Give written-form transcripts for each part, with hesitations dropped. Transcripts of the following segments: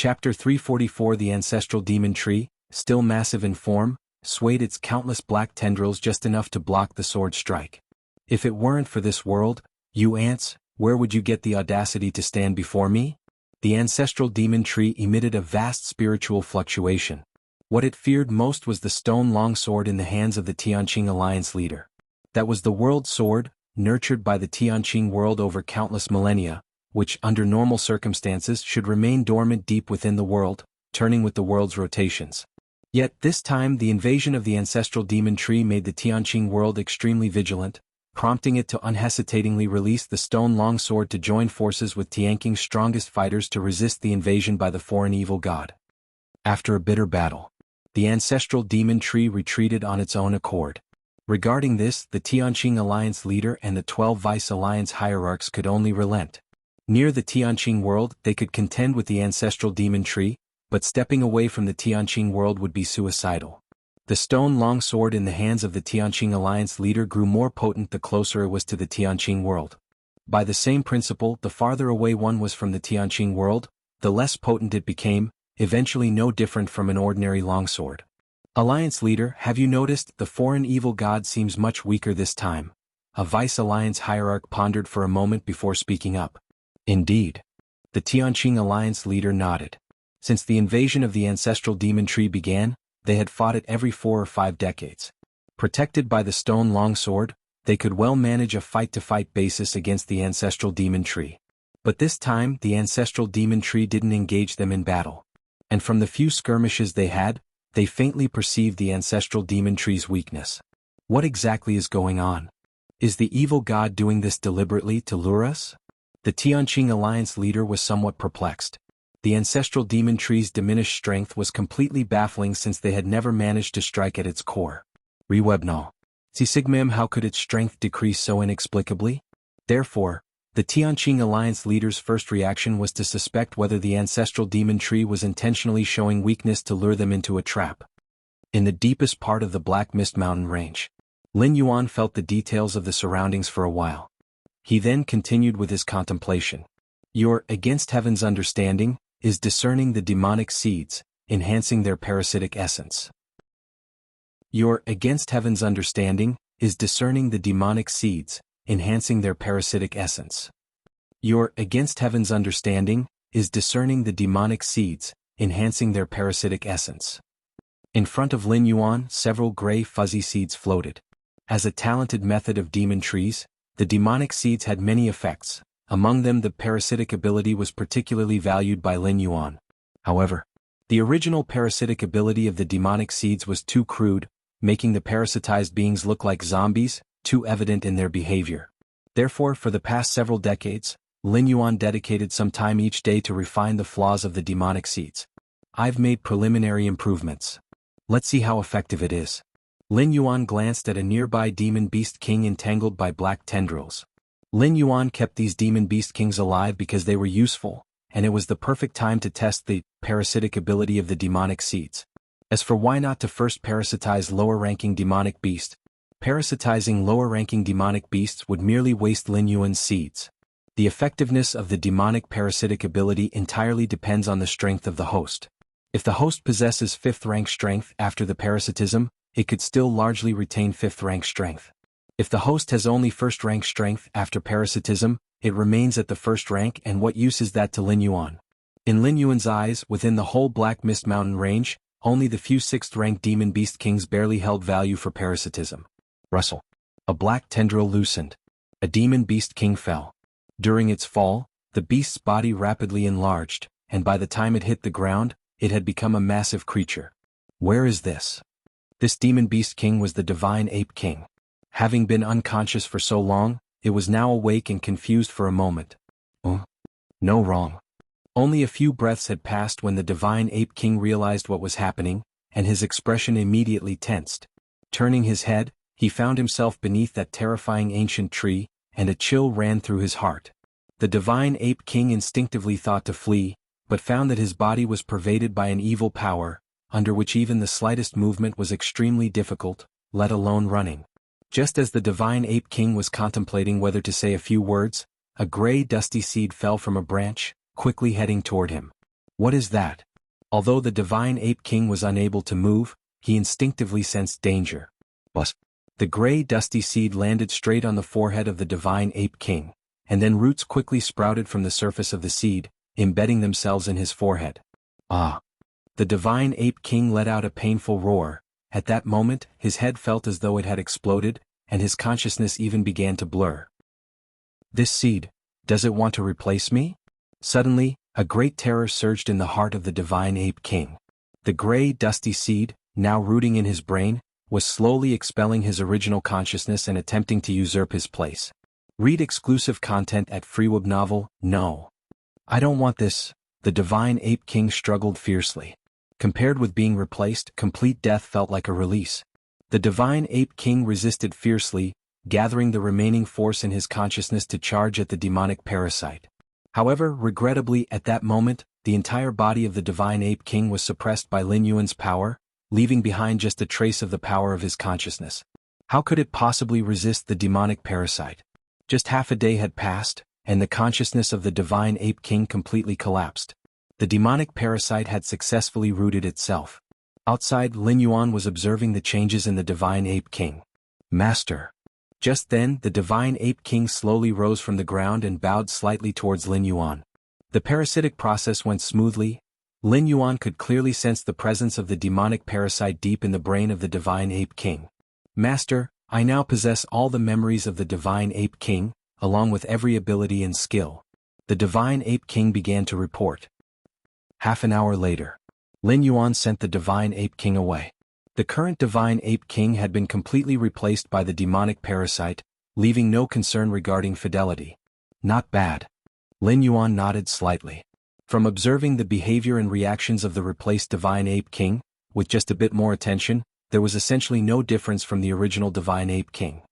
Chapter 344 The ancestral demon tree, still massive in form, swayed its countless black tendrils just enough to block the sword strike. If it weren't for this world, you ants, where would you get the audacity to stand before me? The ancestral demon tree emitted a vast spiritual fluctuation. What it feared most was the stone longsword in the hands of the Tianqing alliance leader. That was the world sword, nurtured by the Tianqing world over countless millennia, which under normal circumstances should remain dormant deep within the world, turning with the world's rotations. Yet this time the invasion of the ancestral demon tree made the Tianqing world extremely vigilant, prompting it to unhesitatingly release the stone longsword to join forces with Tianqing's strongest fighters to resist the invasion by the foreign evil god. After a bitter battle, the ancestral demon tree retreated on its own accord. Regarding this, the Tianqing alliance leader and the 12 vice alliance hierarchs could only relent. Near the Tianqing world, they could contend with the ancestral demon tree, but stepping away from the Tianqing world would be suicidal. The stone longsword in the hands of the Tianqing alliance leader grew more potent the closer it was to the Tianqing world. By the same principle, the farther away one was from the Tianqing world, the less potent it became, eventually no different from an ordinary longsword. Alliance leader, have you noticed the foreign evil god seems much weaker this time? A vice alliance hierarch pondered for a moment before speaking up. Indeed. The Tianqing alliance leader nodded. Since the invasion of the ancestral demon tree began, they had fought it every 4 or 5 decades. Protected by the stone longsword, they could well manage a fight-to-fight basis against the ancestral demon tree. But this time the ancestral demon tree didn't engage them in battle. And from the few skirmishes they had, they faintly perceived the ancestral demon tree's weakness. What exactly is going on? Is the evil god doing this deliberately to lure us? The Tianqing alliance leader was somewhat perplexed. The ancestral demon tree's diminished strength was completely baffling since they had never managed to strike at its core. Rewebno. Si Sigmam, how could its strength decrease so inexplicably? Therefore, the Tianqing alliance leader's first reaction was to suspect whether the ancestral demon tree was intentionally showing weakness to lure them into a trap. In the deepest part of the Black Mist Mountain range, Lin Yuan felt the details of the surroundings for a while. He then continued with his contemplation. Your against heaven's understanding is discerning the demonic seeds, enhancing their parasitic essence. Your against heaven's understanding is discerning the demonic seeds, enhancing their parasitic essence. Your against heaven's understanding is discerning the demonic seeds, enhancing their parasitic essence. In front of Lin Yuan, several gray fuzzy seeds floated. As a talented method of demon trees, the demonic seeds had many effects. Among them the parasitic ability was particularly valued by Lin Yuan. However, the original parasitic ability of the demonic seeds was too crude, making the parasitized beings look like zombies, too evident in their behavior. Therefore, for the past several decades, Lin Yuan dedicated some time each day to refine the flaws of the demonic seeds. I've made preliminary improvements. Let's see how effective it is. Lin Yuan glanced at a nearby demon beast king entangled by black tendrils. Lin Yuan kept these demon beast kings alive because they were useful, and it was the perfect time to test the parasitic ability of the demonic seeds. As for why not to first parasitize lower-ranking demonic beasts, parasitizing lower-ranking demonic beasts would merely waste Lin Yuan's seeds. The effectiveness of the demonic parasitic ability entirely depends on the strength of the host. If the host possesses 5th-rank strength after the parasitism, it could still largely retain 5th-rank strength. If the host has only 1st-rank strength after parasitism, it remains at the 1st rank, and what use is that to Lin Yuan? In Lin Yuan's eyes, within the whole Black Mist Mountain range, only the few 6th-rank demon beast kings barely held value for parasitism. Rustle. A black tendril loosened. A demon beast king fell. During its fall, the beast's body rapidly enlarged, and by the time it hit the ground, it had become a massive creature. Where is this? This demon beast king was the divine ape king. Having been unconscious for so long, it was now awake and confused for a moment. No wrong. Only a few breaths had passed when the divine ape king realized what was happening, and his expression immediately tensed. Turning his head, he found himself beneath that terrifying ancient tree, and a chill ran through his heart. The divine ape king instinctively thought to flee, but found that his body was pervaded by an evil power, under which even the slightest movement was extremely difficult, let alone running. Just as the divine ape king was contemplating whether to say a few words, a gray dusty seed fell from a branch, quickly heading toward him. What is that? Although the divine ape king was unable to move, he instinctively sensed danger. Bus. The gray dusty seed landed straight on the forehead of the divine ape king, and then roots quickly sprouted from the surface of the seed, embedding themselves in his forehead. Ah! The divine ape king let out a painful roar. At that moment, his head felt as though it had exploded, and his consciousness even began to blur. This seed, does it want to replace me? Suddenly, a great terror surged in the heart of the divine ape king. The gray, dusty seed, now rooting in his brain, was slowly expelling his original consciousness and attempting to usurp his place. Read exclusive content at FreeWeb Novel. No. I don't want this. The divine ape king struggled fiercely. Compared with being replaced, complete death felt like a release. The divine ape king resisted fiercely, gathering the remaining force in his consciousness to charge at the demonic parasite. However, regrettably at that moment, the entire body of the divine ape king was suppressed by Lin Yuan's power, leaving behind just a trace of the power of his consciousness. How could it possibly resist the demonic parasite? Just half a day had passed, and the consciousness of the divine ape king completely collapsed. The demonic parasite had successfully rooted itself. Outside, Lin Yuan was observing the changes in the divine ape king. Master. Just then, the divine ape king slowly rose from the ground and bowed slightly towards Lin Yuan. The parasitic process went smoothly. Lin Yuan could clearly sense the presence of the demonic parasite deep in the brain of the divine ape king. Master, I now possess all the memories of the divine ape king, along with every ability and skill. The divine ape king began to report. Half an hour later, Lin Yuan sent the divine ape king away. The current divine ape king had been completely replaced by the demonic parasite, leaving no concern regarding fidelity. Not bad. Lin Yuan nodded slightly. From observing the behavior and reactions of the replaced divine ape king, with just a bit more attention, there was essentially no difference from the original divine ape king.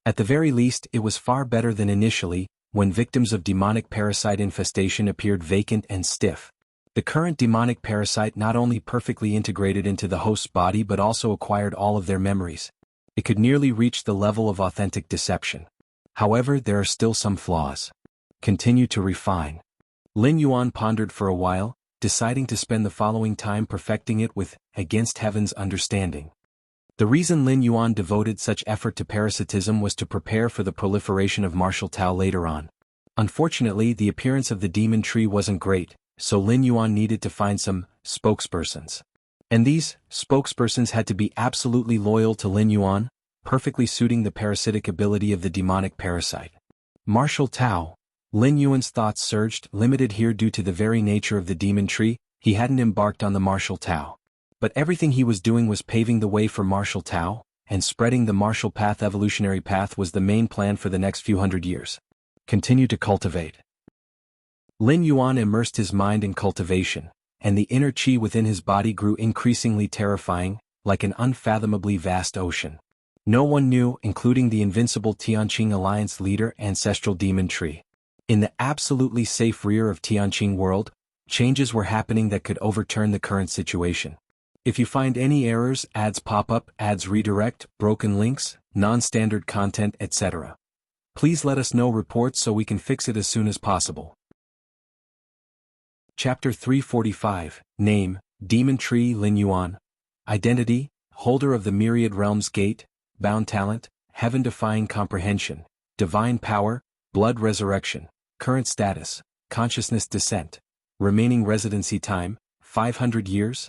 At the very least, it was far better than initially, when victims of demonic parasite infestation appeared vacant and stiff. The current demonic parasite not only perfectly integrated into the host's body but also acquired all of their memories. It could nearly reach the level of authentic deception. However, there are still some flaws. Continue to refine. Lin Yuan pondered for a while, deciding to spend the following time perfecting it with Against Heaven's Understanding. The reason Lin Yuan devoted such effort to parasitism was to prepare for the proliferation of martial Tao later on. Unfortunately, the appearance of the demon tree wasn't great, so Lin Yuan needed to find some spokespersons. And these spokespersons had to be absolutely loyal to Lin Yuan, perfectly suiting the parasitic ability of the demonic parasite. Martial Tao. Lin Yuan's thoughts surged, limited here due to the very nature of the demon tree. He hadn't embarked on the martial Tao. But everything he was doing was paving the way for martial Tao, and spreading the martial path evolutionary path was the main plan for the next few hundred years. Continue to cultivate. Lin Yuan immersed his mind in cultivation, and the inner qi within his body grew increasingly terrifying, like an unfathomably vast ocean. No one knew, including the invincible Tianqing Alliance leader, Ancestral Demon Tree. In the absolutely safe rear of Tianqing world, changes were happening that could overturn the current situation. If you find any errors, ads pop up, ads redirect, broken links, non-standard content, etc., please let us know reports so we can fix it as soon as possible. Chapter 345, Name, Demon Tree Lin Yuan. Identity, Holder of the Myriad Realms Gate, Bound Talent, Heaven-Defying Comprehension, Divine Power, Blood Resurrection. Current status, Consciousness Descent. Remaining residency time, 500 years?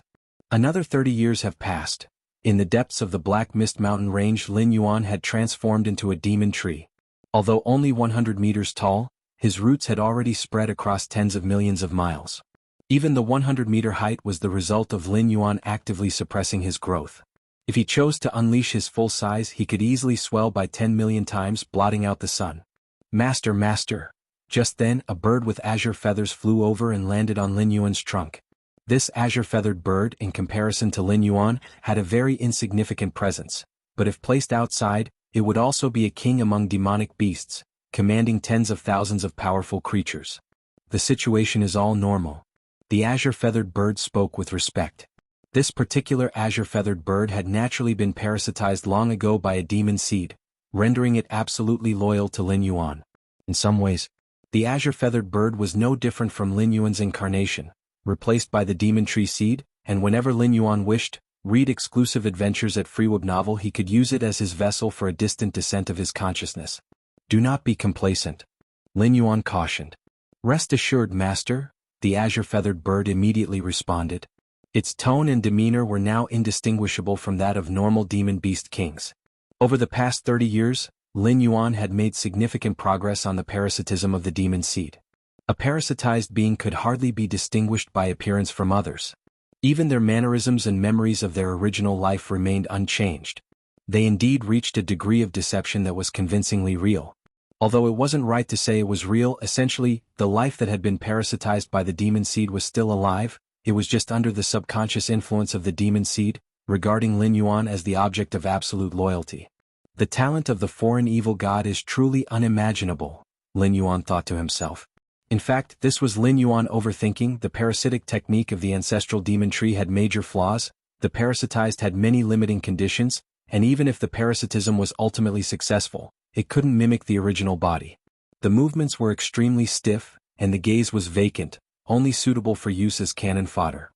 Another 30 years have passed. In the depths of the Black Mist Mountain Range, Lin Yuan had transformed into a demon tree. Although only 100 meters tall, his roots had already spread across tens of millions of miles. Even the 100-meter height was the result of Lin Yuan actively suppressing his growth. If he chose to unleash his full size, he could easily swell by 10 million times, blotting out the sun. Master. Just then, a bird with azure feathers flew over and landed on Lin Yuan's trunk. This azure-feathered bird, in comparison to Lin Yuan, had a very insignificant presence, but if placed outside, it would also be a king among demonic beasts, commanding tens of thousands of powerful creatures. The situation is all normal. The azure-feathered bird spoke with respect. This particular azure-feathered bird had naturally been parasitized long ago by a demon seed, rendering it absolutely loyal to Lin Yuan. In some ways, the azure-feathered bird was no different from Lin Yuan's incarnation, replaced by the Demon Tree Seed, and whenever Lin Yuan wished, read exclusive adventures at FreeWeb Novel, he could use it as his vessel for a distant descent of his consciousness. Do not be complacent, Lin Yuan cautioned. Rest assured, Master, the azure-feathered bird immediately responded. Its tone and demeanor were now indistinguishable from that of normal demon beast kings. Over the past 30 years, Lin Yuan had made significant progress on the parasitism of the demon seed. A parasitized being could hardly be distinguished by appearance from others. Even their mannerisms and memories of their original life remained unchanged. They indeed reached a degree of deception that was convincingly real. Although it wasn't right to say it was real, essentially, the life that had been parasitized by the demon seed was still alive. It was just under the subconscious influence of the demon seed, regarding Lin Yuan as the object of absolute loyalty. The talent of the foreign evil god is truly unimaginable, Lin Yuan thought to himself. In fact, this was Lin Yuan overthinking. The parasitic technique of the ancestral demon tree had major flaws, the parasitized had many limiting conditions, and even if the parasitism was ultimately successful, it couldn't mimic the original body. The movements were extremely stiff, and the gaze was vacant, only suitable for use as cannon fodder.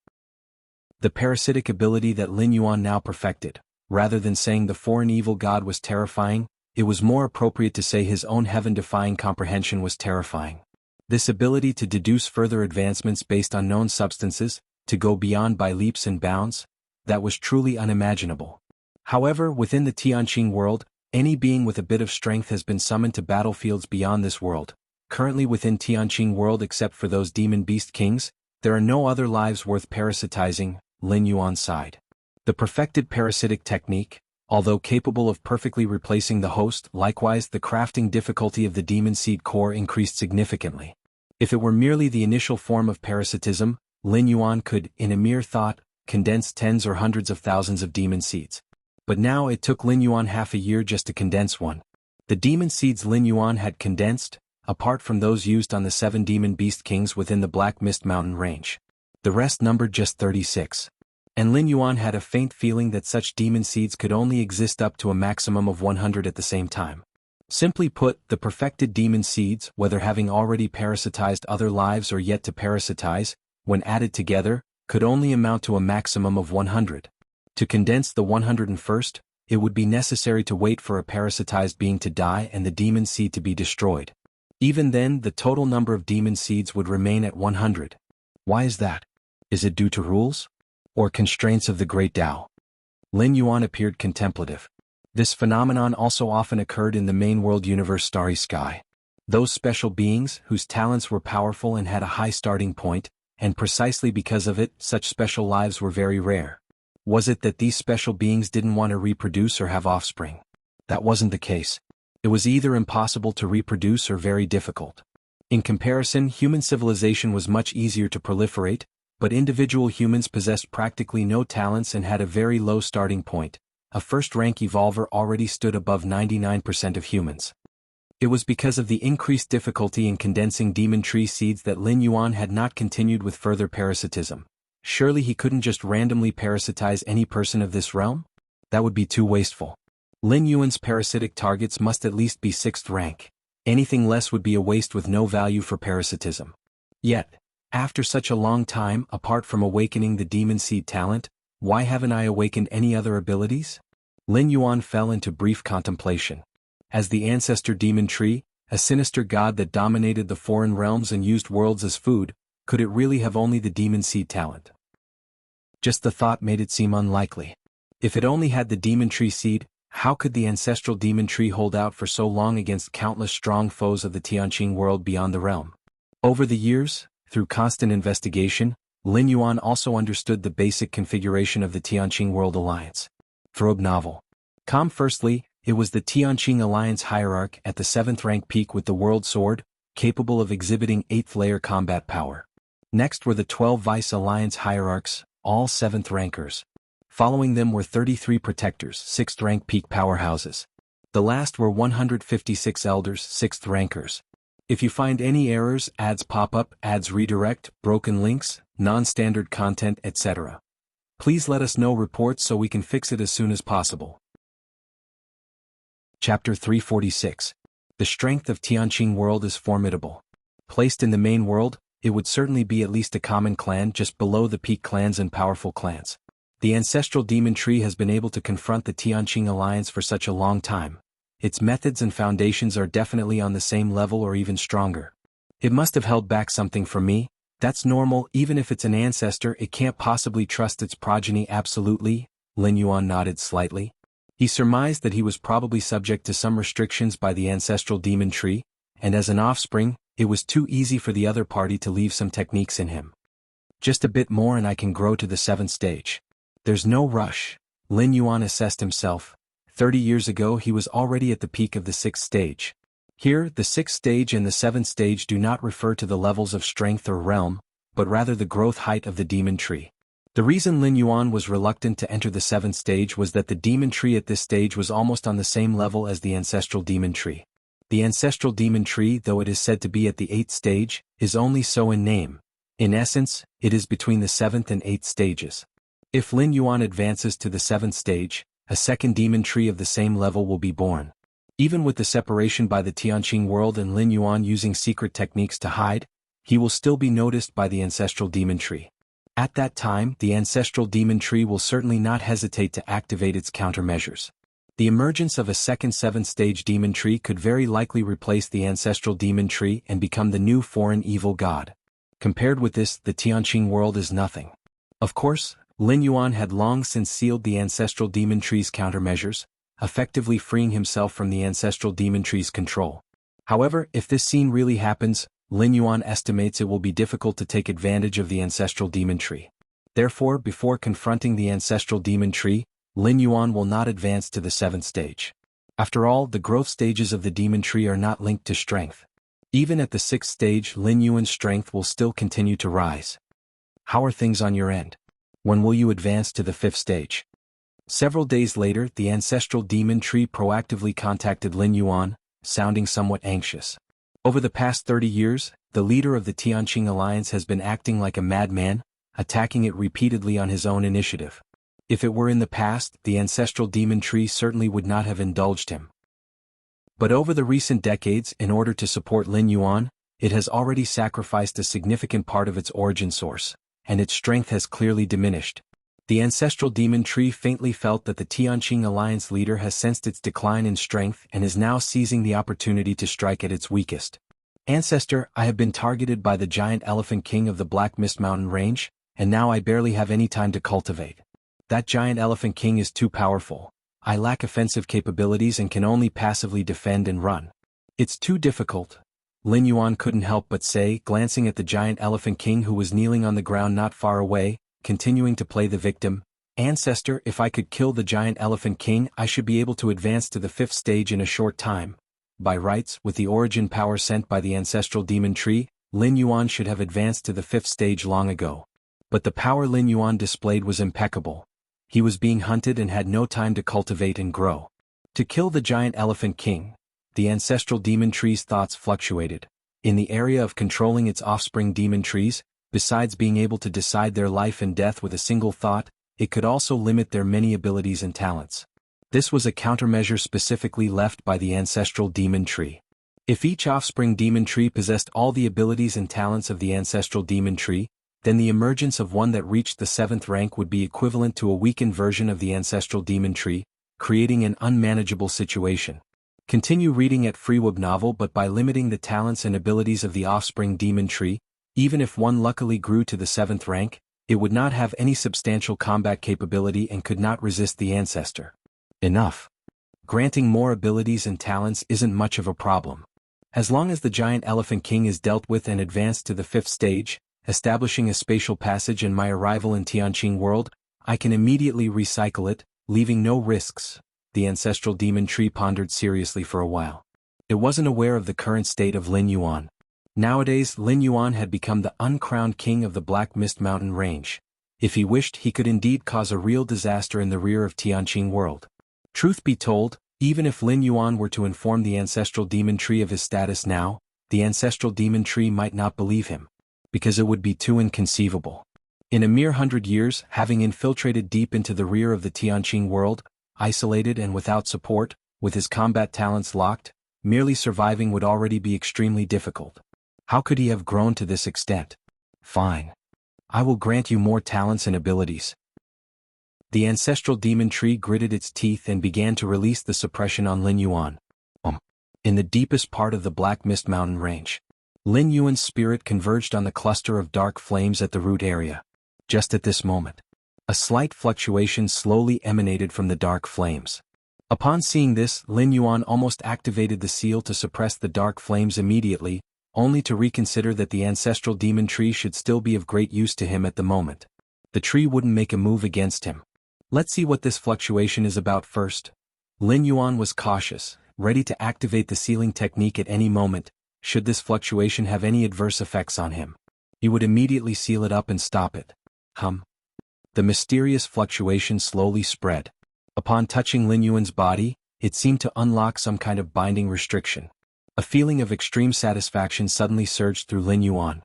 The parasitic ability that Lin Yuan now perfected, rather than saying the foreign evil god was terrifying, it was more appropriate to say his own heaven-defying comprehension was terrifying. This ability to deduce further advancements based on known substances, to go beyond by leaps and bounds, that was truly unimaginable. However, within the Tianqing world, any being with a bit of strength has been summoned to battlefields beyond this world. Currently within Tianqing world, except for those demon beast kings, there are no other lives worth parasitizing, Lin Yuan sighed. The perfected parasitic technique, although capable of perfectly replacing the host, likewise the crafting difficulty of the demon seed core increased significantly. If it were merely the initial form of parasitism, Lin Yuan could, in a mere thought, condense tens or hundreds of thousands of demon seeds. But now it took Lin Yuan half a year just to condense one. The demon seeds Lin Yuan had condensed, apart from those used on the 7 demon beast kings within the Black Mist Mountain range. The rest numbered just 36. And Lin Yuan had a faint feeling that such demon seeds could only exist up to a maximum of 100 at the same time. Simply put, the perfected demon seeds, whether having already parasitized other lives or yet to parasitize, when added together, could only amount to a maximum of 100. To condense the 101st, it would be necessary to wait for a parasitized being to die and the demon seed to be destroyed. Even then, the total number of demon seeds would remain at 100. Why is that? Is it due to rules? Or constraints of the Great Tao? Lin Yuan appeared contemplative. This phenomenon also often occurred in the main world universe Starry Sky. Those special beings, whose talents were powerful and had a high starting point, and precisely because of it, such special lives were very rare. Was it that these special beings didn't want to reproduce or have offspring? That wasn't the case. It was either impossible to reproduce or very difficult. In comparison, human civilization was much easier to proliferate, but individual humans possessed practically no talents and had a very low starting point. A first-rank evolver already stood above 99% of humans. It was because of the increased difficulty in condensing demon tree seeds that Lin Yuan had not continued with further parasitism. Surely he couldn't just randomly parasitize any person of this realm? That would be too wasteful. Lin Yuan's parasitic targets must at least be 6th rank. Anything less would be a waste with no value for parasitism. Yet, after such a long time, apart from awakening the demon seed talent, why haven't I awakened any other abilities? Lin Yuan fell into brief contemplation. As the ancestor demon tree, a sinister god that dominated the foreign realms and used worlds as food, could it really have only the demon seed talent? Just the thought made it seem unlikely. If it only had the demon tree seed, how could the ancestral demon tree hold out for so long against countless strong foes of the Tianqing world beyond the realm? Over the years, through constant investigation, Lin Yuan also understood the basic configuration of the Tianqing World Alliance. FreeWeb Novel. Firstly, it was the Tianqing Alliance hierarch at the 7th rank peak with the World Sword, capable of exhibiting 8th layer combat power. Next were the 12 Vice Alliance hierarchs, all 7th rankers. Following them were 33 protectors, 6th rank peak powerhouses. The last were 156 elders, 6th rankers. If you find any errors, ads pop up, ads redirect, broken links, non-standard content, etc., please let us know reports so we can fix it as soon as possible. Chapter 346. The strength of Tianqing world is formidable. Placed in the main world, it would certainly be at least a common clan just below the peak clans and powerful clans. The ancestral demon tree has been able to confront the Tianqing alliance for such a long time. Its methods and foundations are definitely on the same level or even stronger. It must have held back something from me. That's normal. Even if it's an ancestor, it can't possibly trust its progeny absolutely. Lin Yuan nodded slightly. He surmised that he was probably subject to some restrictions by the ancestral demon tree, and as an offspring, it was too easy for the other party to leave some techniques in him. Just a bit more and I can grow to the 7th stage. There's no rush. Lin Yuan assessed himself. 30 years ago he was already at the peak of the 6th stage. Here, the 6th stage and the 7th stage do not refer to the levels of strength or realm, but rather the growth height of the demon tree. The reason Lin Yuan was reluctant to enter the 7th stage was that the demon tree at this stage was almost on the same level as the ancestral demon tree. The ancestral demon tree, though it is said to be at the 8th stage, is only so in name. In essence, it is between the 7th and 8th stages. If Lin Yuan advances to the 7th stage, a second demon tree of the same level will be born. Even with the separation by the Tianqing world and Lin Yuan using secret techniques to hide, he will still be noticed by the ancestral demon tree. At that time, the ancestral demon tree will certainly not hesitate to activate its countermeasures. The emergence of a second 7th stage demon tree could very likely replace the ancestral demon tree and become the new foreign evil god. Compared with this, the Tianqing world is nothing. Of course, Lin Yuan had long since sealed the ancestral demon tree's countermeasures, effectively freeing himself from the ancestral demon tree's control. However, if this scene really happens, Lin Yuan estimates it will be difficult to take advantage of the ancestral demon tree. Therefore, before confronting the ancestral demon tree, Lin Yuan will not advance to the 7th stage. After all, the growth stages of the demon tree are not linked to strength. Even at the 6th stage, Lin Yuan's strength will still continue to rise. How are things on your end? When will you advance to the 5th stage? Several days later, the ancestral demon tree proactively contacted Lin Yuan, sounding somewhat anxious. Over the past 30 years, the leader of the Tianqing alliance has been acting like a madman, attacking it repeatedly on his own initiative. If it were in the past, the ancestral demon tree certainly would not have indulged him. But over the recent decades, in order to support Lin Yuan, it has already sacrificed a significant part of its origin source, and its strength has clearly diminished. The ancestral demon tree faintly felt that the Tianqing alliance leader has sensed its decline in strength and is now seizing the opportunity to strike at its weakest. Ancestor, I have been targeted by the giant elephant king of the Black Mist Mountain range, and now I barely have any time to cultivate. That giant elephant king is too powerful. I lack offensive capabilities and can only passively defend and run. It's too difficult. Lin Yuan couldn't help but say, glancing at the giant elephant king who was kneeling on the ground not far away, continuing to play the victim. Ancestor, if I could kill the giant elephant king, I should be able to advance to the 5th stage in a short time. By rights, with the origin power sent by the ancestral demon tree, Lin Yuan should have advanced to the 5th stage long ago. But the power Lin Yuan displayed was impeccable. He was being hunted and had no time to cultivate and grow. To kill the giant elephant king, the ancestral demon tree's thoughts fluctuated. In the area of controlling its offspring demon trees, besides being able to decide their life and death with a single thought, it could also limit their many abilities and talents. This was a countermeasure specifically left by the ancestral demon tree. If each offspring demon tree possessed all the abilities and talents of the ancestral demon tree, then the emergence of one that reached the 7th rank would be equivalent to a weakened version of the ancestral demon tree, creating an unmanageable situation. Continue reading at Freeweb novel, but by limiting the talents and abilities of the offspring demon tree, even if one luckily grew to the 7th rank, it would not have any substantial combat capability and could not resist the ancestor. Enough. Granting more abilities and talents isn't much of a problem. As long as the giant elephant king is dealt with and advanced to the 5th stage, establishing a spatial passage and my arrival in Tianqing world, I can immediately recycle it, leaving no risks. The ancestral demon tree pondered seriously for a while. It wasn't aware of the current state of Lin Yuan. Nowadays, Lin Yuan had become the uncrowned king of the Black Mist Mountain range. If he wished, he could indeed cause a real disaster in the rear of Tianqing world. Truth be told, even if Lin Yuan were to inform the ancestral demon tree of his status now, the ancestral demon tree might not believe him, because it would be too inconceivable. In a mere 100 years, having infiltrated deep into the rear of the Tianqing world, isolated and without support, with his combat talents locked, merely surviving would already be extremely difficult. How could he have grown to this extent? Fine. I will grant you more talents and abilities. The ancestral demon tree gritted its teeth and began to release the suppression on Lin Yuan. In the deepest part of the Black Mist Mountain range, Lin Yuan's spirit converged on the cluster of dark flames at the root area. Just at this moment, a slight fluctuation slowly emanated from the dark flames. Upon seeing this, Lin Yuan almost activated the seal to suppress the dark flames immediately, only to reconsider that the ancestral demon tree should still be of great use to him at the moment. The tree wouldn't make a move against him. Let's see what this fluctuation is about first. Lin Yuan was cautious, ready to activate the sealing technique at any moment, should this fluctuation have any adverse effects on him. He would immediately seal it up and stop it. The mysterious fluctuation slowly spread. Upon touching Lin Yuan's body, it seemed to unlock some kind of binding restriction. A feeling of extreme satisfaction suddenly surged through Lin Yuan.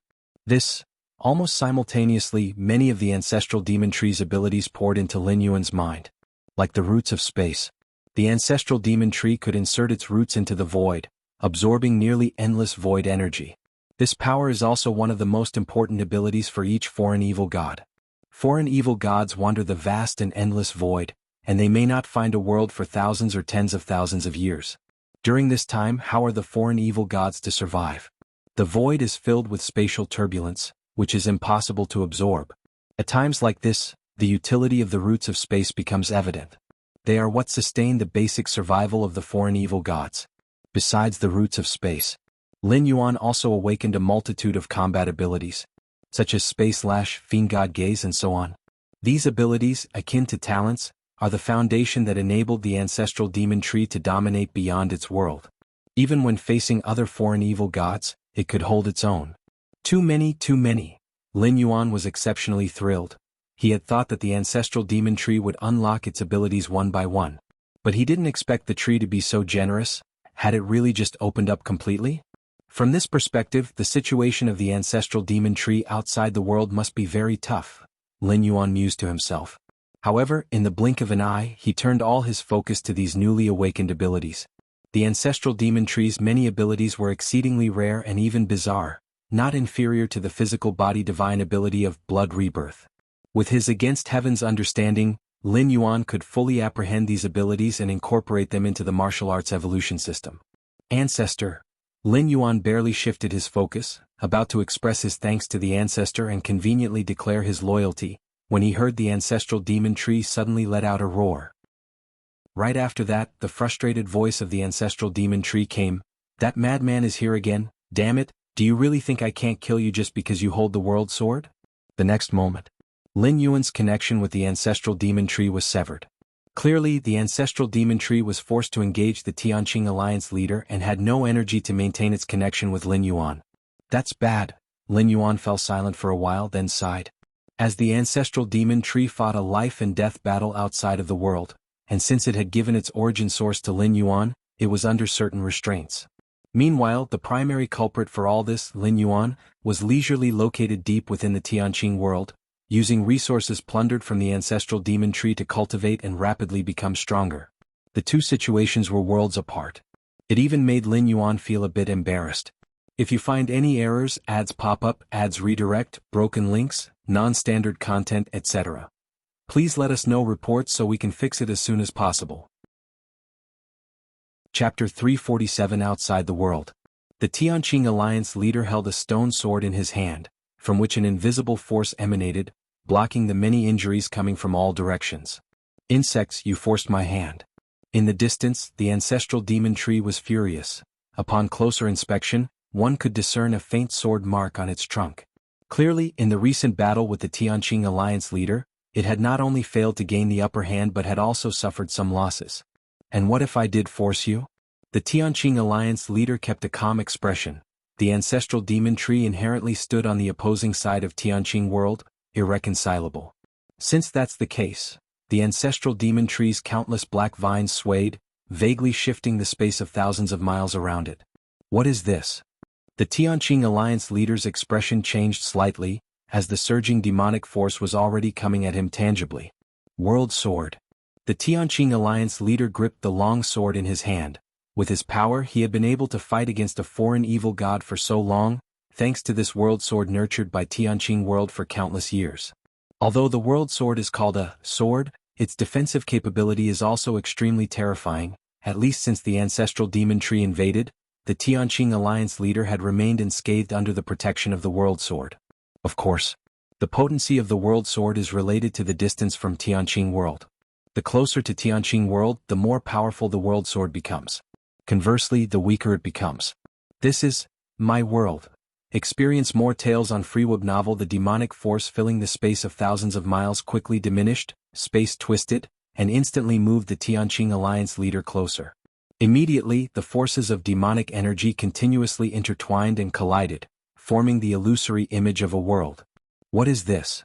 Almost simultaneously, many of the ancestral demon tree's abilities poured into Lin Yuan's mind. Like the roots of space, the ancestral demon tree could insert its roots into the void, absorbing nearly endless void energy. This power is also one of the most important abilities for each foreign evil god. Foreign evil gods wander the vast and endless void, and they may not find a world for thousands or tens of thousands of years. During this time, how are the foreign evil gods to survive? The void is filled with spatial turbulence, which is impossible to absorb. At times like this, the utility of the roots of space becomes evident. They are what sustain the basic survival of the foreign evil gods. Besides the roots of space, Lin Yuan also awakened a multitude of combat abilities, such as Space Lash, Fiend God Gaze and so on. These abilities, akin to talents, are the foundation that enabled the ancestral demon tree to dominate beyond its world. Even when facing other foreign evil gods, it could hold its own. Too many. Lin Yuan was exceptionally thrilled. He had thought that the ancestral demon tree would unlock its abilities one by one. But he didn't expect the tree to be so generous. Had it really just opened up completely? From this perspective, the situation of the ancestral demon tree outside the world must be very tough, Lin Yuan mused to himself. However, in the blink of an eye, he turned all his focus to these newly awakened abilities. The ancestral demon tree's many abilities were exceedingly rare and even bizarre, not inferior to the physical body divine ability of blood rebirth. With his against heaven's understanding, Lin Yuan could fully apprehend these abilities and incorporate them into the martial arts evolution system. Ancestor. Lin Yuan barely shifted his focus, about to express his thanks to the ancestor and conveniently declare his loyalty, when he heard the ancestral demon tree suddenly let out a roar. Right after that, the frustrated voice of the ancestral demon tree came, "That madman is here again, damn it, do you really think I can't kill you just because you hold the world sword?" The next moment, Lin Yuan's connection with the ancestral demon tree was severed. Clearly, the ancestral demon tree was forced to engage the Tianqing Alliance leader and had no energy to maintain its connection with Lin Yuan. That's bad. Lin Yuan fell silent for a while, then sighed. As the ancestral demon tree fought a life and death battle outside of the world, and since it had given its origin source to Lin Yuan, it was under certain restraints. Meanwhile, the primary culprit for all this, Lin Yuan, was leisurely located deep within the Tianqing world, using resources plundered from the ancestral demon tree to cultivate and rapidly become stronger. The two situations were worlds apart. It even made Lin Yuan feel a bit embarrassed. If you find any errors, ads pop up, ads redirect, broken links, non-standard content, etc., please let us know reports so we can fix it as soon as possible. Chapter 347 Outside the World. The Tianqing Alliance leader held a stone sword in his hand, from which an invisible force emanated, blocking the many injuries coming from all directions. "Insects, you forced my hand." In the distance, the ancestral demon tree was furious. Upon closer inspection, one could discern a faint sword mark on its trunk. Clearly, in the recent battle with the Tianqing Alliance leader, it had not only failed to gain the upper hand but had also suffered some losses. "And what if I did force you?" The Tianqing Alliance leader kept a calm expression. The ancestral demon tree inherently stood on the opposing side of Tianqing world, irreconcilable. Since that's the case, the ancestral demon tree's countless black vines swayed, vaguely shifting the space of thousands of miles around it. "What is this?" The Tianqing Alliance leader's expression changed slightly, as the surging demonic force was already coming at him tangibly. "World Sword." The Tianqing Alliance leader gripped the long sword in his hand. With his power, he had been able to fight against a foreign evil god for so long, thanks to this world sword nurtured by Tianqing world for countless years. Although the world sword is called a sword, its defensive capability is also extremely terrifying. At least since the ancestral demon tree invaded, the Tianqing alliance leader had remained unscathed under the protection of the world sword. Of course, the potency of the world sword is related to the distance from Tianqing world. The closer to Tianqing world, the more powerful the world sword becomes. Conversely, the weaker it becomes. This is my world. Experience more tales on FreeWeb novel. The demonic force filling the space of thousands of miles quickly diminished, space twisted, and instantly moved the Tianqing alliance leader closer. Immediately, the forces of demonic energy continuously intertwined and collided, forming the illusory image of a world. What is this?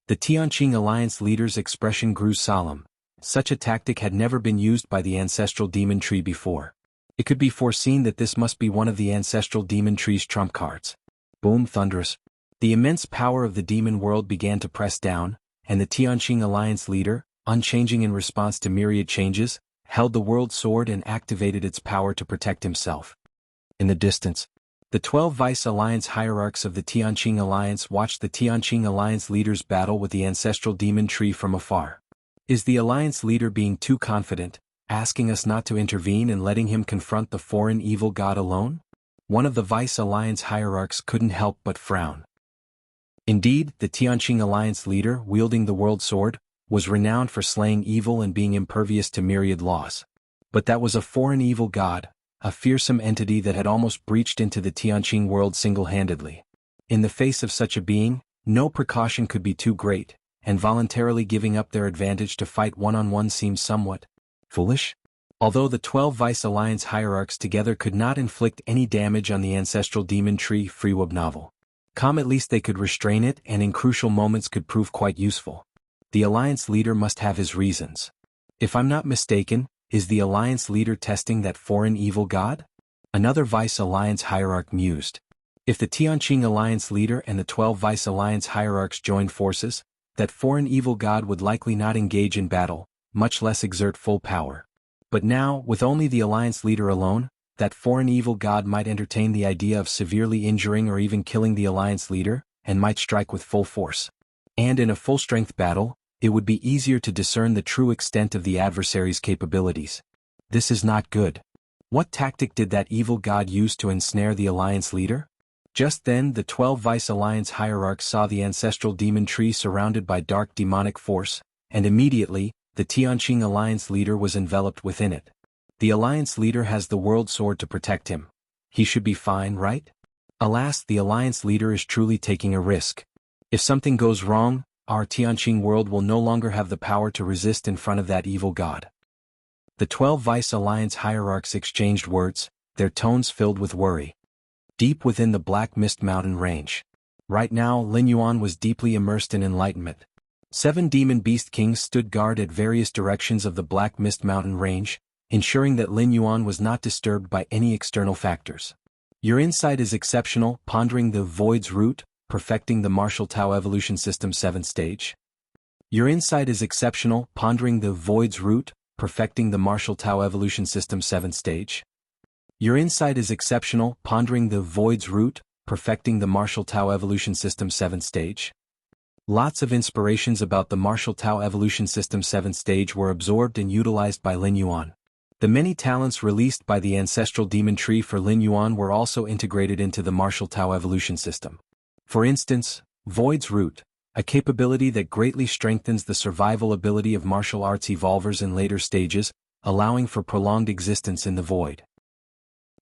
The Tianqing alliance leader's expression grew solemn. Such a tactic had never been used by the ancestral demon tree before. It could be foreseen that this must be one of the ancestral demon tree's trump cards. Boom, thunderous. The immense power of the demon world began to press down, and the Tianqing alliance leader, unchanging in response to myriad changes, held the world sword and activated its power to protect himself. In the distance, the 12 Vice Alliance hierarchs of the Tianqing Alliance watched the Tianqing Alliance leaders battle with the ancestral demon tree from afar. Is the Alliance leader being too confident, asking us not to intervene and letting him confront the foreign evil god alone? One of the Vice Alliance hierarchs couldn't help but frown. Indeed, the Tianqing Alliance leader, wielding the world sword, was renowned for slaying evil and being impervious to myriad laws. But that was a foreign evil god, a fearsome entity that had almost breached into the Tianqing world single-handedly. In the face of such a being, no precaution could be too great, and voluntarily giving up their advantage to fight one-on-one seemed somewhat foolish. Although the 12 Vice Alliance hierarchs together could not inflict any damage on the ancestral demon tree FreeWeb novel, at least they could restrain it and in crucial moments could prove quite useful. The Alliance leader must have his reasons. If I'm not mistaken, is the Alliance leader testing that foreign evil god? Another Vice Alliance hierarch mused. If the Tianqing Alliance leader and the 12 Vice Alliance hierarchs joined forces, that foreign evil god would likely not engage in battle, much less exert full power. But now, with only the Alliance leader alone, that foreign evil god might entertain the idea of severely injuring or even killing the Alliance leader, and might strike with full force. And in a full-strength battle, it would be easier to discern the true extent of the adversary's capabilities. This is not good. What tactic did that evil god use to ensnare the Alliance leader? Just then, the 12 Vice Alliance hierarchs saw the ancestral demon tree surrounded by dark demonic force, and immediately, the Tianqing Alliance leader was enveloped within it. The Alliance leader has the world sword to protect him. He should be fine, right? Alas, the Alliance leader is truly taking a risk. If something goes wrong, our Tianqing world will no longer have the power to resist in front of that evil god. The 12 Vice Alliance hierarchs exchanged words, their tones filled with worry. Deep within the Black Mist Mountain range. Right now, Lin Yuan was deeply immersed in enlightenment. 7 demon beast kings stood guard at various directions of the Black Mist Mountain range, ensuring that Lin Yuan was not disturbed by any external factors. Your insight is exceptional, pondering the void's root, perfecting the Martial Tao Evolution System 7th stage. Your insight is exceptional, pondering the void's root, perfecting the Martial Tao Evolution System 7th stage. Your insight is exceptional, pondering the void's root, perfecting the Martial Tao Evolution System 7th stage. Lots of inspirations about the Martial Tao Evolution System 7th stage were absorbed and utilized by Lin Yuan. The many talents released by the ancestral demon tree for Lin Yuan were also integrated into the Martial Tao Evolution System. For instance, Void's Root, a capability that greatly strengthens the survival ability of martial arts evolvers in later stages, allowing for prolonged existence in the void.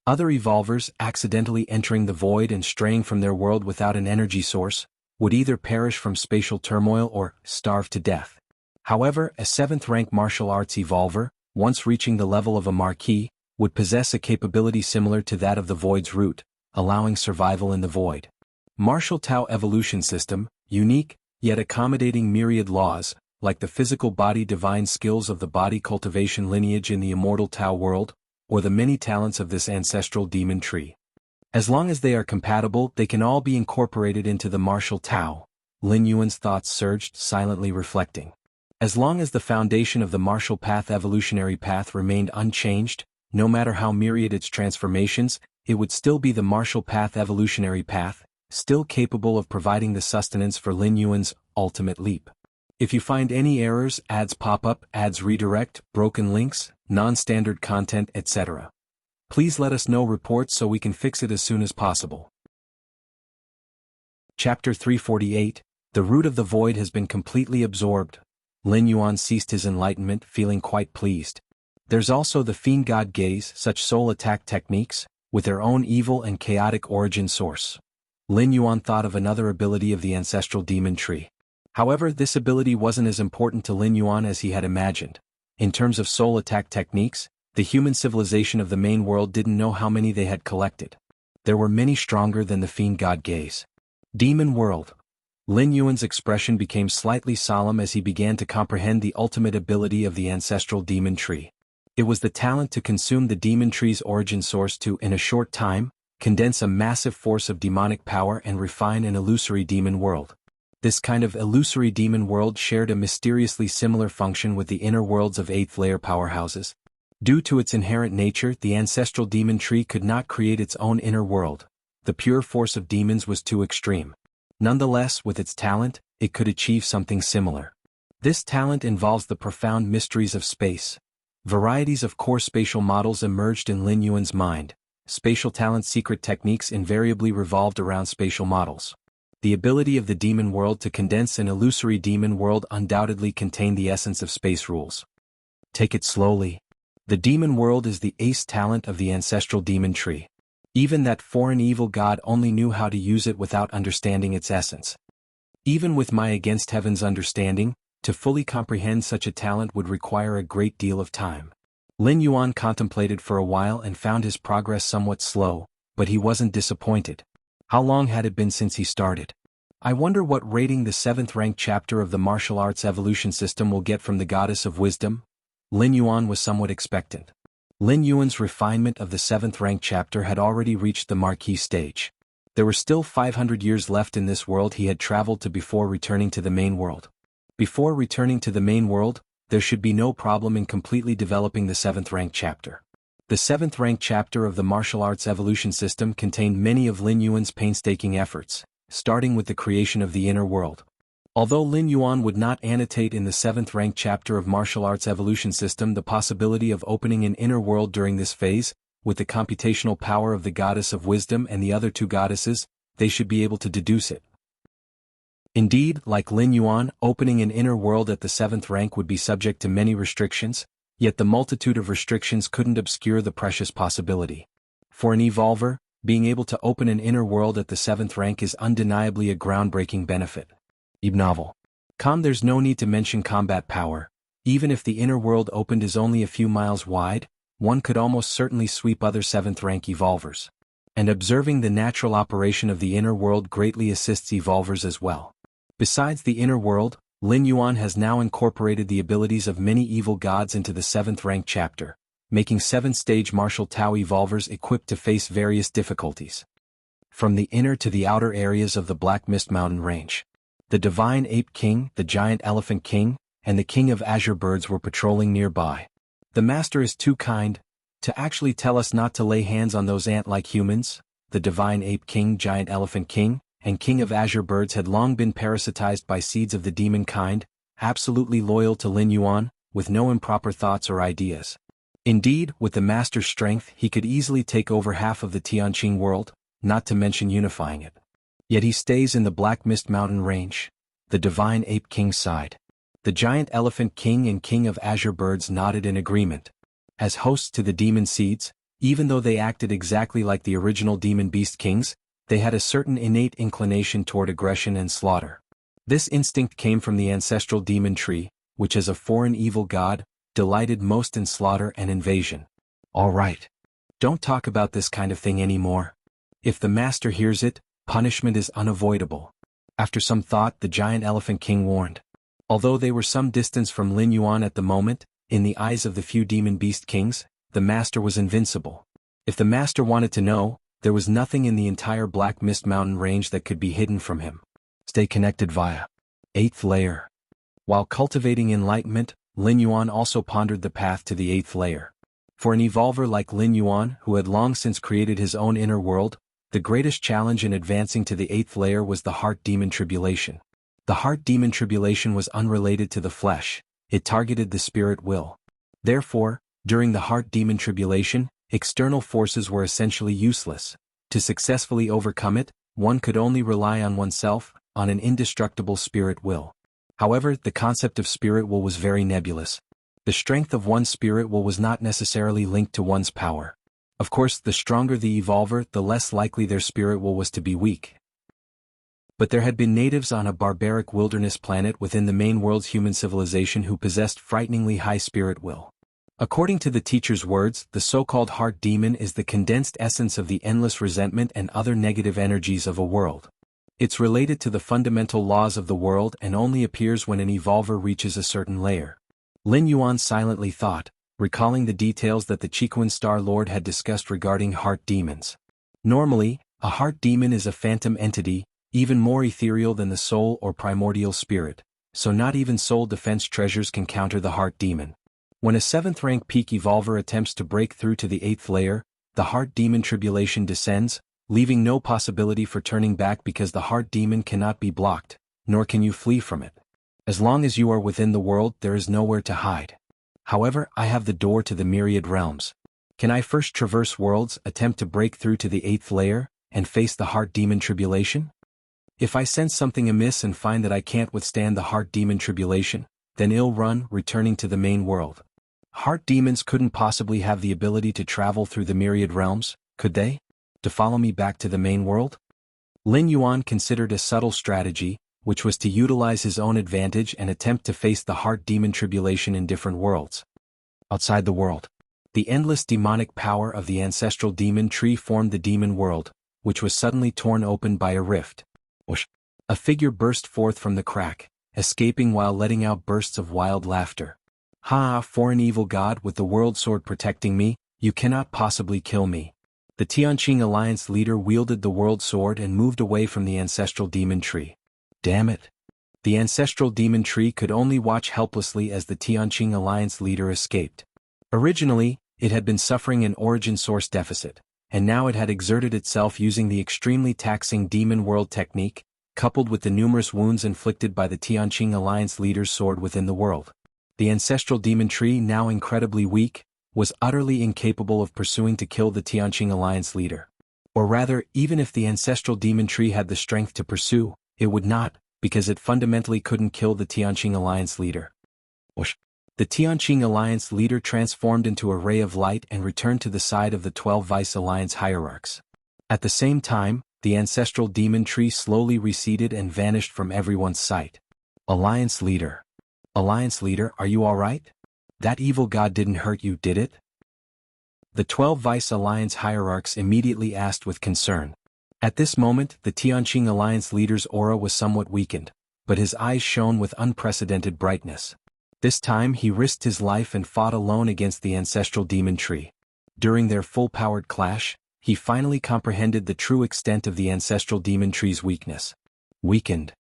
Other evolvers accidentally entering the void and straying from their world without an energy source, would either perish from spatial turmoil or starve to death. However, a 7th rank martial arts evolver, once reaching the level of a marquis, would possess a capability similar to that of the void's root, allowing survival in the void. Martial Tao Evolution System, unique, yet accommodating myriad laws, like the physical body divine skills of the body cultivation lineage in the immortal Tao world, or the many talents of this ancestral demon tree. As long as they are compatible, they can all be incorporated into the Martial Tao. Lin Yuan's thoughts surged, silently reflecting. As long as the foundation of the martial path evolutionary path remained unchanged, no matter how myriad its transformations, it would still be the martial path evolutionary path, still capable of providing the sustenance for Lin Yuan's ultimate leap. If you find any errors, ads pop up, ads redirect, broken links, non-standard content, etc., please let us know reports so we can fix it as soon as possible. Chapter 348, The Root of the Void has been completely absorbed. Lin Yuan ceased his enlightenment, feeling quite pleased. There's also the Fiend God Gaze, such soul attack techniques, with their own evil and chaotic origin source. Lin Yuan thought of another ability of the ancestral demon tree. However, this ability wasn't as important to Lin Yuan as he had imagined. In terms of soul attack techniques, the human civilization of the main world didn't know how many they had collected. There were many stronger than the Fiend God Gaze. Demon World. Lin Yuan's expression became slightly solemn as he began to comprehend the ultimate ability of the ancestral demon tree. It was the talent to consume the demon tree's origin source to, in a short time, condense a massive force of demonic power and refine an illusory demon world. This kind of illusory demon world shared a mysteriously similar function with the inner worlds of 8th layer powerhouses. Due to its inherent nature, the ancestral demon tree could not create its own inner world. The pure force of demons was too extreme. Nonetheless, with its talent, it could achieve something similar. This talent involves the profound mysteries of space. Varieties of core spatial models emerged in Lin Yuan's mind. Spatial talent's secret techniques invariably revolved around spatial models. The ability of the demon world to condense an illusory demon world undoubtedly contained the essence of space rules. Take it slowly. The demon world is the ace talent of the ancestral demon tree. Even that foreign evil god only knew how to use it without understanding its essence. Even with my against heaven's understanding, to fully comprehend such a talent would require a great deal of time. Lin Yuan contemplated for a while and found his progress somewhat slow, but he wasn't disappointed. How long had it been since he started? I wonder what rating the 7th ranked chapter of the martial arts evolution system will get from the goddess of wisdom? Lin Yuan was somewhat expectant. Lin Yuan's refinement of the 7th ranked chapter had already reached the marquee stage. There were still 500 years left in this world he had traveled to before returning to the main world. Before returning to the main world, there should be no problem in completely developing the 7th ranked chapter. The 7th ranked chapter of the martial arts evolution system contained many of Lin Yuan's painstaking efforts, starting with the creation of the inner world. Although Lin Yuan would not annotate in the 7th ranked chapter of martial arts evolution system the possibility of opening an inner world during this phase, with the computational power of the goddess of wisdom and the other two goddesses, they should be able to deduce it. Indeed, like Lin Yuan, opening an inner world at the 7th rank would be subject to many restrictions, yet the multitude of restrictions couldn't obscure the precious possibility. For an evolver, being able to open an inner world at the 7th rank is undeniably a groundbreaking benefit. Novel. There's no need to mention combat power. Even if the inner world opened is only a few miles wide, one could almost certainly sweep other 7th rank evolvers. And observing the natural operation of the inner world greatly assists evolvers as well. Besides the inner world, Lin Yuan has now incorporated the abilities of many evil gods into the 7th ranked chapter, making 7th-stage martial Tao evolvers equipped to face various difficulties. From the inner to the outer areas of the Black Mist Mountain Range, the Divine Ape King, the Giant Elephant King, and the King of Azure Birds were patrolling nearby. The Master is too kind to actually tell us not to lay hands on those ant-like humans. The Divine Ape King, Giant Elephant King, and King of Azure Birds had long been parasitized by seeds of the demon kind, absolutely loyal to Lin Yuan, with no improper thoughts or ideas. Indeed, with the Master's strength he could easily take over half of the Tianqing world, not to mention unifying it. Yet he stays in the Black Mist Mountain Range. The Divine Ape King sighed. The Giant Elephant King and King of Azure Birds nodded in agreement. As hosts to the demon seeds, even though they acted exactly like the original demon beast kings, they had a certain innate inclination toward aggression and slaughter. This instinct came from the ancestral demon tree, which as a foreign evil god, delighted most in slaughter and invasion. All right. Don't talk about this kind of thing anymore. If the Master hears it, punishment is unavoidable. After some thought, the Giant Elephant King warned. Although they were some distance from Lin Yuan at the moment, in the eyes of the few demon beast kings, the Master was invincible. If the Master wanted to know, there was nothing in the entire Black Mist Mountain Range that could be hidden from him. Stay connected via 8th layer. While cultivating enlightenment, Lin Yuan also pondered the path to the 8th layer. For an evolver like Lin Yuan, who had long since created his own inner world, The greatest challenge in advancing to the 8th layer was the heart demon tribulation. The heart demon tribulation was unrelated to the flesh, it targeted the spirit will. Therefore, during the heart demon tribulation, external forces were essentially useless. To successfully overcome it, one could only rely on oneself, on an indestructible spirit will. However, the concept of spirit will was very nebulous. The strength of one's spirit will was not necessarily linked to one's power. Of course, the stronger the evolver, the less likely their spirit will was to be weak. But there had been natives on a barbaric wilderness planet within the main world's human civilization who possessed frighteningly high spirit will. According to the teacher's words, the so-called heart demon is the condensed essence of the endless resentment and other negative energies of a world. It's related to the fundamental laws of the world and only appears when an evolver reaches a certain layer. Lin Yuan silently thought, recalling the details that the Chiquan Star Lord had discussed regarding heart demons. Normally, a heart demon is a phantom entity, even more ethereal than the soul or primordial spirit, so not even soul defense treasures can counter the heart demon. When a 7th rank peak evolver attempts to break through to the 8th layer, the heart demon tribulation descends, leaving no possibility for turning back because the heart demon cannot be blocked, nor can you flee from it. As long as you are within the world, there is nowhere to hide. However, I have the door to the myriad realms. Can I first traverse worlds, attempt to break through to the 8th layer, and face the heart demon tribulation? If I sense something amiss and find that I can't withstand the heart demon tribulation, then I'll run, returning to the main world. Heart demons couldn't possibly have the ability to travel through the myriad realms, could they? To follow me back to the main world? Lin Yuan considered a subtle strategy, which was to utilize his own advantage and attempt to face the heart demon tribulation in different worlds. Outside the world, the endless demonic power of the ancestral demon tree formed the demon world, which was suddenly torn open by a rift. Whoosh! A figure burst forth from the crack, escaping while letting out bursts of wild laughter. Ha! Foreign evil god with the world sword protecting me, you cannot possibly kill me. The Tianqing Alliance leader wielded the world sword and moved away from the ancestral demon tree. Damn it! The ancestral demon tree could only watch helplessly as the Tianqing Alliance leader escaped. Originally, it had been suffering an origin source deficit, and now it had exerted itself using the extremely taxing demon world technique, coupled with the numerous wounds inflicted by the Tianqing Alliance leader's sword within the world. The ancestral demon tree, now incredibly weak, was utterly incapable of pursuing to kill the Tianqing Alliance leader. Or rather, even if the ancestral demon tree had the strength to pursue, it would not, because it fundamentally couldn't kill the Tianqing Alliance leader. Whoosh! The Tianqing Alliance leader transformed into a ray of light and returned to the side of the 12 Vice Alliance hierarchs. At the same time, the ancestral demon tree slowly receded and vanished from everyone's sight. Alliance leader, are you alright? That evil god didn't hurt you, did it? The 12 Vice Alliance hierarchs immediately asked with concern. At this moment, the Tianqing Alliance leader's aura was somewhat weakened, but his eyes shone with unprecedented brightness. This time he risked his life and fought alone against the ancestral demon tree. During their full-powered clash, he finally comprehended the true extent of the ancestral demon tree's weakness. Weakened.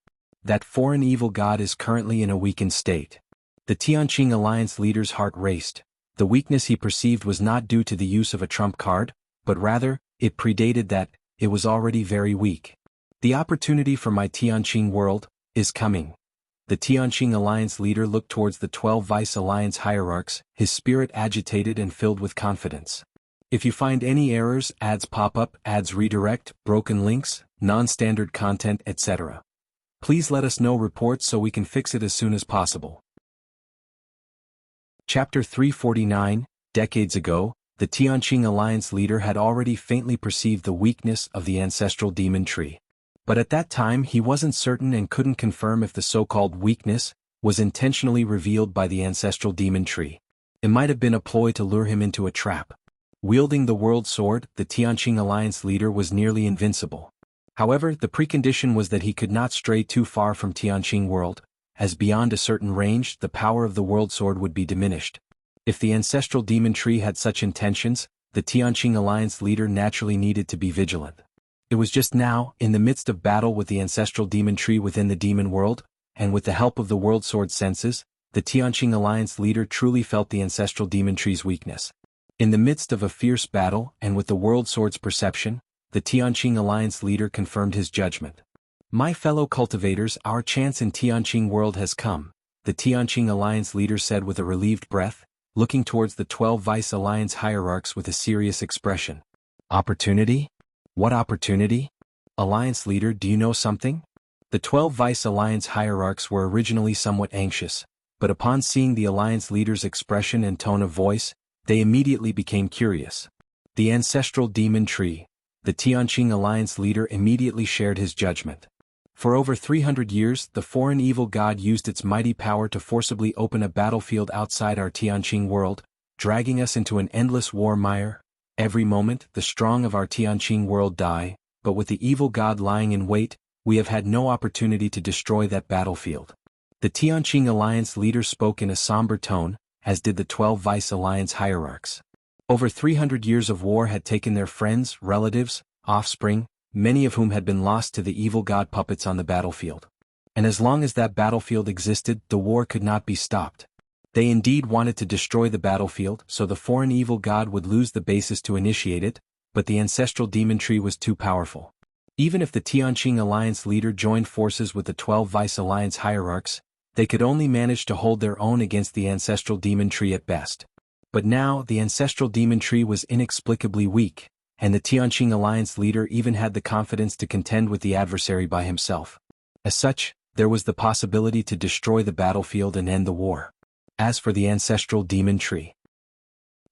That foreign evil god is currently in a weakened state. The Tianqing Alliance leader's heart raced. The weakness he perceived was not due to the use of a trump card, but rather, it predated that. It was already very weak. The opportunity for my Tianqing world is coming. The Tianqing Alliance leader looked towards the 12 Vice Alliance hierarchs, his spirit agitated and filled with confidence. If you find any errors, ads pop up, ads redirect, broken links, non-standard content, etc., please let us know reports so we can fix it as soon as possible. Chapter 349, Decades ago, the Tianqing Alliance leader had already faintly perceived the weakness of the ancestral demon tree. But at that time he wasn't certain and couldn't confirm if the so-called weakness was intentionally revealed by the ancestral demon tree. It might have been a ploy to lure him into a trap. Wielding the world sword, the Tianqing Alliance leader was nearly invincible. However, the precondition was that he could not stray too far from Tianqing world, as beyond a certain range the power of the world sword would be diminished. If the ancestral demon tree had such intentions, the Tianqing Alliance leader naturally needed to be vigilant. It was just now, in the midst of battle with the ancestral demon tree within the demon world, and with the help of the world sword senses, the Tianqing Alliance leader truly felt the ancestral demon tree's weakness. In the midst of a fierce battle and with the world sword's perception, the Tianqing Alliance leader confirmed his judgment. My fellow cultivators, our chance in Tianqing world has come, the Tianqing Alliance leader said with a relieved breath, looking towards the 12 Vice Alliance hierarchs with a serious expression. Opportunity? What opportunity? Alliance leader, do you know something? The 12 Vice Alliance hierarchs were originally somewhat anxious, but upon seeing the Alliance leader's expression and tone of voice, they immediately became curious. The ancestral demon tree. The Tianqing Alliance leader immediately shared his judgment. For over 300 years, the foreign evil god used its mighty power to forcibly open a battlefield outside our Tianqing world, dragging us into an endless war mire. Every moment, the strong of our Tianqing world die, but with the evil god lying in wait, we have had no opportunity to destroy that battlefield. The Tianqing Alliance leader spoke in a somber tone, as did the 12 Vice Alliance hierarchs. Over 300 years of war had taken their friends, relatives, offspring, many of whom had been lost to the evil god puppets on the battlefield. And as long as that battlefield existed, the war could not be stopped. They indeed wanted to destroy the battlefield so the foreign evil god would lose the basis to initiate it, but the ancestral demon tree was too powerful. Even if the Tianqing Alliance leader joined forces with the 12 Vice Alliance hierarchs, they could only manage to hold their own against the ancestral demon tree at best. But now, the ancestral demon tree was inexplicably weak, and the Tianqing Alliance leader even had the confidence to contend with the adversary by himself. As such, there was the possibility to destroy the battlefield and end the war. As for the ancestral demon tree,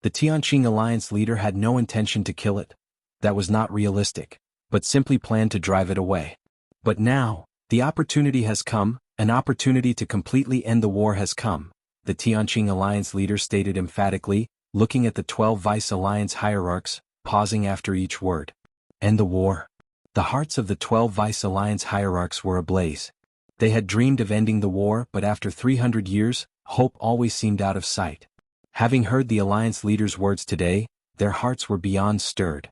the Tianqing Alliance leader had no intention to kill it. That was not realistic, but simply planned to drive it away. But now, the opportunity has come, an opportunity to completely end the war has come, the Tianqing Alliance leader stated emphatically, looking at the 12 Vice Alliance hierarchs, pausing after each word. End the war. The hearts of the 12 Vice Alliance hierarchs were ablaze. They had dreamed of ending the war, but after 300 years, hope always seemed out of sight. Having heard the Alliance leader's words today, their hearts were beyond stirred.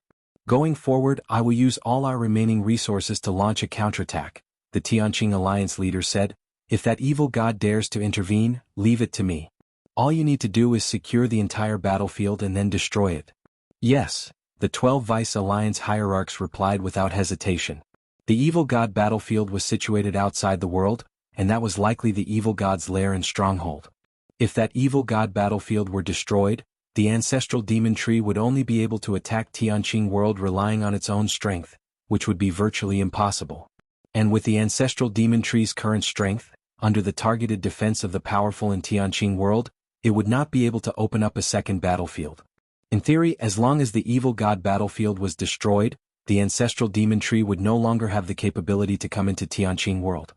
Going forward, I will use all our remaining resources to launch a counterattack, the Tianqing Alliance leader said. If that evil god dares to intervene, leave it to me. All you need to do is secure the entire battlefield and then destroy it. Yes, the 12 Vice Alliance hierarchs replied without hesitation. The evil god battlefield was situated outside the world, and that was likely the evil god's lair and stronghold. If that evil god battlefield were destroyed, the ancestral demon tree would only be able to attack Tianqing world relying on its own strength, which would be virtually impossible. And with the ancestral demon tree's current strength, under the targeted defense of the powerful in Tianqing world, it would not be able to open up a second battlefield. In theory, as long as the evil god battlefield was destroyed, the ancestral demon tree would no longer have the capability to come into Tianqing world.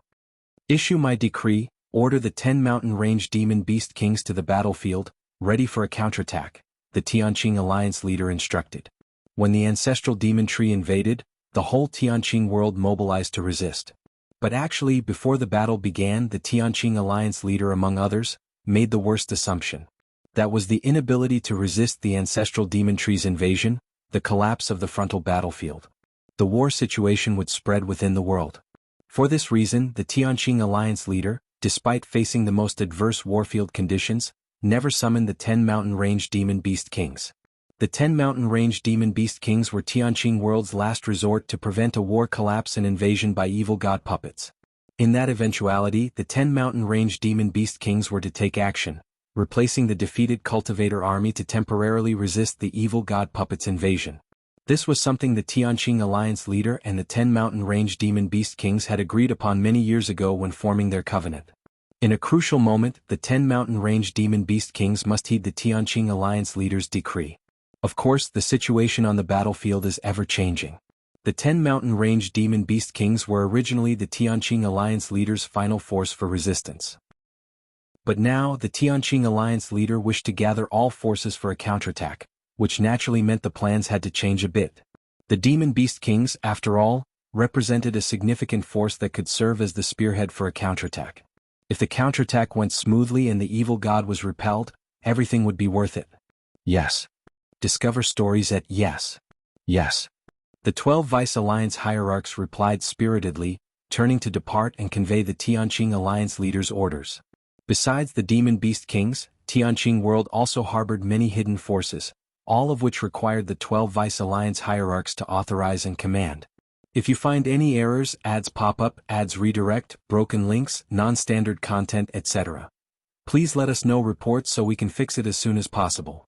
Issue my decree, order the 10 mountain range demon beast kings to the battlefield, ready for a counterattack, the Tianqing Alliance leader instructed. When the ancestral demon tree invaded, the whole Tianqing world mobilized to resist. But actually, before the battle began, the Tianqing Alliance leader, among others, made the worst assumption. That was the inability to resist the ancestral demon tree's invasion, the collapse of the frontal battlefield. The war situation would spread within the world. For this reason, the Tianqing Alliance leader, despite facing the most adverse warfield conditions, never summoned the 10 mountain range demon beast kings. The 10 mountain range demon beast kings were Tianqing world's last resort to prevent a war collapse and invasion by evil god puppets. In that eventuality, the 10 mountain range demon beast kings were to take action, replacing the defeated cultivator army to temporarily resist the evil god puppets' invasion. This was something the Tianqing Alliance leader and the 10 mountain range demon beast kings had agreed upon many years ago when forming their covenant. In a crucial moment, the 10 mountain range demon beast kings must heed the Tianqing Alliance leader's decree. Of course, the situation on the battlefield is ever-changing. The 10 mountain range demon beast kings were originally the Tianqing Alliance leader's final force for resistance. But now, the Tianqing Alliance leader wished to gather all forces for a counterattack, which naturally meant the plans had to change a bit. The demon beast kings, after all, represented a significant force that could serve as the spearhead for a counterattack. If the counterattack went smoothly and the evil god was repelled, everything would be worth it. Yes. Discover stories at Yes. Yes. The 12 Vice Alliance hierarchs replied spiritedly, turning to depart and convey the Tianqing Alliance leader's orders. Besides the demon beast kings, Tianqing world also harbored many hidden forces, all of which required the 12 Vice Alliance hierarchs to authorize and command. If you find any errors, ads pop up, ads redirect, broken links, non-standard content, etc., please let us know reports so we can fix it as soon as possible.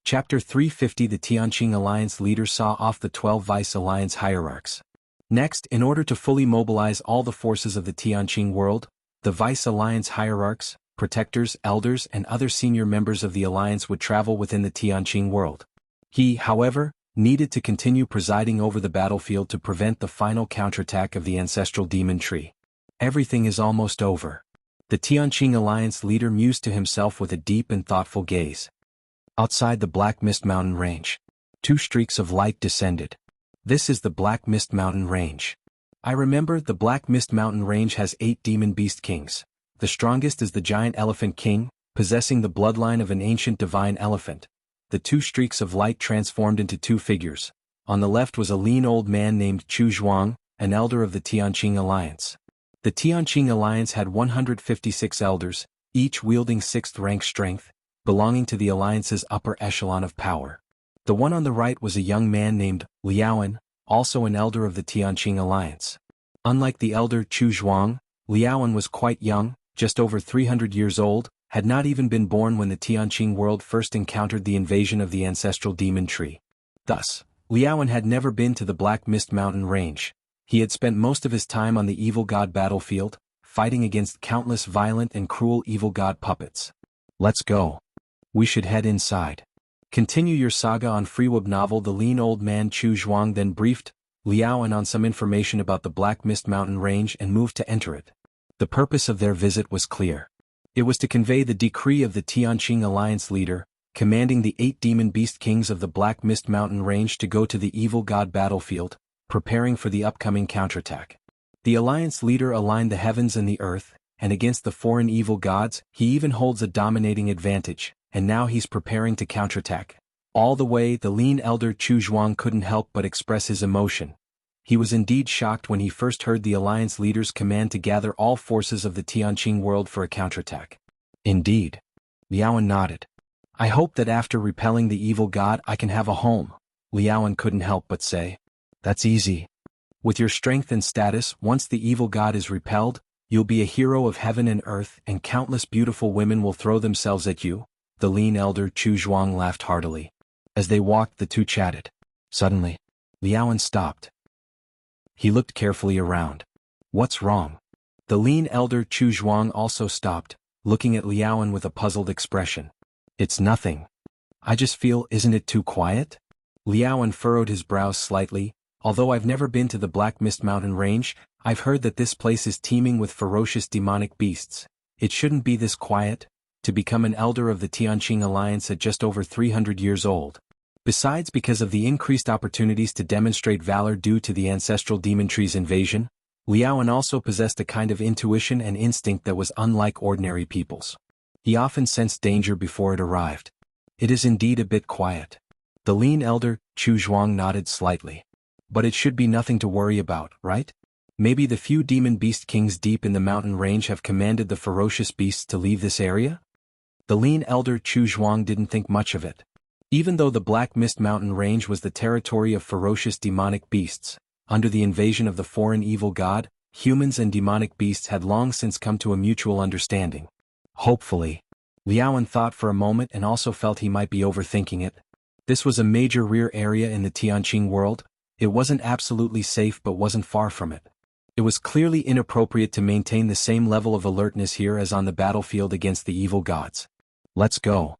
Chapter 350. The Tianqing Alliance leader saw off the 12 Vice Alliance hierarchs. Next, in order to fully mobilize all the forces of the Tianqing world, the Vice Alliance hierarchs, protectors, elders, and other senior members of the alliance would travel within the Tianqing world. He, however, needed to continue presiding over the battlefield to prevent the final counterattack of the ancestral demon tree. Everything is almost over. The Tianqing Alliance leader mused to himself with a deep and thoughtful gaze. Outside the Black Mist Mountain Range, 2 streaks of light descended. This is the Black Mist Mountain Range. I remember the Black Mist Mountain Range has 8 demon beast kings. The strongest is the giant elephant king, possessing the bloodline of an ancient divine elephant. The 2 streaks of light transformed into 2 figures. On the left was a lean old man named Chu Zhuang, an elder of the Tianqing Alliance. The Tianqing Alliance had 156 elders, each wielding 6th rank strength, belonging to the alliance's upper echelon of power. The one on the right was a young man named Liaoan, also an elder of the Tianqing Alliance. Unlike the elder Chu Zhuang, Liaoan was quite young, just over 300 years old, had not even been born when the Tianqing world first encountered the invasion of the ancestral demon tree. Thus, Liaoan had never been to the Black Mist Mountain Range. He had spent most of his time on the evil god battlefield, fighting against countless violent and cruel evil god puppets. Let's go. We should head inside. Continue your saga on Freeweb novel. The lean old man Chu Zhuang then briefed Liaoan on some information about the Black Mist Mountain Range and moved to enter it. The purpose of their visit was clear. It was to convey the decree of the Tianqing Alliance leader, commanding the 8 demon beast kings of the Black Mist Mountain Range to go to the evil god battlefield, preparing for the upcoming counterattack. The alliance leader aligned the heavens and the earth, and against the foreign evil gods, he even holds a dominating advantage, and now he's preparing to counterattack. All the way, the lean elder Chu Zhuang couldn't help but express his emotion. He was indeed shocked when he first heard the alliance leader's command to gather all forces of the Tianqing world for a counterattack. Indeed. Liaoan nodded. I hope that after repelling the evil god I can have a home. Liaoan couldn't help but say. That's easy. With your strength and status, once the evil god is repelled, you'll be a hero of heaven and earth, and countless beautiful women will throw themselves at you. The lean elder Chu Zhuang laughed heartily. As they walked, the two chatted. Suddenly, Liaoan stopped. He looked carefully around. What's wrong? The lean elder Chu Zhuang also stopped, looking at Liaoan with a puzzled expression. It's nothing. I just feel, isn't it too quiet? Liaoan furrowed his brows slightly. Although I've never been to the Black Mist Mountain Range, I've heard that this place is teeming with ferocious demonic beasts. It shouldn't be this quiet, to become an elder of the Tianqing Alliance at just over 300 years old. Besides, because of the increased opportunities to demonstrate valor due to the ancestral demon tree's invasion, Liaoan also possessed a kind of intuition and instinct that was unlike ordinary people's. He often sensed danger before it arrived. It is indeed a bit quiet. The lean elder, Chu Zhuang, nodded slightly. But it should be nothing to worry about, right? Maybe the few demon beast kings deep in the mountain range have commanded the ferocious beasts to leave this area? The lean elder Chu Zhuang didn't think much of it. Even though the Black Mist Mountain Range was the territory of ferocious demonic beasts, under the invasion of the foreign evil god, humans and demonic beasts had long since come to a mutual understanding. Hopefully. Liaoan thought for a moment and also felt he might be overthinking it. This was a major rear area in the Tianqing world. It wasn't absolutely safe but wasn't far from it. It was clearly inappropriate to maintain the same level of alertness here as on the battlefield against the evil gods. Let's go.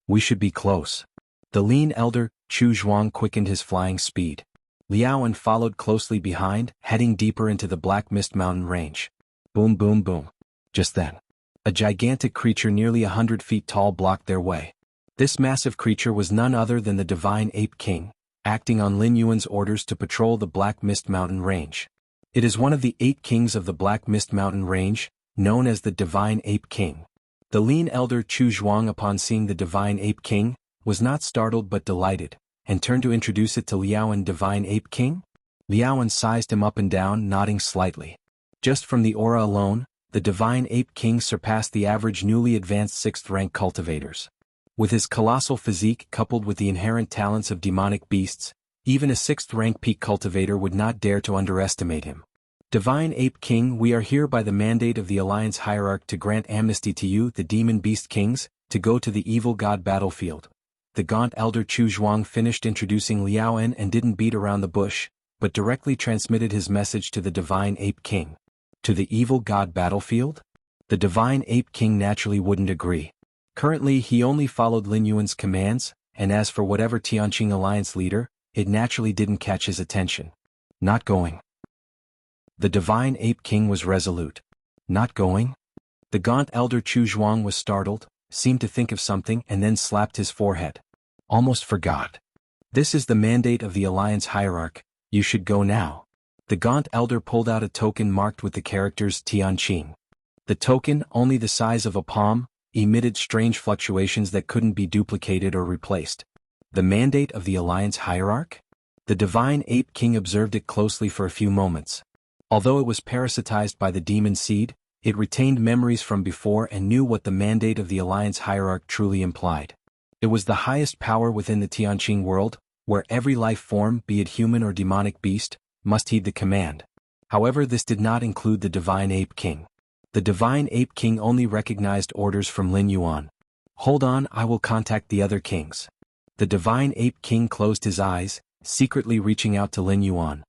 We should be close. The lean elder, Chu Zhuang, quickened his flying speed. Liaoan followed closely behind, heading deeper into the Black Mist Mountain Range. Boom, boom, boom. Just then, a gigantic creature nearly 100 feet tall blocked their way. This massive creature was none other than the Divine Ape King, acting on Lin Yuan's orders to patrol the Black Mist Mountain Range. It is one of the 8 kings of the Black Mist Mountain Range, known as the Divine Ape King. The lean elder Chu Zhuang, upon seeing the Divine Ape King, was not startled but delighted, and turned to introduce it to Liaoan. Divine Ape King? Liaoan sized him up and down, nodding slightly. Just from the aura alone, the Divine Ape King surpassed the average newly advanced 6th rank cultivators. With his colossal physique coupled with the inherent talents of demonic beasts, even a 6th-rank peak cultivator would not dare to underestimate him. Divine Ape King, we are here by the mandate of the Alliance Hierarch to grant amnesty to you, the Demon Beast Kings, to go to the Evil God battlefield. The gaunt elder Chu Zhuang finished introducing Liaoan and didn't beat around the bush, but directly transmitted his message to the Divine Ape King. To the Evil God battlefield? The Divine Ape King naturally wouldn't agree. Currently he only followed Lin Yuan's commands, and as for whatever Tianqing Alliance leader, it naturally didn't catch his attention. Not going. The Divine Ape King was resolute. Not going? The gaunt elder Chu Zhuang was startled, seemed to think of something and then slapped his forehead. Almost forgot. This is the mandate of the Alliance Hierarch, you should go now. The gaunt elder pulled out a token marked with the characters Tianqing. The token, only the size of a palm, emitted strange fluctuations that couldn't be duplicated or replaced. The mandate of the Alliance Hierarch? The Divine Ape King observed it closely for a few moments. Although it was parasitized by the demon seed, it retained memories from before and knew what the mandate of the Alliance Hierarch truly implied. It was the highest power within the Tianqing world, where every life form, be it human or demonic beast, must heed the command. However, this did not include the Divine Ape King. The Divine Ape King only recognized orders from Lin Yuan. Hold on, I will contact the other kings. The Divine Ape King closed his eyes, secretly reaching out to Lin Yuan.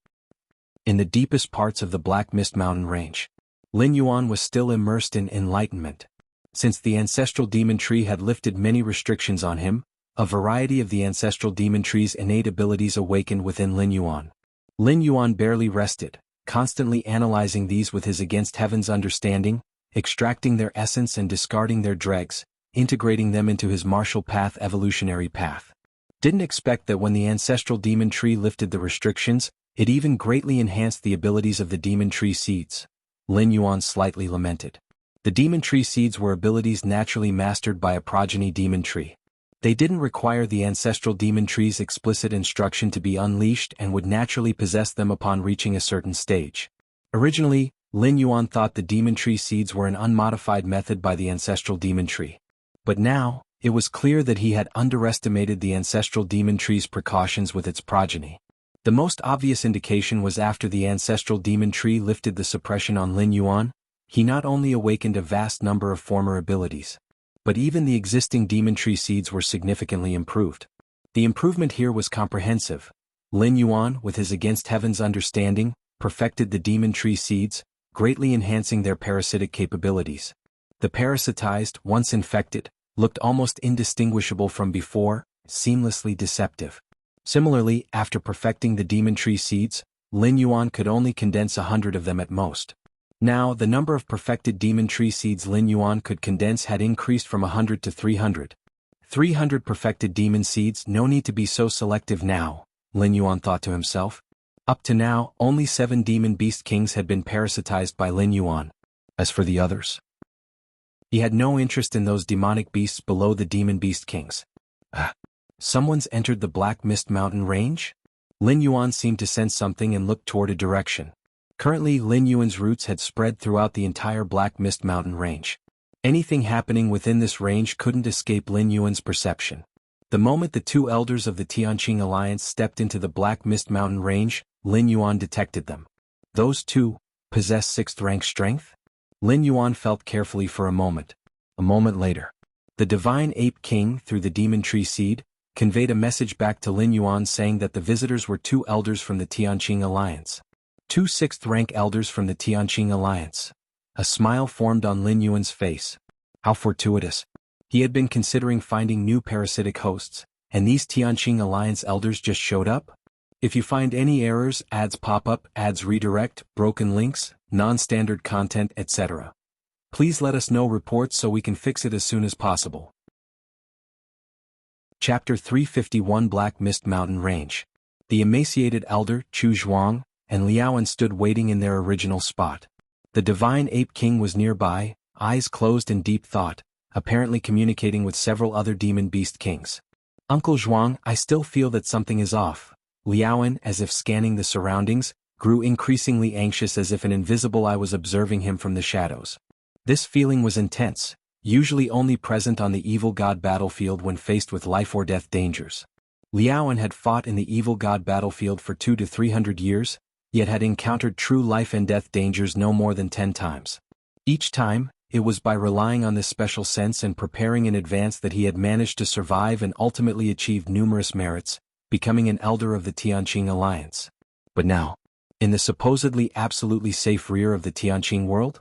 In the deepest parts of the Black Mist Mountain range, Lin Yuan was still immersed in enlightenment. Since the ancestral demon tree had lifted many restrictions on him, a variety of the ancestral demon tree's innate abilities awakened within Lin Yuan. Lin Yuan barely rested, constantly analyzing these with his against heaven's understanding, extracting their essence and discarding their dregs, integrating them into his martial path evolutionary path. Didn't expect that when the ancestral demon tree lifted the restrictions, it even greatly enhanced the abilities of the demon tree seeds. Lin Yuan slightly lamented. The demon tree seeds were abilities naturally mastered by a progeny demon tree. They didn't require the ancestral demon tree's explicit instruction to be unleashed and would naturally possess them upon reaching a certain stage. Originally, Lin Yuan thought the demon tree seeds were an unmodified method by the ancestral demon tree. But now, it was clear that he had underestimated the ancestral demon tree's precautions with its progeny. The most obvious indication was after the ancestral demon tree lifted the suppression on Lin Yuan, he not only awakened a vast number of former abilities, but even the existing demon tree seeds were significantly improved. The improvement here was comprehensive. Lin Yuan, with his against heaven's understanding, perfected the demon tree seeds, greatly enhancing their parasitic capabilities. The parasitized, once infected, looked almost indistinguishable from before, seamlessly deceptive. Similarly, after perfecting the demon tree seeds, Lin Yuan could only condense 100 of them at most. Now, the number of perfected demon tree seeds Lin Yuan could condense had increased from 100 to 300. 300 perfected demon seeds, no need to be so selective now, Lin Yuan thought to himself. Up to now, only 7 demon beast kings had been parasitized by Lin Yuan. As for the others, he had no interest in those demonic beasts below the demon beast kings. Someone's entered the Black Mist Mountain range? Lin Yuan seemed to sense something and looked toward a direction. Currently, Lin Yuan's roots had spread throughout the entire Black Mist Mountain range. Anything happening within this range couldn't escape Lin Yuan's perception. The moment the 2 elders of the Tianqing Alliance stepped into the Black Mist Mountain range, Lin Yuan detected them. Those 2 possessed 6th rank strength? Lin Yuan felt carefully for a moment. A moment later, the Divine Ape King, through the demon tree seed, conveyed a message back to Lin Yuan saying that the visitors were 2 elders from the Tianqing Alliance. 2 6th-rank elders from the Tianqing Alliance. A smile formed on Lin Yuan's face. How fortuitous. He had been considering finding new parasitic hosts, and these Tianqing Alliance elders just showed up? If you find any errors, ads pop up, ads redirect, broken links, non-standard content, etc., please let us know reports so we can fix it as soon as possible. Chapter 351 Black Mist Mountain Range. The emaciated elder, Chu Zhuang, and Liaoan stood waiting in their original spot. The Divine Ape King was nearby, eyes closed in deep thought, apparently communicating with several other demon beast kings. Uncle Zhuang, I still feel that something is off. Liaoan, as if scanning the surroundings, grew increasingly anxious as if an invisible eye was observing him from the shadows. This feeling was intense, usually only present on the evil god battlefield when faced with life or death dangers. Liaoan had fought in the evil god battlefield for 200 to 300 years, yet had encountered true life and death dangers no more than 10 times. Each time, it was by relying on this special sense and preparing in advance that he had managed to survive and ultimately achieved numerous merits, becoming an elder of the Tianqing alliance. But now, in the supposedly absolutely safe rear of the Tianqing world,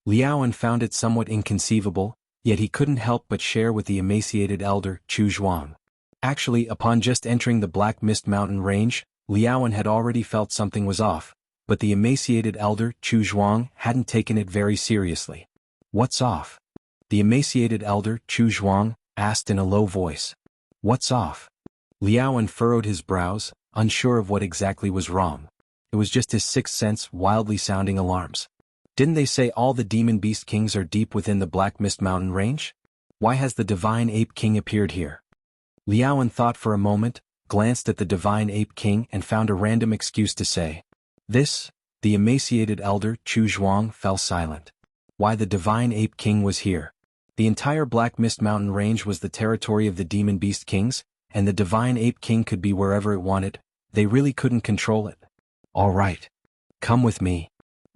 Liaoan found it somewhat inconceivable, yet he couldn't help but share with the emaciated elder, Chu Zhuang. Actually, upon just entering the Black Mist Mountain range, Liaoan had already felt something was off, but the emaciated elder, Chu Zhuang, hadn't taken it very seriously. "What's off?" the emaciated elder, Chu Zhuang, asked in a low voice. "What's off?" Liaoan furrowed his brows, unsure of what exactly was wrong. It was just his sixth sense wildly sounding alarms. Didn't they say all the demon beast kings are deep within the Black Mist Mountain range? Why has the Divine Ape King appeared here? Liaoan thought for a moment, glanced at the Divine Ape King and found a random excuse to say. This, the emaciated elder, Chu Zhuang, fell silent. Why the Divine Ape King was here? The entire Black Mist Mountain range was the territory of the demon beast kings, and the Divine Ape King could be wherever it wanted. They really couldn't control it. "All right. Come with me.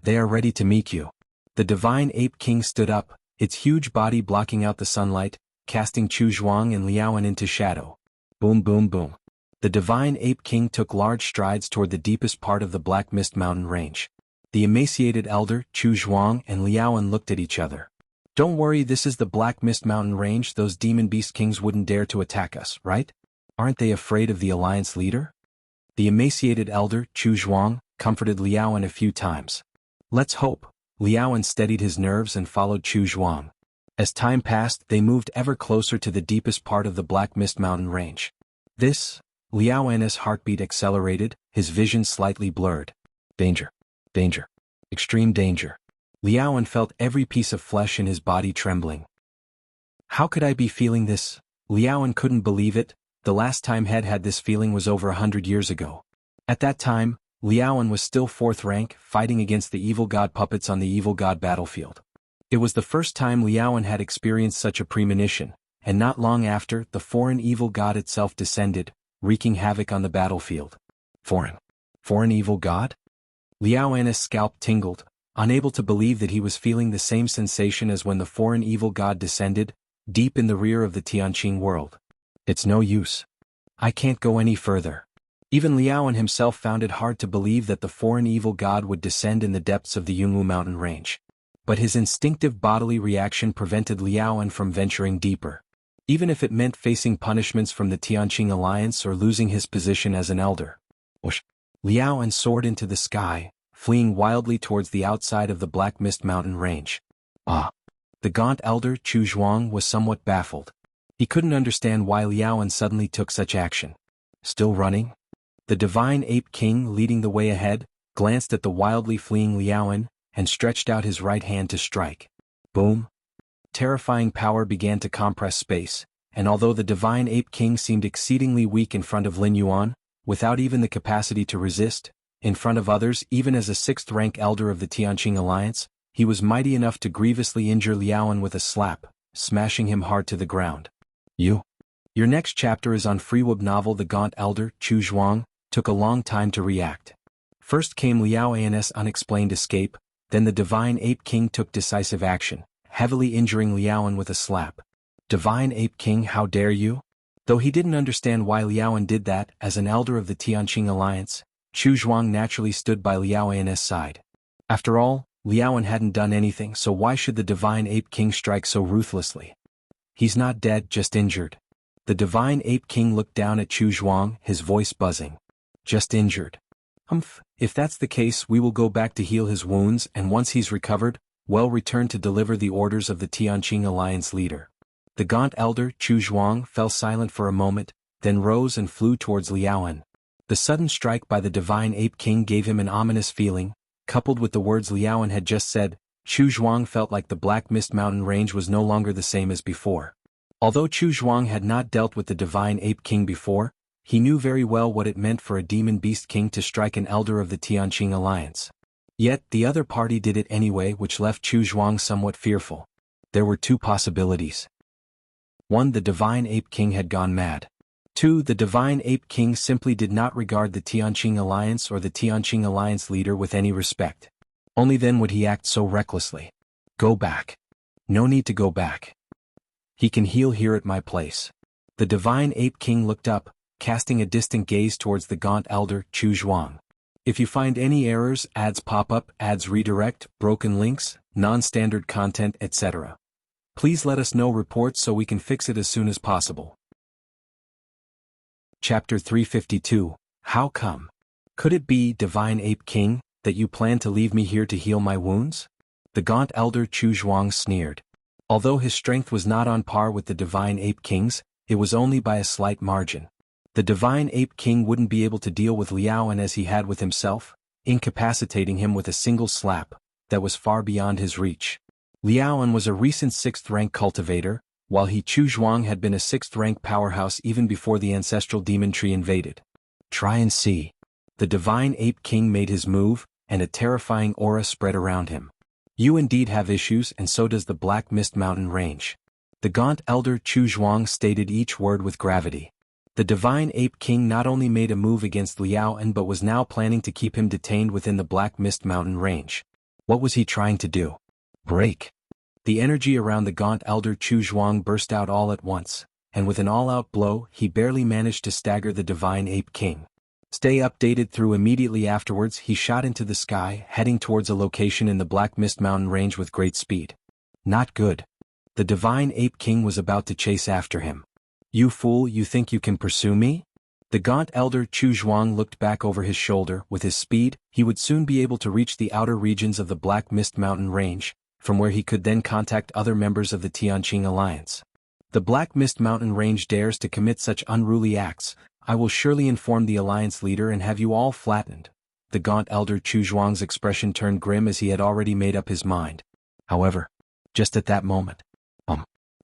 They are ready to meet you." The Divine Ape King stood up, its huge body blocking out the sunlight, casting Chu Zhuang and Liaoan into shadow. Boom boom boom. The Divine Ape King took large strides toward the deepest part of the Black Mist Mountain range. The emaciated elder, Chu Zhuang and Liaoan looked at each other. "Don't worry, this is the Black Mist Mountain range. Those demon beast kings wouldn't dare to attack us, right? Aren't they afraid of the alliance leader?" The emaciated elder, Chu Zhuang, comforted Liaoan a few times. "Let's hope." Liaoan steadied his nerves and followed Chu Zhuang. As time passed, they moved ever closer to the deepest part of the Black Mist Mountain range. Liaoan's heartbeat accelerated, his vision slightly blurred. Danger. Danger. Extreme danger. Liaoan felt every piece of flesh in his body trembling. How could I be feeling this? Liaoan couldn't believe it. The last time Head had this feeling was over 100 years ago. At that time, Liaoan was still 4th rank, fighting against the evil god puppets on the evil god battlefield. It was the first time Liaoan had experienced such a premonition, and not long after, the foreign evil god itself descended, wreaking havoc on the battlefield. Foreign evil god? Liaoan's scalp tingled, unable to believe that he was feeling the same sensation as when the foreign evil god descended, deep in the rear of the Tianqing world. It's no use. I can't go any further. Even Liaoan himself found it hard to believe that the foreign evil god would descend in the depths of the Jianghu mountain range. But his instinctive bodily reaction prevented Liaoan from venturing deeper. Even if it meant facing punishments from the Tianqing alliance or losing his position as an elder. Whoosh! Liaoan soared into the sky, fleeing wildly towards the outside of the Black Mist Mountain range. The gaunt elder, Chu Zhuang, was somewhat baffled. He couldn't understand why Liaoan suddenly took such action. Still running? The Divine Ape King, leading the way ahead, glanced at the wildly fleeing Liaoan, and stretched out his right hand to strike. Boom! Terrifying power began to compress space, and although the Divine Ape King seemed exceedingly weak in front of Lin Yuan, without even the capacity to resist, in front of others, even as a 6th rank elder of the Tianqing alliance, he was mighty enough to grievously injure Liaoan with a slap, smashing him hard to the ground. Your next chapter is on Freewub novel. The gaunt elder, Chu Zhuang, took a long time to react. First came Liaoan's unexplained escape, then the Divine Ape King took decisive action, heavily injuring Liaoan with a slap. Divine Ape King, how dare you? Though he didn't understand why Liaoan did that, as an elder of the Tianqing alliance, Chu Zhuang naturally stood by Liaoan's side. After all, Liaoan hadn't done anything, so why should the Divine Ape King strike so ruthlessly? He's not dead, just injured. The Divine Ape King looked down at Chu Zhuang, his voice buzzing. Just injured. If that's the case, we will go back to heal his wounds, and once he's recovered, we'll return to deliver the orders of the Tianqing alliance leader. The gaunt elder, Chu Zhuang, fell silent for a moment, then rose and flew towards Liaoan. The sudden strike by the Divine Ape King gave him an ominous feeling. Coupled with the words Liaoan had just said, Chu Zhuang felt like the Black Mist Mountain range was no longer the same as before. Although Chu Zhuang had not dealt with the Divine Ape King before, he knew very well what it meant for a demon beast king to strike an elder of the Tianqing alliance. Yet, the other party did it anyway, which left Chu Zhuang somewhat fearful. There were two possibilities. 1. The Divine Ape King had gone mad. 2. The Divine Ape King simply did not regard the Tianqing Alliance or the Tianqing Alliance leader with any respect. Only then would he act so recklessly. Go back. No need to go back. He can heal here at my place. The Divine Ape King looked up, casting a distant gaze towards the gaunt elder, Chu Zhuang. If you find any errors, ads pop up, ads redirect, broken links, non-standard content, etc., please let us know reports so we can fix it as soon as possible. Chapter 352, How come? Could it be, Divine Ape King, that you plan to leave me here to heal my wounds? The gaunt elder Chu Zhuang sneered. Although his strength was not on par with the Divine Ape King's, it was only by a slight margin. The Divine Ape King wouldn't be able to deal with Liaoan as he had with himself, incapacitating him with a single slap that was far beyond his reach. Liaoan was a recent 6th-rank cultivator, while Chu Zhuang had been a 6th-rank powerhouse even before the ancestral demon tree invaded. Try and see. The Divine Ape King made his move, and a terrifying aura spread around him. You indeed have issues, and so does the Black Mist Mountain Range. The gaunt elder Chu Zhuang stated each word with gravity. The Divine Ape King not only made a move against Liaoan but was now planning to keep him detained within the Black Mist Mountain Range. What was he trying to do? Break. The energy around the gaunt elder Chu Zhuang burst out all at once, and with an all-out blow he barely managed to stagger the Divine Ape King. Stay updated through immediately afterwards he shot into the sky, heading towards a location in the Black Mist Mountain Range with great speed. Not good. The Divine Ape King was about to chase after him. You fool, you think you can pursue me? The gaunt elder Chu Zhuang looked back over his shoulder. With his speed, he would soon be able to reach the outer regions of the Black Mist Mountain Range, from where he could then contact other members of the Tianqing Alliance. The Black Mist Mountain Range dares to commit such unruly acts. I will surely inform the Alliance leader and have you all flattened. The gaunt elder Chu Zhuang's expression turned grim as he had already made up his mind. However, just at that moment,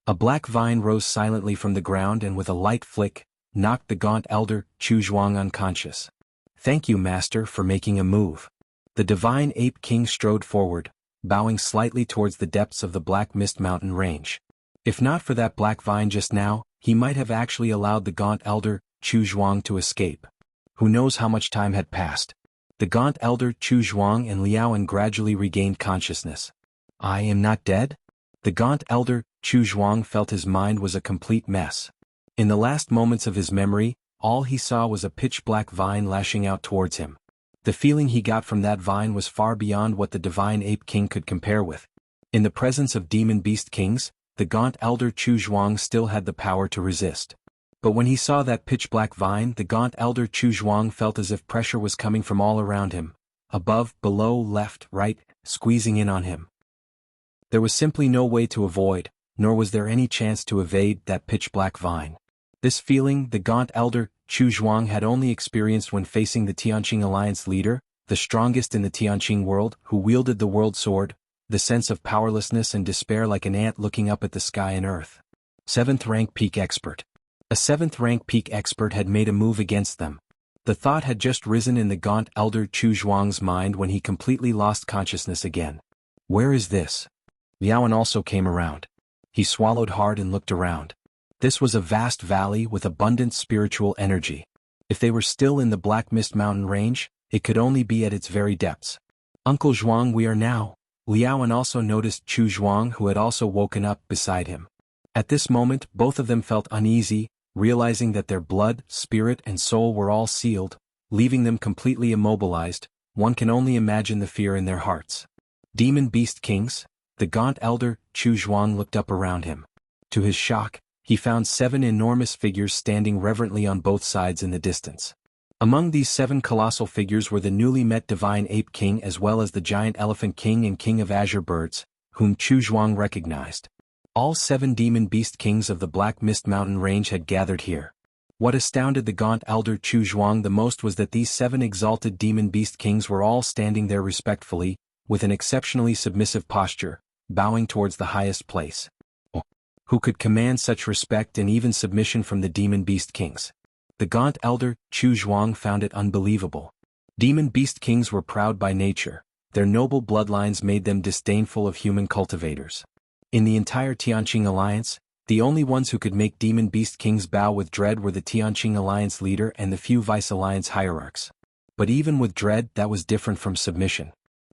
a black vine rose silently from the ground and with a light flick, knocked the gaunt elder Chu Zhuang unconscious. Thank you, Master, for making a move. The Divine Ape King strode forward, bowing slightly towards the depths of the Black Mist Mountain Range. If not for that black vine just now, he might have actually allowed the gaunt elder Chu Zhuang to escape. Who knows how much time had passed. The gaunt elder Chu Zhuang and Liaoan gradually regained consciousness. I am not dead? The gaunt elder Chu Zhuang felt his mind was a complete mess. In the last moments of his memory, all he saw was a pitch-black vine lashing out towards him. The feeling he got from that vine was far beyond what the Divine Ape King could compare with. In the presence of Demon Beast Kings, the gaunt elder Chu Zhuang still had the power to resist. But when he saw that pitch-black vine, the gaunt elder Chu Zhuang felt as if pressure was coming from all around him, above, below, left, right, squeezing in on him. There was simply no way to avoid, nor was there any chance to evade that pitch-black vine. This feeling the gaunt elder Chu Zhuang had only experienced when facing the Tianqing Alliance leader, the strongest in the Tianqing world, who wielded the world sword, the sense of powerlessness and despair like an ant looking up at the sky and earth. 7th rank peak expert. A 7th rank peak expert had made a move against them. The thought had just risen in the gaunt elder Chu Zhuang's mind when he completely lost consciousness again. Where is this? Liaoan also came around. He swallowed hard and looked around. This was a vast valley with abundant spiritual energy. If they were still in the Black Mist Mountain Range, it could only be at its very depths. Uncle Zhuang, we are now. Liaoan also noticed Chu Zhuang, who had also woken up beside him. At this moment, both of them felt uneasy, realizing that their blood, spirit, and soul were all sealed, leaving them completely immobilized. One can only imagine the fear in their hearts. Demon Beast Kings? The gaunt elder Chu Zhuang looked up around him. To his shock, he found 7 enormous figures standing reverently on both sides in the distance. Among these 7 colossal figures were the newly met Divine Ape King as well as the Giant Elephant King and King of Azure Birds, whom Chu Zhuang recognized. All 7 Demon Beast Kings of the Black Mist Mountain Range had gathered here. What astounded the gaunt elder Chu Zhuang the most was that these 7 exalted Demon Beast Kings were all standing there respectfully, with an exceptionally submissive posture, bowing towards the highest place. Who could command such respect and even submission from the Demon Beast Kings? The gaunt elder Chu Zhuang found it unbelievable. Demon Beast Kings were proud by nature. Their noble bloodlines made them disdainful of human cultivators. In the entire Tianqing alliance, the only ones who could make demon beast kings bow with dread were the Tianqing alliance leader and the few vice alliance hierarchs. But even with dread, that was different from submission.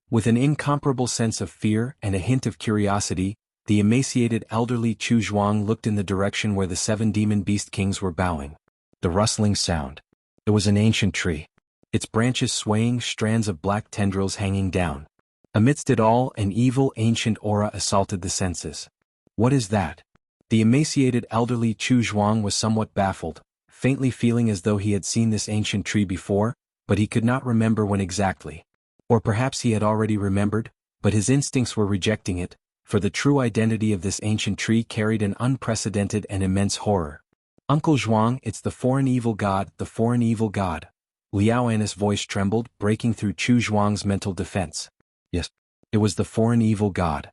With an incomparable sense of fear and a hint of curiosity, the emaciated elderly Chu Zhuang looked in the direction where the 7 demon beast kings were bowing. The rustling sound. It was an ancient tree. Its branches swaying, strands of black tendrils hanging down. Amidst it all, an evil ancient aura assaulted the senses. What is that? The emaciated elderly Chu Zhuang was somewhat baffled, faintly feeling as though he had seen this ancient tree before, but he could not remember when exactly. Or perhaps he had already remembered, but his instincts were rejecting it, for the true identity of this ancient tree carried an unprecedented and immense horror. Uncle Zhuang, it's the foreign evil god, the foreign evil god. Liao An's voice trembled, breaking through Chu Zhuang's mental defense. Yes, it was the foreign evil god.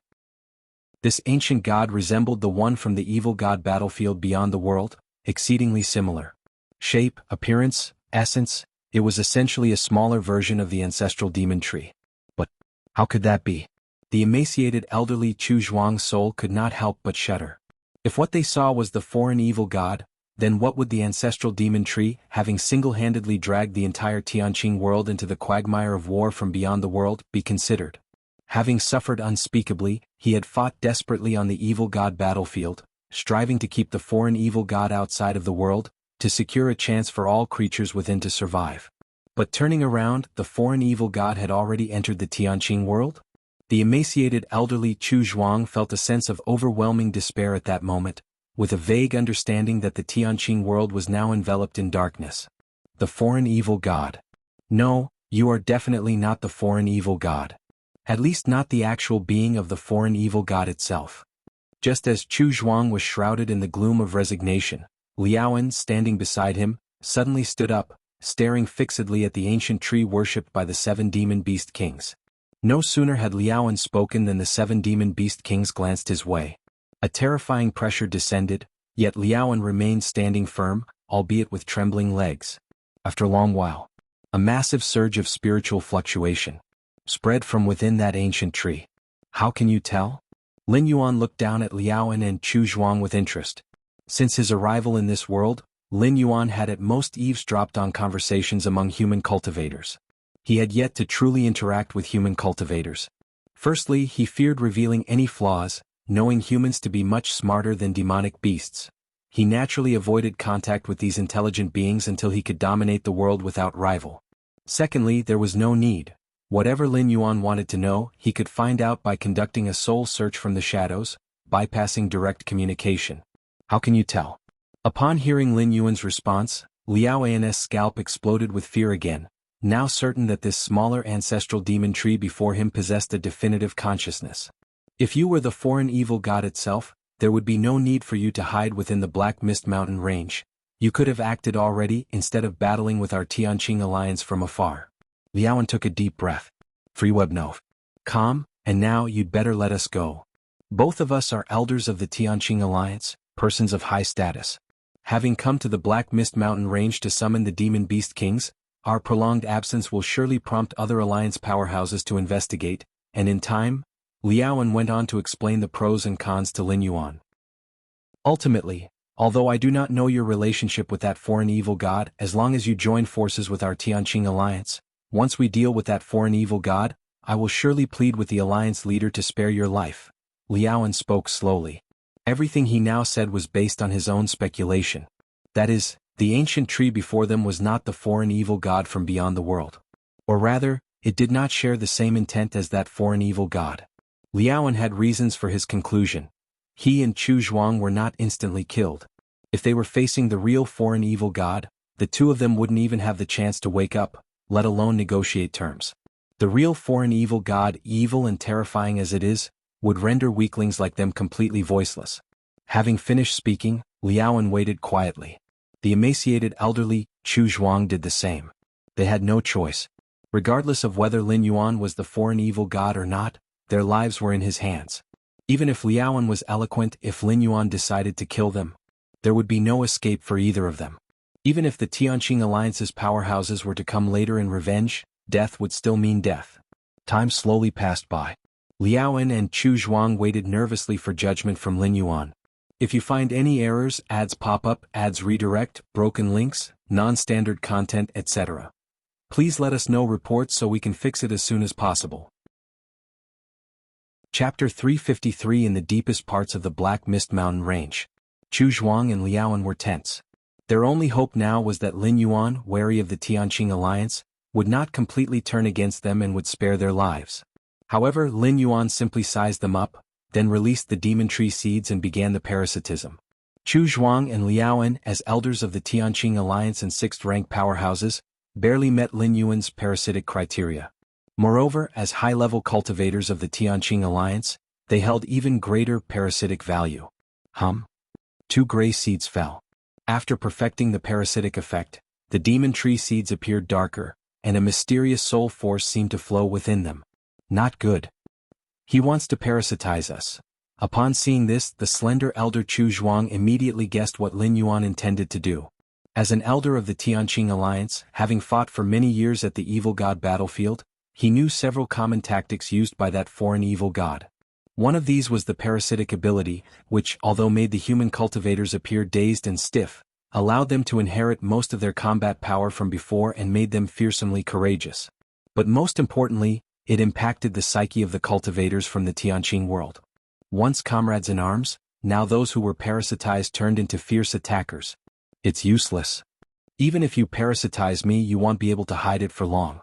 This ancient god resembled the one from the evil god battlefield beyond the world, exceedingly similar. Shape, appearance, essence, it was essentially a smaller version of the ancestral demon tree. But how could that be? The emaciated elderly Chu Zhuang's soul could not help but shudder. If what they saw was the foreign evil god, then what would the ancestral demon tree, having single-handedly dragged the entire Tianqing world into the quagmire of war from beyond the world, be considered? Having suffered unspeakably, he had fought desperately on the evil god battlefield, striving to keep the foreign evil god outside of the world, to secure a chance for all creatures within to survive. But turning around, the foreign evil god had already entered the Tianqing world? The emaciated elderly Chu Zhuang felt a sense of overwhelming despair at that moment, with a vague understanding that the Tianqing world was now enveloped in darkness. The foreign evil god. No, you are definitely not the foreign evil god. At least not the actual being of the foreign evil god itself. Just as Chu Zhuang was shrouded in the gloom of resignation, Liao, standing beside him, suddenly stood up, staring fixedly at the ancient tree worshipped by the 7 demon beast kings. No sooner had Liao spoken than the 7 demon beast kings glanced his way. A terrifying pressure descended, yet Liao remained standing firm, albeit with trembling legs. After a long while, a massive surge of spiritual fluctuation spread from within that ancient tree. How can you tell? Lin Yuan looked down at Liao and Chu Zhuang with interest. Since his arrival in this world, Lin Yuan had at most eavesdropped on conversations among human cultivators. He had yet to truly interact with human cultivators. Firstly, he feared revealing any flaws, knowing humans to be much smarter than demonic beasts. He naturally avoided contact with these intelligent beings until he could dominate the world without rival. Secondly, there was no need. Whatever Lin Yuan wanted to know, he could find out by conducting a soul search from the shadows, bypassing direct communication. How can you tell? Upon hearing Lin Yuan's response, Liao An's scalp exploded with fear again, now certain that this smaller ancestral demon tree before him possessed a definitive consciousness. If you were the foreign evil god itself, there would be no need for you to hide within the Black Mist Mountain range. You could have acted already instead of battling with our Tianqing alliance from afar. Liao took a deep breath. Freewebnov. Calm, and now you'd better let us go. Both of us are elders of the Tianqing alliance, persons of high status. Having come to the Black Mist Mountain range to summon the demon beast kings, our prolonged absence will surely prompt other alliance powerhouses to investigate, and in time, Liao went on to explain the pros and cons to Lin Yuan. Ultimately, although I do not know your relationship with that foreign evil god, as long as you join forces with our Tianqing alliance, once we deal with that foreign evil god, I will surely plead with the alliance leader to spare your life. Liao spoke slowly. Everything he now said was based on his own speculation. That is, the ancient tree before them was not the foreign evil god from beyond the world. Or rather, it did not share the same intent as that foreign evil god. Liao had reasons for his conclusion. He and Chu Zhuang were not instantly killed. If they were facing the real foreign evil god, the two of them wouldn't even have the chance to wake up, let alone negotiate terms. The real foreign evil god, evil and terrifying as it is, would render weaklings like them completely voiceless. Having finished speaking, Liao waited quietly. The emaciated elderly Chu Zhuang did the same. They had no choice. Regardless of whether Lin Yuan was the foreign evil god or not, their lives were in his hands. Even if Liao was eloquent, if Lin Yuan decided to kill them, there would be no escape for either of them. Even if the Tianqing alliance's powerhouses were to come later in revenge, death would still mean death. Time slowly passed by. Liaoan and Chu Zhuang waited nervously for judgment from Lin Yuan. If you find any errors, ads pop up, ads redirect, broken links, non-standard content, etc., please let us know reports so we can fix it as soon as possible. Chapter 353. In the deepest parts of the Black Mist Mountain Range, Chu Zhuang and Liaoan were tense. Their only hope now was that Lin Yuan, wary of the Tianqing alliance, would not completely turn against them and would spare their lives. However, Lin Yuan simply sized them up, then released the demon tree seeds and began the parasitism. Chu Zhuang and Liaoan, as elders of the Tianqing alliance and sixth-rank powerhouses, barely met Lin Yuan's parasitic criteria. Moreover, as high-level cultivators of the Tianqing alliance, they held even greater parasitic value. 2 gray seeds fell. After perfecting the parasitic effect, the demon tree seeds appeared darker, and a mysterious soul force seemed to flow within them. Not good. He wants to parasitize us. Upon seeing this, the slender elder Chu Zhuang immediately guessed what Lin Yuan intended to do. As an elder of the Tianqing alliance, having fought for many years at the evil god battlefield, he knew several common tactics used by that foreign evil god. One of these was the parasitic ability, which, although made the human cultivators appear dazed and stiff, allowed them to inherit most of their combat power from before and made them fearsomely courageous. But most importantly, it impacted the psyche of the cultivators from the Tianqing world. Once comrades in arms, now those who were parasitized turned into fierce attackers. It's useless. Even if you parasitize me, you won't be able to hide it for long.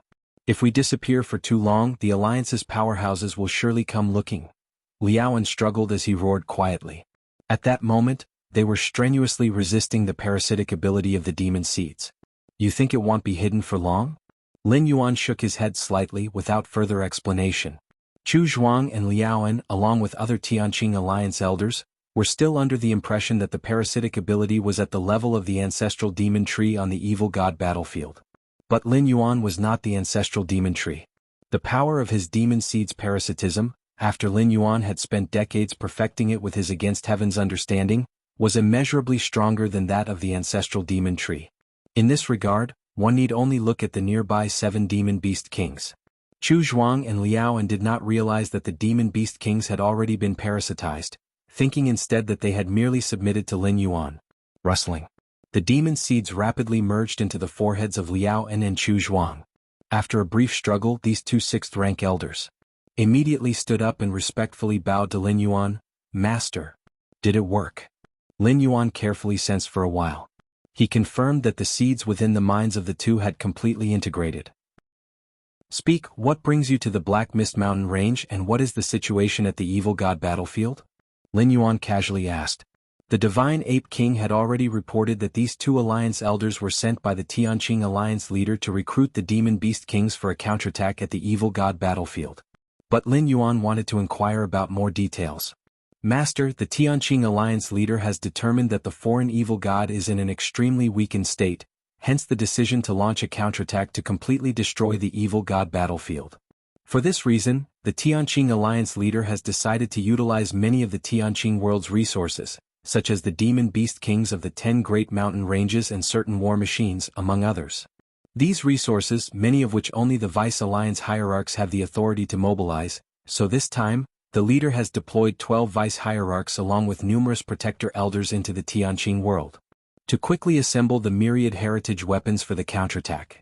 If we disappear for too long, the alliance's powerhouses will surely come looking. Liaoan struggled as he roared quietly. At that moment, they were strenuously resisting the parasitic ability of the demon seeds. You think it won't be hidden for long? Lin Yuan shook his head slightly without further explanation. Chu Zhuang and Liaoan, along with other Tianqing alliance elders, were still under the impression that the parasitic ability was at the level of the ancestral demon tree on the evil god battlefield. But Lin Yuan was not the ancestral demon tree. The power of his demon seed's parasitism, after Lin Yuan had spent decades perfecting it with his against heaven's understanding, was immeasurably stronger than that of the ancestral demon tree. In this regard, one need only look at the nearby 7 demon beast kings. Chu Zhuang and Liaoan did not realize that the demon beast kings had already been parasitized, thinking instead that they had merely submitted to Lin Yuan. Rustling. The demon seeds rapidly merged into the foreheads of Liaoan and Chu Zhuang. After a brief struggle, these 2 sixth-rank elders immediately stood up and respectfully bowed to Lin Yuan. Master. Did it work? Lin Yuan carefully sensed for a while. He confirmed that the seeds within the minds of the 2 had completely integrated. Speak, what brings you to the Black Mist Mountain Range and what is the situation at the evil god battlefield? Lin Yuan casually asked. The Divine Ape King had already reported that these 2 alliance elders were sent by the Tianqing alliance leader to recruit the demon beast kings for a counterattack at the evil god battlefield. But Lin Yuan wanted to inquire about more details. Master, the Tianqing alliance leader has determined that the foreign evil god is in an extremely weakened state, hence the decision to launch a counterattack to completely destroy the evil god battlefield. For this reason, the Tianqing alliance leader has decided to utilize many of the Tianqing world's resources, such as the demon beast kings of the 10 great mountain ranges and certain war machines, among others. These resources, many of which only the Vice Alliance hierarchs have the authority to mobilize, so this time, the leader has deployed 12 Vice hierarchs along with numerous protector elders into the Tianqing world to quickly assemble the myriad heritage weapons for the counterattack.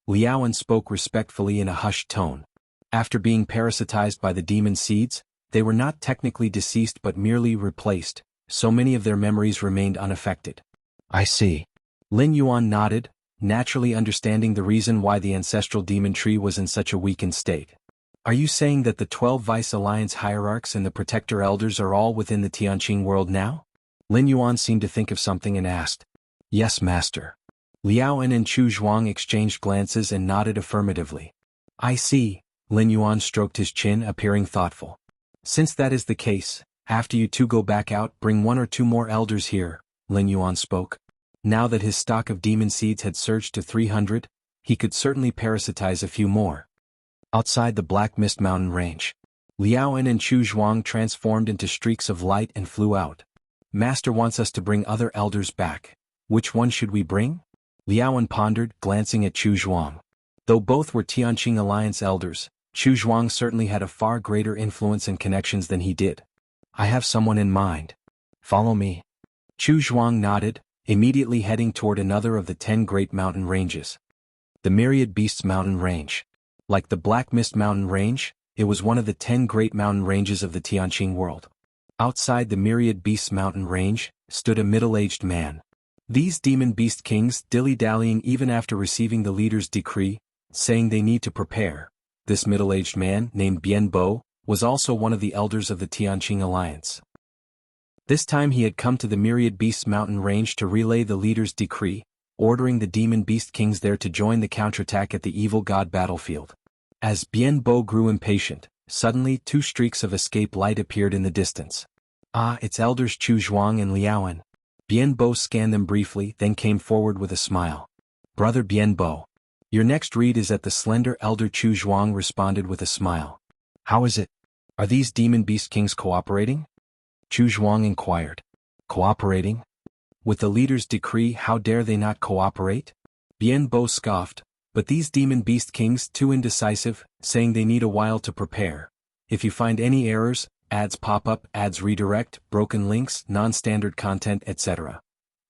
Liaoan spoke respectfully in a hushed tone. After being parasitized by the demon seeds, they were not technically deceased but merely replaced, so many of their memories remained unaffected. I see. Lin Yuan nodded, naturally understanding the reason why the ancestral demon tree was in such a weakened state. Are you saying that the 12 Vice Alliance hierarchs and the protector elders are all within the Tianqing world now? Lin Yuan seemed to think of something and asked. Yes, master. Liaoan and Chu Zhuang exchanged glances and nodded affirmatively. I see. Lin Yuan stroked his chin, appearing thoughtful. Since that is the case, after you 2 go back out, bring 1 or 2 more elders here, Lin Yuan spoke. Now that his stock of demon seeds had surged to 300, he could certainly parasitize a few more. Outside the Black Mist Mountain Range, Liaoan and Chu Zhuang transformed into streaks of light and flew out. Master wants us to bring other elders back. Which one should we bring? Liaoan pondered, glancing at Chu Zhuang. Though both were Tianqing alliance elders, Chu Zhuang certainly had a far greater influence and connections than he did. I have someone in mind. Follow me. Chu Zhuang nodded, immediately heading toward another of the 10 great mountain ranges. The Myriad Beasts Mountain Range. Like the Black Mist Mountain Range, it was one of the 10 great mountain ranges of the Tianqing world. Outside the Myriad Beasts Mountain Range stood a middle-aged man. These demon beast kings dilly-dallying even after receiving the leader's decree, saying they need to prepare. This middle-aged man, named Bian Bo, was also one of the elders of the Tianqing alliance. This time he had come to the Myriad Beasts Mountain Range to relay the leader's decree, ordering the demon beast kings there to join the counterattack at the evil god battlefield. As Bian Bo grew impatient, suddenly 2 streaks of escape light appeared in the distance. Ah, it's elders Chu Zhuang and Liaoan. Bian Bo scanned them briefly, then came forward with a smile. Brother Bian Bo. Your next read is at the slender elder Chu Zhuang responded with a smile. How is it? Are these demon beast kings cooperating? Chu Zhuang inquired. Cooperating? With the leader's decree, how dare they not cooperate? Bian Bo scoffed, but these demon beast kings too indecisive, saying they need a while to prepare. If you find any errors, ads pop up, ads redirect, broken links, non-standard content, etc.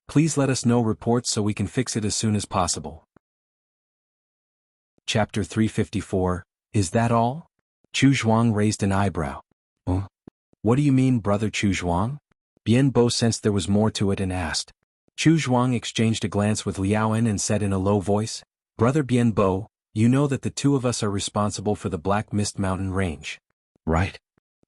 Please let us know reports so we can fix it as soon as possible. Chapter 354, Is that all? Chu Zhuang raised an eyebrow. What do you mean, brother Chu Zhuang? Bian Bo sensed there was more to it and asked. Chu Zhuang exchanged a glance with Liaoan and said in a low voice, Brother Bian Bo, you know that the 2 of us are responsible for the Black Mist Mountain Range. Right.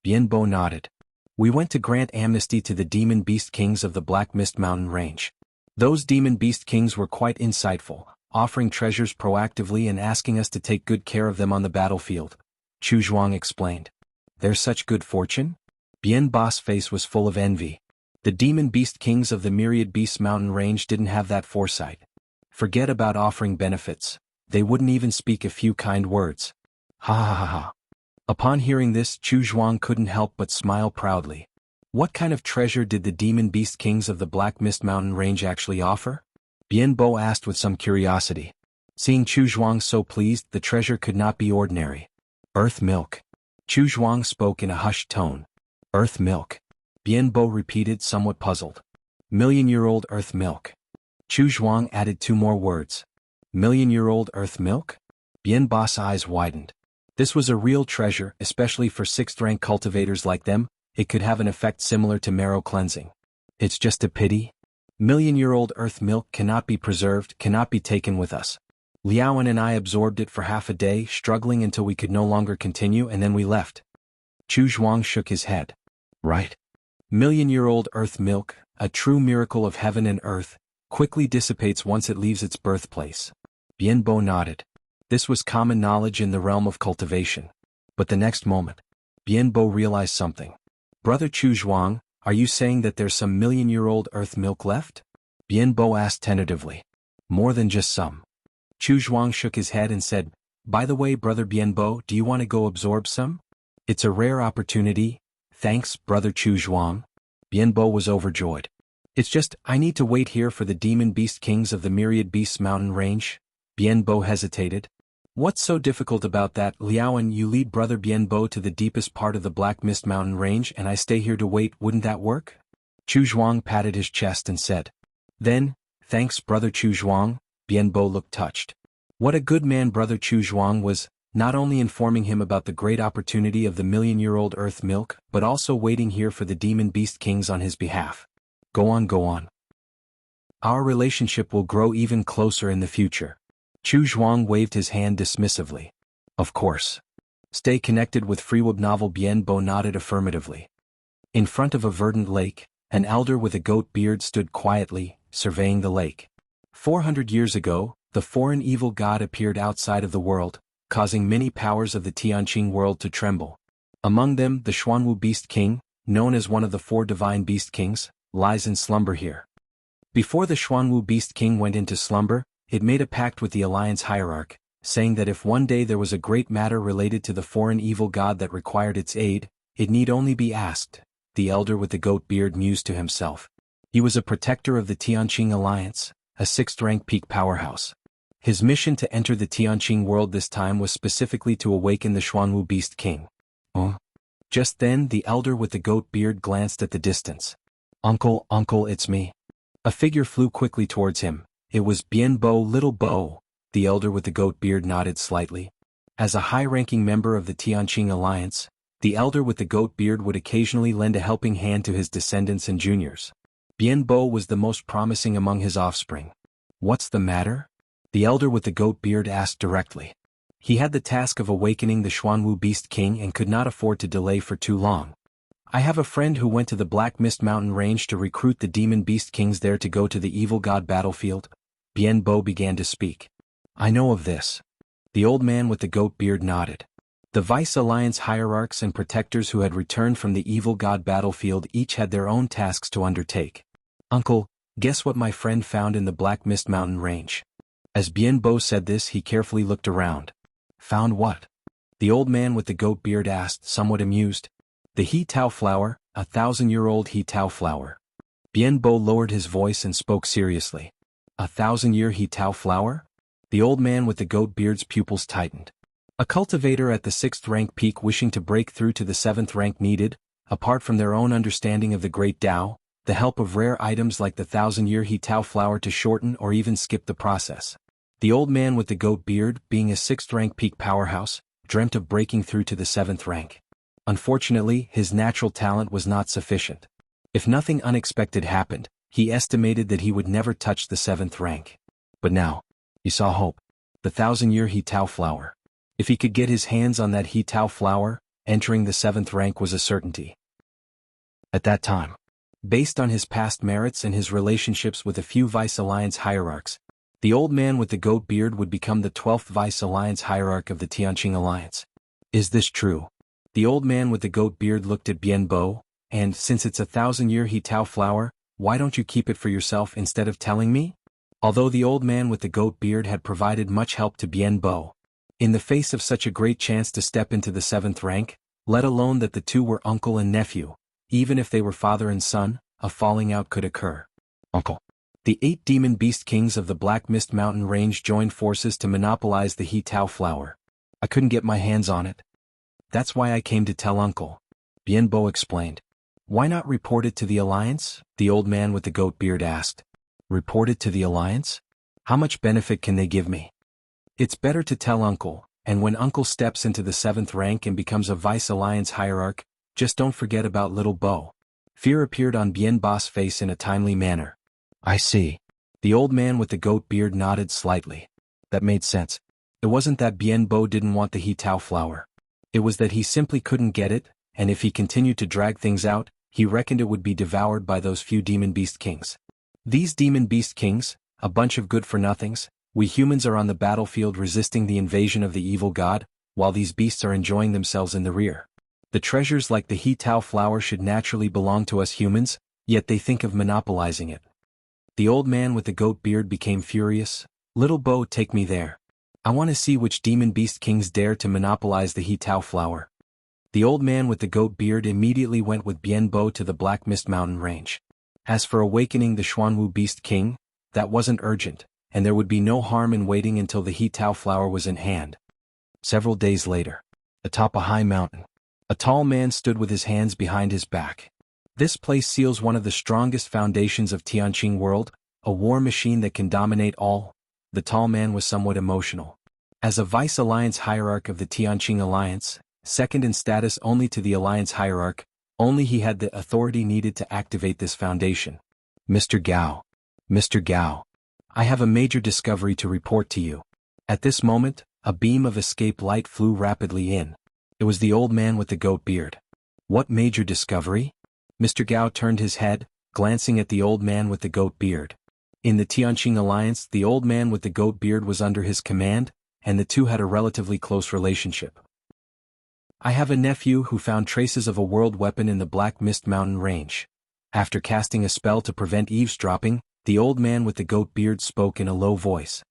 Bian Bo nodded. We went to grant amnesty to the demon beast kings of the Black Mist Mountain Range. Those demon beast kings were quite insightful, offering treasures proactively and asking us to take good care of them on the battlefield. Chu Zhuang explained. There's such good fortune? Bian Bo's face was full of envy. The demon beast kings of the Myriad Beasts Mountain Range didn't have that foresight. Forget about offering benefits. They wouldn't even speak a few kind words. Ha ha ha ha. Upon hearing this, Chu Zhuang couldn't help but smile proudly. What kind of treasure did the demon beast kings of the Black Mist Mountain Range actually offer? Bian Bo asked with some curiosity. Seeing Chu Zhuang so pleased, the treasure could not be ordinary. Earth milk. Chu Zhuang spoke in a hushed tone. Earth milk. Bian Bo repeated, somewhat puzzled. Million-year-old earth milk. Chu Zhuang added 2 more words. Million-year-old earth milk? Bian Bo's eyes widened. This was a real treasure, especially for 6th-rank cultivators like them. It could have an effect similar to marrow cleansing. It's just a pity. Million-year-old earth milk cannot be preserved, cannot be taken with us. Liaoan and I absorbed it for half a day, struggling until we could no longer continue, and then we left. Chu Zhuang shook his head. Right. Million-year-old earth milk, a true miracle of heaven and earth, quickly dissipates once it leaves its birthplace. Bian Bo nodded. This was common knowledge in the realm of cultivation. But the next moment, Bian Bo realized something. Brother Chu Zhuang, are you saying that there's some million-year-old earth milk left? Bian Bo asked tentatively. More than just some. Chu Zhuang shook his head and said, By the way, brother Bian Bo, do you want to go absorb some? It's a rare opportunity. Thanks, brother Chu Zhuang. Bian Bo was overjoyed. It's just, I need to wait here for the demon beast kings of the Myriad Beasts Mountain Range. Bian Bo hesitated. What's so difficult about that, Liaoan? You lead brother Bian Bo to the deepest part of the Black Mist Mountain Range and I stay here to wait, wouldn't that work? Chu Zhuang patted his chest and said. Then, thanks brother Chu Zhuang. Bian Bo looked touched. What a good man brother Chu Zhuang was, not only informing him about the great opportunity of the million-year-old earth milk, but also waiting here for the demon beast kings on his behalf. Go on, go on. Our relationship will grow even closer in the future. Chu Zhuang waved his hand dismissively. Of course. Stay connected with Freeweb novel. Bian Bo nodded affirmatively. In front of a verdant lake, an elder with a goat beard stood quietly, surveying the lake. 400 years ago, the foreign evil god appeared outside of the world, causing many powers of the Tianqing world to tremble. Among them, the Xuanwu Beast King, known as one of the 4 divine beast kings, lies in slumber here. Before the Xuanwu Beast King went into slumber, it made a pact with the Alliance Hierarch, saying that if one day there was a great matter related to the foreign evil god that required its aid, it need only be asked. The elder with the goat beard mused to himself. He was a protector of the Tianqing Alliance, a 6th-rank peak powerhouse. His mission to enter the Tianqing world this time was specifically to awaken the Xuanwu Beast King. Just then the elder with the goat beard glanced at the distance. Uncle, it's me. A figure flew quickly towards him. It was Bien Bo, little Bo. The elder with the goat beard nodded slightly. As a high-ranking member of the Tianqing alliance, the elder with the goat beard would occasionally lend a helping hand to his descendants and juniors. Bien Bo was the most promising among his offspring. What's the matter? The elder with the goat beard asked directly. He had the task of awakening the Xuanwu Beast King and could not afford to delay for too long. I have a friend who went to the Black Mist Mountain Range to recruit the Demon Beast Kings there to go to the Evil God battlefield. Bien Bo began to speak. I know of this. The old man with the goat beard nodded. The Vice Alliance hierarchs and protectors who had returned from the Evil God battlefield each had their own tasks to undertake. Uncle, guess what my friend found in the Black Mist Mountain Range? As Bien Bo said this, he carefully looked around. Found what? The old man with the goat beard asked, somewhat amused. The He Tao flower, 1,000-year-old He Tao flower. Bien Bo lowered his voice and spoke seriously. 1,000-year He Tao flower? The old man with the goat beard's pupils tightened. A cultivator at the 6th rank peak wishing to break through to the 7th rank needed, apart from their own understanding of the Great Tao, the help of rare items like the 1,000-year He Tao flower to shorten or even skip the process. The old man with the goat beard, being a 6th rank peak powerhouse, dreamt of breaking through to the 7th rank. Unfortunately, his natural talent was not sufficient. If nothing unexpected happened, he estimated that he would never touch the 7th rank. But now, he saw hope. The 1,000-year He Tao flower. If he could get his hands on that He Tao flower, entering the 7th rank was a certainty. At that time, based on his past merits and his relationships with a few Vice Alliance hierarchs, the old man with the goat beard would become the 12th Vice Alliance hierarch of the Tianqing Alliance. Is this true? The old man with the goat beard looked at Bien Bo, and since it's a 1,000-year He Tao flower, why don't you keep it for yourself instead of telling me? Although the old man with the goat beard had provided much help to Bien Bo, in the face of such a great chance to step into the 7th rank, let alone that the two were uncle and nephew, even if they were father and son, a falling out could occur. Uncle. The 8 demon beast kings of the Black Mist Mountain Range joined forces to monopolize the He Tao flower. I couldn't get my hands on it. That's why I came to tell Uncle. Bien Bo explained. Why not report it to the Alliance? The old man with the goat beard asked. Report it to the Alliance? How much benefit can they give me? It's better to tell Uncle, and when Uncle steps into the 7th rank and becomes a Vice Alliance hierarch, just don't forget about little Bo. Fear appeared on Bien Bo's face in a timely manner. I see. The old man with the goat beard nodded slightly. That made sense. It wasn't that Bien Bo didn't want the He Tao flower. It was that he simply couldn't get it, and if he continued to drag things out, he reckoned it would be devoured by those few demon beast kings. These demon beast kings, a bunch of good-for-nothings, we humans are on the battlefield resisting the invasion of the evil god, while these beasts are enjoying themselves in the rear. The treasures like the He Tao flower should naturally belong to us humans, yet they think of monopolizing it. The old man with the goat beard became furious. Little Bo, take me there. I want to see which demon beast kings dare to monopolize the He Tao flower. The old man with the goat beard immediately went with Bien Bo to the Black Mist Mountain Range. As for awakening the Xuanwu Beast King, that wasn't urgent, and there would be no harm in waiting until the He Tao flower was in hand. Several days later, atop a high mountain, a tall man stood with his hands behind his back. This place seals one of the strongest foundations of Tianqing world, a war machine that can dominate all. The tall man was somewhat emotional. As a Vice Alliance hierarch of the Tianqing Alliance, second in status only to the Alliance hierarch, only he had the authority needed to activate this foundation. Mr. Gao, I have a major discovery to report to you. At this moment, a beam of escape light flew rapidly in. It was the old man with the goat beard. What major discovery? Mr. Gao turned his head, glancing at the old man with the goat beard. In the Tianqing Alliance, the old man with the goat beard was under his command, and the two had a relatively close relationship. I have a nephew who found traces of a world weapon in the Black Mist Mountain Range. After casting a spell to prevent eavesdropping, the old man with the goat beard spoke in a low voice.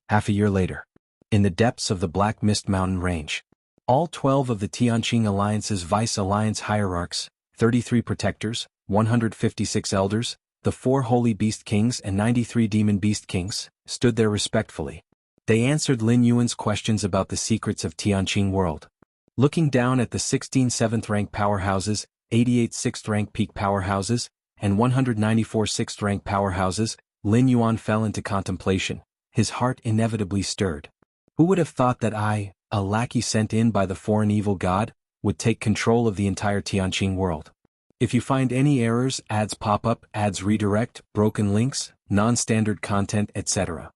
Half a year later, in the depths of the Black Mist Mountain Range, all 12 of the Tianqing Alliance's Vice Alliance hierarchs, 33 protectors, 156 elders, the 4 holy beast kings and 93 demon beast kings, stood there respectfully, They answered Lin Yuan's questions about the secrets of Tianqing world. Looking down at the 16 7th-rank powerhouses, 88 6th-rank peak powerhouses, and 194 6th-rank powerhouses, Lin Yuan fell into contemplation. His heart inevitably stirred. Who would have thought that I, a lackey sent in by the foreign evil god, would take control of the entire Tianqing world? If you find any errors, ads pop up, ads redirect, broken links, non-standard content, etc.,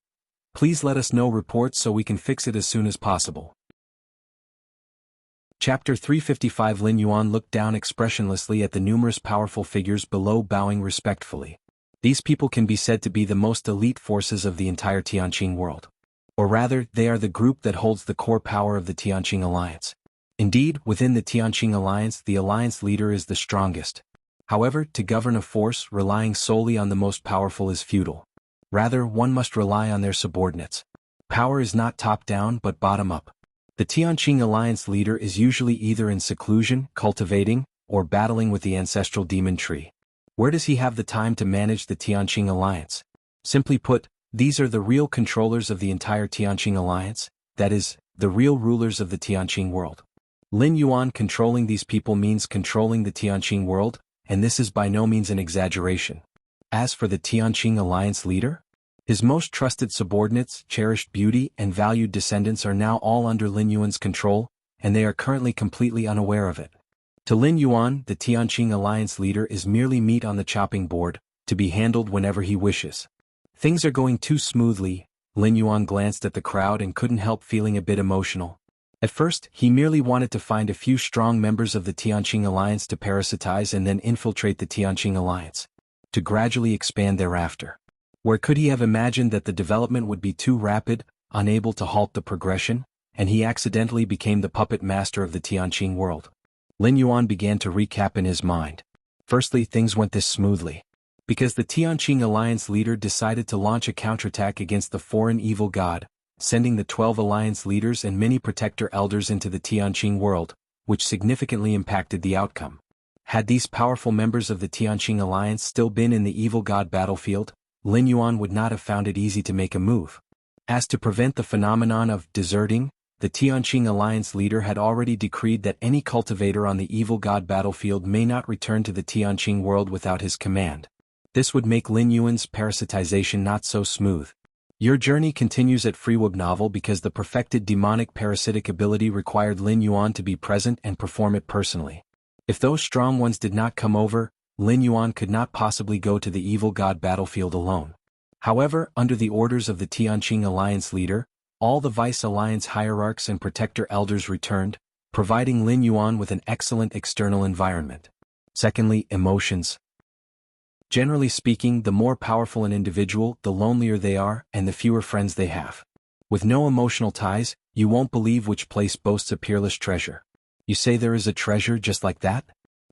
please let us know reports so we can fix it as soon as possible. Chapter 355. Lin Yuan looked down expressionlessly at the numerous powerful figures below, bowing respectfully. These people can be said to be the most elite forces of the entire Tianqing world. Or rather, they are the group that holds the core power of the Tianqing Alliance. Indeed, within the Tianqing Alliance, the alliance leader is the strongest. However, to govern a force relying solely on the most powerful is futile. Rather, one must rely on their subordinates. Power is not top-down but bottom-up. The Tianqing Alliance leader is usually either in seclusion, cultivating, or battling with the ancestral demon tree. Where does he have the time to manage the Tianqing Alliance? Simply put, these are the real controllers of the entire Tianqing Alliance, that is, the real rulers of the Tianqing world. Lin Yuan controlling these people means controlling the Tianqing world, and this is by no means an exaggeration. As for the Tianqing Alliance leader, his most trusted subordinates, cherished beauty, and valued descendants are now all under Lin Yuan's control, and they are currently completely unaware of it. To Lin Yuan, the Tianqing Alliance leader is merely meat on the chopping board, to be handled whenever he wishes. Things are going too smoothly. Lin Yuan glanced at the crowd and couldn't help feeling a bit emotional. At first, he merely wanted to find a few strong members of the Tianqing Alliance to parasitize and then infiltrate the Tianqing Alliance, to gradually expand thereafter. Where could he have imagined that the development would be too rapid, unable to halt the progression, and he accidentally became the puppet master of the Tianqing world? Lin Yuan began to recap in his mind. Firstly, things went this smoothly because the Tianqing Alliance leader decided to launch a counterattack against the foreign evil god, sending the 12 alliance leaders and many protector elders into the Tianqing world, which significantly impacted the outcome. Had these powerful members of the Tianqing Alliance still been in the evil god battlefield, Lin Yuan would not have found it easy to make a move. As to prevent the phenomenon of deserting, the Tianqing Alliance leader had already decreed that any cultivator on the evil god battlefield may not return to the Tianqing world without his command. This would make Lin Yuan's parasitization not so smooth. Your journey continues at Freeweb novel because the perfected demonic parasitic ability required Lin Yuan to be present and perform it personally. If those strong ones did not come over, Lin Yuan could not possibly go to the evil god battlefield alone. However, under the orders of the Tianqing Alliance leader, all the Vice Alliance hierarchs and protector elders returned, providing Lin Yuan with an excellent external environment. Secondly, emotions. Generally speaking, the more powerful an individual, the lonelier they are and the fewer friends they have. With no emotional ties, you won't believe which place boasts a peerless treasure. You say there is a treasure just like that?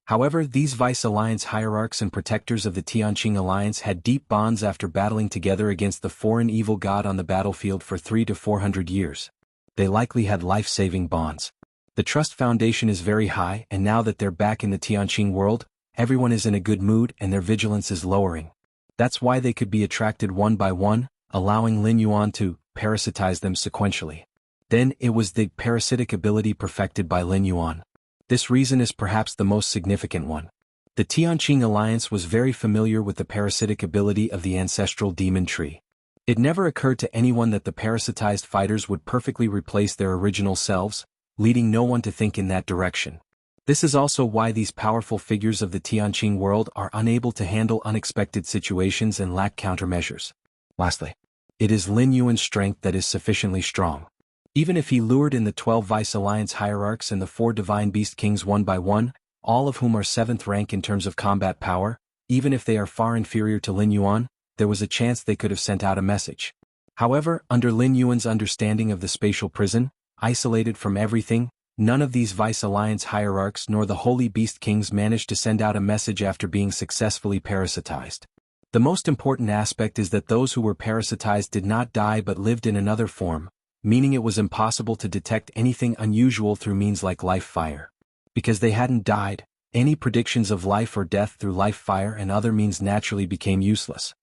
However, these Vice Alliance hierarchs and protectors of the Tianqing Alliance had deep bonds after battling together against the foreign evil god on the battlefield for 300 to 400 years. They likely had life-saving bonds. The trust foundation is very high, and now that they're back in the Tianqing world, everyone is in a good mood and their vigilance is lowering. That's why they could be attracted one by one, allowing Lin Yuan to parasitize them sequentially. Then it was the parasitic ability perfected by Lin Yuan. This reason is perhaps the most significant one. The Tianqing Alliance was very familiar with the parasitic ability of the ancestral demon tree. It never occurred to anyone that the parasitized fighters would perfectly replace their original selves, leading no one to think in that direction. This is also why these powerful figures of the Tianqing world are unable to handle unexpected situations and lack countermeasures. Lastly, it is Lin Yuan's strength that is sufficiently strong. Even if he lured in the 12 Vice Alliance hierarchs and the 4 Divine Beast Kings one by one, all of whom are 7th rank in terms of combat power, even if they are far inferior to Lin Yuan, there was a chance they could have sent out a message. However, under Lin Yuan's understanding of the spatial prison, isolated from everything, none of these Vice Alliance hierarchs nor the Holy Beast Kings managed to send out a message after being successfully parasitized. The most important aspect is that those who were parasitized did not die but lived in another form, meaning it was impossible to detect anything unusual through means like life fire. Because they hadn't died, any predictions of life or death through life fire and other means naturally became useless.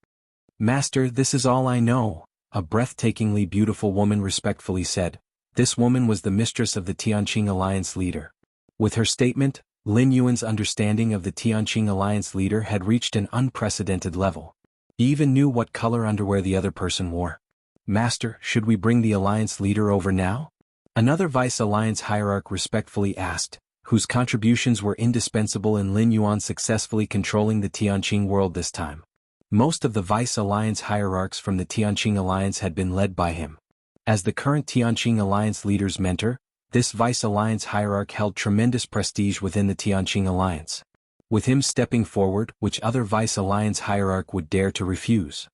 Master, this is all I know. a breathtakingly beautiful woman respectfully said. This woman was the mistress of the Tianqing Alliance leader. With her statement, Lin Yuan's understanding of the Tianqing Alliance leader had reached an unprecedented level. He even knew what color underwear the other person wore. Master, should we bring the Alliance leader over now? Another Vice-Alliance hierarch respectfully asked, whose contributions were indispensable in Lin Yuan successfully controlling the Tianqing world this time. Most of the Vice-Alliance hierarchs from the Tianqing Alliance had been led by him. As the current Tianqing Alliance leader's mentor, this Vice-Alliance hierarch held tremendous prestige within the Tianqing Alliance. With him stepping forward, which other Vice-Alliance hierarch would dare to refuse?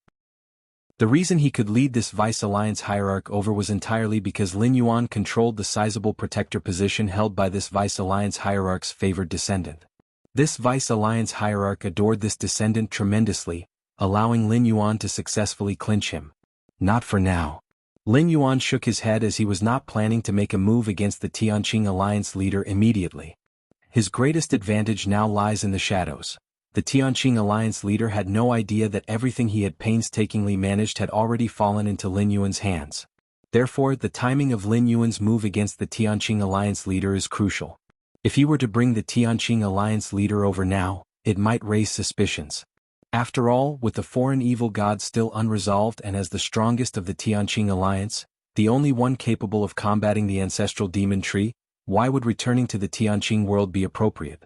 The reason he could lead this Vice-Alliance hierarch over was entirely because Lin Yuan controlled the sizable protector position held by this Vice-Alliance hierarch's favored descendant. This Vice-Alliance hierarch adored this descendant tremendously, allowing Lin Yuan to successfully clinch him. Not for now. Lin Yuan shook his head as he was not planning to make a move against the Tianqing Alliance leader immediately. His greatest advantage now lies in the shadows. The Tianqing Alliance leader had no idea that everything he had painstakingly managed had already fallen into Lin Yuan's hands. Therefore, the timing of Lin Yuan's move against the Tianqing Alliance leader is crucial. If he were to bring the Tianqing Alliance leader over now, it might raise suspicions. After all, with the foreign evil god still unresolved and as the strongest of the Tianqing Alliance, the only one capable of combating the ancestral demon tree, why would returning to the Tianqing world be appropriate?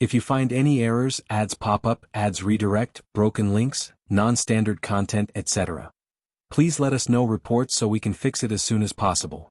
If you find any errors, ads pop up, ads redirect, broken links, non-standard content, etc., please let us know reports so we can fix it as soon as possible.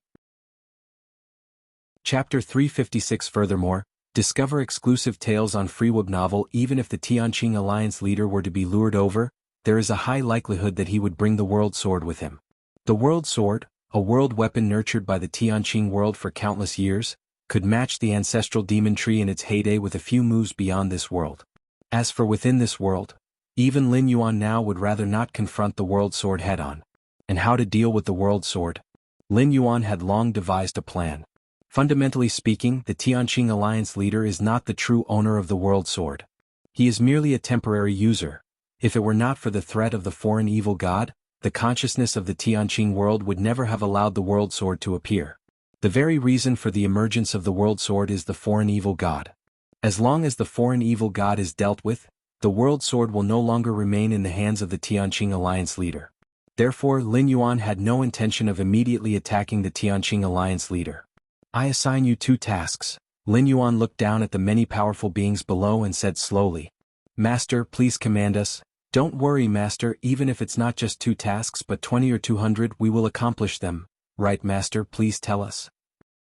Chapter 356. Furthermore, discover exclusive tales on FreeWeb novel. Even if the Tianqing Alliance leader were to be lured over, there is a high likelihood that he would bring the World Sword with him. The World Sword, a world weapon nurtured by the Tianqing world for countless years, could match the ancestral demon tree in its heyday with a few moves beyond this world. As for within this world, even Lin Yuan now would rather not confront the World Sword head-on. And how to deal with the World Sword? Lin Yuan had long devised a plan. Fundamentally speaking, the Tianqing Alliance leader is not the true owner of the World Sword. He is merely a temporary user. If it were not for the threat of the foreign evil god, the consciousness of the Tianqing world would never have allowed the World Sword to appear. The very reason for the emergence of the World Sword is the foreign evil god. As long as the foreign evil god is dealt with, the World Sword will no longer remain in the hands of the Tianqing Alliance leader. Therefore, Lin Yuan had no intention of immediately attacking the Tianqing Alliance leader. I assign you 2 tasks. Lin Yuan looked down at the many powerful beings below and said slowly, Master, please command us. Don't worry, Master, even if it's not just 2 tasks but 20 or 200, we will accomplish them. Right, Master, please tell us.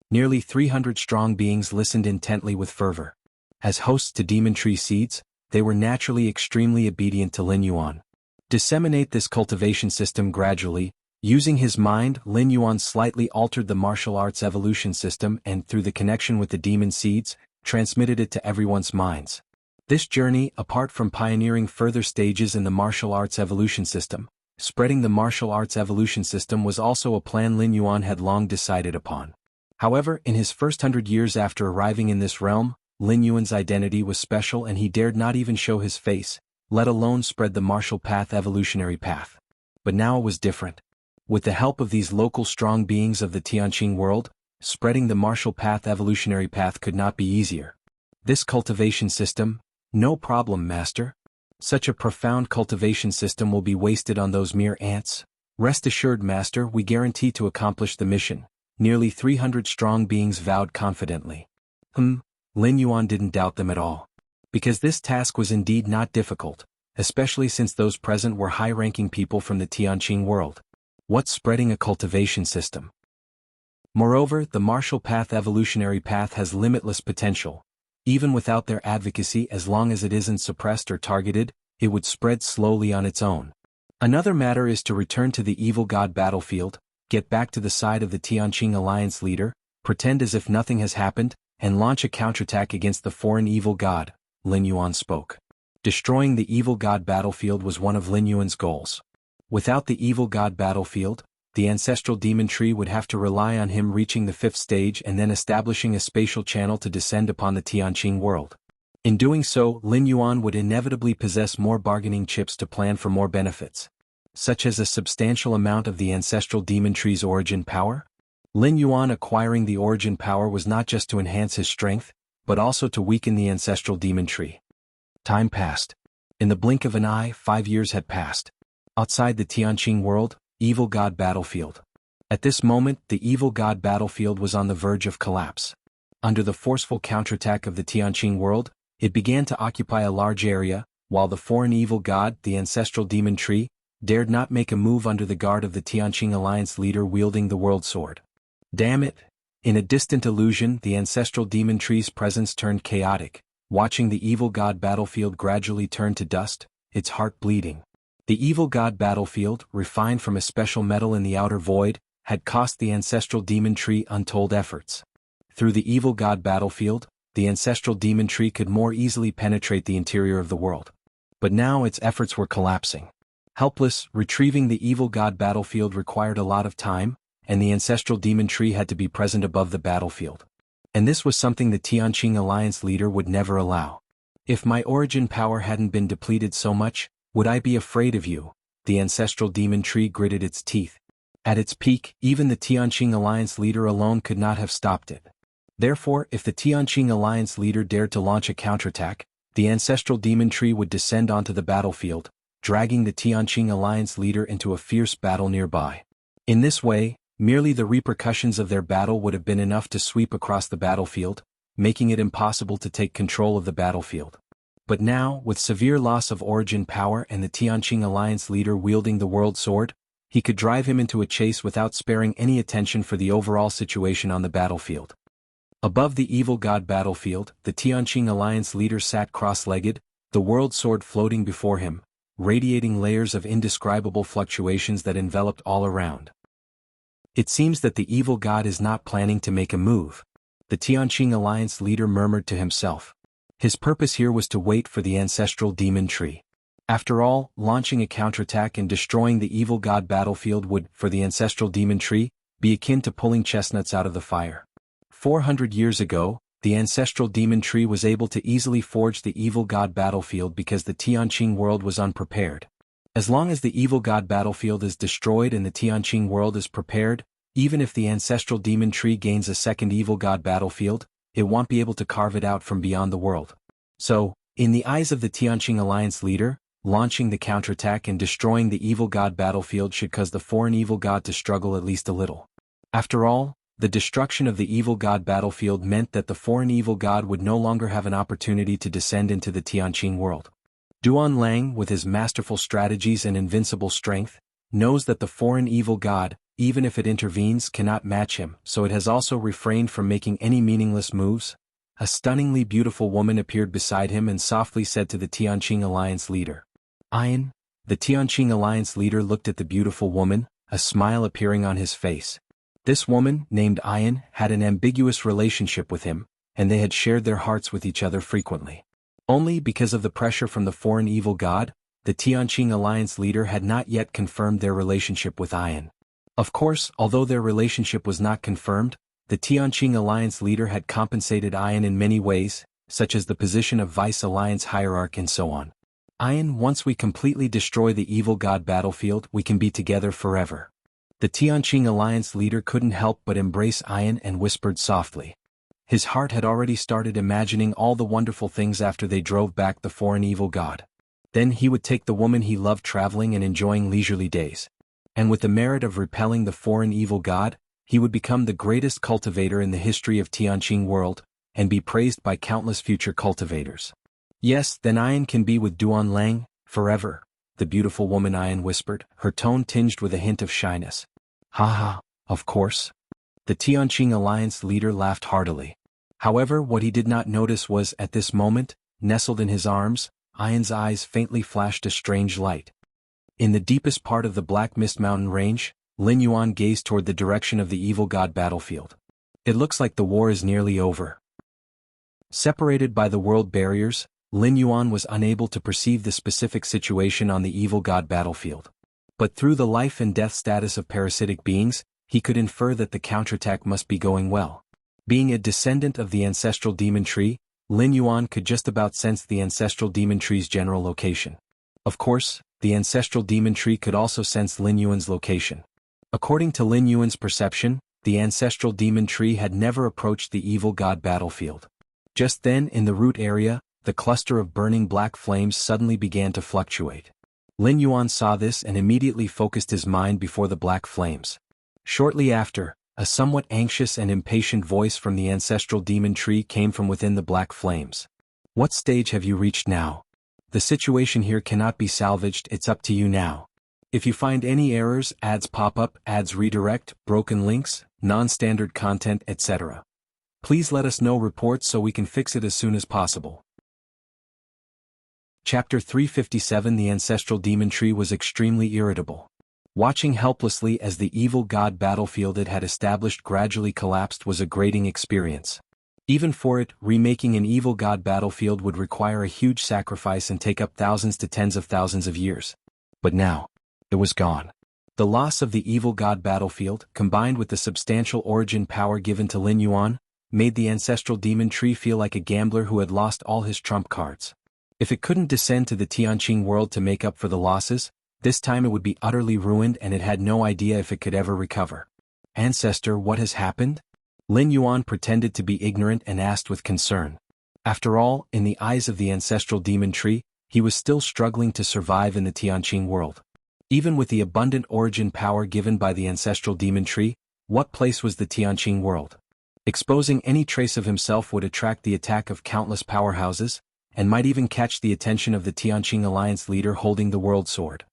Nearly 300 strong beings listened intently with fervor. As hosts to demon tree seeds, they were naturally extremely obedient to Lin Yuan. Disseminate this cultivation system gradually. Using his mind, Lin Yuan slightly altered the martial arts evolution system and, through the connection with the demon seeds, transmitted it to everyone's minds. This journey, apart from pioneering further stages in the martial arts evolution system, spreading the martial arts evolution system was also a plan Lin Yuan had long decided upon. However, in his first 100 years after arriving in this realm, Lin Yuan's identity was special and he dared not even show his face, let alone spread the martial path evolutionary path. But now it was different. With the help of these local strong beings of the Tianqing world, spreading the martial path evolutionary path could not be easier. This cultivation system? No problem, Master. Such a profound cultivation system will be wasted on those mere ants. Rest assured, Master, we guarantee to accomplish the mission. Nearly 300 strong beings vowed confidently. Lin Yuan didn't doubt them at all. Because this task was indeed not difficult, especially since those present were high-ranking people from the Tianqing world. What's spreading a cultivation system? Moreover, the martial path evolutionary path has limitless potential. Even without their advocacy, as long as it isn't suppressed or targeted, it would spread slowly on its own. Another matter is to return to the evil god battlefield, get back to the side of the Tianqing Alliance leader, pretend as if nothing has happened, and launch a counterattack against the foreign evil god, Lin Yuan spoke. Destroying the evil god battlefield was one of Lin Yuan's goals. Without the evil god battlefield, the ancestral demon tree would have to rely on him reaching the 5th stage and then establishing a spatial channel to descend upon the Tianqing world. In doing so, Lin Yuan would inevitably possess more bargaining chips to plan for more benefits. such as a substantial amount of the ancestral demon tree's origin power? Lin Yuan acquiring the origin power was not just to enhance his strength, but also to weaken the ancestral demon tree. Time passed. In the blink of an eye, 5 years had passed. Outside the Tianqing world, Evil God battlefield. At this moment, the Evil God battlefield was on the verge of collapse. Under the forceful counterattack of the Tianqing world, it began to occupy a large area, while the foreign evil god, the ancestral demon tree, dared not make a move under the guard of the Tianqing alliance leader wielding the world sword. Damn it! In a distant illusion, the ancestral demon tree's presence turned chaotic, watching the evil god battlefield gradually turn to dust, its heart bleeding. The evil god battlefield, refined from a special metal in the outer void, had cost the ancestral demon tree untold efforts. Through the evil god battlefield, the ancestral demon tree could more easily penetrate the interior of the world. But now its efforts were collapsing. Helpless, retrieving the evil god battlefield required a lot of time, and the ancestral demon tree had to be present above the battlefield. And this was something the Tianqing alliance leader would never allow. If my origin power hadn't been depleted so much, would I be afraid of you? The ancestral demon tree gritted its teeth. At its peak, even the Tianqing alliance leader alone could not have stopped it. Therefore, if the Tianqing alliance leader dared to launch a counterattack, the ancestral demon tree would descend onto the battlefield, dragging the Tianqing alliance leader into a fierce battle nearby. In this way, merely the repercussions of their battle would have been enough to sweep across the battlefield, making it impossible to take control of the battlefield. But now, with severe loss of origin power and the Tianqing alliance leader wielding the world sword, he could drive him into a chase without sparing any attention for the overall situation on the battlefield. Above the evil god battlefield, the Tianqing alliance leader sat cross-legged, the world sword floating before him, radiating layers of indescribable fluctuations that enveloped all around. It seems that the evil god is not planning to make a move. The Tianqing alliance leader murmured to himself. His purpose here was to wait for the ancestral demon tree. After all, launching a counterattack and destroying the evil god battlefield would, for the ancestral demon tree, be akin to pulling chestnuts out of the fire. 400 years ago, the ancestral demon tree was able to easily forge the evil god battlefield because the Tianqing world was unprepared. As long as the evil god battlefield is destroyed and the Tianqing world is prepared, even if the ancestral demon tree gains a second evil god battlefield, it won't be able to carve it out from beyond the world. So, in the eyes of the Tianqing alliance leader, launching the counterattack and destroying the evil god battlefield should cause the foreign evil god to struggle at least a little. After all, the destruction of the evil god battlefield meant that the foreign evil god would no longer have an opportunity to descend into the Tianqing world. Duan Lang, with his masterful strategies and invincible strength, knows that the foreign evil god, even if it intervenes, cannot match him, so it has also refrained from making any meaningless moves. A stunningly beautiful woman appeared beside him and softly said to the Tianqing alliance leader, "Ian." The Tianqing alliance leader looked at the beautiful woman, a smile appearing on his face. This woman, named Ian, had an ambiguous relationship with him, and they had shared their hearts with each other frequently. Only because of the pressure from the foreign evil god, the Tianqing alliance leader had not yet confirmed their relationship with Ian. Of course, although their relationship was not confirmed, the Tianqing alliance leader had compensated Ian in many ways, such as the position of vice alliance hierarch and so on. Ian, once we completely destroy the evil god battlefield, we can be together forever. The Tianqing alliance leader couldn't help but embrace Ian and whispered softly. His heart had already started imagining all the wonderful things after they drove back the foreign evil god. Then he would take the woman he loved traveling and enjoying leisurely days. And with the merit of repelling the foreign evil god, he would become the greatest cultivator in the history of Tianqing world, and be praised by countless future cultivators. Yes, then Ian can be with Duan Lang, forever, the beautiful woman Ian whispered, her tone tinged with a hint of shyness. Ha, of course. The Tianqing alliance leader laughed heartily. However, what he did not notice was, at this moment, nestled in his arms, Ian's eyes faintly flashed a strange light. In the deepest part of the Black Mist Mountain range, Lin Yuan gazed toward the direction of the evil god battlefield. It looks like the war is nearly over. Separated by the world barriers, Lin Yuan was unable to perceive the specific situation on the evil god battlefield. But through the life and death status of parasitic beings, he could infer that the counterattack must be going well. Being a descendant of the ancestral demon tree, Lin Yuan could just about sense the ancestral demon tree's general location. Of course, the ancestral demon tree could also sense Lin Yuan's location. According to Lin Yuan's perception, the ancestral demon tree had never approached the evil god battlefield. Just then, in the root area, the cluster of burning black flames suddenly began to fluctuate. Lin Yuan saw this and immediately focused his mind before the black flames. Shortly after, a somewhat anxious and impatient voice from the ancestral demon tree came from within the black flames. What stage have you reached now? The situation here cannot be salvaged, it's up to you now. If you find any errors, ads pop up, ads redirect, broken links, non-standard content, etc., please let us know reports so we can fix it as soon as possible. Chapter 357. The ancestral demon tree was extremely irritable. Watching helplessly as the evil god battlefield it had established gradually collapsed was a grating experience. Even for it, remaking an evil god battlefield would require a huge sacrifice and take up thousands to tens of thousands of years. But now, it was gone. The loss of the evil god battlefield, combined with the substantial origin power given to Lin Yuan, made the ancestral demon tree feel like a gambler who had lost all his trump cards. If it couldn't descend to the Tianqing world to make up for the losses, this time it would be utterly ruined and it had no idea if it could ever recover. Ancestor, what has happened? Lin Yuan pretended to be ignorant and asked with concern. After all, in the eyes of the ancestral demon tree, he was still struggling to survive in the Tianqing world. Even with the abundant origin power given by the ancestral demon tree, what place was the Tianqing world? Exposing any trace of himself would attract the attack of countless powerhouses, and might even catch the attention of the Tianqing Alliance leader holding the world sword.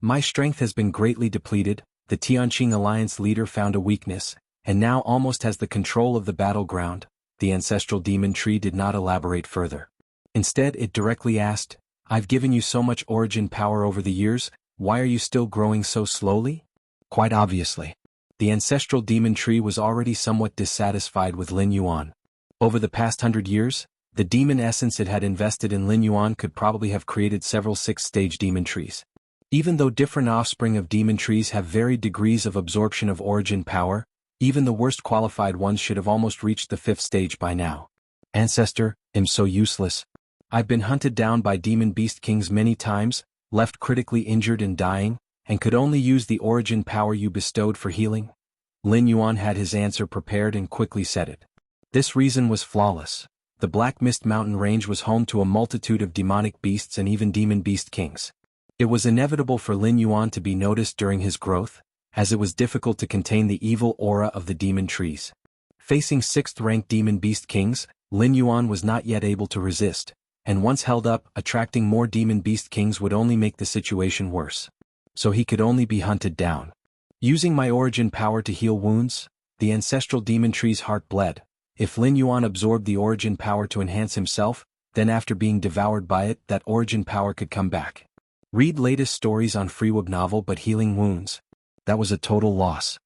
My strength has been greatly depleted, the Tianqing Alliance leader found a weakness, and now almost has the control of the battleground. The ancestral demon tree did not elaborate further. Instead, it directly asked, I've given you so much origin power over the years, why are you still growing so slowly? Quite obviously. The ancestral demon tree was already somewhat dissatisfied with Lin Yuan. Over the past 100 years, the demon essence it had invested in Lin Yuan could probably have created several six-stage demon trees. Even though different offspring of demon trees have varied degrees of absorption of origin power, even the worst qualified ones should have almost reached the 5th stage by now. Ancestor, I'm so useless. I've been hunted down by demon beast kings many times, left critically injured and dying, and could only use the origin power you bestowed for healing. Lin Yuan had his answer prepared and quickly said it. This reason was flawless. The Black Mist Mountain Range was home to a multitude of demonic beasts and even demon beast kings. It was inevitable for Lin Yuan to be noticed during his growth, as it was difficult to contain the evil aura of the demon trees. Facing 6th-ranked demon beast kings, Lin Yuan was not yet able to resist, and once held up, attracting more demon beast kings would only make the situation worse. So he could only be hunted down. Using my origin power to heal wounds, the ancestral demon tree's heart bled. If Lin Yuan absorbed the origin power to enhance himself, then after being devoured by it, that origin power could come back. Read latest stories on Freeweb novel but healing wounds. That was a total loss.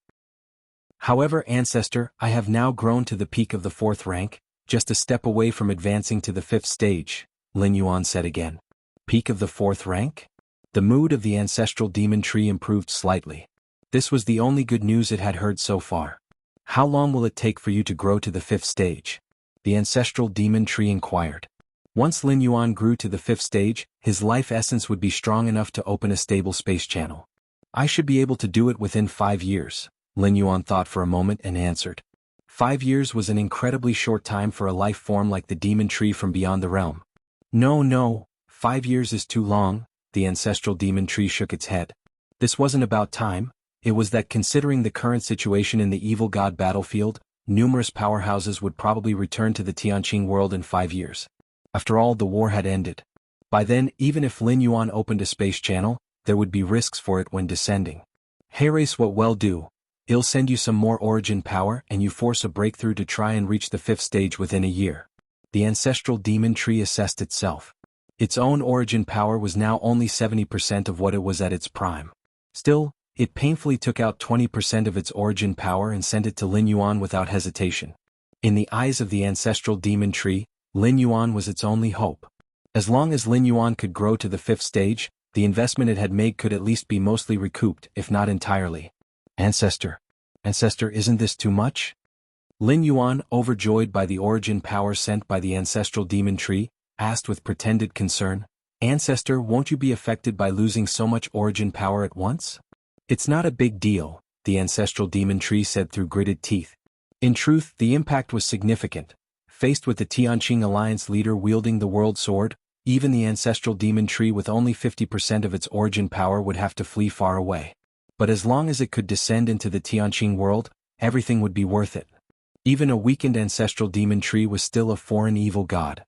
However, Ancestor, I have now grown to the peak of the 4th rank, just a step away from advancing to the 5th stage, Lin Yuan said again. Peak of the 4th rank? The mood of the ancestral demon tree improved slightly. This was the only good news it had heard so far. How long will it take for you to grow to the 5th stage? The ancestral demon tree inquired. Once Lin Yuan grew to the 5th stage, his life essence would be strong enough to open a stable space channel. I should be able to do it within 5 years, Lin Yuan thought for a moment and answered. 5 years was an incredibly short time for a life form like the demon tree from beyond the realm. No, 5 years is too long, the ancestral demon tree shook its head. This wasn't about time, it was that considering the current situation in the evil god battlefield, numerous powerhouses would probably return to the Tianqing world in 5 years. After all, the war had ended. By then, even if Lin Yuan opened a space channel, there would be risks for it when descending. Hey race, what will do? I'll send you some more origin power and you force a breakthrough to try and reach the 5th stage within a year. The ancestral demon tree assessed itself. Its own origin power was now only 70% of what it was at its prime. Still, it painfully took out 20% of its origin power and sent it to Lin Yuan without hesitation. In the eyes of the ancestral demon tree, Lin Yuan was its only hope. As long as Lin Yuan could grow to the 5th stage, the investment it had made could at least be mostly recouped, if not entirely. Ancestor, isn't this too much? Lin Yuan, overjoyed by the origin power sent by the ancestral demon tree, asked with pretended concern. Ancestor, won't you be affected by losing so much origin power at once? It's not a big deal, the ancestral demon tree said through gritted teeth. In truth, the impact was significant. Faced with the Tianqing Alliance leader wielding the world sword, even the ancestral demon tree with only 50% of its origin power would have to flee far away. But as long as it could descend into the Tianqing world, everything would be worth it. Even a weakened ancestral demon tree was still a foreign evil god.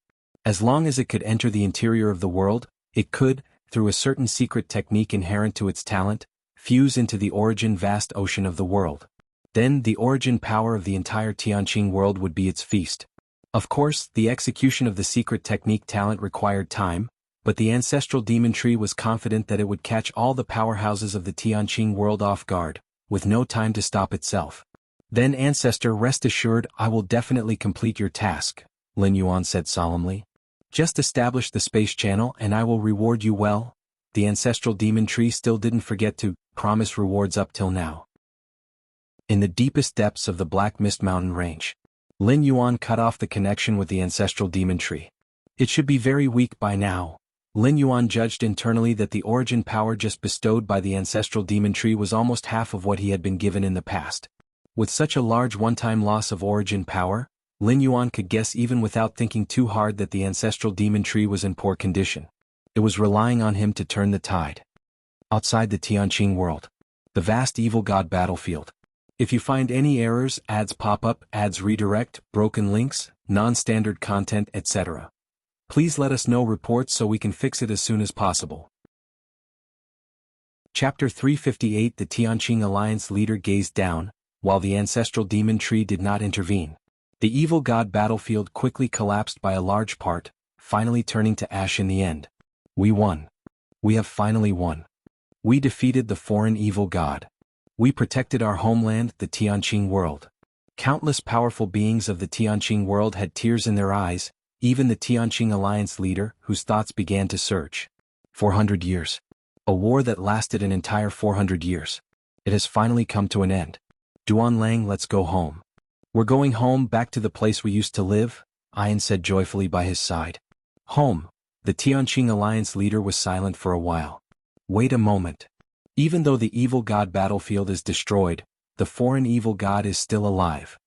As long as it could enter the interior of the world, it could, through a certain secret technique inherent to its talent, fuse into the origin vast ocean of the world. Then the origin power of the entire Tianqing world would be its feast. Of course, the execution of the secret technique talent required time, but the ancestral demon tree was confident that it would catch all the powerhouses of the Tianqing world off guard, with no time to stop itself. Then Ancestor, rest assured, I will definitely complete your task, Lin Yuan said solemnly. Just establish the space channel and I will reward you well. The ancestral demon tree still didn't forget to promise rewards up till now. In the deepest depths of the Black Mist Mountain range, Lin Yuan cut off the connection with the ancestral demon tree. It should be very weak by now. Lin Yuan judged internally that the origin power just bestowed by the ancestral demon tree was almost half of what he had been given in the past. With such a large one-time loss of origin power, Lin Yuan could guess even without thinking too hard that the ancestral demon tree was in poor condition. It was relying on him to turn the tide. Outside the Tianqing world, the vast evil god battlefield. If you find any errors, ads pop up, ads redirect, broken links, non-standard content, etc., please let us know reports so we can fix it as soon as possible. Chapter 358. The Tianqing Alliance leader gazed down, while the ancestral demon tree did not intervene. The evil god battlefield quickly collapsed by a large part, finally turning to ash in the end. We won. We have finally won. We defeated the foreign evil god. We protected our homeland, the Tianqing world. Countless powerful beings of the Tianqing world had tears in their eyes, even the Tianqing Alliance leader, whose thoughts began to surge. 400 years. A war that lasted an entire 400 years. It has finally come to an end. Duan Lang, let's go home. We're going home, back to the place we used to live, Ian said joyfully by his side. Home. The Tianqing Alliance leader was silent for a while. Wait a moment. Even though the evil god battlefield is destroyed, the foreign evil god is still alive.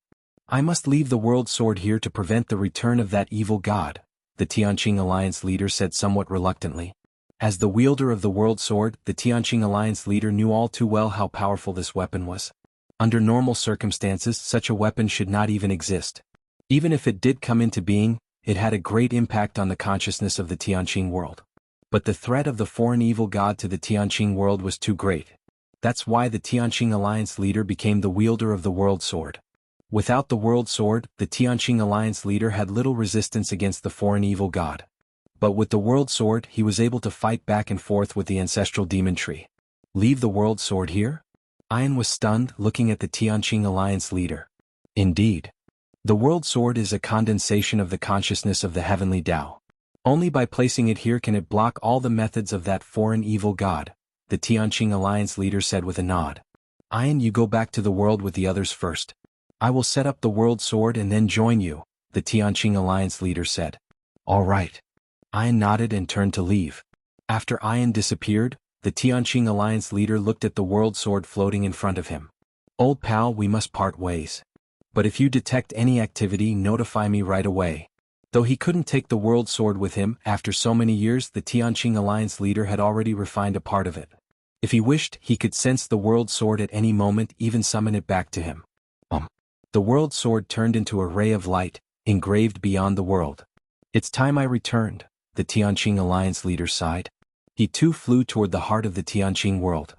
I must leave the world sword here to prevent the return of that evil god, the Tianqing Alliance leader said somewhat reluctantly. As the wielder of the world sword, the Tianqing Alliance leader knew all too well how powerful this weapon was. Under normal circumstances, such a weapon should not even exist. Even if it did come into being, it had a great impact on the consciousness of the Tianqing world. But the threat of the foreign evil god to the Tianqing world was too great. That's why the Tianqing Alliance leader became the wielder of the world sword. Without the world sword, the Tianqing Alliance leader had little resistance against the foreign evil god. But with the world sword, he was able to fight back and forth with the ancestral demon tree. Leave the world sword here? Ian was stunned, looking at the Tianqing Alliance leader. Indeed. The world sword is a condensation of the consciousness of the heavenly Tao. Only by placing it here can it block all the methods of that foreign evil god, the Tianqing Alliance leader said with a nod. Ian, you go back to the world with the others first. I will set up the world sword and then join you, the Tianqing Alliance leader said. All right. Ian nodded and turned to leave. After Ian disappeared, the Tianqing Alliance leader looked at the world sword floating in front of him. Old pal, we must part ways. But if you detect any activity, notify me right away. Though he couldn't take the world sword with him, after so many years the Tianqing Alliance leader had already refined a part of it. If he wished, he could sense the world sword at any moment, even summon it back to him. The world sword turned into a ray of light, engraved beyond the world. It's time I returned, the Tianqing Alliance leader sighed. He too flew toward the heart of the Tianqing world.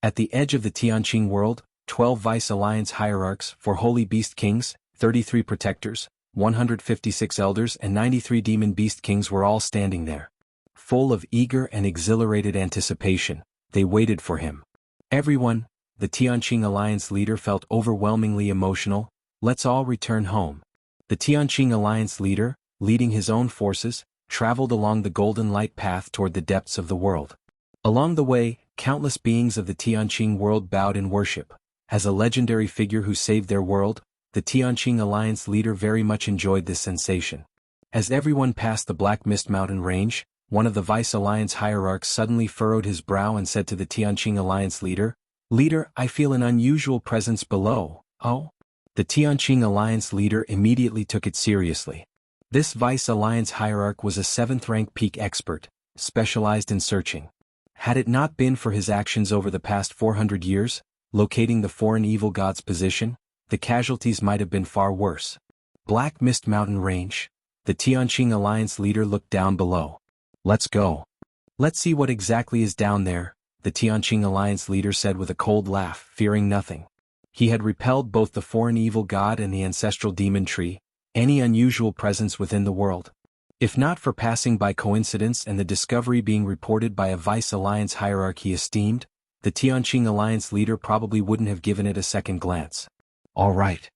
At the edge of the Tianqing world, 12 Vice Alliance hierarchs, 4 holy beast kings, 33 protectors, 156 elders and 93 demon beast kings were all standing there. Full of eager and exhilarated anticipation, they waited for him. Everyone, the Tianqing Alliance leader felt overwhelmingly emotional. Let's all return home. The Tianqing Alliance leader, leading his own forces, traveled along the golden light path toward the depths of the world. Along the way, countless beings of the Tianqing world bowed in worship. As a legendary figure who saved their world, the Tianqing Alliance leader very much enjoyed this sensation. As everyone passed the Black Mist Mountain range, one of the Vice Alliance hierarchs suddenly furrowed his brow and said to the Tianqing Alliance leader, "Leader, I feel an unusual presence below." Oh? The Tianqing Alliance leader immediately took it seriously. This Vice Alliance hierarch was a 7th-rank peak expert, specialized in searching. Had it not been for his actions over the past 400 years, locating the foreign evil god's position, the casualties might have been far worse. Black Mist Mountain Range. The Tianqing Alliance leader looked down below. "Let's go. Let's see what exactly is down there," the Tianqing Alliance leader said with a cold laugh, fearing nothing. He had repelled both the foreign evil god and the ancestral demon tree, any unusual presence within the world. If not for passing by coincidence and the discovery being reported by a Vice Alliance hierarch he esteemed, the Tianqing Alliance leader probably wouldn't have given it a second glance. "All right.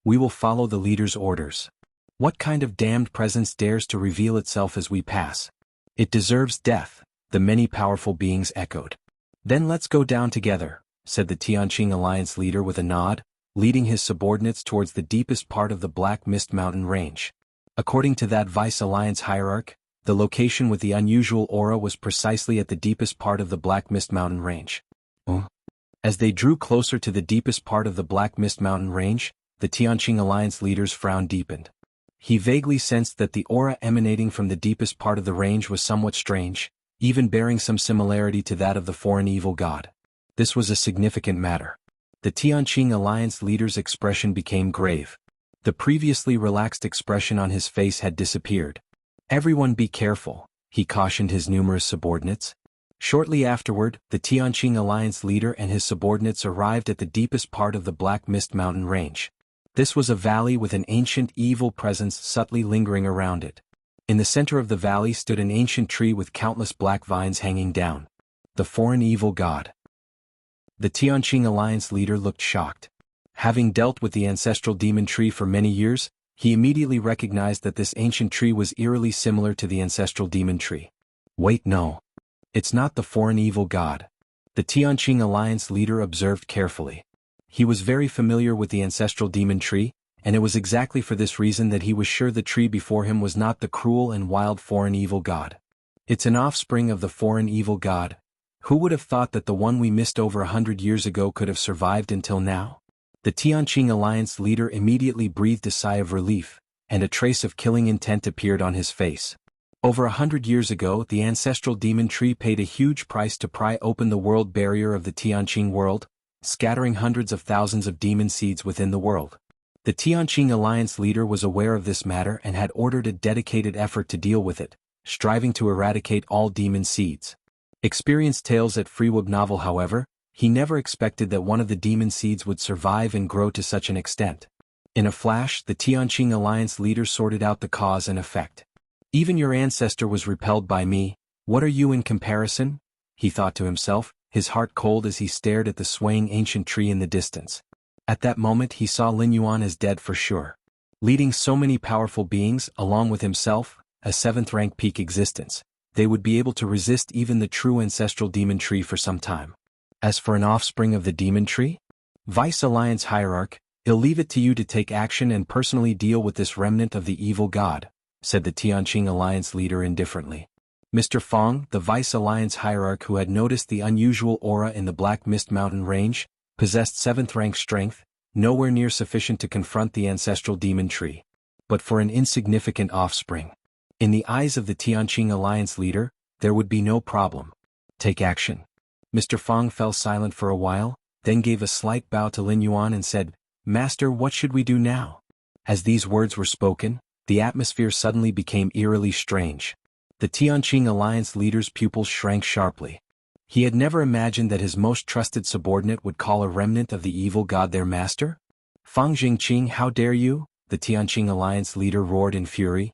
We will follow the leader's orders. What kind of damned presence dares to reveal itself as we pass? It deserves death," the many powerful beings echoed. "Then let's go down together," said the Tianqing Alliance leader with a nod, leading his subordinates towards the deepest part of the Black Mist Mountain Range. According to that Vice Alliance hierarch, the location with the unusual aura was precisely at the deepest part of the Black Mist Mountain Range. As they drew closer to the deepest part of the Black Mist Mountain Range, the Tianqing Alliance leader's frown deepened. He vaguely sensed that the aura emanating from the deepest part of the range was somewhat strange, even bearing some similarity to that of the foreign evil god. This was a significant matter. The Tianqing Alliance leader's expression became grave. The previously relaxed expression on his face had disappeared. "Everyone be careful," he cautioned his numerous subordinates. Shortly afterward, the Tianqing Alliance leader and his subordinates arrived at the deepest part of the Black Mist Mountain Range. This was a valley with an ancient evil presence subtly lingering around it. In the center of the valley stood an ancient tree with countless black vines hanging down. The foreign evil god. The Tianqing Alliance leader looked shocked. Having dealt with the ancestral demon tree for many years, he immediately recognized that this ancient tree was eerily similar to the ancestral demon tree. "Wait, no. It's not the foreign evil god," the Tianqing Alliance leader observed carefully. He was very familiar with the ancestral demon tree, and it was exactly for this reason that he was sure the tree before him was not the cruel and wild foreign evil god. "It's an offspring of the foreign evil god. Who would have thought that the one we missed over 100 years ago could have survived until now?" The Tianqing Alliance leader immediately breathed a sigh of relief, and a trace of killing intent appeared on his face. Over 100 years ago, the ancestral demon tree paid a huge price to pry open the world barrier of the Tianqing world, scattering hundreds of thousands of demon seeds within the world. The Tianqing Alliance leader was aware of this matter and had ordered a dedicated effort to deal with it, striving to eradicate all demon seeds. Experienced tales at Freeweb novel, however, he never expected that one of the demon seeds would survive and grow to such an extent. In a flash, the Tianqing Alliance leader sorted out the cause and effect. "Even your ancestor was repelled by me, what are you in comparison?" he thought to himself, his heart cold as he stared at the swaying ancient tree in the distance. At that moment he saw Lin Yuan as dead for sure. Leading so many powerful beings, along with himself, a 7th-rank peak existence, they would be able to resist even the true ancestral demon tree for some time. As for an offspring of the demon tree? Vice Alliance hierarch, I'll leave it to you to take action and personally deal with this remnant of the evil god, said the Tianqing Alliance leader indifferently. Mr. Fong, the Vice Alliance hierarch who had noticed the unusual aura in the Black Mist Mountain range, possessed 7th-rank strength, nowhere near sufficient to confront the ancestral demon tree. But for an insignificant offspring. In the eyes of the Tianqing Alliance leader, there would be no problem. Take action. Mr. Fong fell silent for a while, then gave a slight bow to Lin Yuan and said, "Master, what should we do now?" As these words were spoken, the atmosphere suddenly became eerily strange. The Tianqing Alliance leader's pupils shrank sharply. He had never imagined that his most trusted subordinate would call a remnant of the evil god their master. "Fang Jingqing, how dare you?" the Tianqing Alliance leader roared in fury.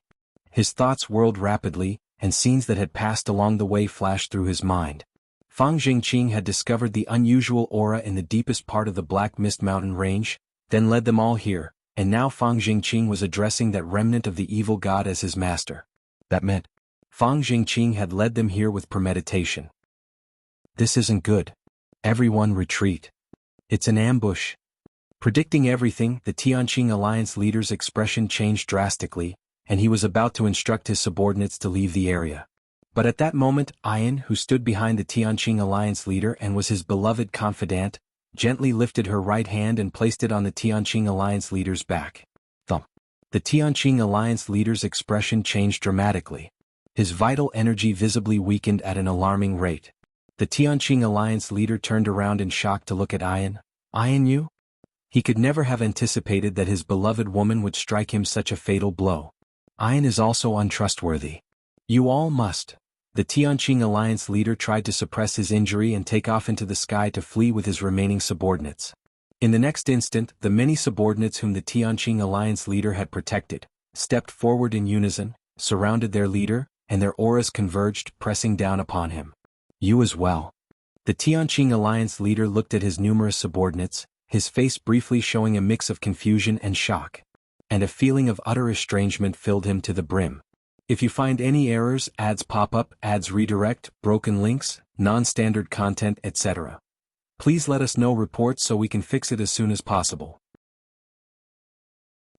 His thoughts whirled rapidly, and scenes that had passed along the way flashed through his mind. Fang Jingqing had discovered the unusual aura in the deepest part of the Black Mist Mountain range, then led them all here, and now Fang Jingqing was addressing that remnant of the evil god as his master. That meant Fang Jingqing had led them here with premeditation. "This isn't good. Everyone retreat. It's an ambush." Predicting everything, the Tianqing Alliance leader's expression changed drastically, and he was about to instruct his subordinates to leave the area. But at that moment, Ian, who stood behind the Tianqing Alliance leader and was his beloved confidant, gently lifted her right hand and placed it on the Tianqing Alliance leader's back. Thump. The Tianqing Alliance leader's expression changed dramatically. His vital energy visibly weakened at an alarming rate. The Tianqing Alliance leader turned around in shock to look at Ian. Ian, you? He could never have anticipated that his beloved woman would strike him such a fatal blow. Ian is also untrustworthy. You all must. The Tianqing Alliance leader tried to suppress his injury and take off into the sky to flee with his remaining subordinates. In the next instant, the many subordinates whom the Tianqing Alliance leader had protected stepped forward in unison, surrounded their leader, and their auras converged, pressing down upon him. You as well. The Tianqing Alliance leader looked at his numerous subordinates, his face briefly showing a mix of confusion and shock. And a feeling of utter estrangement filled him to the brim. If you find any errors, ads pop up, ads redirect, broken links, non-standard content, etc., please let us know reports so we can fix it as soon as possible.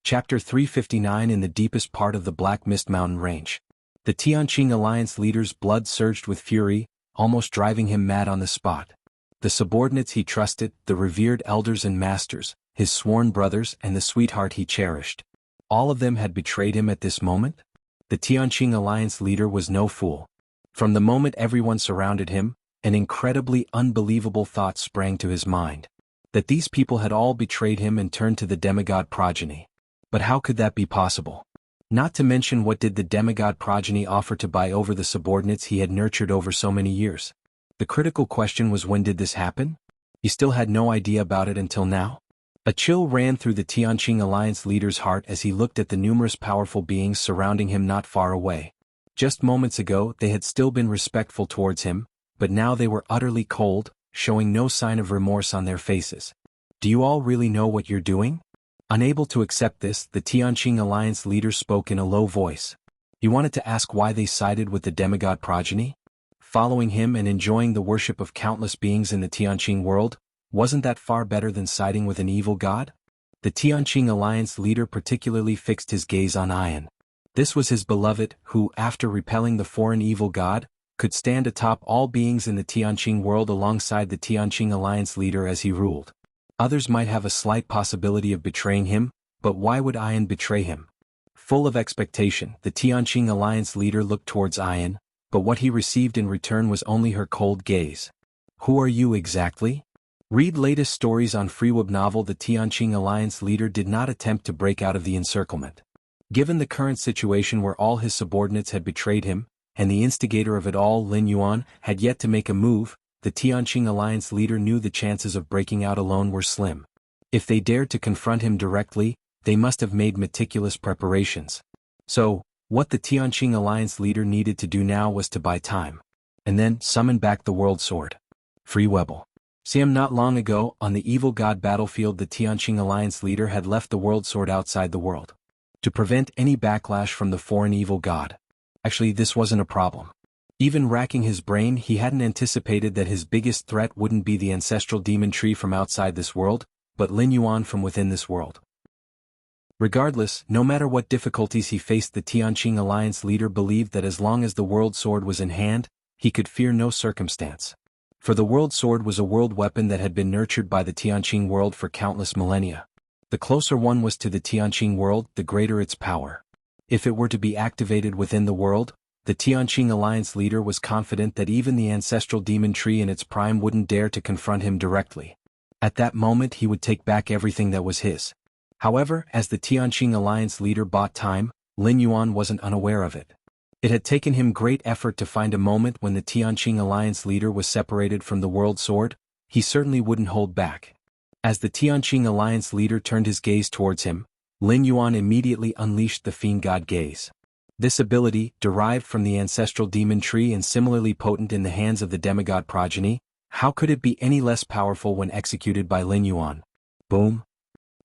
Chapter 359. In the deepest part of the Black Mist Mountain Range. The Tianqing Alliance leader's blood surged with fury, almost driving him mad on the spot. The subordinates he trusted, the revered elders and masters, his sworn brothers and the sweetheart he cherished. All of them had betrayed him at this moment? The Tianqing Alliance leader was no fool. From the moment everyone surrounded him, an incredibly unbelievable thought sprang to his mind. That these people had all betrayed him and turned to the demigod progeny. But how could that be possible? Not to mention, what did the demigod progeny offer to buy over the subordinates he had nurtured over so many years? The critical question was, when did this happen? He still had no idea about it until now. A chill ran through the Tianqing Alliance leader's heart as he looked at the numerous powerful beings surrounding him not far away. Just moments ago they had still been respectful towards him, but now they were utterly cold, showing no sign of remorse on their faces. Do you all really know what you're doing? Unable to accept this, the Tianqing Alliance leader spoke in a low voice. He wanted to ask why they sided with the demigod progeny? Following him and enjoying the worship of countless beings in the Tianqing world, wasn't that far better than siding with an evil god? The Tianqing Alliance leader particularly fixed his gaze on Ian. This was his beloved, who, after repelling the foreign evil god, could stand atop all beings in the Tianqing world alongside the Tianqing Alliance leader as he ruled. Others might have a slight possibility of betraying him, but why would Ian betray him? Full of expectation, the Tianqing Alliance leader looked towards Ian, but what he received in return was only her cold gaze. Who are you exactly? Read latest stories on FreeWeb novel. The Tianqing Alliance leader did not attempt to break out of the encirclement. Given the current situation where all his subordinates had betrayed him, and the instigator of it all, Lin Yuan, had yet to make a move, the Tianqing Alliance leader knew the chances of breaking out alone were slim. If they dared to confront him directly, they must have made meticulous preparations. So, what the Tianqing Alliance leader needed to do now was to buy time. And then summon back the World Sword. FreeWebble. Not long ago, on the evil god battlefield, the Tianqing Alliance leader had left the World Sword outside the world. To prevent any backlash from the foreign evil god. Actually, this wasn't a problem. Even racking his brain, he hadn't anticipated that his biggest threat wouldn't be the ancestral demon tree from outside this world, but Lin Yuan from within this world. Regardless, no matter what difficulties he faced, the Tianqing Alliance leader believed that as long as the World Sword was in hand, he could fear no circumstance. For the World Sword was a world weapon that had been nurtured by the Tianqing world for countless millennia. The closer one was to the Tianqing world, the greater its power. If it were to be activated within the world, the Tianqing Alliance leader was confident that even the ancestral demon tree in its prime wouldn't dare to confront him directly. At that moment he would take back everything that was his. However, as the Tianqing Alliance leader bought time, Lin Yuan wasn't unaware of it. It had taken him great effort to find a moment when the Tianqing Alliance leader was separated from the World Sword. He certainly wouldn't hold back. As the Tianqing Alliance leader turned his gaze towards him, Lin Yuan immediately unleashed the Fiend God Gaze. This ability, derived from the ancestral demon tree and similarly potent in the hands of the demigod progeny, how could it be any less powerful when executed by Lin Yuan? Boom!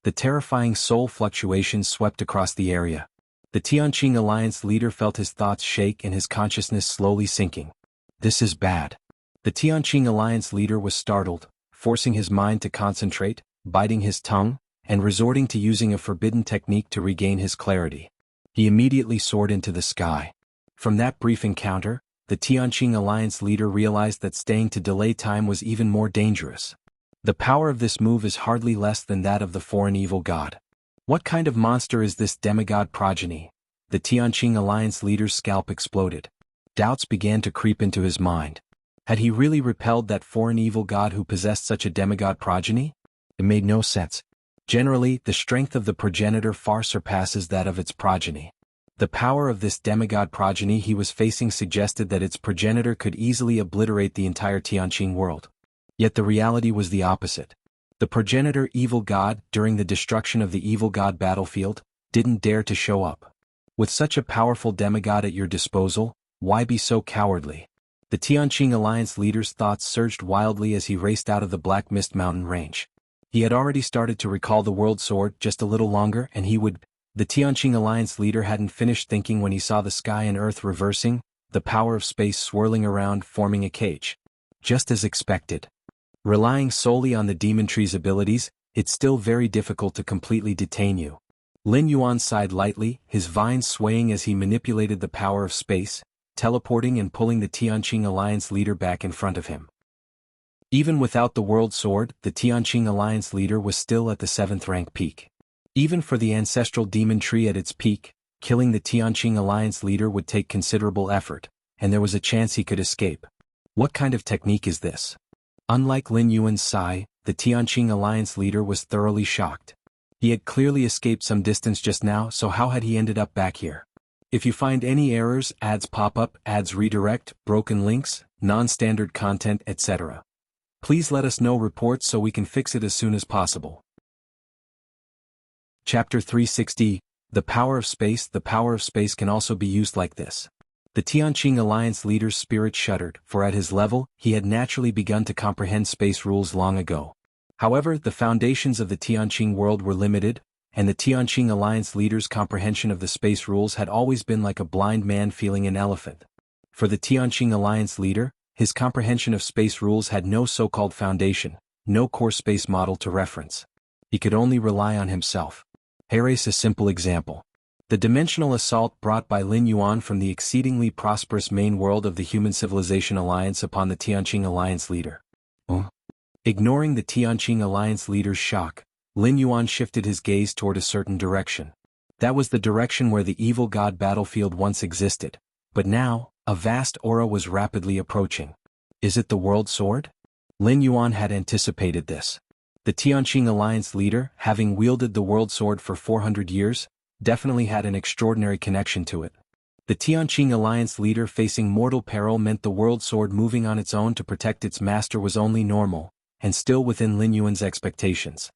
The terrifying soul fluctuations swept across the area. The Tianqing Alliance leader felt his thoughts shake and his consciousness slowly sinking. This is bad. The Tianqing Alliance leader was startled, forcing his mind to concentrate, biting his tongue, and resorting to using a forbidden technique to regain his clarity. He immediately soared into the sky. From that brief encounter, the Tianqing Alliance leader realized that staying to delay time was even more dangerous. The power of this move is hardly less than that of the foreign evil god. What kind of monster is this demigod progeny? The Tianqing Alliance leader's scalp exploded. Doubts began to creep into his mind. Had he really repelled that foreign evil god who possessed such a demigod progeny? It made no sense. Generally, the strength of the progenitor far surpasses that of its progeny. The power of this demigod progeny he was facing suggested that its progenitor could easily obliterate the entire Tianqing world. Yet the reality was the opposite. The progenitor evil god, during the destruction of the evil god battlefield, didn't dare to show up. With such a powerful demigod at your disposal, why be so cowardly? The Tianqing Alliance leader's thoughts surged wildly as he raced out of the Black Mist Mountain range. He had already started to recall the World Sword just a little longer and he would... The Tianqing Alliance leader hadn't finished thinking when he saw the sky and earth reversing, the power of space swirling around, forming a cage. Just as expected. Relying solely on the demon tree's abilities, it's still very difficult to completely detain you. Lin Yuan sighed lightly, his vines swaying as he manipulated the power of space, teleporting and pulling the Tianqing Alliance leader back in front of him. Even without the World Sword, the Tianqing Alliance leader was still at the 7th rank peak. Even for the ancestral demon tree at its peak, killing the Tianqing Alliance leader would take considerable effort, and there was a chance he could escape. What kind of technique is this? Unlike Lin Yuan's sigh, the Tianqing Alliance leader was thoroughly shocked. He had clearly escaped some distance just now, so how had he ended up back here? If you find any errors, ads pop up, ads redirect, broken links, non-standard content, etc. Please let us know reports so we can fix it as soon as possible. Chapter 360, The Power of Space. The power of space can also be used like this. The Tianqing Alliance leader's spirit shuddered, for at his level, he had naturally begun to comprehend space rules long ago. However, the foundations of the Tianqing world were limited, and the Tianqing Alliance leader's comprehension of the space rules had always been like a blind man feeling an elephant. For the Tianqing Alliance leader, his comprehension of space rules had no so-called foundation, no core space model to reference. He could only rely on himself. Here's a simple example. The dimensional assault brought by Lin Yuan from the exceedingly prosperous main world of the Human Civilization Alliance upon the Tianqing Alliance leader. Ignoring the Tianqing Alliance leader's shock, Lin Yuan shifted his gaze toward a certain direction. That was the direction where the evil god battlefield once existed, but now, a vast aura was rapidly approaching. Is it the World Sword? Lin Yuan had anticipated this. The Tianqing Alliance leader, having wielded the World Sword for 400 years, definitely had an extraordinary connection to it. The Tianqing Alliance leader facing mortal peril meant the World Sword moving on its own to protect its master was only normal, and still within Lin Yuan's expectations.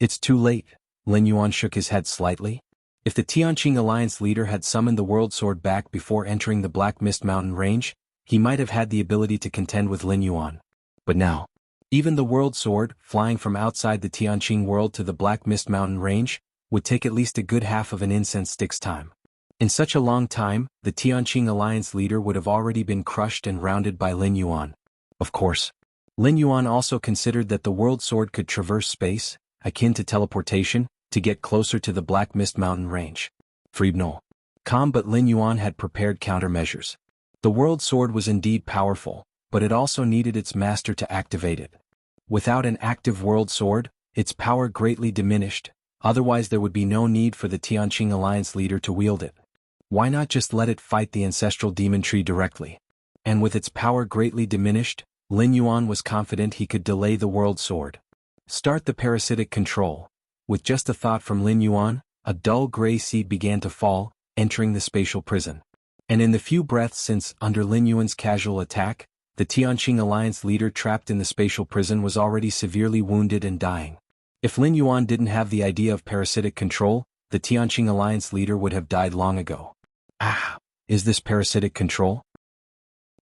It's too late. Lin Yuan shook his head slightly. If the Tianqing Alliance leader had summoned the World Sword back before entering the Black Mist Mountain range, he might have had the ability to contend with Lin Yuan. But now, even the World Sword, flying from outside the Tianqing world to the Black Mist Mountain range, would take at least a good half of an incense stick's time. In such a long time, the Tianqing Alliance leader would have already been crushed and rounded by Lin Yuan. Of course. Lin Yuan also considered that the World Sword could traverse space, akin to teleportation, to get closer to the Black Mist Mountain range. Freebnol. Calm, but Lin Yuan had prepared countermeasures. The World Sword was indeed powerful, but it also needed its master to activate it. Without an active World Sword, its power greatly diminished, otherwise there would be no need for the Tianqing Alliance leader to wield it. Why not just let it fight the ancestral demon tree directly? And with its power greatly diminished, Lin Yuan was confident he could delay the World Sword. Start the parasitic control. With just a thought from Lin Yuan, a dull gray seed began to fall, entering the spatial prison. And in the few breaths since, under Lin Yuan's casual attack, the Tianqing Alliance leader trapped in the spatial prison was already severely wounded and dying. If Lin Yuan didn't have the idea of parasitic control, the Tianqing Alliance leader would have died long ago. Is this parasitic control?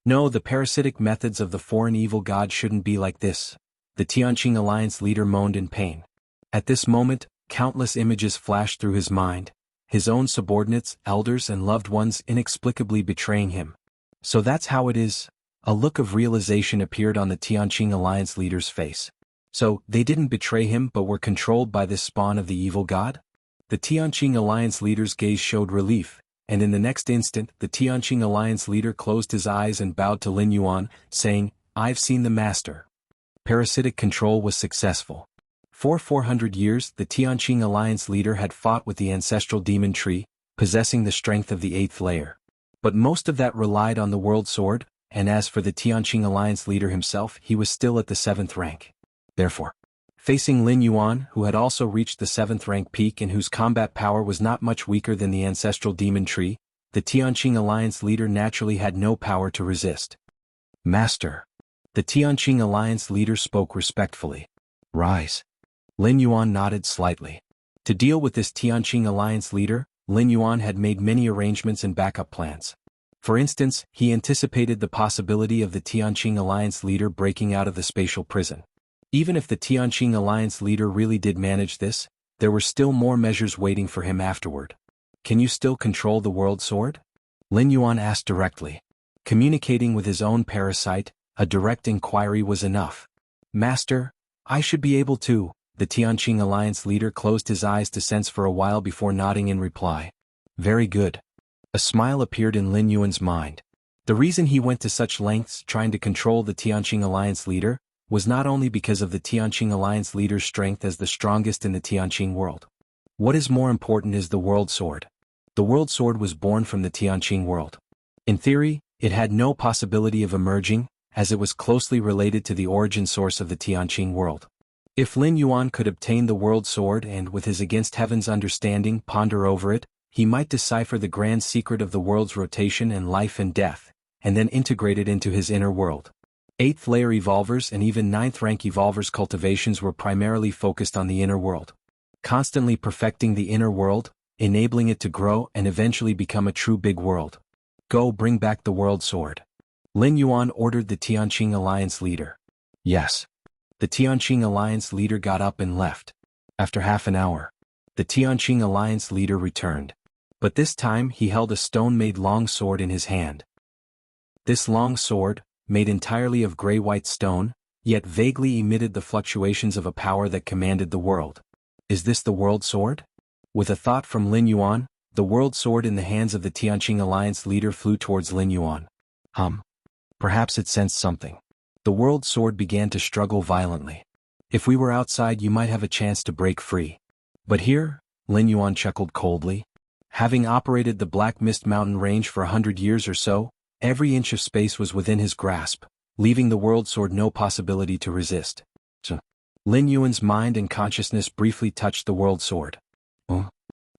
No, the parasitic methods of the foreign evil god shouldn't be like this. The Tianqing Alliance leader moaned in pain. At this moment, countless images flashed through his mind, his own subordinates, elders and loved ones inexplicably betraying him. So that's how it is. A look of realization appeared on the Tianqing Alliance leader's face. So, they didn't betray him but were controlled by this spawn of the evil god? The Tianqing Alliance leader's gaze showed relief, and in the next instant the Tianqing alliance leader closed his eyes and bowed to Lin Yuan, saying, "I've seen the master." Parasitic control was successful. For 400 years the Tianqing alliance leader had fought with the ancestral demon tree, possessing the strength of the 8th layer. But most of that relied on the world sword, and as for the Tianqing alliance leader himself, he was still at the 7th rank. Therefore, facing Lin Yuan, who had also reached the 7th rank peak and whose combat power was not much weaker than the ancestral demon tree, the Tianqing alliance leader naturally had no power to resist. "Master." The Tianqing alliance leader spoke respectfully. "Rise." Lin Yuan nodded slightly. To deal with this Tianqing alliance leader, Lin Yuan had made many arrangements and backup plans. For instance, he anticipated the possibility of the Tianqing alliance leader breaking out of the spatial prison. Even if the Tianqing alliance leader really did manage this, there were still more measures waiting for him afterward. "Can you still control the world sword?" Lin Yuan asked directly. Communicating with his own parasite, a direct inquiry was enough. "Master, I should be able to." The Tianqing alliance leader closed his eyes to sense for a while before nodding in reply. "Very good." A smile appeared in Lin Yuan's mind. The reason he went to such lengths trying to control the Tianqing alliance leader was not only because of the Tianqing alliance leader's strength as the strongest in the Tianqing world. What is more important is the world sword. The world sword was born from the Tianqing world. In theory, it had no possibility of emerging, as it was closely related to the origin source of the Tianqing world. If Lin Yuan could obtain the world sword and with his against heaven's understanding ponder over it, he might decipher the grand secret of the world's rotation and life and death, and then integrate it into his inner world. 8th layer evolvers and even 9th rank evolvers' cultivations were primarily focused on the inner world. Constantly perfecting the inner world, enabling it to grow and eventually become a true big world. "Go bring back the world sword." Lin Yuan ordered the Tianqing alliance leader. "Yes." The Tianqing alliance leader got up and left. After half an hour, the Tianqing alliance leader returned. But this time he held a stone-made long sword in his hand. This long sword, made entirely of gray-white stone, yet vaguely emitted the fluctuations of a power that commanded the world. "Is this the world sword?" With a thought from Lin Yuan, the world sword in the hands of the Tianqing alliance leader flew towards Lin Yuan. Perhaps it sensed something. The world sword began to struggle violently. "If we were outside you might have a chance to break free. But here," Lin Yuan chuckled coldly. Having operated the Black Mist Mountain range for 100 years or so, every inch of space was within his grasp, leaving the world sword no possibility to resist. Lin Yuan's mind and consciousness briefly touched the world sword.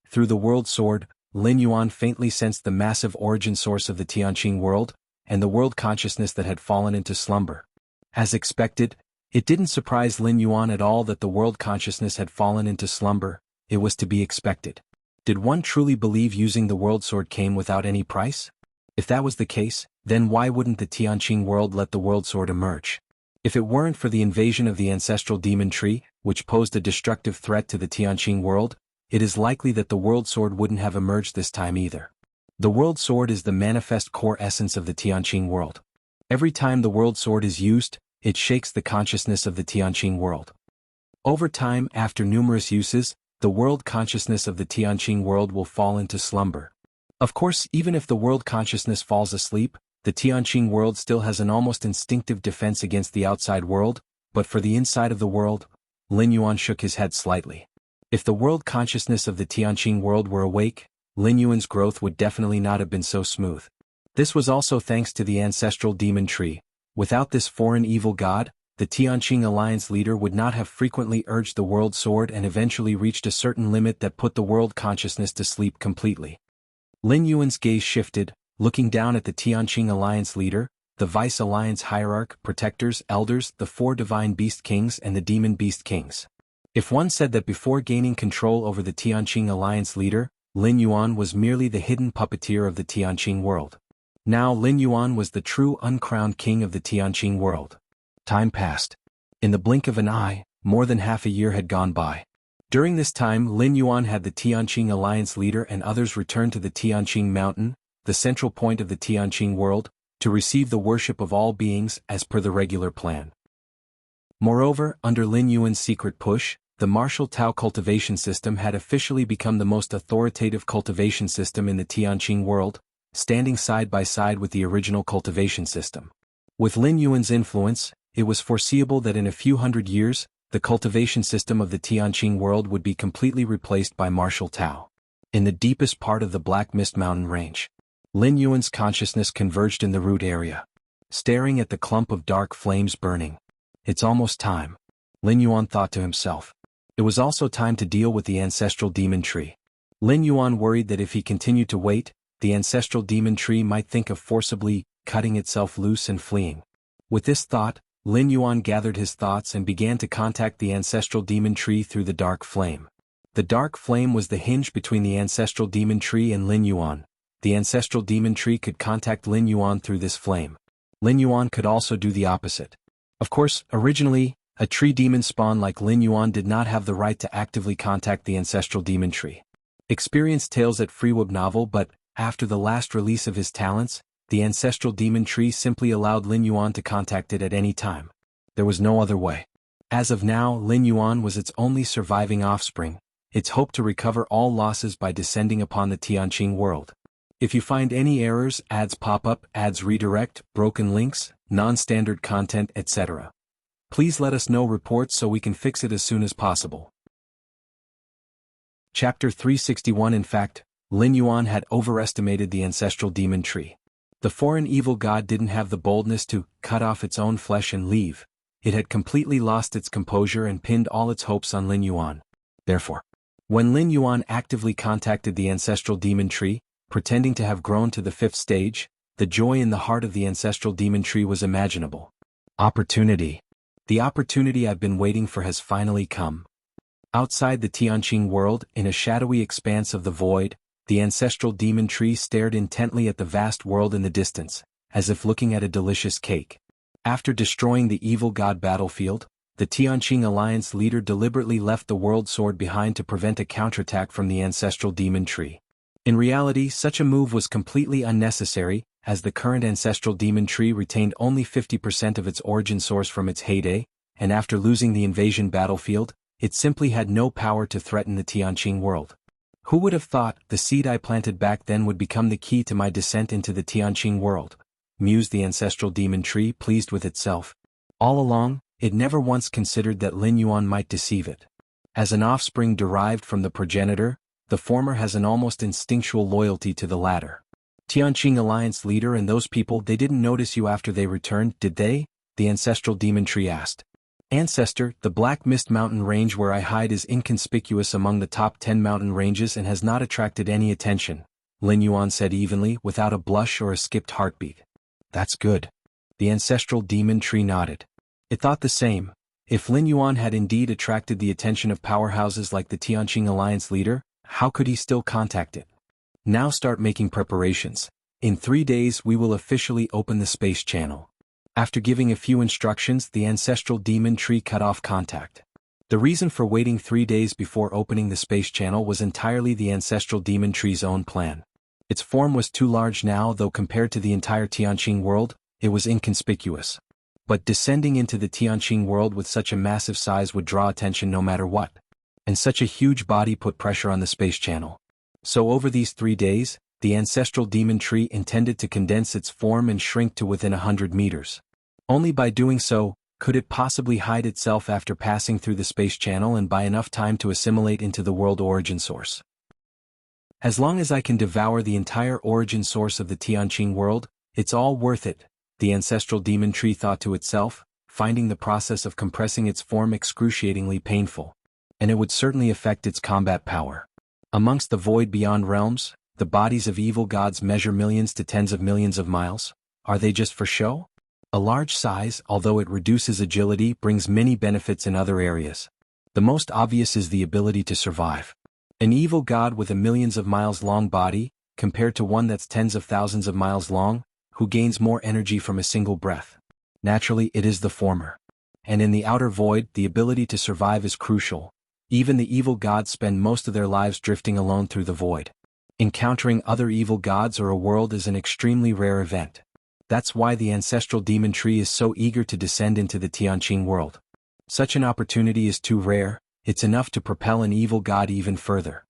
Through the world sword, Lin Yuan faintly sensed the massive origin source of the Tianqing world, and the world consciousness that had fallen into slumber. As expected, it didn't surprise Lin Yuan at all that the world consciousness had fallen into slumber. It was to be expected. Did one truly believe using the world sword came without any price? If that was the case, then why wouldn't the Tianqing world let the world sword emerge? If it weren't for the invasion of the ancestral demon tree, which posed a destructive threat to the Tianqing world, it is likely that the world sword wouldn't have emerged this time either. The world sword is the manifest core essence of the Tianqing world. Every time the world sword is used, it shakes the consciousness of the Tianqing world. Over time, after numerous uses, the world consciousness of the Tianqing world will fall into slumber. Of course, even if the world consciousness falls asleep, the Tianqing world still has an almost instinctive defense against the outside world, but for the inside of the world, Lin Yuan shook his head slightly. If the world consciousness of the Tianqing world were awake, Lin Yuan's growth would definitely not have been so smooth. This was also thanks to the ancestral demon tree. Without this foreign evil god, the Tianqing alliance leader would not have frequently urged the world sword and eventually reached a certain limit that put the world consciousness to sleep completely. Lin Yuan's gaze shifted, looking down at the Tianqing alliance leader, the Vice Alliance hierarch, protectors, elders, the 4 divine beast kings and the demon beast kings. If one said that before gaining control over the Tianqing alliance leader, Lin Yuan was merely the hidden puppeteer of the Tianqing world. Now Lin Yuan was the true uncrowned king of the Tianqing world. Time passed. In the blink of an eye, more than half a year had gone by. During this time Lin Yuan had the Tianqing alliance leader and others return to the Tianqing mountain, the central point of the Tianqing world, to receive the worship of all beings as per the regular plan. Moreover, under Lin Yuan's secret push, the martial Tao cultivation system had officially become the most authoritative cultivation system in the Tianqing world, standing side by side with the original cultivation system. With Lin Yuan's influence, it was foreseeable that in a few hundred years, the cultivation system of the Tianqing world would be completely replaced by martial Tao. In the deepest part of the Black Mist Mountain range, Lin Yuan's consciousness converged in the root area, staring at the clump of dark flames burning. It's almost time, Lin Yuan thought to himself. It was also time to deal with the ancestral demon tree. Lin Yuan worried that if he continued to wait, the ancestral demon tree might think of forcibly cutting itself loose and fleeing. With this thought, Lin Yuan gathered his thoughts and began to contact the ancestral demon tree through the dark flame. The dark flame was the hinge between the ancestral demon tree and Lin Yuan. The ancestral demon tree could contact Lin Yuan through this flame. Lin Yuan could also do the opposite. Of course, originally, a tree demon spawn like Lin Yuan did not have the right to actively contact the ancestral demon tree. Experienced tales at Freeweb novel, but, after the last release of his talents, the ancestral demon tree simply allowed Lin Yuan to contact it at any time. There was no other way. As of now, Lin Yuan was its only surviving offspring, its hope to recover all losses by descending upon the Tianqing world. If you find any errors, ads pop up, ads redirect, broken links, non-standard content, etc., please let us know reports so we can fix it as soon as possible. Chapter 361. In fact, Lin Yuan had overestimated the ancestral demon tree. The foreign evil god didn't have the boldness to cut off its own flesh and leave. It had completely lost its composure and pinned all its hopes on Lin Yuan. Therefore, when Lin Yuan actively contacted the ancestral demon tree, pretending to have grown to the 5th stage, the joy in the heart of the ancestral demon tree was imaginable. Opportunity. The opportunity I've been waiting for has finally come. Outside the Tianqing world, in a shadowy expanse of the void, the ancestral demon tree stared intently at the vast world in the distance, as if looking at a delicious cake. After destroying the evil god battlefield, the Tianqing alliance leader deliberately left the world sword behind to prevent a counterattack from the ancestral demon tree. In reality, such a move was completely unnecessary, as the current ancestral demon tree retained only 50% of its origin source from its heyday, and after losing the invasion battlefield, it simply had no power to threaten the Tianqing world. Who would have thought the seed I planted back then would become the key to my descent into the Tianqing world? Mused the ancestral demon tree, pleased with itself. All along, it never once considered that Lin Yuan might deceive it. As an offspring derived from the progenitor, the former has an almost instinctual loyalty to the latter. Tianqing alliance leader and those people, they didn't notice you after they returned, did they? The ancestral demon tree asked. Ancestor, the Black Mist Mountain range where I hide is inconspicuous among the top 10 mountain ranges and has not attracted any attention, Lin Yuan said evenly, without a blush or a skipped heartbeat. That's good. The ancestral demon tree nodded. It thought the same. If Lin Yuan had indeed attracted the attention of powerhouses like the Tianqing alliance leader, how could he still contact it? Now start making preparations. In 3 days we will officially open the space channel. After giving a few instructions, the ancestral demon tree cut off contact. The reason for waiting 3 days before opening the space channel was entirely the ancestral demon tree's own plan. Its form was too large now, though compared to the entire Tianqing world, it was inconspicuous. But descending into the Tianqing world with such a massive size would draw attention no matter what. And such a huge body put pressure on the space channel. So over these 3 days, the ancestral demon tree intended to condense its form and shrink to within 100 meters. Only by doing so, could it possibly hide itself after passing through the space channel and buy enough time to assimilate into the world origin source. As long as I can devour the entire origin source of the Tianqing world, it's all worth it, the ancestral demon tree thought to itself, finding the process of compressing its form excruciatingly painful. And it would certainly affect its combat power. Amongst the void beyond realms, the bodies of evil gods measure millions to tens of millions of miles. Are they just for show? A large size, although it reduces agility, brings many benefits in other areas. The most obvious is the ability to survive. An evil god with a millions of miles long body, compared to one that's tens of thousands of miles long, who gains more energy from a single breath. Naturally, it is the former. And in the outer void, the ability to survive is crucial. Even the evil gods spend most of their lives drifting alone through the void. Encountering other evil gods or a world is an extremely rare event. That's why the ancestral demon tree is so eager to descend into the Tianqing world. Such an opportunity is too rare, It's enough to propel an evil god even further.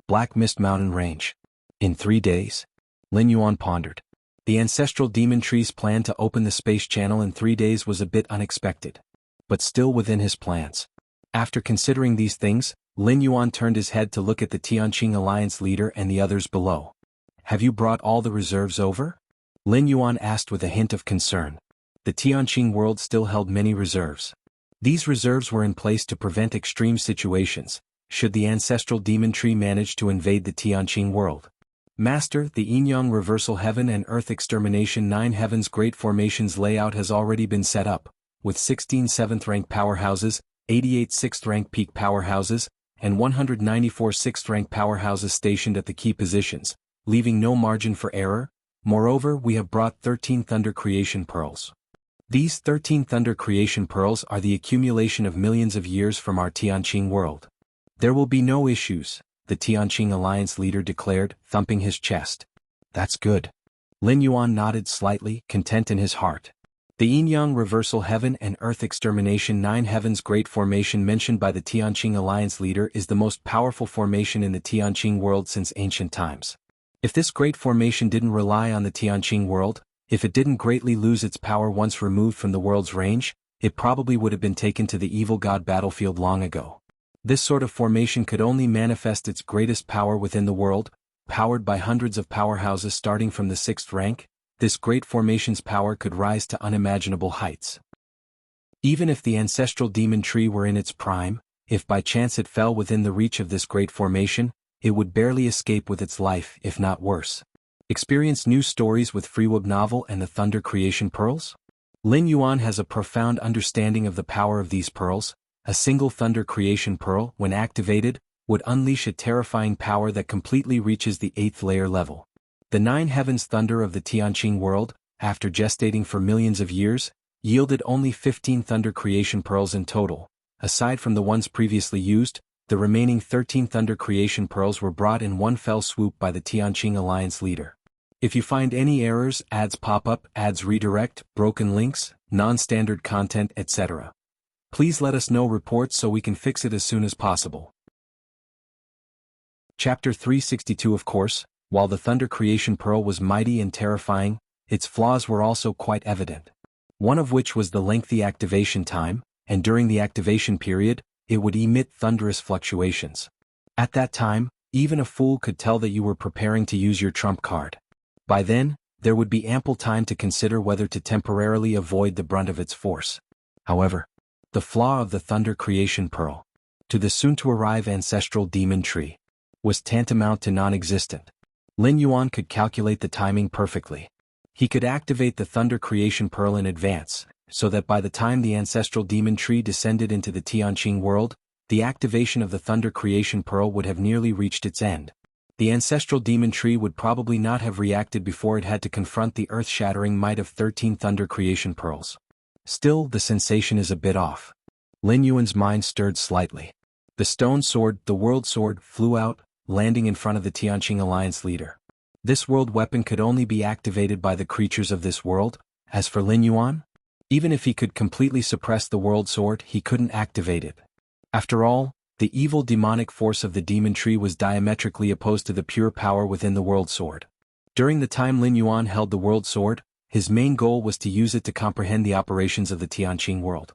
Black Mist Mountain Range. In 3 days? Lin Yuan pondered. The ancestral demon tree's plan to open the space channel in 3 days was a bit unexpected, but still within his plans. After considering these things, Lin Yuan turned his head to look at the Tianqing Alliance leader and the others below. Have you brought all the reserves over? Lin Yuan asked with a hint of concern. The Tianqing world still held many reserves. These reserves were in place to prevent extreme situations, should the ancestral demon tree manage to invade the Tianqing world. Master, the Yin-Yang Reversal Heaven and Earth Extermination 9 Heavens Great Formations layout has already been set up, with 16 7th-rank powerhouses, 88 6th-rank peak powerhouses, and 194 6th-rank powerhouses stationed at the key positions, leaving no margin for error. Moreover, we have brought 13 Thunder Creation Pearls. These 13 Thunder Creation Pearls are the accumulation of millions of years from our Tianqing world. There will be no issues, the Tianqing Alliance leader declared, thumping his chest. That's good. Lin Yuan nodded slightly, content in his heart. The Yin-Yang Reversal Heaven and Earth Extermination 9 Heavens Great Formation mentioned by the Tianqing Alliance leader is the most powerful formation in the Tianqing world since ancient times. If this great formation didn't rely on the Tianqing world, if it didn't greatly lose its power once removed from the world's range, it probably would have been taken to the evil god battlefield long ago. This sort of formation could only manifest its greatest power within the world, powered by hundreds of powerhouses starting from the 6th rank. This great formation's power could rise to unimaginable heights. Even if the ancestral demon tree were in its prime, if by chance it fell within the reach of this great formation, it would barely escape with its life, if not worse. Experience new stories with Freeweb novel and the Thunder Creation Pearls? Lin Yuan has a profound understanding of the power of these pearls. A single Thunder Creation Pearl, when activated, would unleash a terrifying power that completely reaches the 8th layer level. The 9 Heavens Thunder of the Tianqing world, after gestating for millions of years, yielded only 15 Thunder Creation Pearls in total. Aside from the ones previously used, the remaining 13 Thunder Creation Pearls were brought in one fell swoop by the Tianqing Alliance leader. If you find any errors, ads pop up, ads redirect, broken links, non-standard content, etc., please let us know reports so we can fix it as soon as possible. Chapter 362. Of course, while the Thunder Creation Pearl was mighty and terrifying, its flaws were also quite evident. One of which was the lengthy activation time, and during the activation period, it would emit thunderous fluctuations. At that time, even a fool could tell that you were preparing to use your trump card. By then, there would be ample time to consider whether to temporarily avoid the brunt of its force. However, the flaw of the Thunder Creation Pearl, to the soon-to-arrive ancestral demon tree, was tantamount to non-existent. Lin Yuan could calculate the timing perfectly. He could activate the Thunder Creation Pearl in advance, so that by the time the ancestral demon tree descended into the Tianqing world, the activation of the Thunder Creation Pearl would have nearly reached its end. The ancestral demon tree would probably not have reacted before it had to confront the earth-shattering might of 13 Thunder Creation Pearls. Still, the sensation is a bit off. Lin Yuan's mind stirred slightly. The stone sword, the world sword, flew out, landing in front of the Tianqing Alliance leader. This world weapon could only be activated by the creatures of this world. As for Lin Yuan, even if he could completely suppress the world sword, he couldn't activate it. After all, the evil demonic force of the demon tree was diametrically opposed to the pure power within the world sword. During the time Lin Yuan held the world sword, his main goal was to use it to comprehend the operations of the Tianqing world.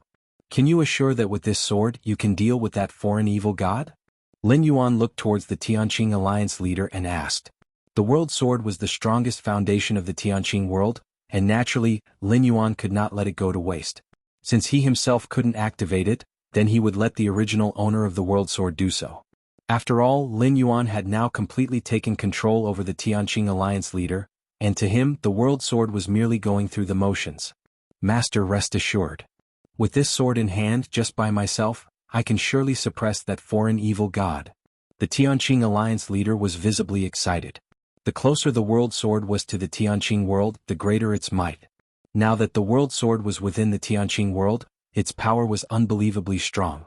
Can you assure that with this sword you can deal with that foreign evil god? Lin Yuan looked towards the Tianqing Alliance leader and asked. The world sword was the strongest foundation of the Tianqing world, and naturally, Lin Yuan could not let it go to waste. Since he himself couldn't activate it, then he would let the original owner of the world sword do so. After all, Lin Yuan had now completely taken control over the Tianqing Alliance leader, and to him the world sword was merely going through the motions. Master, rest assured. With this sword in hand just by myself, I can surely suppress that foreign evil god. The Tianqing Alliance leader was visibly excited. The closer the world sword was to the Tianqing world, the greater its might. Now that the world sword was within the Tianqing world, its power was unbelievably strong.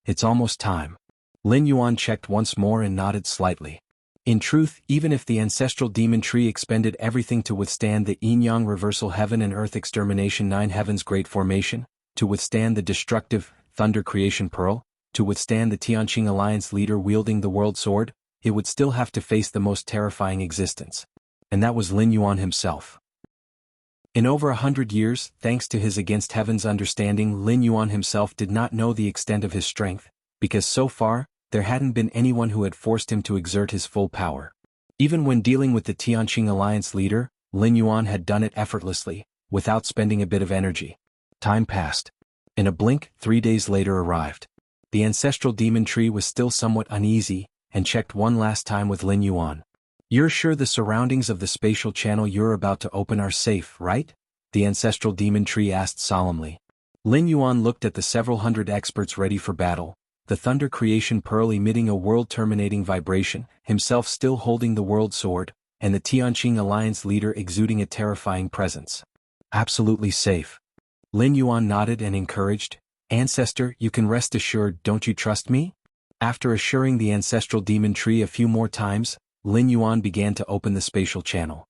It's almost time. Lin Yuan checked once more and nodded slightly. In truth, even if the ancestral demon tree expended everything to withstand the Yin-Yang Reversal Heaven and Earth Extermination 9 Heavens Great Formation, to withstand the destructive Thunder Creation Pearl, To withstand the Tianqing Alliance leader wielding the World Sword, it would still have to face the most terrifying existence. And that was Lin Yuan himself. In over 100 years, thanks to his against heaven's understanding, Lin Yuan himself did not know the extent of his strength, because so far, there hadn't been anyone who had forced him to exert his full power. Even when dealing with the Tianqing Alliance leader, Lin Yuan had done it effortlessly, without spending a bit of energy. Time passed. In a blink, 3 days later arrived. The ancestral demon tree was still somewhat uneasy, and checked one last time with Lin Yuan. "You're sure the surroundings of the spatial channel you're about to open are safe, right?" the ancestral demon tree asked solemnly. Lin Yuan looked at the several hundred experts ready for battle, the thunder creation pearl emitting a world-terminating vibration, himself still holding the world sword, and the Tianqing Alliance leader exuding a terrifying presence. "Absolutely safe." Lin Yuan nodded and encouraged, "Ancestor, you can rest assured, don't you trust me?" After assuring the ancestral demon tree a few more times, Lin Yuan began to open the spatial channel.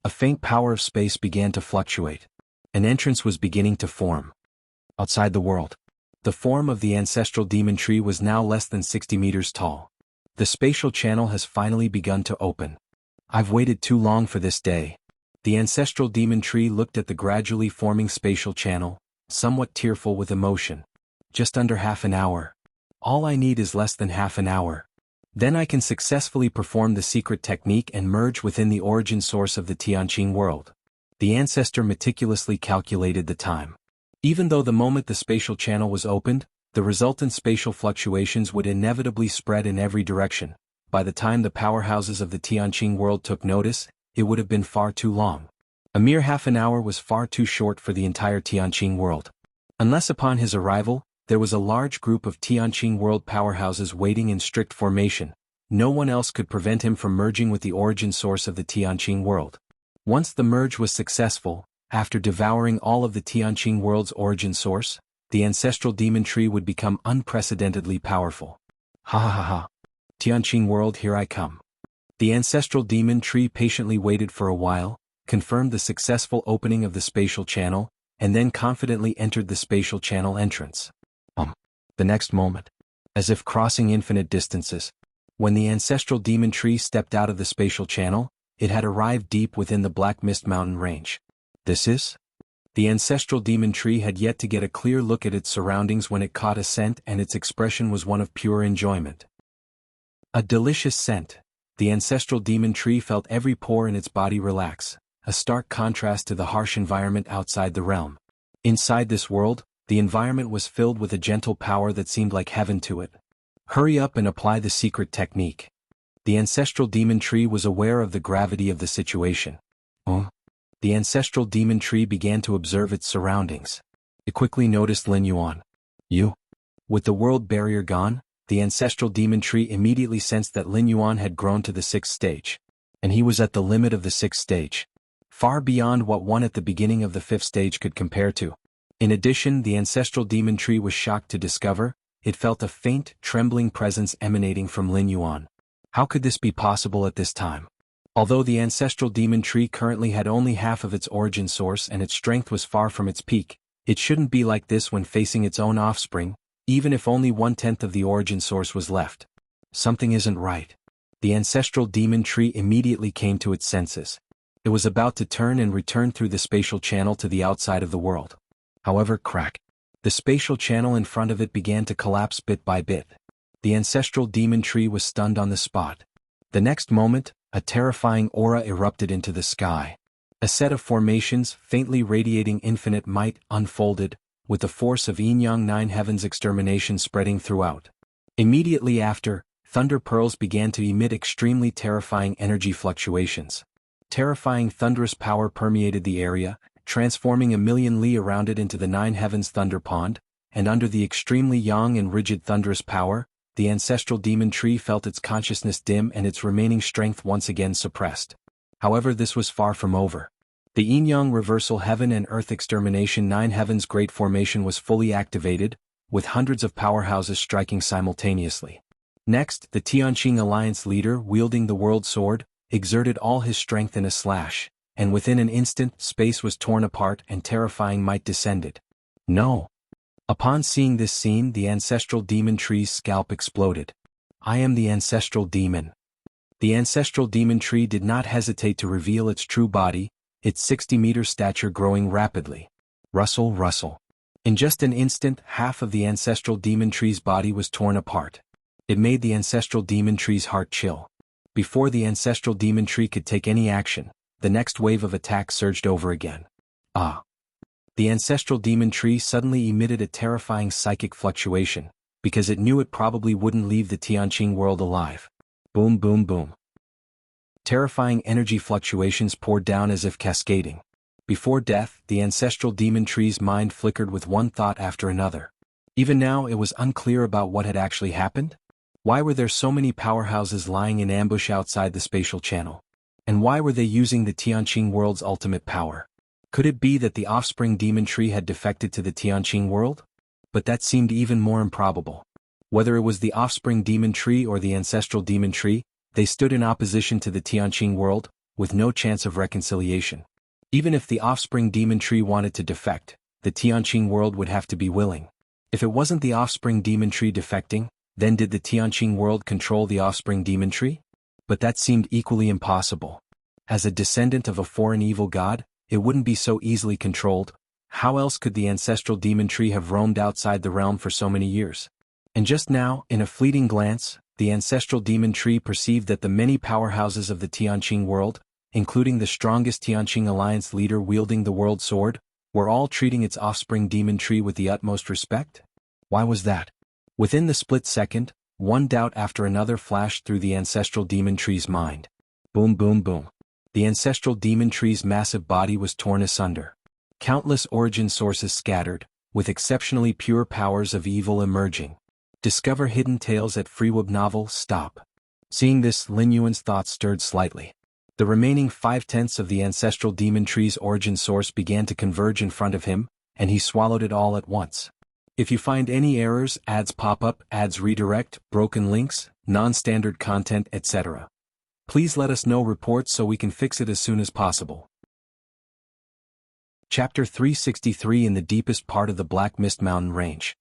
A faint power of space began to fluctuate. An entrance was beginning to form. Outside the world. The form of the ancestral demon tree was now less than 60 meters tall. The spatial channel has finally begun to open. "I've waited too long for this day." The ancestral demon tree looked at the gradually forming spatial channel, somewhat tearful with emotion. "Just under half an hour. All I need is less than half an hour. Then I can successfully perform the secret technique and merge within the origin source of the Tianqing world." The ancestor meticulously calculated the time. Even though the moment the spatial channel was opened, the resultant spatial fluctuations would inevitably spread in every direction, by the time the powerhouses of the Tianqing world took notice, it would have been far too long. A mere half an hour was far too short for the entire Tianqing world. Unless upon his arrival, there was a large group of Tianqing world powerhouses waiting in strict formation, no one else could prevent him from merging with the origin source of the Tianqing world. Once the merge was successful, after devouring all of the Tianqing world's origin source, the ancestral demon tree would become unprecedentedly powerful. Ha ha ha ha. Tianqing world, here I come. The ancestral demon tree patiently waited for a while, confirmed the successful opening of the spatial channel, and then confidently entered the spatial channel entrance. The next moment, as if crossing infinite distances, when the ancestral demon tree stepped out of the spatial channel, it had arrived deep within the Black Mist Mountain range. This is? The ancestral demon tree had yet to get a clear look at its surroundings when it caught a scent, and its expression was one of pure enjoyment. A delicious scent. The ancestral demon tree felt every pore in its body relax, a stark contrast to the harsh environment outside the realm. Inside this world, the environment was filled with a gentle power that seemed like heaven to it. "Hurry up and apply the secret technique." The ancestral demon tree was aware of the gravity of the situation. The ancestral demon tree began to observe its surroundings. It quickly noticed Lin Yuan. "You?" With the world barrier gone, the ancestral demon tree immediately sensed that Lin Yuan had grown to the 6th stage. And he was at the limit of the 6th stage. Far beyond what one at the beginning of the 5th stage could compare to. In addition, the ancestral demon tree was shocked to discover, it felt a faint, trembling presence emanating from Lin Yuan. How could this be possible at this time? Although the ancestral demon tree currently had only half of its origin source and its strength was far from its peak, it shouldn't be like this when facing its own offspring, even if only 1/10 of the origin source was left. Something isn't right. The ancestral demon tree immediately came to its senses. It was about to turn and return through the spatial channel to the outside of the world. However, crack. The spatial channel in front of it began to collapse bit by bit. The ancestral demon tree was stunned on the spot. The next moment, a terrifying aura erupted into the sky. A set of formations, faintly radiating infinite might, unfolded, with the force of Yin-Yang 9 Heaven's extermination spreading throughout. Immediately after, thunder pearls began to emit extremely terrifying energy fluctuations. Terrifying thunderous power permeated the area, transforming 1,000,000 li around it into the 9 Heavens thunder pond, and under the extremely young and rigid thunderous power, the ancestral demon tree felt its consciousness dim and its remaining strength once again suppressed. However, this was far from over. The Yin-Yang reversal heaven and earth extermination 9 Heavens great formation was fully activated, with hundreds of powerhouses striking simultaneously. Next, the Tianqing Alliance leader, wielding the world sword, exerted all his strength in a slash, and within an instant, space was torn apart and terrifying might descended. No! Upon seeing this scene, the ancestral demon tree's scalp exploded. I am the ancestral demon. The ancestral demon tree did not hesitate to reveal its true body, its 60-meter stature growing rapidly. Rustle, rustle. In just an instant, half of the ancestral demon tree's body was torn apart. It made the ancestral demon tree's heart chill. Before the ancestral demon tree could take any action, the next wave of attack surged over again. Ah! The ancestral demon tree suddenly emitted a terrifying psychic fluctuation, because it knew it probably wouldn't leave the Tianqing world alive. Boom, boom, boom. Terrifying energy fluctuations poured down as if cascading. Before death, the ancestral demon tree's mind flickered with one thought after another. Even now it was unclear about what had actually happened. Why were there so many powerhouses lying in ambush outside the spatial channel? And why were they using the Tianqing world's ultimate power? Could it be that the offspring demon tree had defected to the Tianqing world? But that seemed even more improbable. Whether it was the offspring demon tree or the ancestral demon tree, they stood in opposition to the Tianqing world, with no chance of reconciliation. Even if the offspring demon tree wanted to defect, the Tianqing world would have to be willing. If it wasn't the offspring demon tree defecting, then did the Tianqing world control the offspring demon tree? But that seemed equally impossible. As a descendant of a foreign evil god, it wouldn't be so easily controlled. How else could the ancestral demon tree have roamed outside the realm for so many years? And just now, in a fleeting glance, the ancestral demon tree perceived that the many powerhouses of the Tianqing world, including the strongest Tianqing alliance leader wielding the world sword, were all treating its offspring demon tree with the utmost respect? Why was that? Within the split second, one doubt after another flashed through the ancestral demon tree's mind. Boom, boom, boom. The ancestral demon tree's massive body was torn asunder. Countless origin sources scattered, with exceptionally pure powers of evil emerging. Discover hidden tales at Freeweb novel. Stop. Seeing this, Lin Yuan's thoughts stirred slightly. The remaining 5/10 of the ancestral demon tree's origin source began to converge in front of him, and he swallowed it all at once. If you find any errors, ads pop up, ads redirect, broken links, non-standard content, etc., please let us know reports so we can fix it as soon as possible. Chapter 363. In the deepest part of the Black Mist Mountain Range.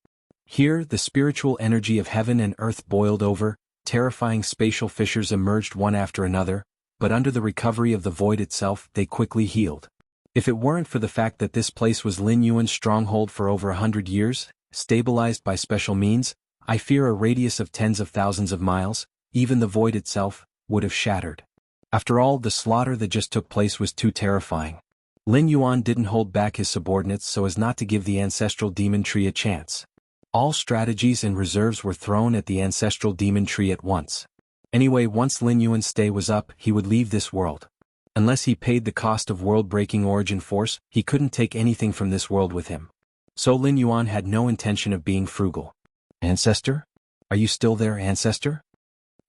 Here, the spiritual energy of heaven and earth boiled over, terrifying spatial fissures emerged one after another, but under the recovery of the void itself, they quickly healed. If it weren't for the fact that this place was Lin Yuan's stronghold for over 100 years, stabilized by special means, I fear a radius of tens of thousands of miles, even the void itself, would have shattered. After all, the slaughter that just took place was too terrifying. Lin Yuan didn't hold back his subordinates so as not to give the ancestral demon tree a chance. All strategies and reserves were thrown at the ancestral demon tree at once. Anyway, once Lin Yuan's stay was up, he would leave this world. Unless he paid the cost of world-breaking origin force, he couldn't take anything from this world with him. So Lin Yuan had no intention of being frugal. Ancestor? Are you still there, Ancestor?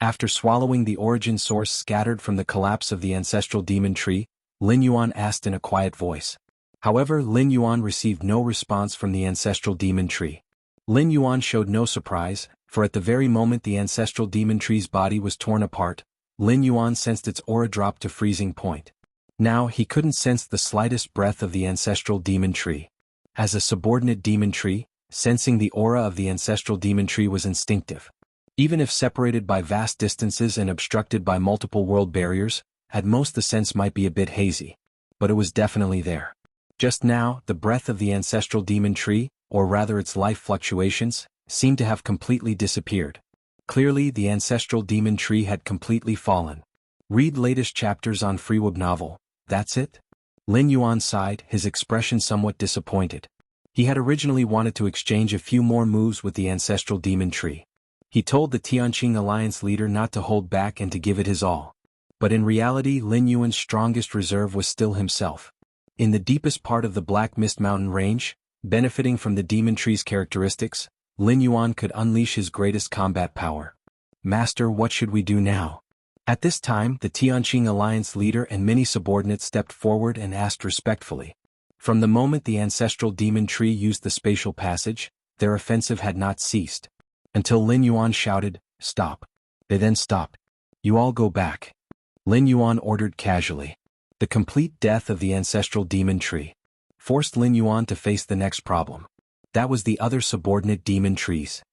After swallowing the origin source scattered from the collapse of the ancestral demon tree, Lin Yuan asked in a quiet voice. However, Lin Yuan received no response from the ancestral demon tree. Lin Yuan showed no surprise, for at the very moment the ancestral demon tree's body was torn apart, Lin Yuan sensed its aura drop to freezing point. Now he couldn't sense the slightest breath of the ancestral demon tree. As a subordinate demon tree, sensing the aura of the ancestral demon tree was instinctive. Even if separated by vast distances and obstructed by multiple world barriers, at most the sense might be a bit hazy. But it was definitely there. Just now, the breath of the ancestral demon tree, or rather its life fluctuations, seemed to have completely disappeared. Clearly, the ancestral demon tree had completely fallen. Read latest chapters on Freeweb novel. That's it? Lin Yuan sighed, his expression somewhat disappointed. He had originally wanted to exchange a few more moves with the ancestral demon tree. He told the Tianqing alliance leader not to hold back and to give it his all. But in reality, Lin Yuan's strongest reserve was still himself. In the deepest part of the Black Mist Mountain range, benefiting from the demon tree's characteristics, Lin Yuan could unleash his greatest combat power. Master, what should we do now? At this time, the Tianqing alliance leader and many subordinates stepped forward and asked respectfully. From the moment the ancestral demon tree used the spatial passage, their offensive had not ceased. Until Lin Yuan shouted, "Stop." They then stopped. "You all go back," Lin Yuan ordered casually. The complete death of the ancestral demon tree forced Lin Yuan to face the next problem. That was the other subordinate demon trees.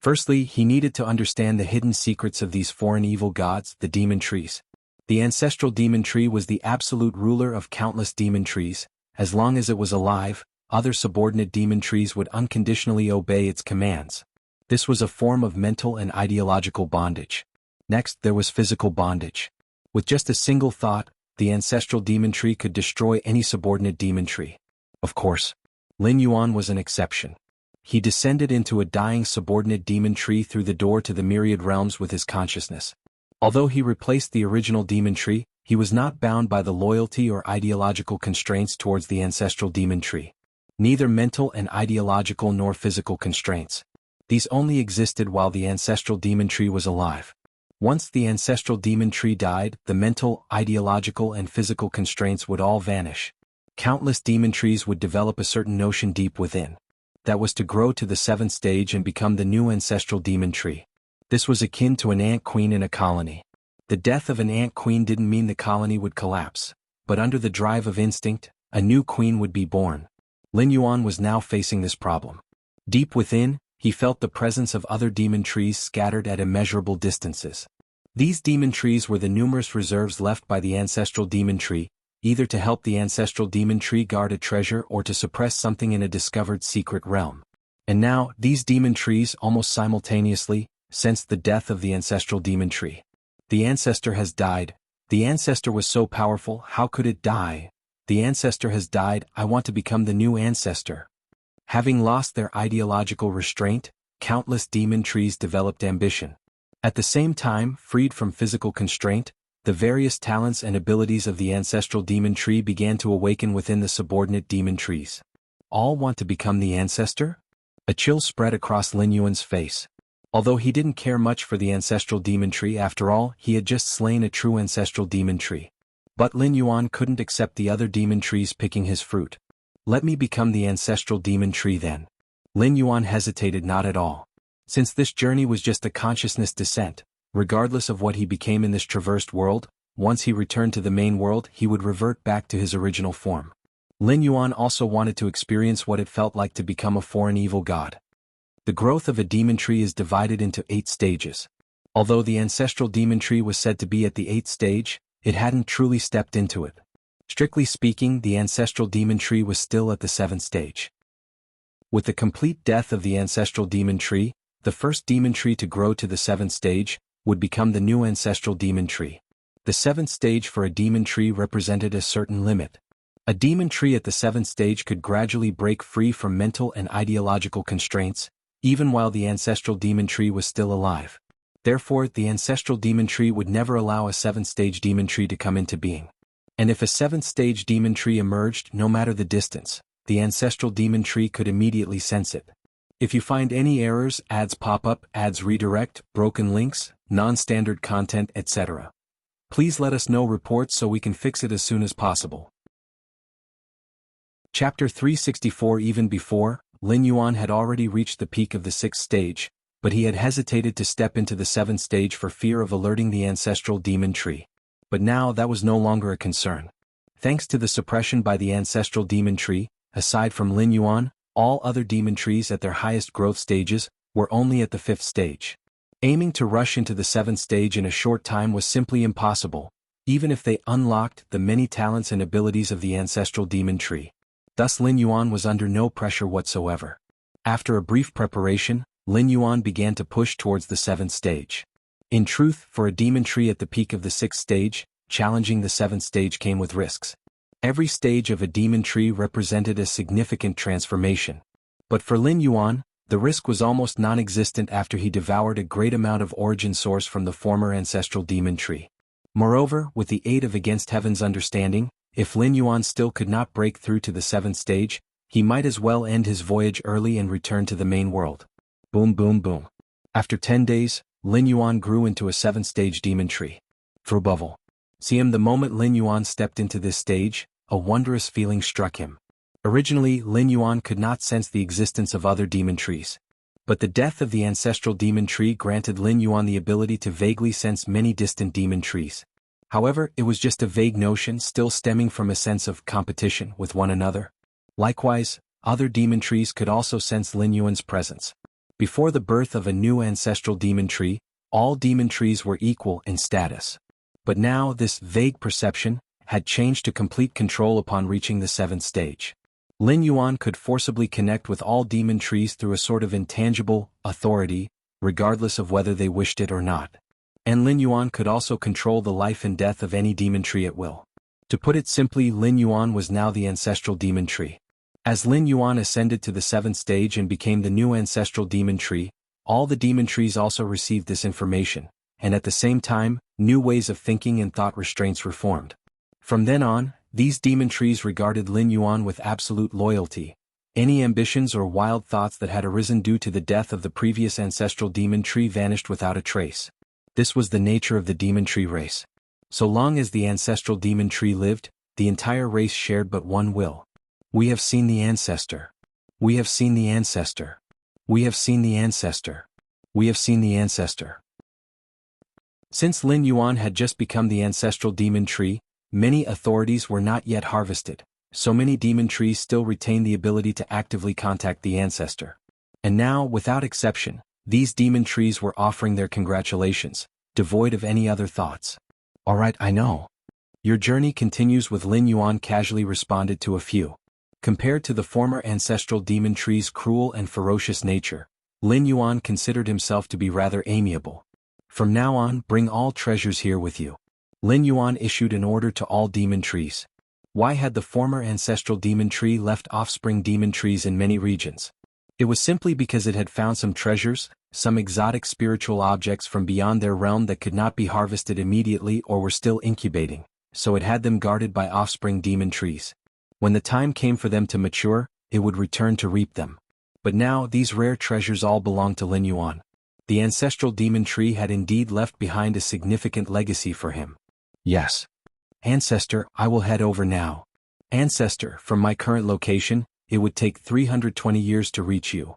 Firstly, he needed to understand the hidden secrets of these foreign evil gods, the demon trees. The ancestral demon tree was the absolute ruler of countless demon trees. As long as it was alive, other subordinate demon trees would unconditionally obey its commands. This was a form of mental and ideological bondage. Next, there was physical bondage. With just a single thought, the ancestral demon tree could destroy any subordinate demon tree. Of course, Lin Yuan was an exception. He descended into a dying subordinate demon tree through the door to the myriad realms with his consciousness. Although he replaced the original demon tree, he was not bound by the loyalty or ideological constraints towards the ancestral demon tree. Neither mental and ideological nor physical constraints. These only existed while the ancestral demon tree was alive. Once the ancestral demon tree died, the mental, ideological and physical constraints would all vanish. Countless demon trees would develop a certain notion deep within. That was to grow to the 7th stage and become the new ancestral demon tree. This was akin to an ant queen in a colony. The death of an ant queen didn't mean the colony would collapse, but under the drive of instinct, a new queen would be born. Lin Yuan was now facing this problem. Deep within, he felt the presence of other demon trees scattered at immeasurable distances. These demon trees were the numerous reserves left by the ancestral demon tree, either to help the ancestral demon tree guard a treasure or to suppress something in a discovered secret realm. And now, these demon trees almost simultaneously sensed the death of the ancestral demon tree. The ancestor has died. The ancestor was so powerful, how could it die? The ancestor has died, I want to become the new ancestor. Having lost their ideological restraint, countless demon trees developed ambition. At the same time, freed from physical constraint, the various talents and abilities of the ancestral demon tree began to awaken within the subordinate demon trees. All want to become the ancestor? A chill spread across Lin Yuan's face. Although he didn't care much for the ancestral demon tree, after all, he had just slain a true ancestral demon tree. But Lin Yuan couldn't accept the other demon trees picking his fruit. Let me become the ancestral demon tree then. Lin Yuan hesitated not at all. Since this journey was just a consciousness descent, regardless of what he became in this traversed world, once he returned to the main world he would revert back to his original form. Lin Yuan also wanted to experience what it felt like to become a foreign evil god. The growth of a demon tree is divided into 8 stages. Although the ancestral demon tree was said to be at the 8th stage, it hadn't truly stepped into it. Strictly speaking, the ancestral demon tree was still at the 7th stage. With the complete death of the ancestral demon tree, the first demon tree to grow to the 7th stage would become the new ancestral demon tree. The 7th stage for a demon tree represented a certain limit. A demon tree at the 7th stage could gradually break free from mental and ideological constraints, even while the ancestral demon tree was still alive. Therefore, the ancestral demon tree would never allow a 7th stage demon tree to come into being. And if a 7th stage demon tree emerged, no matter the distance, the ancestral demon tree could immediately sense it. If you find any errors, ads pop up, ads redirect, broken links, non-standard content, etc., please let us know reports so we can fix it as soon as possible. Chapter 364. Even before, Lin Yuan had already reached the peak of the 6th stage, but he had hesitated to step into the 7th stage for fear of alerting the ancestral demon tree. But now that was no longer a concern. Thanks to the suppression by the ancestral demon tree, aside from Lin Yuan, all other demon trees at their highest growth stages were only at the 5th stage. Aiming to rush into the 7th stage in a short time was simply impossible, even if they unlocked the many talents and abilities of the ancestral demon tree. Thus Lin Yuan was under no pressure whatsoever. After a brief preparation, Lin Yuan began to push towards the 7th stage. In truth, for a demon tree at the peak of the 6th stage, challenging the 7th stage came with risks. Every stage of a demon tree represented a significant transformation. But for Lin Yuan, the risk was almost non-existent after he devoured a great amount of origin source from the former ancestral demon tree. Moreover, with the aid of Against Heaven's understanding, if Lin Yuan still could not break through to the 7th stage, he might as well end his voyage early and return to the main world. Boom boom boom. After 10 days, Lin Yuan grew into a 7th stage demon tree. Frubbubble. See him the moment Lin Yuan stepped into this stage, a wondrous feeling struck him. Originally, Lin Yuan could not sense the existence of other demon trees. But the death of the ancestral demon tree granted Lin Yuan the ability to vaguely sense many distant demon trees. However, it was just a vague notion still stemming from a sense of competition with one another. Likewise, other demon trees could also sense Lin Yuan's presence. Before the birth of a new ancestral demon tree, all demon trees were equal in status. But now this vague perception had changed to complete control upon reaching the 7th stage. Lin Yuan could forcibly connect with all demon trees through a sort of intangible authority, regardless of whether they wished it or not. And Lin Yuan could also control the life and death of any demon tree at will. To put it simply, Lin Yuan was now the ancestral demon tree. As Lin Yuan ascended to the 7th stage and became the new ancestral demon tree, all the demon trees also received this information, and at the same time, new ways of thinking and thought restraints were formed. From then on, these demon trees regarded Lin Yuan with absolute loyalty. Any ambitions or wild thoughts that had arisen due to the death of the previous ancestral demon tree vanished without a trace. This was the nature of the demon tree race. So long as the ancestral demon tree lived, the entire race shared but one will. We have seen the ancestor. We have seen the ancestor. We have seen the ancestor. We have seen the ancestor. Since Lin Yuan had just become the ancestral demon tree, many authorities were not yet harvested, so many demon trees still retain the ability to actively contact the ancestor. And now, without exception, these demon trees were offering their congratulations, devoid of any other thoughts. Alright, I know. Your journey continues with Lin Yuan casually responded to a few. Compared to the former ancestral demon tree's cruel and ferocious nature, Lin Yuan considered himself to be rather amiable. From now on, bring all treasures here with you. Lin Yuan issued an order to all demon trees. Why had the former ancestral demon tree left offspring demon trees in many regions? It was simply because it had found some treasures, some exotic spiritual objects from beyond their realm that could not be harvested immediately or were still incubating, so it had them guarded by offspring demon trees. When the time came for them to mature, it would return to reap them. But now these rare treasures all belonged to Lin Yuan. The ancestral demon tree had indeed left behind a significant legacy for him. Yes. Ancestor, I will head over now. Ancestor, from my current location, it would take 320 years to reach you.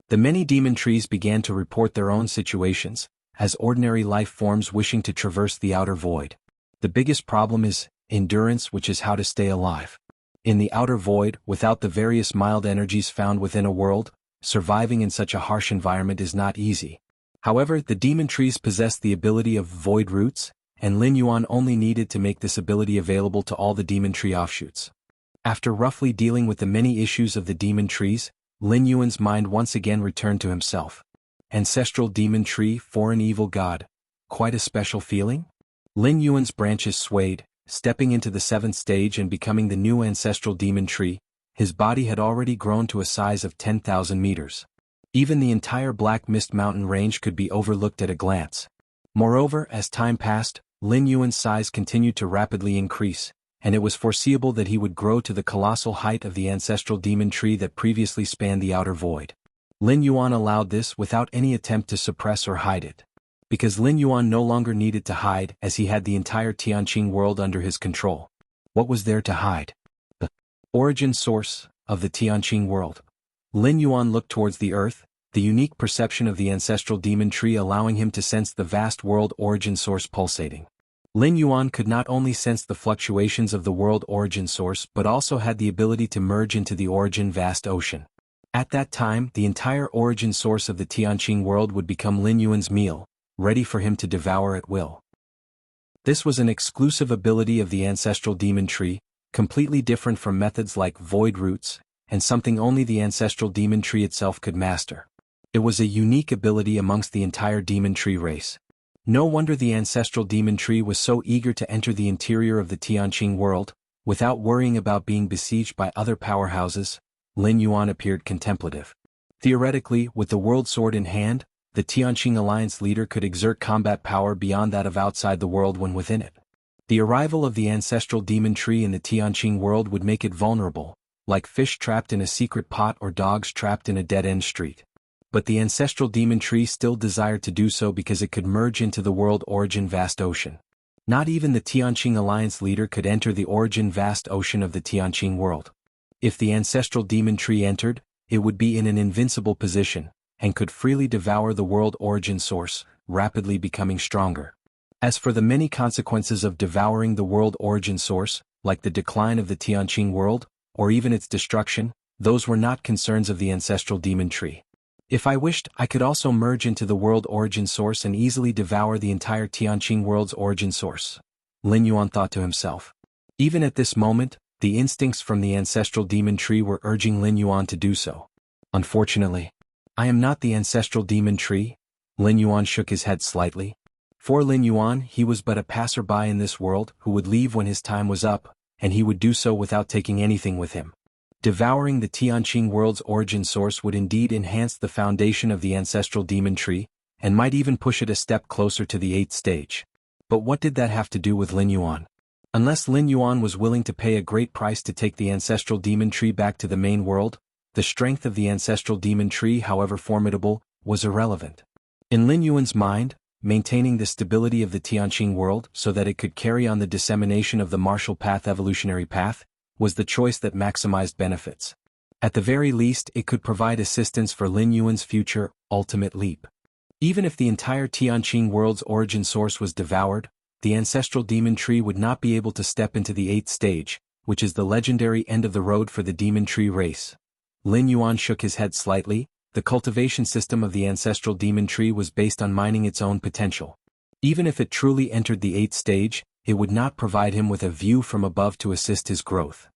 The many demon trees began to report their own situations, as ordinary life forms wishing to traverse the outer void. The biggest problem is endurance, which is how to stay alive. In the outer void, without the various mild energies found within a world, surviving in such a harsh environment is not easy. However, the demon trees possess the ability of void roots, and Lin Yuan only needed to make this ability available to all the demon tree offshoots. After roughly dealing with the many issues of the demon trees, Lin Yuan's mind once again returned to himself. Ancestral demon tree, foreign evil god. Quite a special feeling? Lin Yuan's branches swayed, stepping into the 7th stage and becoming the new ancestral demon tree. His body had already grown to a size of 10,000 meters. Even the entire Black Mist Mountain range could be overlooked at a glance. Moreover, as time passed, Lin Yuan's size continued to rapidly increase, and it was foreseeable that he would grow to the colossal height of the ancestral demon tree that previously spanned the outer void. Lin Yuan allowed this without any attempt to suppress or hide it. Because Lin Yuan no longer needed to hide, as he had the entire Tianqing world under his control. What was there to hide? The origin source of the Tianqing world. Lin Yuan looked towards the earth, the unique perception of the ancestral demon tree allowing him to sense the vast world origin source pulsating. Lin Yuan could not only sense the fluctuations of the world origin source but also had the ability to merge into the origin vast ocean. At that time, the entire origin source of the Tianqing world would become Lin Yuan's meal, ready for him to devour at will. This was an exclusive ability of the ancestral demon tree, completely different from methods like void roots, and something only the ancestral demon tree itself could master. It was a unique ability amongst the entire demon tree race. No wonder the ancestral demon tree was so eager to enter the interior of the Tianqing world, without worrying about being besieged by other powerhouses. Lin Yuan appeared contemplative. Theoretically, with the world sword in hand, the Tianqing alliance leader could exert combat power beyond that of outside the world when within it. The arrival of the ancestral demon tree in the Tianqing world would make it vulnerable, like fish trapped in a secret pot or dogs trapped in a dead-end street. But the ancestral demon tree still desired to do so because it could merge into the world origin vast ocean. Not even the Tianqing alliance leader could enter the origin vast ocean of the Tianqing world. If the ancestral demon tree entered, it would be in an invincible position, and could freely devour the world origin source, rapidly becoming stronger. As for the many consequences of devouring the world origin source, like the decline of the Tianqing world, or even its destruction, Those were not concerns of the ancestral demon tree. If I wished, I could also merge into the world origin source and easily devour the entire Tianqing world's origin source, Lin Yuan thought to himself. Even at this moment, the instincts from the ancestral demon tree were urging Lin Yuan to do so. Unfortunately, I am not the ancestral demon tree. Lin Yuan shook his head slightly. For Lin Yuan, he was but a passerby in this world who would leave when his time was up, and he would do so without taking anything with him. Devouring the Tianqing world's origin source would indeed enhance the foundation of the ancestral demon tree, and might even push it a step closer to the 8th stage. But what did that have to do with Lin Yuan? Unless Lin Yuan was willing to pay a great price to take the ancestral demon tree back to the main world, the strength of the ancestral demon tree, however formidable, was irrelevant. In Lin Yuan's mind, maintaining the stability of the Tianqing world so that it could carry on the dissemination of the martial path evolutionary path, was the choice that maximized benefits. At the very least, it could provide assistance for Lin Yuan's future, ultimate leap. Even if the entire Tianqing world's origin source was devoured, the ancestral demon tree would not be able to step into the 8th stage, which is the legendary end of the road for the demon tree race. Lin Yuan shook his head slightly. The cultivation system of the ancestral demon tree was based on mining its own potential. Even if it truly entered the 8th stage, it would not provide him with a view from above to assist his growth.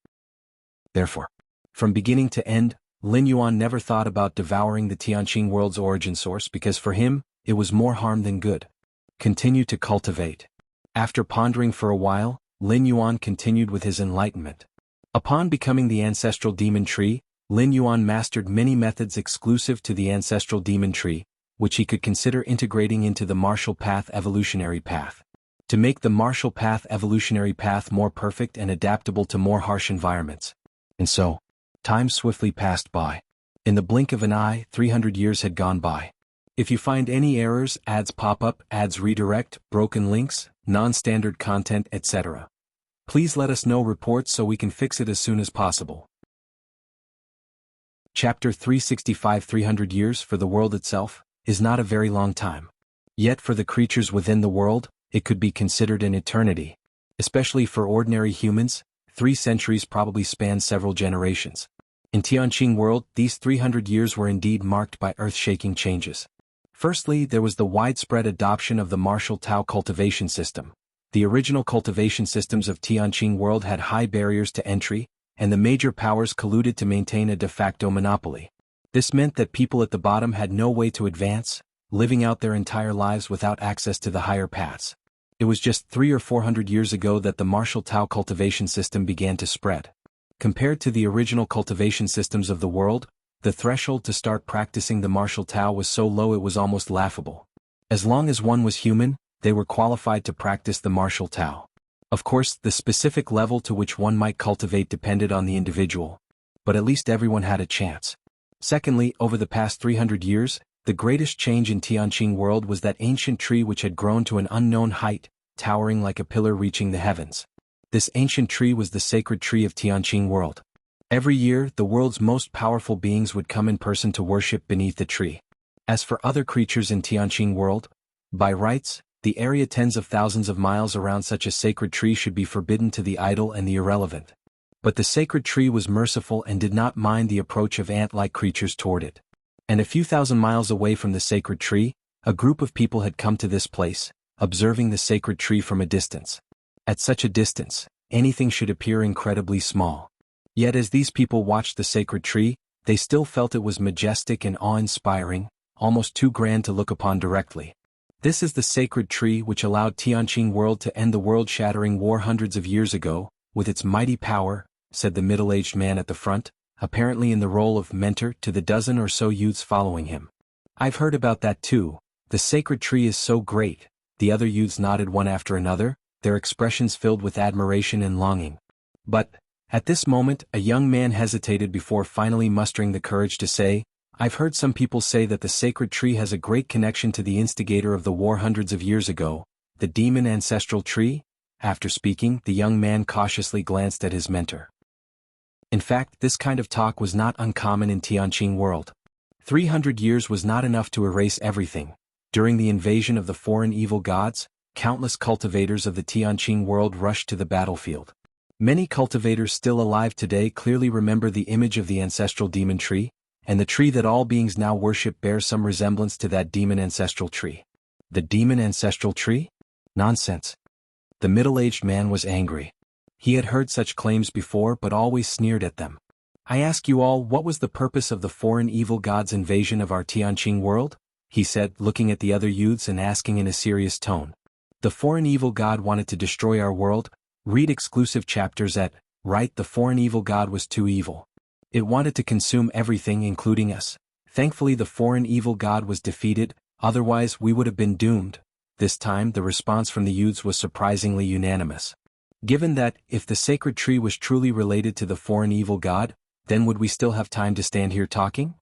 Therefore, from beginning to end, Lin Yuan never thought about devouring the Tianqing world's origin source because for him, it was more harm than good. Continue to cultivate. After pondering for a while, Lin Yuan continued with his enlightenment. Upon becoming the ancestral demon tree, Lin Yuan mastered many methods exclusive to the ancestral demon tree, which he could consider integrating into the martial path evolutionary path. To make the martial path evolutionary path more perfect and adaptable to more harsh environments. And so, time swiftly passed by. In the blink of an eye, 300 years had gone by. If you find any errors, ads pop up, ads redirect, broken links, non-standard content, etc., please let us know reports so we can fix it as soon as possible. Chapter 365 300 years for the world itself is not a very long time. Yet for the creatures within the world, it could be considered an eternity. Especially for ordinary humans, 3 centuries probably span several generations. In Tianqing world, these 300 years were indeed marked by earth-shaking changes. Firstly, there was the widespread adoption of the martial Tao cultivation system. The original cultivation systems of Tianqing world had high barriers to entry, and the major powers colluded to maintain a de facto monopoly. This meant that people at the bottom had no way to advance, living out their entire lives without access to the higher paths. It was just 300 or 400 years ago that the martial Tao cultivation system began to spread. Compared to the original cultivation systems of the world, the threshold to start practicing the martial Tao was so low it was almost laughable. As long as one was human, they were qualified to practice the martial Tao. Of course, the specific level to which one might cultivate depended on the individual, but at least everyone had a chance. Secondly, over the past 300 years, the greatest change in Tianqing world was that ancient tree which had grown to an unknown height, towering like a pillar reaching the heavens. This ancient tree was the sacred tree of Tianqing world. Every year, the world's most powerful beings would come in person to worship beneath the tree. As for other creatures in Tianqing world, by rights, the area tens of thousands of miles around such a sacred tree should be forbidden to the idle and the irrelevant. But the sacred tree was merciful and did not mind the approach of ant-like creatures toward it. And a few thousand miles away from the sacred tree, a group of people had come to this place, observing the sacred tree from a distance. At such a distance, anything should appear incredibly small. Yet as these people watched the sacred tree, they still felt it was majestic and awe-inspiring, almost too grand to look upon directly. This is the sacred tree which allowed Tianqing world to end the world-shattering war hundreds of years ago, with its mighty power, said the middle-aged man at the front, apparently in the role of mentor to the dozen or so youths following him. I've heard about that too. The sacred tree is so great. The other youths nodded one after another, their expressions filled with admiration and longing. But, at this moment, a young man hesitated before finally mustering the courage to say, I've heard some people say that the sacred tree has a great connection to the instigator of the war hundreds of years ago, the demon ancestral tree. After speaking, the young man cautiously glanced at his mentor. In fact, this kind of talk was not uncommon in Tianqing world. 300 years was not enough to erase everything. During the invasion of the foreign evil gods, countless cultivators of the Tianqing world rushed to the battlefield. Many cultivators still alive today clearly remember the image of the ancestral demon tree, and the tree that all beings now worship bears some resemblance to that demon ancestral tree. The demon ancestral tree? Nonsense. The middle-aged man was angry. He had heard such claims before but always sneered at them. I ask you all, what was the purpose of the foreign evil god's invasion of our Tianqing world? He said, looking at the other youths and asking in a serious tone. The foreign evil god wanted to destroy our world. Read exclusive chapters at, right, the foreign evil god was too evil. It wanted to consume everything including us. Thankfully the foreign evil god was defeated, otherwise we would have been doomed. This time the response from the youths was surprisingly unanimous. Given that, if the sacred tree was truly related to the foreign evil god, then would we still have time to stand here talking?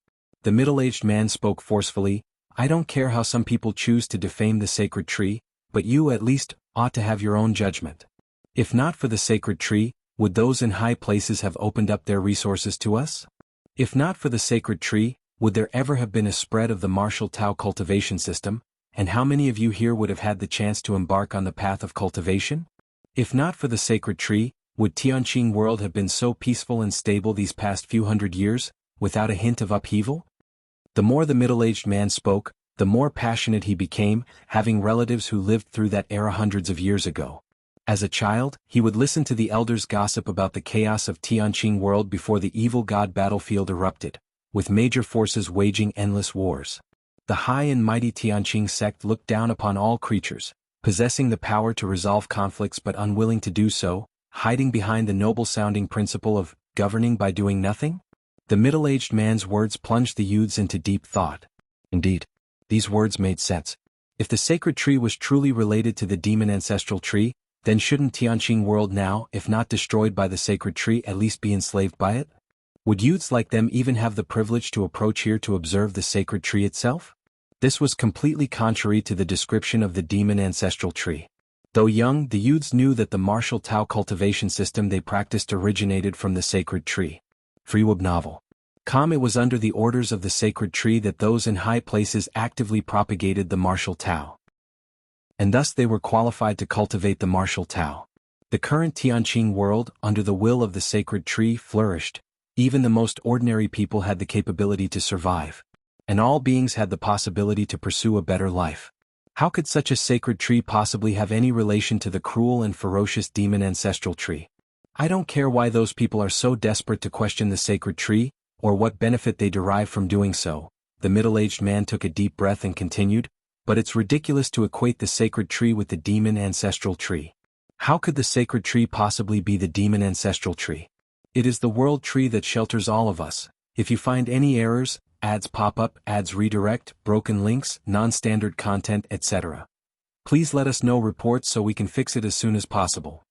The middle-aged man spoke forcefully. I don't care how some people choose to defame the sacred tree, but you at least ought to have your own judgment. If not for the sacred tree, would those in high places have opened up their resources to us? If not for the sacred tree, would there ever have been a spread of the martial Tao cultivation system, and how many of you here would have had the chance to embark on the path of cultivation? If not for the sacred tree, would Tianqing world have been so peaceful and stable these past few hundred years, without a hint of upheaval? The more the middle-aged man spoke, the more passionate he became, having relatives who lived through that era hundreds of years ago. As a child, he would listen to the elders gossip about the chaos of Tianqing world before the evil god battlefield erupted, with major forces waging endless wars. The high and mighty Tianqing sect looked down upon all creatures, possessing the power to resolve conflicts but unwilling to do so, hiding behind the noble-sounding principle of governing by doing nothing? The middle-aged man's words plunged the youths into deep thought. Indeed, these words made sense. If the sacred tree was truly related to the demon ancestral tree, then shouldn't Tianqing world now, if not destroyed by the sacred tree, at least be enslaved by it? Would youths like them even have the privilege to approach here to observe the sacred tree itself? This was completely contrary to the description of the demon ancestral tree. Though young, the youths knew that the martial Tao cultivation system they practiced originated from the sacred tree. Freeweb novel. It was under the orders of the sacred tree that those in high places actively propagated the martial Tao. And thus they were qualified to cultivate the martial Tao. The current Tianqing world, under the will of the sacred tree, flourished. Even the most ordinary people had the capability to survive. And all beings had the possibility to pursue a better life. How could such a sacred tree possibly have any relation to the cruel and ferocious demon ancestral tree? I don't care why those people are so desperate to question the sacred tree, or what benefit they derive from doing so. The middle-aged man took a deep breath and continued, but it's ridiculous to equate the sacred tree with the demon ancestral tree. How could the sacred tree possibly be the demon ancestral tree? It is the world tree that shelters all of us. If you find any errors, ads pop up, ads redirect, broken links, non-standard content, etc., please let us know reports so we can fix it as soon as possible.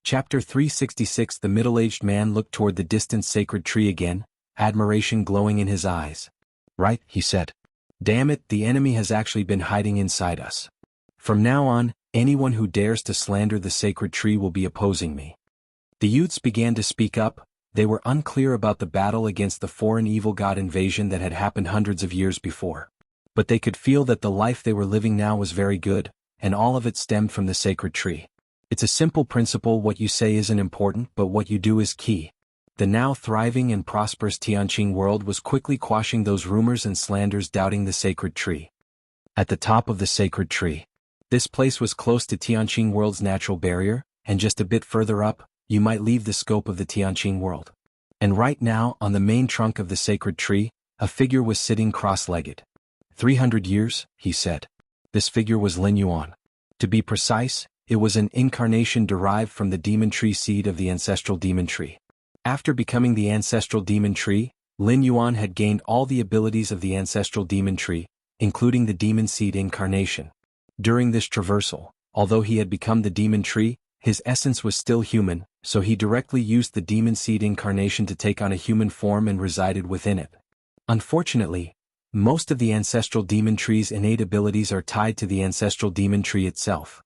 Chapter 366. The middle-aged man looked toward the distant sacred tree again, admiration glowing in his eyes. Right, he said. Damn it, the enemy has actually been hiding inside us. From now on, anyone who dares to slander the sacred tree will be opposing me. The youths began to speak up. They were unclear about the battle against the foreign evil god invasion that had happened hundreds of years before. But they could feel that the life they were living now was very good, and all of it stemmed from the sacred tree. It's a simple principle: what you say isn't important, but what you do is key. The now thriving and prosperous Tianqing world was quickly quashing those rumors and slanders doubting the sacred tree. At the top of the sacred tree. This place was close to Tianqing world's natural barrier, and just a bit further up, you might leave the scope of the Tianqing world. And right now, on the main trunk of the sacred tree, a figure was sitting cross-legged. 300 years, he said. This figure was Lin Yuan. To be precise, it was an incarnation derived from the demon tree seed of the ancestral demon tree. After becoming the ancestral demon tree, Lin Yuan had gained all the abilities of the ancestral demon tree, including the demon seed incarnation. During this traversal, although he had become the demon tree, his essence was still human, so he directly used the demon seed incarnation to take on a human form and resided within it. Unfortunately, most of the ancestral demon tree's innate abilities are tied to the ancestral demon tree itself.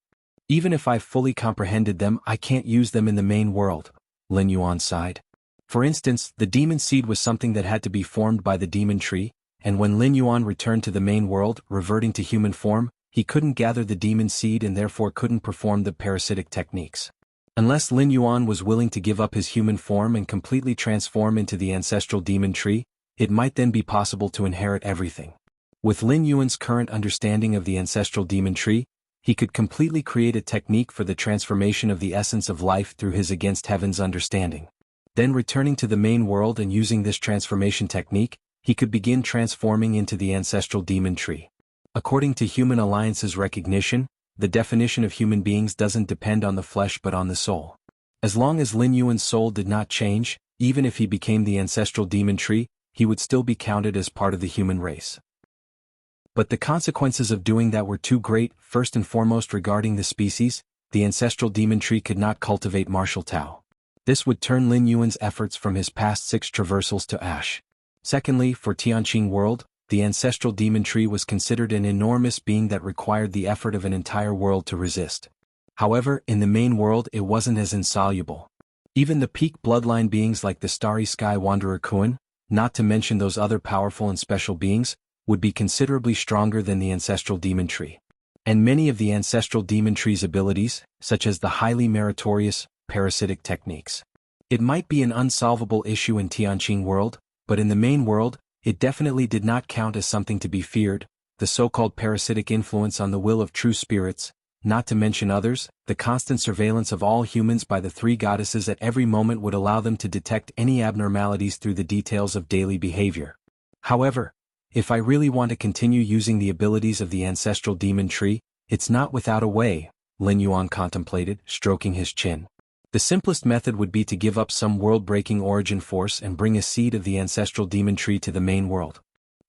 Even if I fully comprehended them, I can't use them in the main world, Lin Yuan sighed. For instance, the demon seed was something that had to be formed by the demon tree, and when Lin Yuan returned to the main world, reverting to human form, he couldn't gather the demon seed and therefore couldn't perform the parasitic techniques. Unless Lin Yuan was willing to give up his human form and completely transform into the ancestral demon tree, it might then be possible to inherit everything. With Lin Yuan's current understanding of the ancestral demon tree, he could completely create a technique for the transformation of the essence of life through his against heaven's understanding. Then returning to the main world and using this transformation technique, he could begin transforming into the ancestral demon tree. According to Human Alliance's recognition, the definition of human beings doesn't depend on the flesh but on the soul. As long as Lin Yuan's soul did not change, even if he became the ancestral demon tree, he would still be counted as part of the human race. But the consequences of doing that were too great. First and foremost, regarding the species, the ancestral demon tree could not cultivate martial Tao. This would turn Lin Yuan's efforts from his past 6 traversals to ash. Secondly, for Tianqing world, the ancestral demon tree was considered an enormous being that required the effort of an entire world to resist. However, in the main world it wasn't as insoluble. Even the peak bloodline beings like the Starry Sky Wanderer Kuan, not to mention those other powerful and special beings, would be considerably stronger than the ancestral demon tree. And many of the ancestral demon tree's abilities, such as the highly meritorious, parasitic techniques. It might be an unsolvable issue in Tianqing world, but in the main world, it definitely did not count as something to be feared. The so-called parasitic influence on the will of true spirits, not to mention others, the constant surveillance of all humans by the 3 goddesses at every moment would allow them to detect any abnormalities through the details of daily behavior. However, if I really want to continue using the abilities of the ancestral demon tree, it's not without a way, Lin Yuan contemplated, stroking his chin. The simplest method would be to give up some world-breaking origin force and bring a seed of the ancestral demon tree to the main world.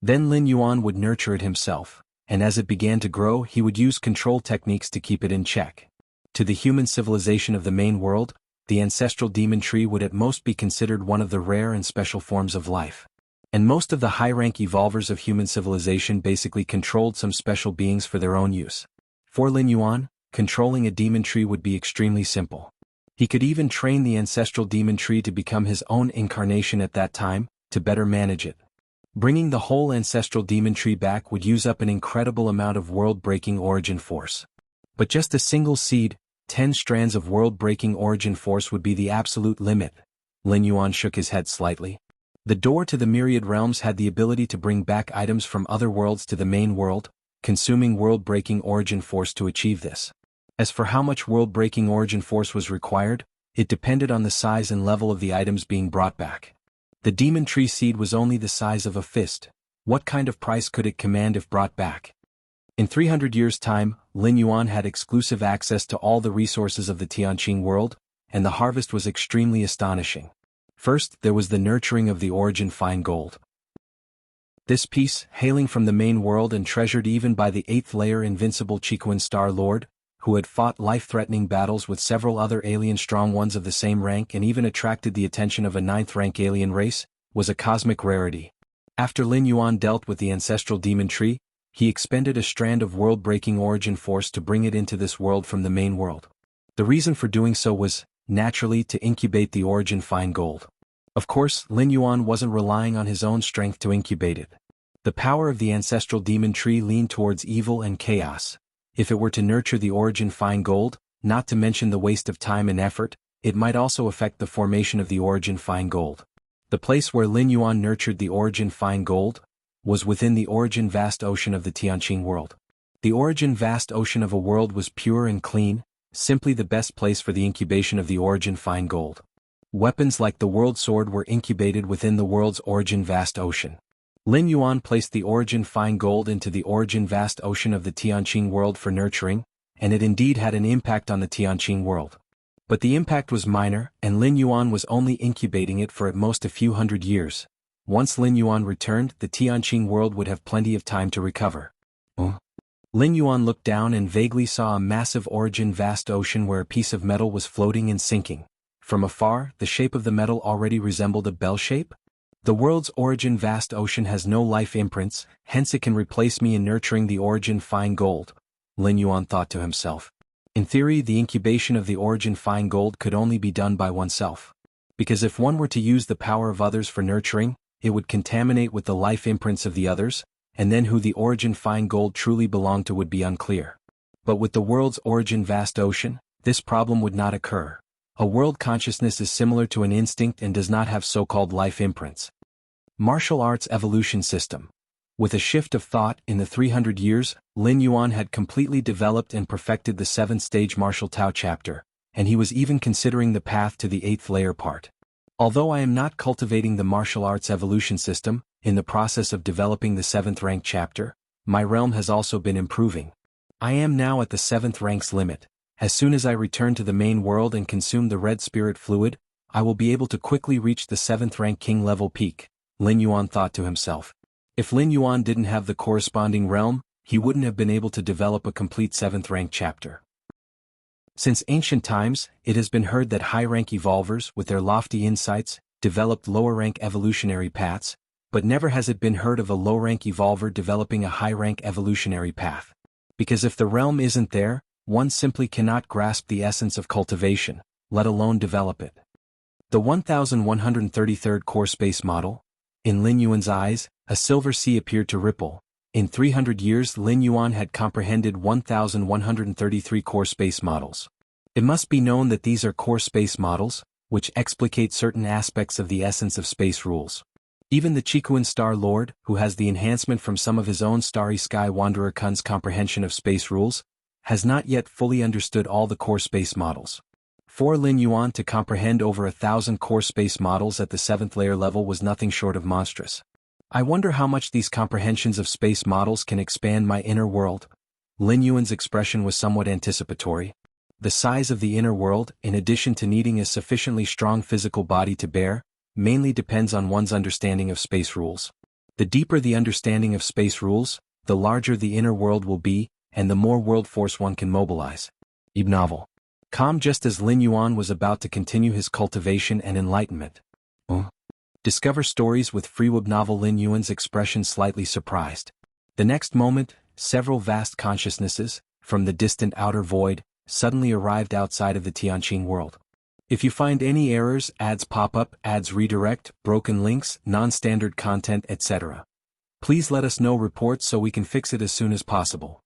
Then Lin Yuan would nurture it himself, and as it began to grow he would use control techniques to keep it in check. To the human civilization of the main world, the ancestral demon tree would at most be considered one of the rare and special forms of life. And most of the high-rank evolvers of human civilization basically controlled some special beings for their own use. For Lin Yuan, controlling a demon tree would be extremely simple. He could even train the ancestral demon tree to become his own incarnation at that time, to better manage it. Bringing the whole ancestral demon tree back would use up an incredible amount of world-breaking origin force. But just a single seed, 10 strands of world-breaking origin force would be the absolute limit. Lin Yuan shook his head slightly. The door to the myriad realms had the ability to bring back items from other worlds to the main world, consuming world-breaking origin force to achieve this. As for how much world-breaking origin force was required, it depended on the size and level of the items being brought back. The demon tree seed was only the size of a fist. What kind of price could it command if brought back? In 300 years' time, Lin Yuan had exclusive access to all the resources of the Tianqing world, and the harvest was extremely astonishing. First, there was the nurturing of the origin fine gold. This piece, hailing from the main world and treasured even by the 8th layer invincible Chiquan Star Lord, who had fought life-threatening battles with several other alien strong ones of the same rank and even attracted the attention of a 9th-rank alien race, was a cosmic rarity. After Lin Yuan dealt with the ancestral demon tree, he expended a strand of world-breaking origin force to bring it into this world from the main world. The reason for doing so was, naturally, to incubate the origin fine gold. Of course, Lin Yuan wasn't relying on his own strength to incubate it. The power of the ancestral demon tree leaned towards evil and chaos. If it were to nurture the origin fine gold, not to mention the waste of time and effort, it might also affect the formation of the origin fine gold. The place where Lin Yuan nurtured the origin fine gold was within the origin vast ocean of the Tianqing world. The origin vast ocean of a world was pure and clean, simply the best place for the incubation of the origin fine gold. Weapons like the world sword were incubated within the world's origin vast ocean. Lin Yuan placed the origin fine gold into the origin vast ocean of the Tianqing world for nurturing, and it indeed had an impact on the Tianqing world. But the impact was minor, and Lin Yuan was only incubating it for at most a few hundred years. Once Lin Yuan returned, the Tianqing world would have plenty of time to recover. Lin Yuan looked down and vaguely saw a massive origin vast ocean where a piece of metal was floating and sinking. From afar, the shape of the metal already resembled a bell shape. The world's origin vast ocean has no life imprints, hence it can replace me in nurturing the origin fine gold, Lin Yuan thought to himself. In theory, the incubation of the origin fine gold could only be done by oneself. Because if one were to use the power of others for nurturing, it would contaminate with the life imprints of the others, and then who the origin fine gold truly belonged to would be unclear. But with the world's origin vast ocean, this problem would not occur. A world consciousness is similar to an instinct and does not have so-called life imprints. Martial arts evolution system. With a shift of thought in the 300 years, Lin Yuan had completely developed and perfected the 7th stage martial Tao chapter, and he was even considering the path to the 8th layer part. Although I am not cultivating the martial arts evolution system, in the process of developing the 7th rank chapter, my realm has also been improving. I am now at the 7th rank's limit. As soon as I return to the main world and consume the red spirit fluid, I will be able to quickly reach the 7th rank king level peak, Lin Yuan thought to himself. If Lin Yuan didn't have the corresponding realm, he wouldn't have been able to develop a complete 7th rank chapter. Since ancient times, it has been heard that high-rank evolvers, with their lofty insights, developed lower-rank evolutionary paths, but never has it been heard of a low-rank evolver developing a high-rank evolutionary path. Because if the realm isn't there, one simply cannot grasp the essence of cultivation, let alone develop it. The 1133rd core space model. In Lin Yuan's eyes, a silver sea appeared to ripple. In 300 years Lin Yuan had comprehended 1133 core space models. It must be known that these are core space models, which explicate certain aspects of the essence of space rules. Even the Chikuan Star Lord, who has the enhancement from some of his own Starry Sky Wanderer Kun's comprehension of space rules, has not yet fully understood all the core space models. For Lin Yuan to comprehend over 1,000 core space models at the 7th layer level was nothing short of monstrous. I wonder how much these comprehensions of space models can expand my inner world. Lin Yuan's expression was somewhat anticipatory. The size of the inner world, in addition to needing a sufficiently strong physical body to bear, mainly depends on one's understanding of space rules. The deeper the understanding of space rules, the larger the inner world will be, and the more world force one can mobilize. Ib novel. Calm just as Lin Yuan was about to continue his cultivation and enlightenment. Discover stories with Freeweb novel. Lin Yuan's expression slightly surprised. The next moment, several vast consciousnesses, from the distant outer void, suddenly arrived outside of the Tianqing world. If you find any errors, ads pop up, ads redirect, broken links, non-standard content, etc., please let us know. Report so we can fix it as soon as possible.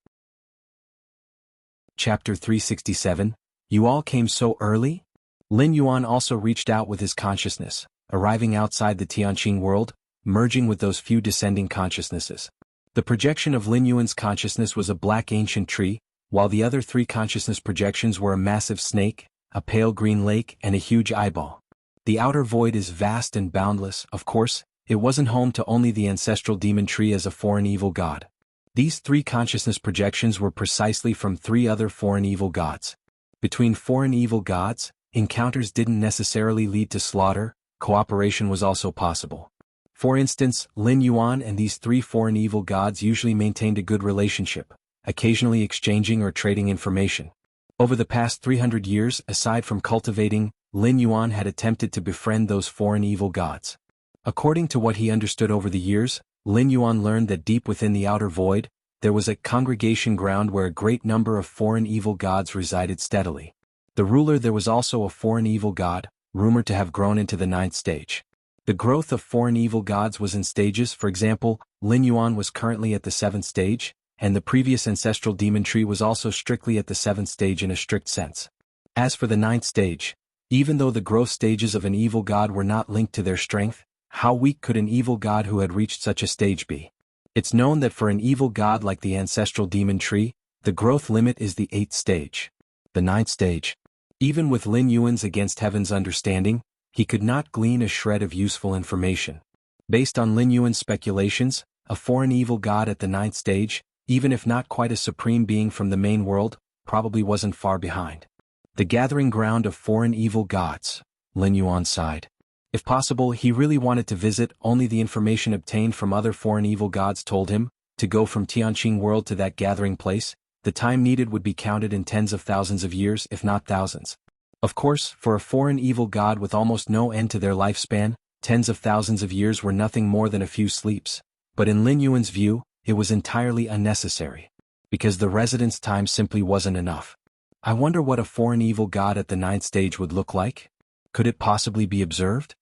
Chapter 367. You all came so early? Lin Yuan also reached out with his consciousness, arriving outside the Tianqing world, merging with those few descending consciousnesses. The projection of Lin Yuan's consciousness was a black ancient tree, while the other 3 consciousness projections were a massive snake, a pale green lake, and a huge eyeball. The outer void is vast and boundless. Of course, it wasn't home to only the ancestral demon tree as a foreign evil god. These 3 consciousness projections were precisely from 3 other foreign evil gods. Between foreign evil gods, encounters didn't necessarily lead to slaughter, cooperation was also possible. For instance, Lin Yuan and these 3 foreign evil gods usually maintained a good relationship, occasionally exchanging or trading information. Over the past 300 years, aside from cultivating, Lin Yuan had attempted to befriend those foreign evil gods. According to what he understood over the years, Lin Yuan learned that deep within the outer void, there was a congregation ground where a great number of foreign evil gods resided steadily. The ruler there was also a foreign evil god, rumored to have grown into the 9th stage. The growth of foreign evil gods was in stages. For example, Lin Yuan was currently at the 7th stage, and the previous ancestral demon tree was also strictly at the 7th stage in a strict sense. As for the 9th stage, even though the growth stages of an evil god were not linked to their strength, how weak could an evil god who had reached such a stage be? It's known that for an evil god like the ancestral demon tree, the growth limit is the 8th stage. The 9th stage. Even with Lin Yuan's against heaven's understanding, he could not glean a shred of useful information. Based on Lin Yuan's speculations, a foreign evil god at the 9th stage, even if not quite a supreme being from the main world, probably wasn't far behind. The gathering ground of foreign evil gods, Lin Yuan sighed. If possible, he really wanted to visit. Only the information obtained from other foreign evil gods told him, to go from Tianqing world to that gathering place, the time needed would be counted in tens of thousands of years if not thousands. Of course, for a foreign evil god with almost no end to their lifespan, tens of thousands of years were nothing more than a few sleeps. But in Lin Yuan's view, it was entirely unnecessary. Because the residence time simply wasn't enough. I wonder what a foreign evil god at the 9th stage would look like? Could it possibly be observed?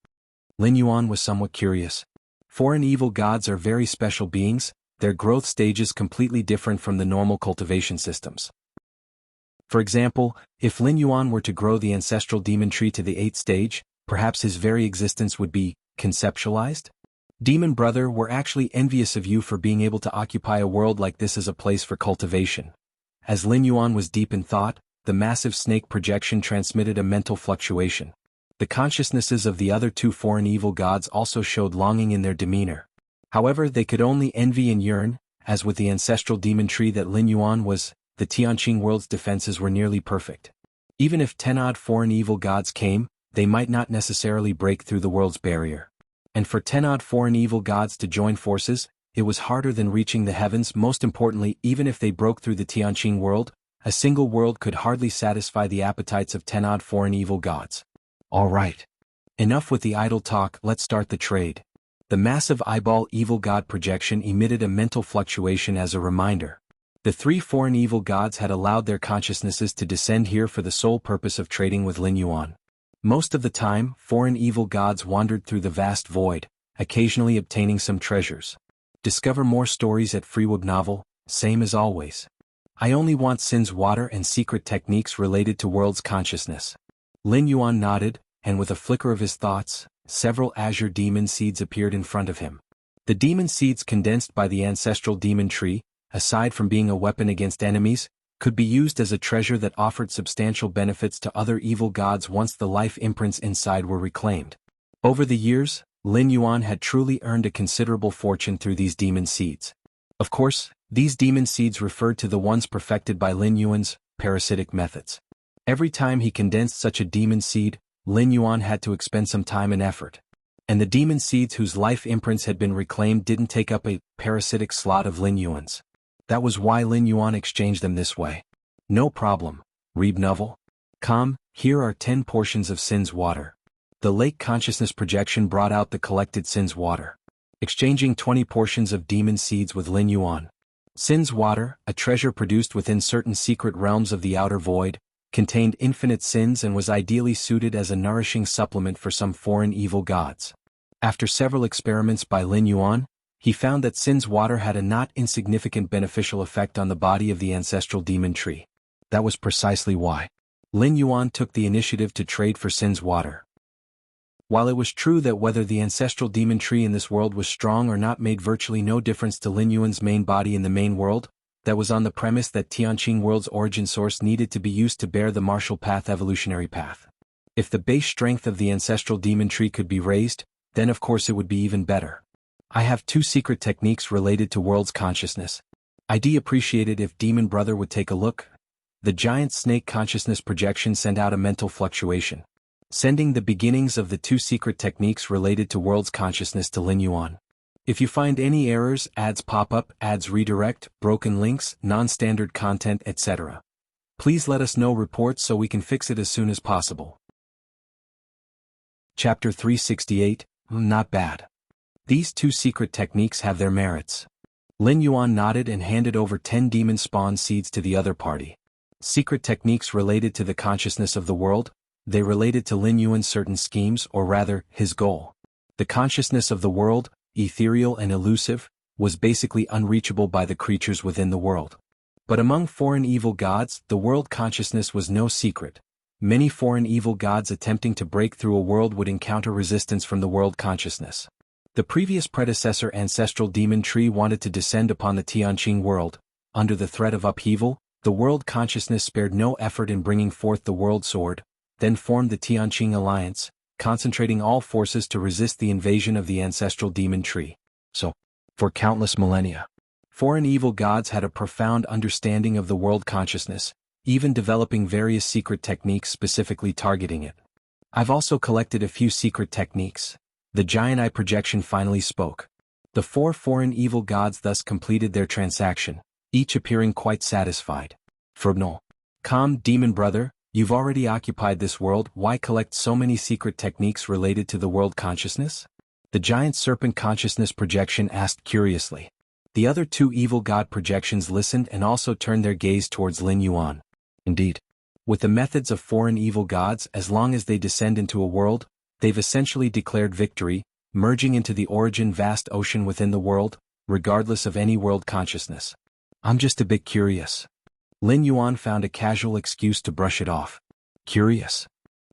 Lin Yuan was somewhat curious. Foreign evil gods are very special beings, their growth stages completely different from the normal cultivation systems. For example, if Lin Yuan were to grow the ancestral demon tree to the 8th stage, perhaps his very existence would be conceptualized? Demon brother, we're actually envious of you for being able to occupy a world like this as a place for cultivation. As Lin Yuan was deep in thought, the massive snake projection transmitted a mental fluctuation. The consciousnesses of the other two foreign evil gods also showed longing in their demeanor. However, they could only envy and yearn, as with the ancestral demon tree that Lin Yuan was, the Tianqing world's defenses were nearly perfect. Even if 10-odd foreign evil gods came, they might not necessarily break through the world's barrier. And for 10-odd foreign evil gods to join forces, it was harder than reaching the heavens. Most importantly, even if they broke through the Tianqing world, a single world could hardly satisfy the appetites of 10-odd foreign evil gods. All right. Enough with the idle talk, let's start the trade. The massive eyeball evil god projection emitted a mental fluctuation as a reminder. The three foreign evil gods had allowed their consciousnesses to descend here for the sole purpose of trading with Lin Yuan. Most of the time, foreign evil gods wandered through the vast void, occasionally obtaining some treasures. Discover more stories at Freeweb Novel, same as always. I only want Sin's water and secret techniques related to world's consciousness. Lin Yuan nodded, and with a flicker of his thoughts, several azure demon seeds appeared in front of him. The demon seeds condensed by the ancestral demon tree, aside from being a weapon against enemies, could be used as a treasure that offered substantial benefits to other evil gods once the life imprints inside were reclaimed. Over the years, Lin Yuan had truly earned a considerable fortune through these demon seeds. Of course, these demon seeds referred to the ones perfected by Lin Yuan's parasitic methods. Every time he condensed such a demon seed, Lin Yuan had to expend some time and effort. And the demon seeds whose life imprints had been reclaimed didn't take up a parasitic slot of Lin Yuan's. That was why Lin Yuan exchanged them this way. No problem, Reeb Novel. Here are 10 portions of Sin's water. The lake consciousness projection brought out the collected Sin's water. Exchanging 20 portions of demon seeds with Lin Yuan. Sin's water, a treasure produced within certain secret realms of the outer void, contained infinite sins and was ideally suited as a nourishing supplement for some foreign evil gods. After several experiments by Lin Yuan, he found that Sin's water had a not insignificant beneficial effect on the body of the ancestral demon tree. That was precisely why Lin Yuan took the initiative to trade for Sin's water. While it was true that whether the ancestral demon tree in this world was strong or not made virtually no difference to Lin Yuan's main body in the main world, that was on the premise that Tianqing world's origin source needed to be used to bear the martial path evolutionary path. If the base strength of the ancestral demon tree could be raised, then of course it would be even better. I have 2 secret techniques related to world's consciousness. I'd appreciate it if Demon Brother would take a look. The giant snake consciousness projection sent out a mental fluctuation, sending the beginnings of the 2 secret techniques related to world's consciousness to Lin Yuan. If you find any errors, ads pop up, ads redirect, broken links, non-standard content, etc., please let us know reports so we can fix it as soon as possible. Chapter 368, Not bad. These 2 secret techniques have their merits. Lin Yuan nodded and handed over 10 demon spawn seeds to the other party. Secret techniques related to the consciousness of the world, they related to Lin Yuan's certain schemes, or rather, his goal. The consciousness of the world, ethereal and elusive, was basically unreachable by the creatures within the world. But among foreign evil gods, the world consciousness was no secret. Many foreign evil gods attempting to break through a world would encounter resistance from the world consciousness. The previous predecessor ancestral demon tree wanted to descend upon the Tianqing world. Under the threat of upheaval, the world consciousness spared no effort in bringing forth the world sword, then formed the Tianqing alliance, concentrating all forces to resist the invasion of the ancestral demon tree. So, for countless millennia, foreign evil gods had a profound understanding of the world consciousness, even developing various secret techniques specifically targeting it. I've also collected a few secret techniques. The giant eye projection finally spoke. The 4 foreign evil gods thus completed their transaction, each appearing quite satisfied. Frobnol. Demon Brother, you've already occupied this world, why collect so many secret techniques related to the world consciousness? The giant serpent consciousness projection asked curiously. The other 2 evil god projections listened and also turned their gaze towards Lin Yuan. Indeed. With the methods of foreign evil gods, as long as they descend into a world, they've essentially declared victory, merging into the origin vast ocean within the world, regardless of any world consciousness. I'm just a bit curious. Lin Yuan found a casual excuse to brush it off. Curious.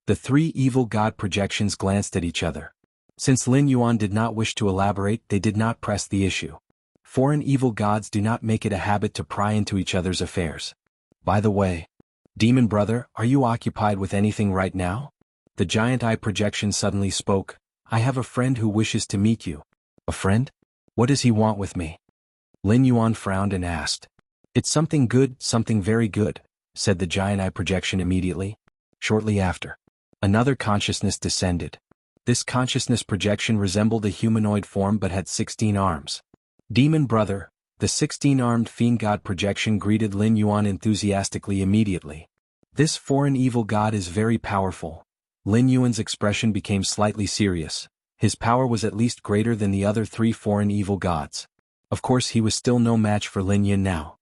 The three evil god projections glanced at each other. Since Lin Yuan did not wish to elaborate, they did not press the issue. Foreign evil gods do not make it a habit to pry into each other's affairs. By the way, Demon Brother, are you occupied with anything right now? The giant eye projection suddenly spoke. I have a friend who wishes to meet you. A friend? What does he want with me? Lin Yuan frowned and asked. It's something good, something very good, said the giant eye projection immediately. Shortly after, another consciousness descended. This consciousness projection resembled a humanoid form but had 16 arms. Demon Brother, the 16-armed fiend god projection greeted Lin Yuan enthusiastically immediately. This foreign evil god is very powerful. Lin Yuan's expression became slightly serious. His power was at least greater than the other three foreign evil gods. Of course, he was still no match for Lin Yin now.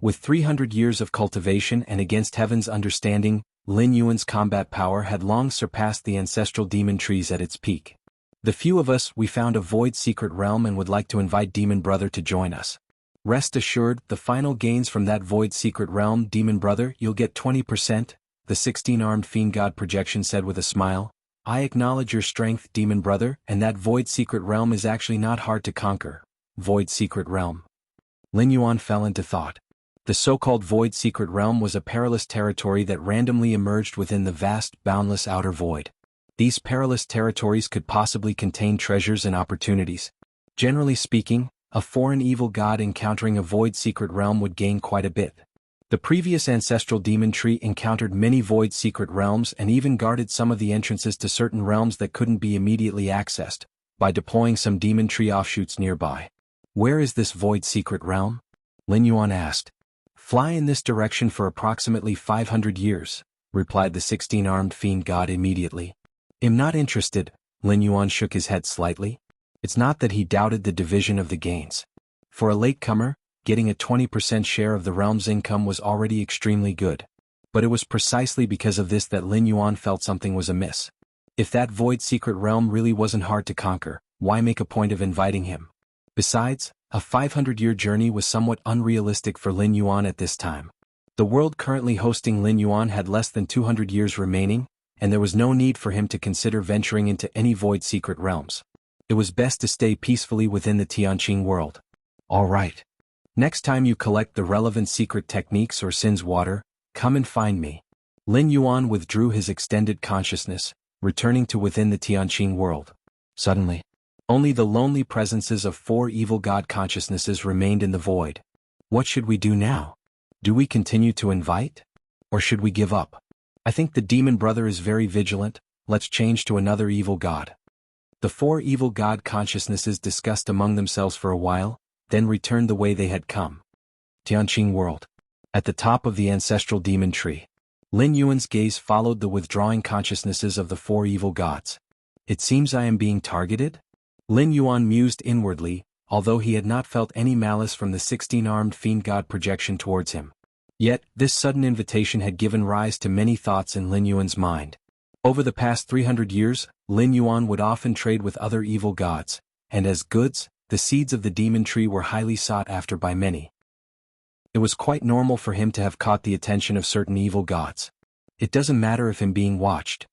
With 300 years of cultivation and against heaven's understanding, Lin Yuan's combat power had long surpassed the ancestral demon trees at its peak. The few of us, we found a void secret realm and would like to invite Demon Brother to join us. Rest assured, the final gains from that void secret realm, Demon Brother, you'll get 20%, the 16-armed fiend god projection said with a smile. I acknowledge your strength, Demon Brother, and that void secret realm is actually not hard to conquer. Void secret realm. Lin Yuan fell into thought. The so-called void secret realm was a perilous territory that randomly emerged within the vast, boundless outer void. These perilous territories could possibly contain treasures and opportunities. Generally speaking, a foreign evil god encountering a void secret realm would gain quite a bit. The previous ancestral demon tree encountered many void secret realms and even guarded some of the entrances to certain realms that couldn't be immediately accessed, by deploying some demon tree offshoots nearby. Where is this void secret realm? Lin Yuan asked. Fly in this direction for approximately 500 years, replied the 16-armed fiend god immediately. I'm not interested, Lin Yuan shook his head slightly. It's not that he doubted the division of the gains. For a latecomer, getting a 20% share of the realm's income was already extremely good. But it was precisely because of this that Lin Yuan felt something was amiss. If that void secret realm really wasn't hard to conquer, why make a point of inviting him? Besides, a 500-year journey was somewhat unrealistic for Lin Yuan at this time. The world currently hosting Lin Yuan had less than 200 years remaining, and there was no need for him to consider venturing into any void secret realms. It was best to stay peacefully within the Tianqing world. All right. Next time you collect the relevant secret techniques or Sin's water, come and find me. Lin Yuan withdrew his extended consciousness, returning to within the Tianqing world. Suddenly, only the lonely presences of four evil god consciousnesses remained in the void. What should we do now? Do we continue to invite? Or should we give up? I think the Demon Brother is very vigilant, let's change to another evil god. The four evil god consciousnesses discussed among themselves for a while, then returned the way they had come. Tianqing world. At the top of the ancestral demon tree, Lin Yuan's gaze followed the withdrawing consciousnesses of the four evil gods. It seems I am being targeted? Lin Yuan mused inwardly, although he had not felt any malice from the 16-armed fiend god projection towards him. Yet, this sudden invitation had given rise to many thoughts in Lin Yuan's mind. Over the past 300 years, Lin Yuan would often trade with other evil gods, and as goods, the seeds of the demon tree were highly sought after by many. It was quite normal for him to have caught the attention of certain evil gods. It doesn't matter if I'm being watched.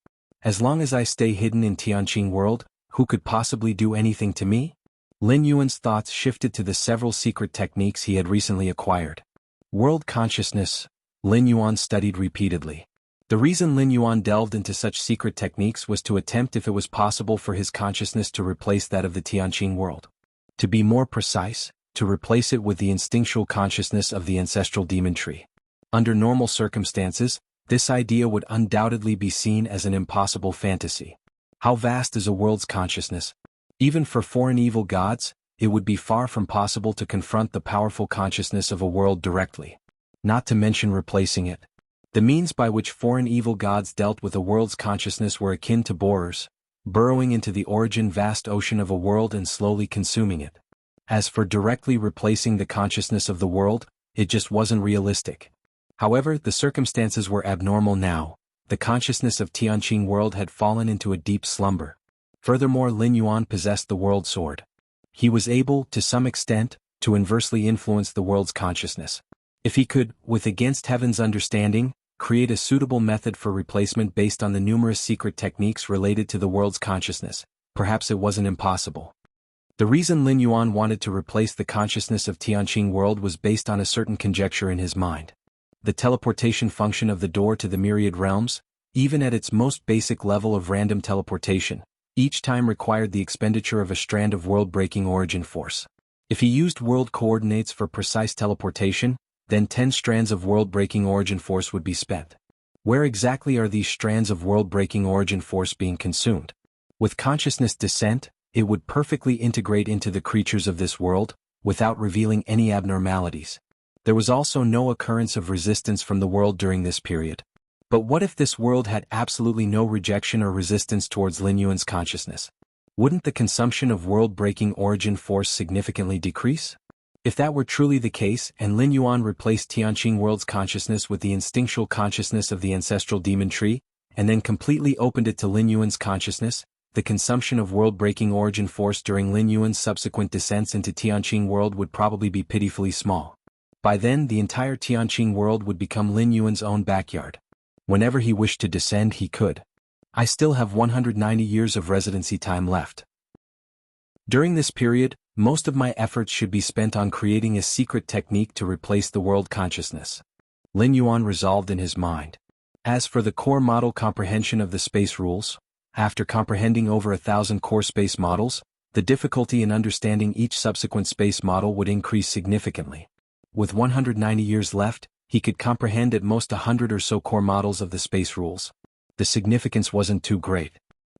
As long as I stay hidden in Tianqing world, who could possibly do anything to me? Lin Yuan's thoughts shifted to the several secret techniques he had recently acquired. World consciousness, Lin Yuan studied repeatedly. The reason Lin Yuan delved into such secret techniques was to attempt if it was possible for his consciousness to replace that of the Tianqing world. To be more precise, to replace it with the instinctual consciousness of the ancestral demon tree. Under normal circumstances, this idea would undoubtedly be seen as an impossible fantasy. How vast is a world's consciousness? Even for foreign evil gods, it would be far from possible to confront the powerful consciousness of a world directly. Not to mention replacing it. The means by which foreign evil gods dealt with a world's consciousness were akin to borers, burrowing into the origin vast ocean of a world and slowly consuming it. As for directly replacing the consciousness of the world, it just wasn't realistic. However, the circumstances were abnormal now. The consciousness of Tianqing world had fallen into a deep slumber. Furthermore, Lin Yuan possessed the world sword. He was able, to some extent, to inversely influence the world's consciousness. If he could, with against heaven's understanding, create a suitable method for replacement based on the numerous secret techniques related to the world's consciousness, perhaps it wasn't impossible. The reason Lin Yuan wanted to replace the consciousness of Tianqing world was based on a certain conjecture in his mind. The teleportation function of the door to the myriad realms, even at its most basic level of random teleportation, each time required the expenditure of a strand of world-breaking origin force. If he used world coordinates for precise teleportation, then 10 strands of world-breaking origin force would be spent. Where exactly are these strands of world-breaking origin force being consumed? With consciousness descent, it would perfectly integrate into the creatures of this world, without revealing any abnormalities. There was also no occurrence of resistance from the world during this period. But what if this world had absolutely no rejection or resistance towards Lin Yuan's consciousness? Wouldn't the consumption of world-breaking origin force significantly decrease? If that were truly the case and Lin Yuan replaced Tianqing world's consciousness with the instinctual consciousness of the ancestral demon tree, and then completely opened it to Lin Yuan's consciousness, the consumption of world-breaking origin force during Lin Yuan's subsequent descents into Tianqing world would probably be pitifully small. By then the entire Tianqing world would become Lin Yuan's own backyard. Whenever he wished to descend he could. I still have 190 years of residency time left. During this period, most of my efforts should be spent on creating a secret technique to replace the world consciousness. Lin Yuan resolved in his mind. As for the core model comprehension of the space rules, after comprehending over 1,000 core space models, the difficulty in understanding each subsequent space model would increase significantly. With 190 years left, he could comprehend at most 100 or so core models of the space rules. The significance wasn't too great.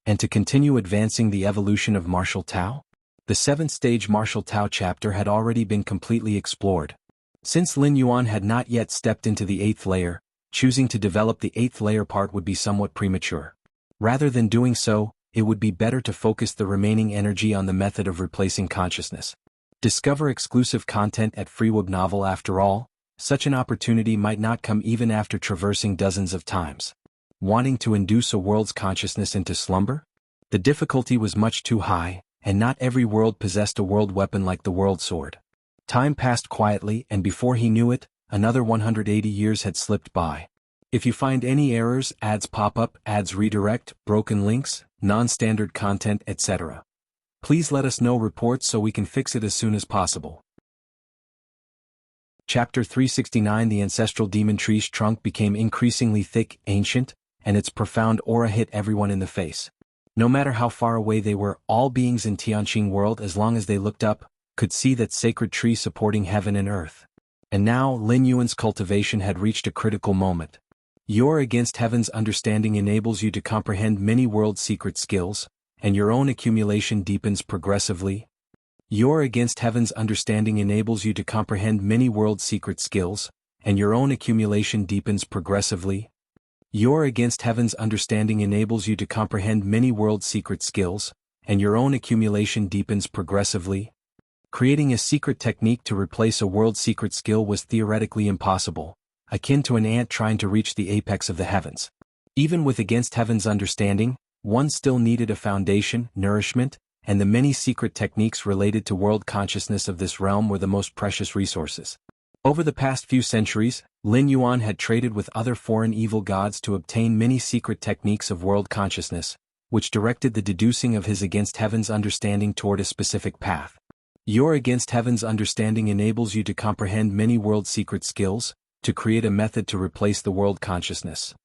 And to continue advancing the evolution of martial Tao? The 7th-stage martial Tao chapter had already been completely explored. Since Lin Yuan had not yet stepped into the 8th layer, choosing to develop the 8th layer part would be somewhat premature. Rather than doing so, it would be better to focus the remaining energy on the method of replacing consciousness. Discover exclusive content at FreeWeb Novel. After all, such an opportunity might not come even after traversing dozens of times. Wanting to induce a world's consciousness into slumber? The difficulty was much too high, and not every world possessed a world weapon like the world sword. Time passed quietly, and before he knew it, another 180 years had slipped by. If you find any errors, ads pop up, ads redirect, broken links, non-standard content, etc., please let us know reports so we can fix it as soon as possible. Chapter 369. The ancestral demon tree's trunk became increasingly thick, ancient, and its profound aura hit everyone in the face. No matter how far away they were, all beings in Tianqing world, as long as they looked up, could see that sacred tree supporting heaven and earth. And now Lin Yuan's cultivation had reached a critical moment. Your against heaven's understanding enables you to comprehend many world secret skills, and your own accumulation deepens progressively. Your against heaven's understanding enables you to comprehend many world secret skills, and your own accumulation deepens progressively. Your against heaven's understanding enables you to comprehend many world secret skills, and your own accumulation deepens progressively. Creating a secret technique to replace a world secret skill was theoretically impossible, akin to an ant trying to reach the apex of the heavens. Even with against heaven's understanding, one still needed a foundation, nourishment, and the many secret techniques related to world consciousness of this realm were the most precious resources. Over the past few centuries, Lin Yuan had traded with other foreign evil gods to obtain many secret techniques of world consciousness, which directed the deducing of his against heaven's understanding toward a specific path. Your against heaven's understanding enables you to comprehend many world secret skills, to create a method to replace the world consciousness.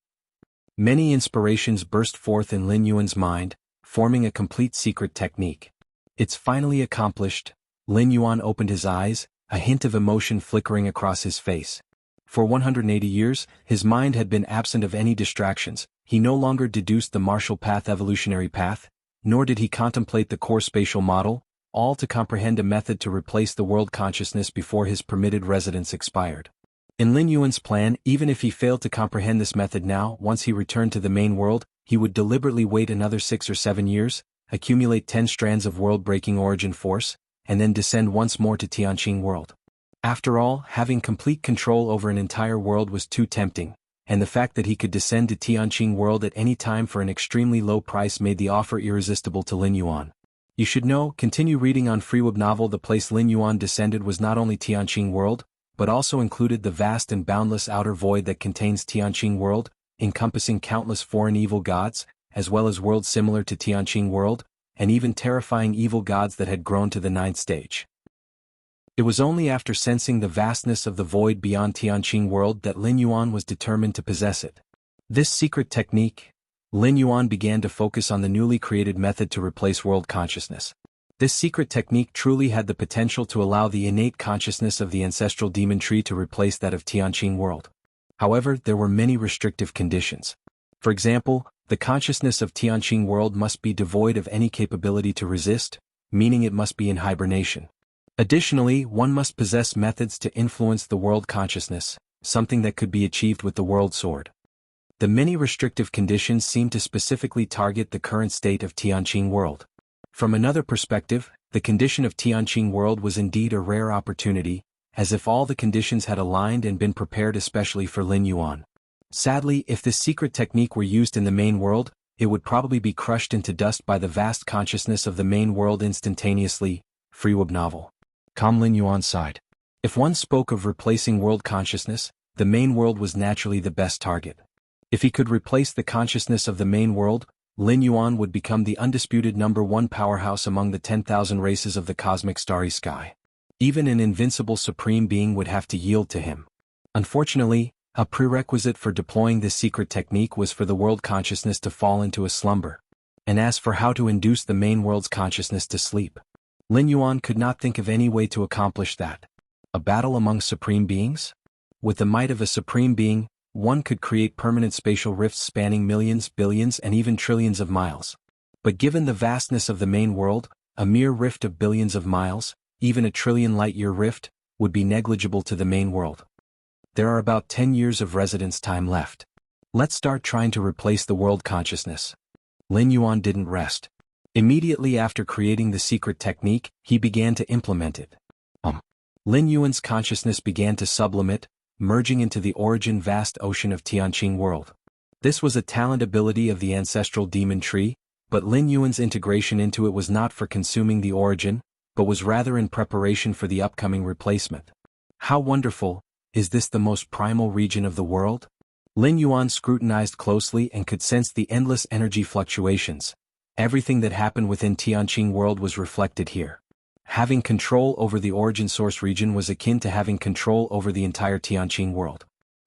Many inspirations burst forth in Lin Yuan's mind, forming a complete secret technique. It's finally accomplished. Lin Yuan opened his eyes, a hint of emotion flickering across his face. For 180 years, his mind had been absent of any distractions. He no longer deduced the martial path evolutionary path, nor did he contemplate the core spatial model, all to comprehend a method to replace the world consciousness before his permitted residence expired. In Lin Yuan's plan, even if he failed to comprehend this method now, once he returned to the main world, he would deliberately wait another 6 or 7 years, accumulate 10 strands of world-breaking origin force, and then descend once more to Tianqing world. After all, having complete control over an entire world was too tempting, and the fact that he could descend to Tianqing world at any time for an extremely low price made the offer irresistible to Lin Yuan. You should know, continue reading on FreeWeb Novel. The place Lin Yuan descended was not only Tianqing world, but also included the vast and boundless outer void that contains Tianqing World, encompassing countless foreign evil gods, as well as worlds similar to Tianqing World, and even terrifying evil gods that had grown to the 9th stage. It was only after sensing the vastness of the void beyond Tianqing World that Lin Yuan was determined to possess it. This secret technique, Lin Yuan began to focus on the newly created method to replace world consciousness. This secret technique truly had the potential to allow the innate consciousness of the ancestral demon tree to replace that of Tianqing World. However, there were many restrictive conditions. For example, the consciousness of Tianqing World must be devoid of any capability to resist, meaning it must be in hibernation. Additionally, one must possess methods to influence the world consciousness, something that could be achieved with the world sword. The many restrictive conditions seem to specifically target the current state of Tianqing World. From another perspective, the condition of Tianqing World was indeed a rare opportunity, as if all the conditions had aligned and been prepared especially for Lin Yuan. Sadly, if this secret technique were used in the main world, it would probably be crushed into dust by the vast consciousness of the main world instantaneously. Freeweb novel. Lin Yuan sighed. If one spoke of replacing world consciousness, the main world was naturally the best target. If he could replace the consciousness of the main world, Lin Yuan would become the undisputed #1 powerhouse among the 10,000 races of the cosmic starry sky. Even an invincible supreme being would have to yield to him. Unfortunately, a prerequisite for deploying this secret technique was for the world consciousness to fall into a slumber. And as for how to induce the main world's consciousness to sleep, Lin Yuan could not think of any way to accomplish that. A battle among supreme beings? With the might of a supreme being, one could create permanent spatial rifts spanning millions, billions, and even trillions of miles. But given the vastness of the main world, a mere rift of billions of miles, even a trillion light-year rift, would be negligible to the main world. There are about 10 years of residence time left. Let's start trying to replace the world consciousness. Lin Yuan didn't rest. Immediately after creating the secret technique, he began to implement it. Lin Yuan's consciousness began to sublimate, merging into the origin vast ocean of Tianqing World. This was a talent ability of the ancestral demon tree, but Lin Yuan's integration into it was not for consuming the origin, but was rather in preparation for the upcoming replacement. How wonderful! Is this the most primal region of the world? Lin Yuan scrutinized closely and could sense the endless energy fluctuations. Everything that happened within Tianqing World was reflected here. Having control over the origin source region was akin to having control over the entire Tianqing World.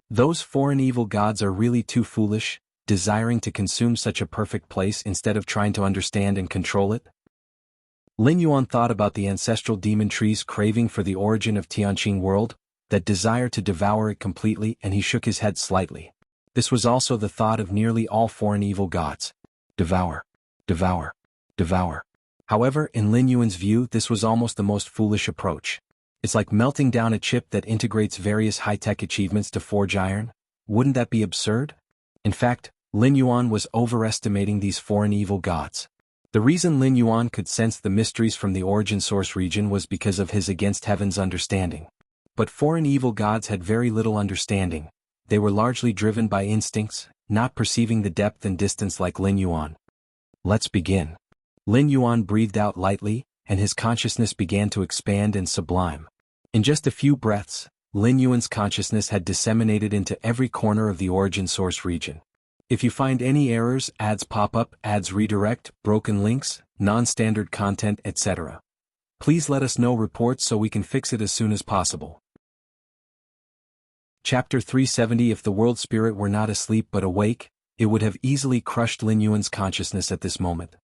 Those foreign evil gods are really too foolish, desiring to consume such a perfect place instead of trying to understand and control it. Lin Yuan thought about the ancestral demon tree's craving for the origin of Tianqing World, that desire to devour it completely, and he shook his head slightly. This was also the thought of nearly all foreign evil gods. Devour. Devour. Devour. However, in Lin Yuan's view, this was almost the most foolish approach. It's like melting down a chip that integrates various high-tech achievements to forge iron. Wouldn't that be absurd? In fact, Lin Yuan was overestimating these foreign evil gods. The reason Lin Yuan could sense the mysteries from the origin source region was because of his against heaven's understanding. But foreign evil gods had very little understanding. They were largely driven by instincts, not perceiving the depth and distance like Lin Yuan. Let's begin. Lin Yuan breathed out lightly, and his consciousness began to expand and sublime. In just a few breaths, Lin Yuan's consciousness had disseminated into every corner of the origin source region. If you find any errors, ads pop up, ads redirect, broken links, non-standard content, etc., please let us know reports so we can fix it as soon as possible. Chapter 370. If the world spirit were not asleep but awake, it would have easily crushed Lin Yuan's consciousness at this moment.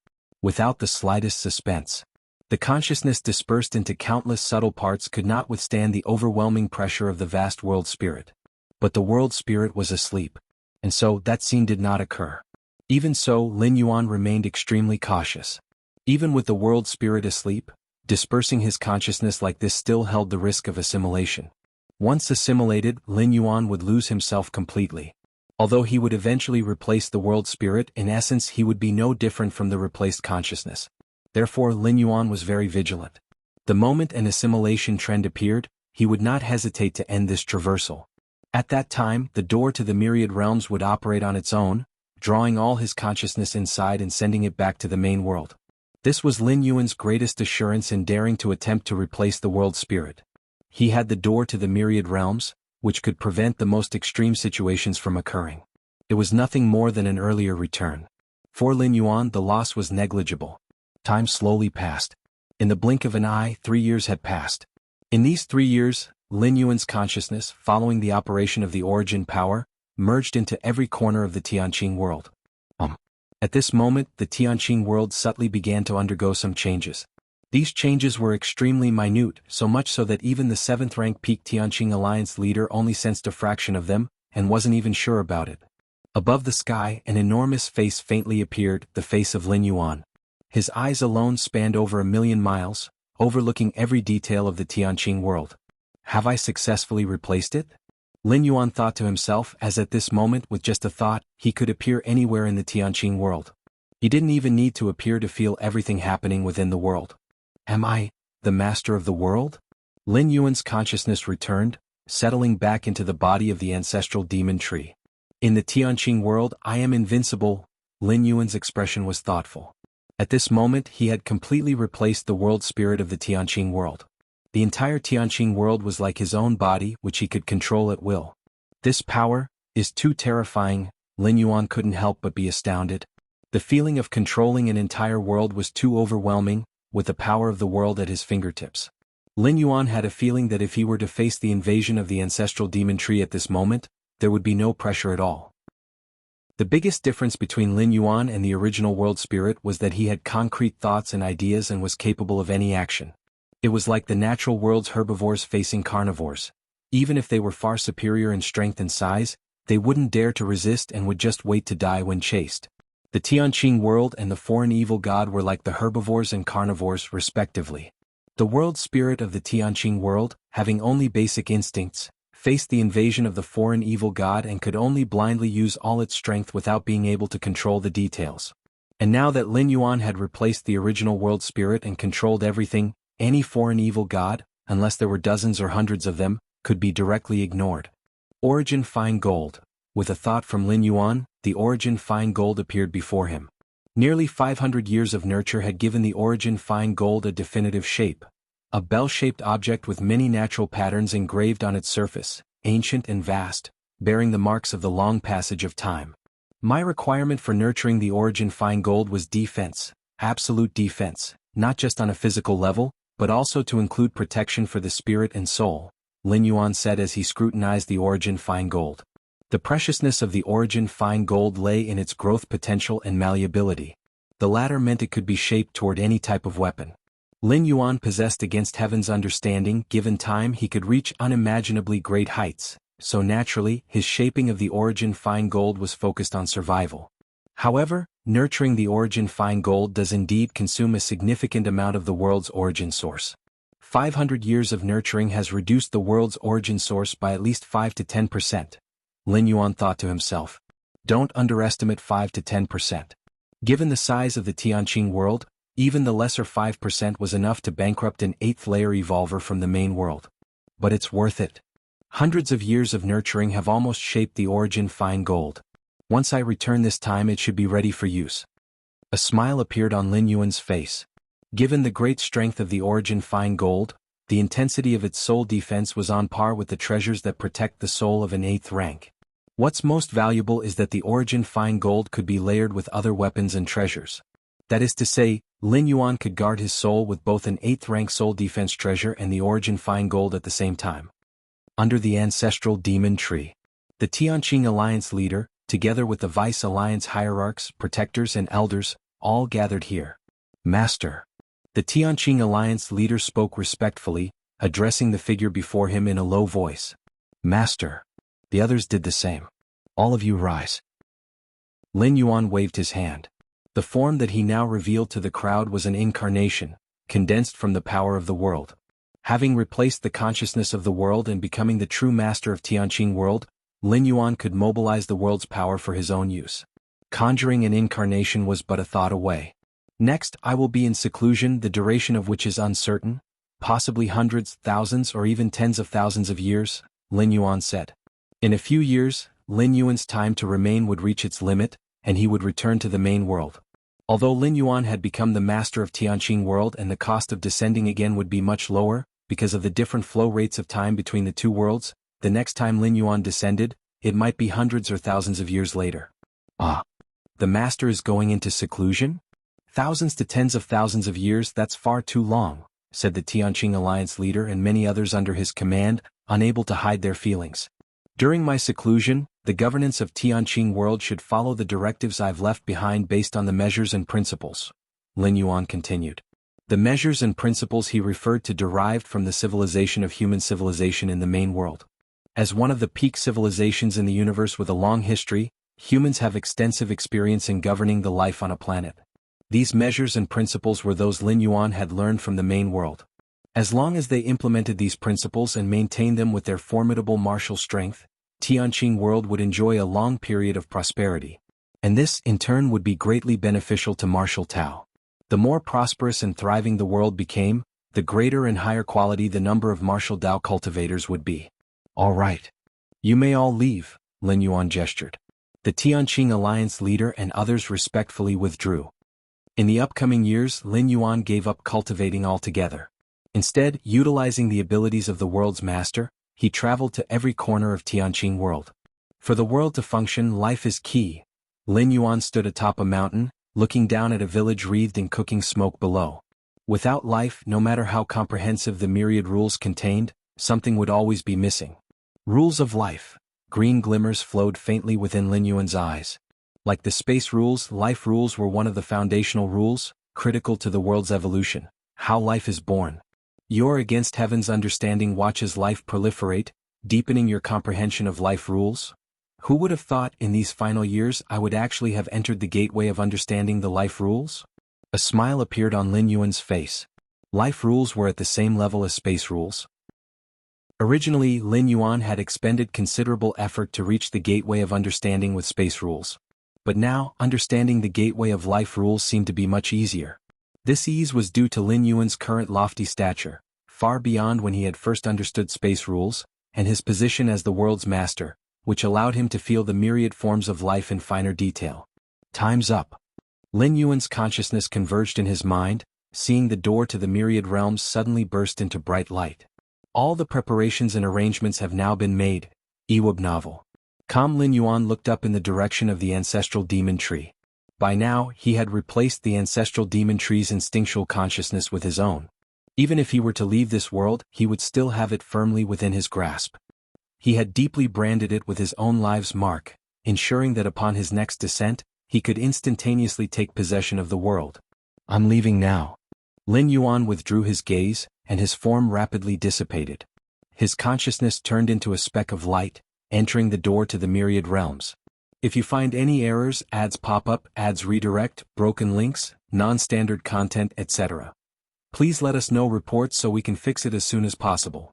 Without the slightest suspense. The consciousness dispersed into countless subtle parts could not withstand the overwhelming pressure of the vast world spirit. But the world spirit was asleep. And so, that scene did not occur. Even so, Lin Yuan remained extremely cautious. Even with the world spirit asleep, dispersing his consciousness like this still held the risk of assimilation. Once assimilated, Lin Yuan would lose himself completely. Although he would eventually replace the world spirit, in essence he would be no different from the replaced consciousness. Therefore Lin Yuan was very vigilant. The moment an assimilation trend appeared, he would not hesitate to end this traversal. At that time, the door to the myriad realms would operate on its own, drawing all his consciousness inside and sending it back to the main world. This was Lin Yuan's greatest assurance in daring to attempt to replace the world spirit. He had the door to the myriad realms, which could prevent the most extreme situations from occurring. It was nothing more than an earlier return. For Lin Yuan, the loss was negligible. Time slowly passed. In the blink of an eye, 3 years had passed. In these 3 years, Lin Yuan's consciousness, following the operation of the origin power, merged into every corner of the Tianqing world. At this moment, the Tianqing world subtly began to undergo some changes. These changes were extremely minute, so much so that even the 7th-rank peak Tianqing alliance leader only sensed a fraction of them, and wasn't even sure about it. Above the sky, an enormous face faintly appeared, the face of Lin Yuan. His eyes alone spanned over 1,000,000 miles, overlooking every detail of the Tianqing world. Have I successfully replaced it? Lin Yuan thought to himself as at this moment with just a thought, he could appear anywhere in the Tianqing world. He didn't even need to appear to feel everything happening within the world. Am I the master of the world? Lin Yuan's consciousness returned, settling back into the body of the ancestral demon tree. In the Tianqing world, I am invincible. Lin Yuan's expression was thoughtful. At this moment, he had completely replaced the world spirit of the Tianqing world. The entire Tianqing world was like his own body, which he could control at will. This power is too terrifying. Lin Yuan couldn't help but be astounded. The feeling of controlling an entire world was too overwhelming, with the power of the world at his fingertips. Lin Yuan had a feeling that if he were to face the invasion of the ancestral demon tree at this moment, there would be no pressure at all. The biggest difference between Lin Yuan and the original world spirit was that he had concrete thoughts and ideas and was capable of any action. It was like the natural world's herbivores facing carnivores. Even if they were far superior in strength and size, they wouldn't dare to resist and would just wait to die when chased. The Tianqing world and the foreign evil god were like the herbivores and carnivores respectively. The world spirit of the Tianqing world, having only basic instincts, faced the invasion of the foreign evil god and could only blindly use all its strength without being able to control the details. And now that Lin Yuan had replaced the original world spirit and controlled everything, any foreign evil god, unless there were dozens or hundreds of them, could be directly ignored. Origin Fine Gold. With a thought from Lin Yuan, the Origin Fine Gold appeared before him. Nearly 500 years of nurture had given the Origin Fine Gold a definitive shape. A bell-shaped object with many natural patterns engraved on its surface, ancient and vast, bearing the marks of the long passage of time. My requirement for nurturing the Origin Fine Gold was defense, absolute defense, not just on a physical level, but also to include protection for the spirit and soul, Lin Yuan said as he scrutinized the Origin Fine Gold. The preciousness of the Origin Fine Gold lay in its growth potential and malleability. The latter meant it could be shaped toward any type of weapon. Lin Yuan possessed against heaven's understanding. Given time, he could reach unimaginably great heights, so naturally, his shaping of the Origin Fine Gold was focused on survival. However, nurturing the Origin Fine Gold does indeed consume a significant amount of the world's origin source. 500 years of nurturing has reduced the world's origin source by at least 5 to 10%. Lin Yuan thought to himself. Don't underestimate 5 to 10%. Given the size of the Tianqing world, even the lesser 5% was enough to bankrupt an 8th-layer evolver from the main world. But it's worth it. Hundreds of years of nurturing have almost shaped the Origin Fine Gold. Once I return this time, it should be ready for use. A smile appeared on Lin Yuan's face. Given the great strength of the Origin Fine Gold, the intensity of its soul defense was on par with the treasures that protect the soul of an 8th rank. What's most valuable is that the Origin Fine Gold could be layered with other weapons and treasures. That is to say, Lin Yuan could guard his soul with both an 8th rank soul defense treasure and the Origin Fine Gold at the same time. Under the ancestral demon tree, the Tianqing alliance leader, together with the Vice Alliance hierarchs, protectors and elders, all gathered here. Master. The Tianqing alliance leader spoke respectfully, addressing the figure before him in a low voice. Master. The others did the same. All of you rise. Lin Yuan waved his hand. The form that he now revealed to the crowd was an incarnation, condensed from the power of the world. Having replaced the consciousness of the world and becoming the true master of Tianqing world, Lin Yuan could mobilize the world's power for his own use. Conjuring an incarnation was but a thought away. Next, I will be in seclusion, the duration of which is uncertain, possibly hundreds, thousands, or even tens of thousands of years, Lin Yuan said. In a few years, Lin Yuan's time to remain would reach its limit, and he would return to the main world. Although Lin Yuan had become the master of Tianqing world and the cost of descending again would be much lower, because of the different flow rates of time between the two worlds, the next time Lin Yuan descended, it might be hundreds or thousands of years later. Ah. The master is going into seclusion? Thousands to tens of thousands of years, that's far too long, said the Tianqing Alliance leader and many others under his command, unable to hide their feelings. During my seclusion, the governance of Tianqing world should follow the directives I've left behind based on the measures and principles. Lin Yuan continued. The measures and principles he referred to derived from the civilization of human civilization in the main world. As one of the peak civilizations in the universe with a long history, humans have extensive experience in governing the life on a planet. These measures and principles were those Lin Yuan had learned from the main world. As long as they implemented these principles and maintained them with their formidable martial strength, Tianqing world would enjoy a long period of prosperity. And this, in turn, would be greatly beneficial to martial Tao. The more prosperous and thriving the world became, the greater and higher quality the number of martial Tao cultivators would be. All right. You may all leave, Lin Yuan gestured. The Tianqing Alliance leader and others respectfully withdrew. In the upcoming years, Lin Yuan gave up cultivating altogether. Instead, utilizing the abilities of the world's master, he traveled to every corner of Tianqing world. For the world to function, life is key. Lin Yuan stood atop a mountain, looking down at a village wreathed in cooking smoke below. Without life, no matter how comprehensive the myriad rules contained, something would always be missing. Rules of life. Green glimmers flowed faintly within Lin Yuan's eyes. Like the space rules, life rules were one of the foundational rules, critical to the world's evolution. How life is born. Your against heaven's understanding watches life proliferate, deepening your comprehension of life rules. Who would have thought in these final years I would actually have entered the gateway of understanding the life rules? A smile appeared on Lin Yuan's face. Life rules were at the same level as space rules. Originally, Lin Yuan had expended considerable effort to reach the gateway of understanding with space rules. But now, understanding the gateway of life rules seemed to be much easier. This ease was due to Lin Yuan's current lofty stature, far beyond when he had first understood space rules, and his position as the world's master, which allowed him to feel the myriad forms of life in finer detail. Time's up. Lin Yuan's consciousness converged in his mind, seeing the door to the myriad realms suddenly burst into bright light. All the preparations and arrangements have now been made. Ewub novel. Calm Lin Yuan looked up in the direction of the ancestral demon tree. By now, he had replaced the ancestral demon tree's instinctual consciousness with his own. Even if he were to leave this world, he would still have it firmly within his grasp. He had deeply branded it with his own life's mark, ensuring that upon his next descent, he could instantaneously take possession of the world. I'm leaving now. Lin Yuan withdrew his gaze, and his form rapidly dissipated. His consciousness turned into a speck of light, entering the door to the myriad realms. If you find any errors, ads pop up, ads redirect, broken links, non-standard content, etc., please let us know reports so we can fix it as soon as possible.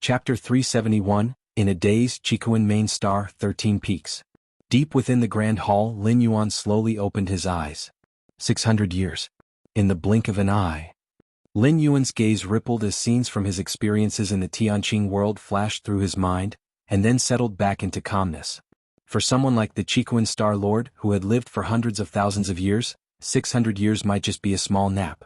Chapter 371, In a Daze, Chikuan Main Star, 13 Peaks. Deep within the Grand Hall, Lin Yuan slowly opened his eyes. 600 years. In the blink of an eye. Lin Yuan's gaze rippled as scenes from his experiences in the Tianqing world flashed through his mind, and then settled back into calmness. For someone like the Chikuan Star Lord, who had lived for hundreds of thousands of years, 600 years might just be a small nap.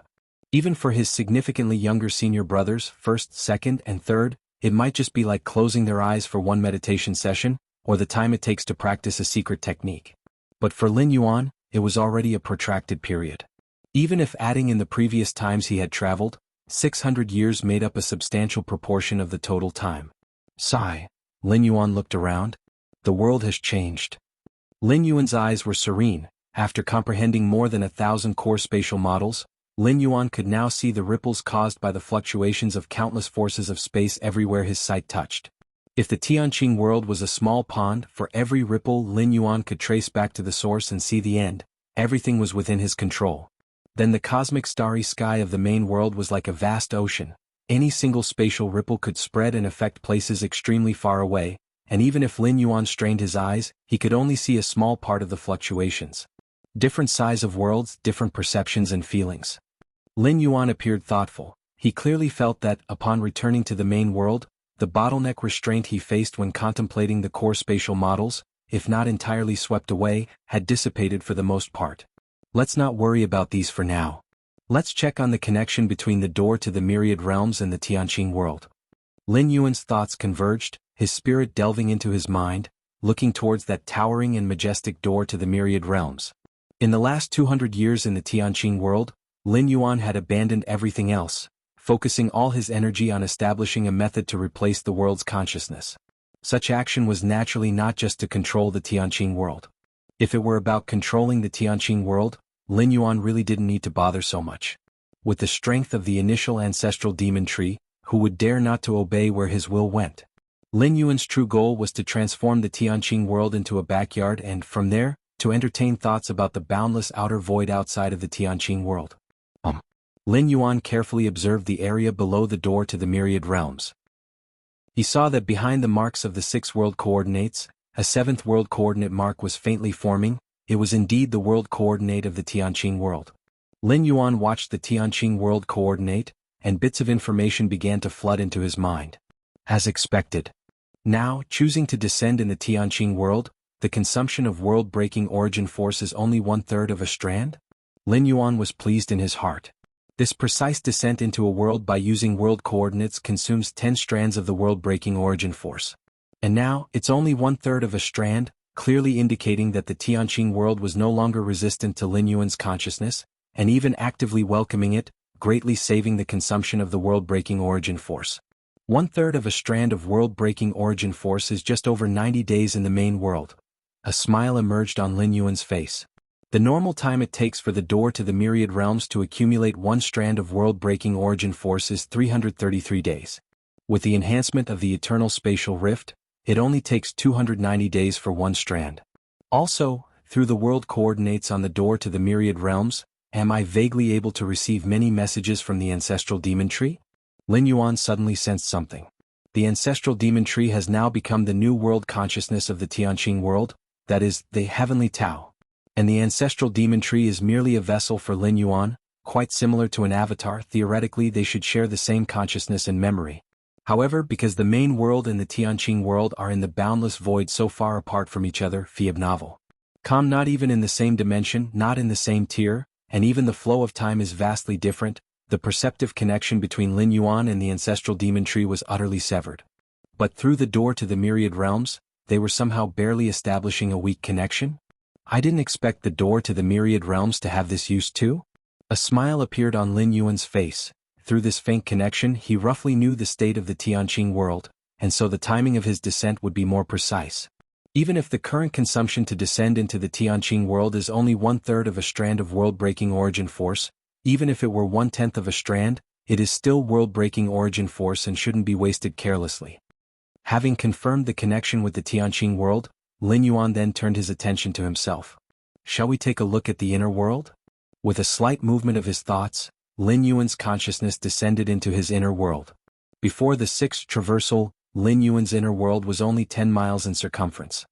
Even for his significantly younger senior brothers, first, second, and third, it might just be like closing their eyes for one meditation session, or the time it takes to practice a secret technique. But for Lin Yuan, it was already a protracted period. Even if adding in the previous times he had traveled, 600 years made up a substantial proportion of the total time. Sigh. Lin Yuan looked around. The world has changed. Lin Yuan's eyes were serene. After comprehending more than 1,000 core spatial models, Lin Yuan could now see the ripples caused by the fluctuations of countless forces of space everywhere his sight touched. If the Tianqing world was a small pond, for every ripple Lin Yuan could trace back to the source and see the end, everything was within his control. Then the cosmic starry sky of the main world was like a vast ocean. Any single spatial ripple could spread and affect places extremely far away, and even if Lin Yuan strained his eyes, he could only see a small part of the fluctuations. Different size of worlds, different perceptions and feelings. Lin Yuan appeared thoughtful. He clearly felt that, upon returning to the main world, the bottleneck restraint he faced when contemplating the core spatial models, if not entirely swept away, had dissipated for the most part. Let's not worry about these for now. Let's check on the connection between the door to the myriad realms and the Tianqing world. Lin Yuan's thoughts converged, his spirit delving into his mind, looking towards that towering and majestic door to the myriad realms. In the last 200 years in the Tianqing world, Lin Yuan had abandoned everything else, focusing all his energy on establishing a method to replace the world's consciousness. Such action was naturally not just to control the Tianqing world. If it were about controlling the Tianqing world, Lin Yuan really didn't need to bother so much. With the strength of the initial ancestral demon tree, who would dare not to obey where his will went? Lin Yuan's true goal was to transform the Tianqing world into a backyard and, from there, to entertain thoughts about the boundless outer void outside of the Tianqing world. Lin Yuan carefully observed the area below the door to the myriad realms. He saw that behind the marks of the 6 world coordinates, a 7th world coordinate mark was faintly forming. It was indeed the world coordinate of the Tianqing world. Lin Yuan watched the Tianqing world coordinate, and bits of information began to flood into his mind. As expected. Now, choosing to descend in the Tianqing world, the consumption of world-breaking origin force is only 1/3 of a strand? Lin Yuan was pleased in his heart. This precise descent into a world by using world coordinates consumes 10 strands of the world-breaking origin force. And now, it's only 1/3 of a strand, clearly indicating that the Tianqing world was no longer resistant to Lin Yuan's consciousness, and even actively welcoming it, greatly saving the consumption of the world-breaking origin force. 1/3 of a strand of world-breaking origin force is just over 90 days in the main world. A smile emerged on Lin Yuan's face. The normal time it takes for the door to the myriad realms to accumulate 1 strand of world-breaking origin force is 333 days. With the enhancement of the eternal spatial rift, it only takes 290 days for 1 strand. Also, through the world coordinates on the door to the myriad realms, am I vaguely able to receive many messages from the ancestral demon tree? Lin Yuan suddenly sensed something. The ancestral demon tree has now become the new world consciousness of the Tianqing world, that is, the heavenly Tao. And the ancestral demon tree is merely a vessel for Lin Yuan, quite similar to an avatar. Theoretically they should share the same consciousness and memory. However, because the main world and the Tianqing world are in the boundless void so far apart from each other, Phoebe novel. Not even in the same dimension, not in the same tier, and even the flow of time is vastly different, the perceptive connection between Lin Yuan and the ancestral demon tree was utterly severed. But through the door to the myriad realms, they were somehow barely establishing a weak connection? I didn't expect the door to the myriad realms to have this use too? A smile appeared on Lin Yuan's face. Through this faint connection he roughly knew the state of the Tianqing world, and so the timing of his descent would be more precise. Even if the current consumption to descend into the Tianqing world is only 1/3 of a strand of world-breaking origin force, even if it were 1/10 of a strand, it is still world-breaking origin force and shouldn't be wasted carelessly. Having confirmed the connection with the Tianqing world, Lin Yuan then turned his attention to himself. Shall we take a look at the inner world? With a slight movement of his thoughts, Lin Yuan's consciousness descended into his inner world. Before the 6th traversal, Lin Yuan's inner world was only 10 miles in circumference.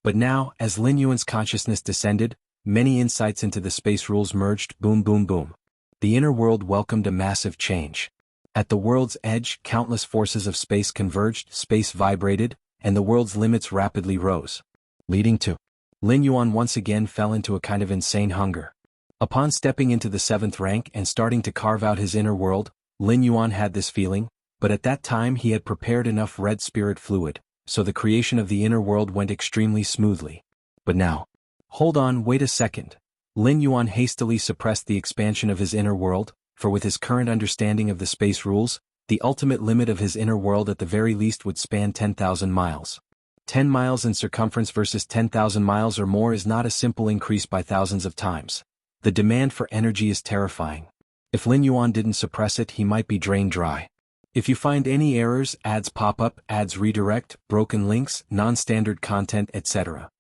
But now, as Lin Yuan's consciousness descended, many insights into the space rules merged. Boom boom boom. The inner world welcomed a massive change. At the world's edge, countless forces of space converged, space vibrated, and the world's limits rapidly rose. Leading to Lin Yuan once again fell into a kind of insane hunger. Upon stepping into the 7th rank and starting to carve out his inner world, Lin Yuan had this feeling, but at that time he had prepared enough red spirit fluid, so the creation of the inner world went extremely smoothly. But now, hold on, wait a second. Lin Yuan hastily suppressed the expansion of his inner world, for with his current understanding of the space rules, the ultimate limit of his inner world at the very least would span 10,000 miles. 10 miles in circumference versus 10,000 miles or more is not a simple increase by thousands of times. The demand for energy is terrifying. If Lin Yuan didn't suppress it, he might be drained dry. If you find any errors, ads pop up, ads redirect, broken links, non-standard content, etc.,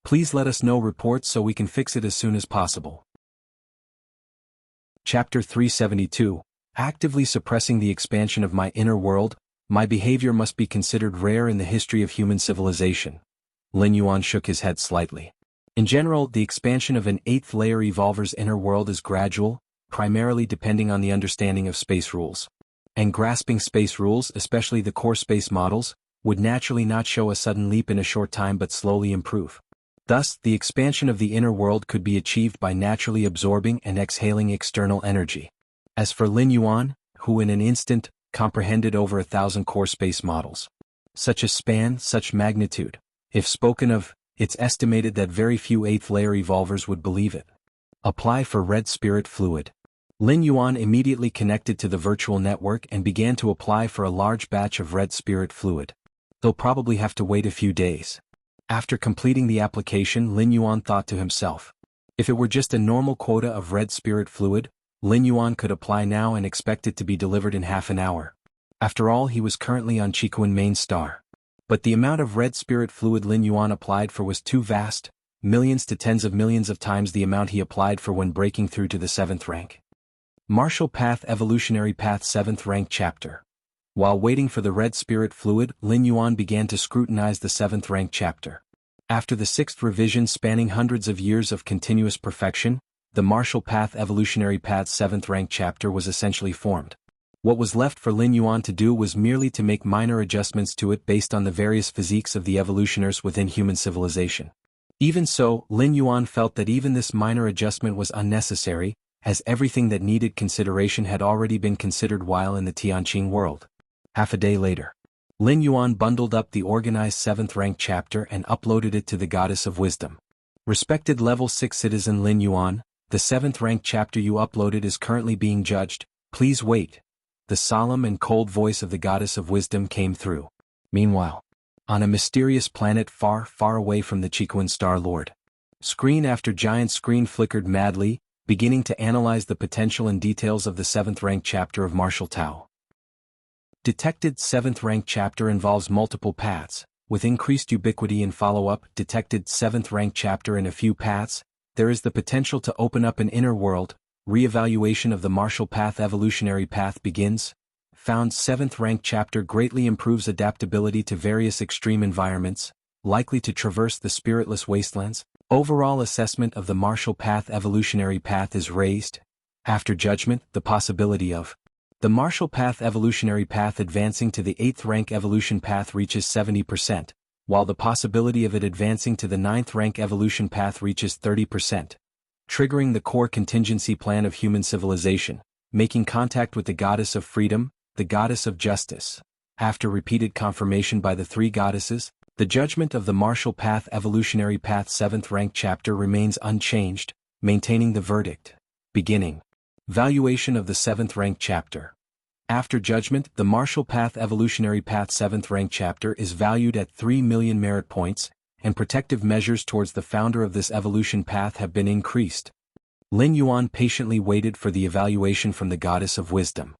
please let us know reports so we can fix it as soon as possible. Chapter 372. Actively suppressing the expansion of my inner world, my behavior must be considered rare in the history of human civilization. Lin Yuan shook his head slightly. In general, the expansion of an 8th layer evolver's inner world is gradual, primarily depending on the understanding of space rules. And grasping space rules, especially the core space models, would naturally not show a sudden leap in a short time but slowly improve. Thus, the expansion of the inner world could be achieved by naturally absorbing and exhaling external energy. As for Lin Yuan, who in an instant comprehended over 1,000 core space models. Such a span, such magnitude. If spoken of, it's estimated that very few 8th layer evolvers would believe it. Apply for red spirit fluid. Lin Yuan immediately connected to the virtual network and began to apply for a large batch of red spirit fluid. He'll probably have to wait a few days. After completing the application, Lin Yuan thought to himself, if it were just a normal quota of red spirit fluid, Lin Yuan could apply now and expect it to be delivered in half an hour. After all, he was currently on Qikuan main star. But the amount of red spirit fluid Lin Yuan applied for was too vast, millions to tens of millions of times the amount he applied for when breaking through to the 7th rank. Martial Path Evolutionary Path 7th Rank Chapter. While waiting for the red spirit fluid, Lin Yuan began to scrutinize the 7th rank chapter. After the 6th revision spanning hundreds of years of continuous perfection, the Martial Path Evolutionary Path 7th rank chapter was essentially formed. What was left for Lin Yuan to do was merely to make minor adjustments to it based on the various physiques of the evolutioners within human civilization. Even so, Lin Yuan felt that even this minor adjustment was unnecessary, as everything that needed consideration had already been considered while in the Tianqing world. Half a day later, Lin Yuan bundled up the organized 7th rank chapter and uploaded it to the Goddess of Wisdom. Respected Level 6 Citizen Lin Yuan, the 7th rank chapter you uploaded is currently being judged, please wait. The solemn and cold voice of the Goddess of Wisdom came through. Meanwhile, on a mysterious planet far, far away from the Qikuan Star Lord, screen after giant screen flickered madly, beginning to analyze the potential and details of the 7th rank chapter of Martial Tao. Detected 7th rank chapter involves multiple paths, with increased ubiquity and follow-up. Detected 7th rank chapter in a few paths, there is the potential to open up an inner world. Re-evaluation of the Martial Path Evolutionary Path begins. Found 7th rank chapter greatly improves adaptability to various extreme environments, likely to traverse the spiritless wastelands. Overall assessment of the Martial Path Evolutionary Path is raised. After judgment, the possibility of the Martial Path Evolutionary Path advancing to the 8th rank evolution path reaches 70%, while the possibility of it advancing to the 9th rank evolution path reaches 30%. Triggering the core contingency plan of human civilization, making contact with the Goddess of Freedom, the Goddess of Justice. After repeated confirmation by the 3 goddesses, the judgment of the Martial Path Evolutionary Path 7th rank chapter remains unchanged, maintaining the verdict. Beginning. Valuation of the 7th rank chapter. After judgment, the Martial Path Evolutionary Path 7th rank chapter is valued at 3 million merit points, and protective measures towards the founder of this evolution path have been increased. Lin Yuan patiently waited for the evaluation from the Goddess of Wisdom.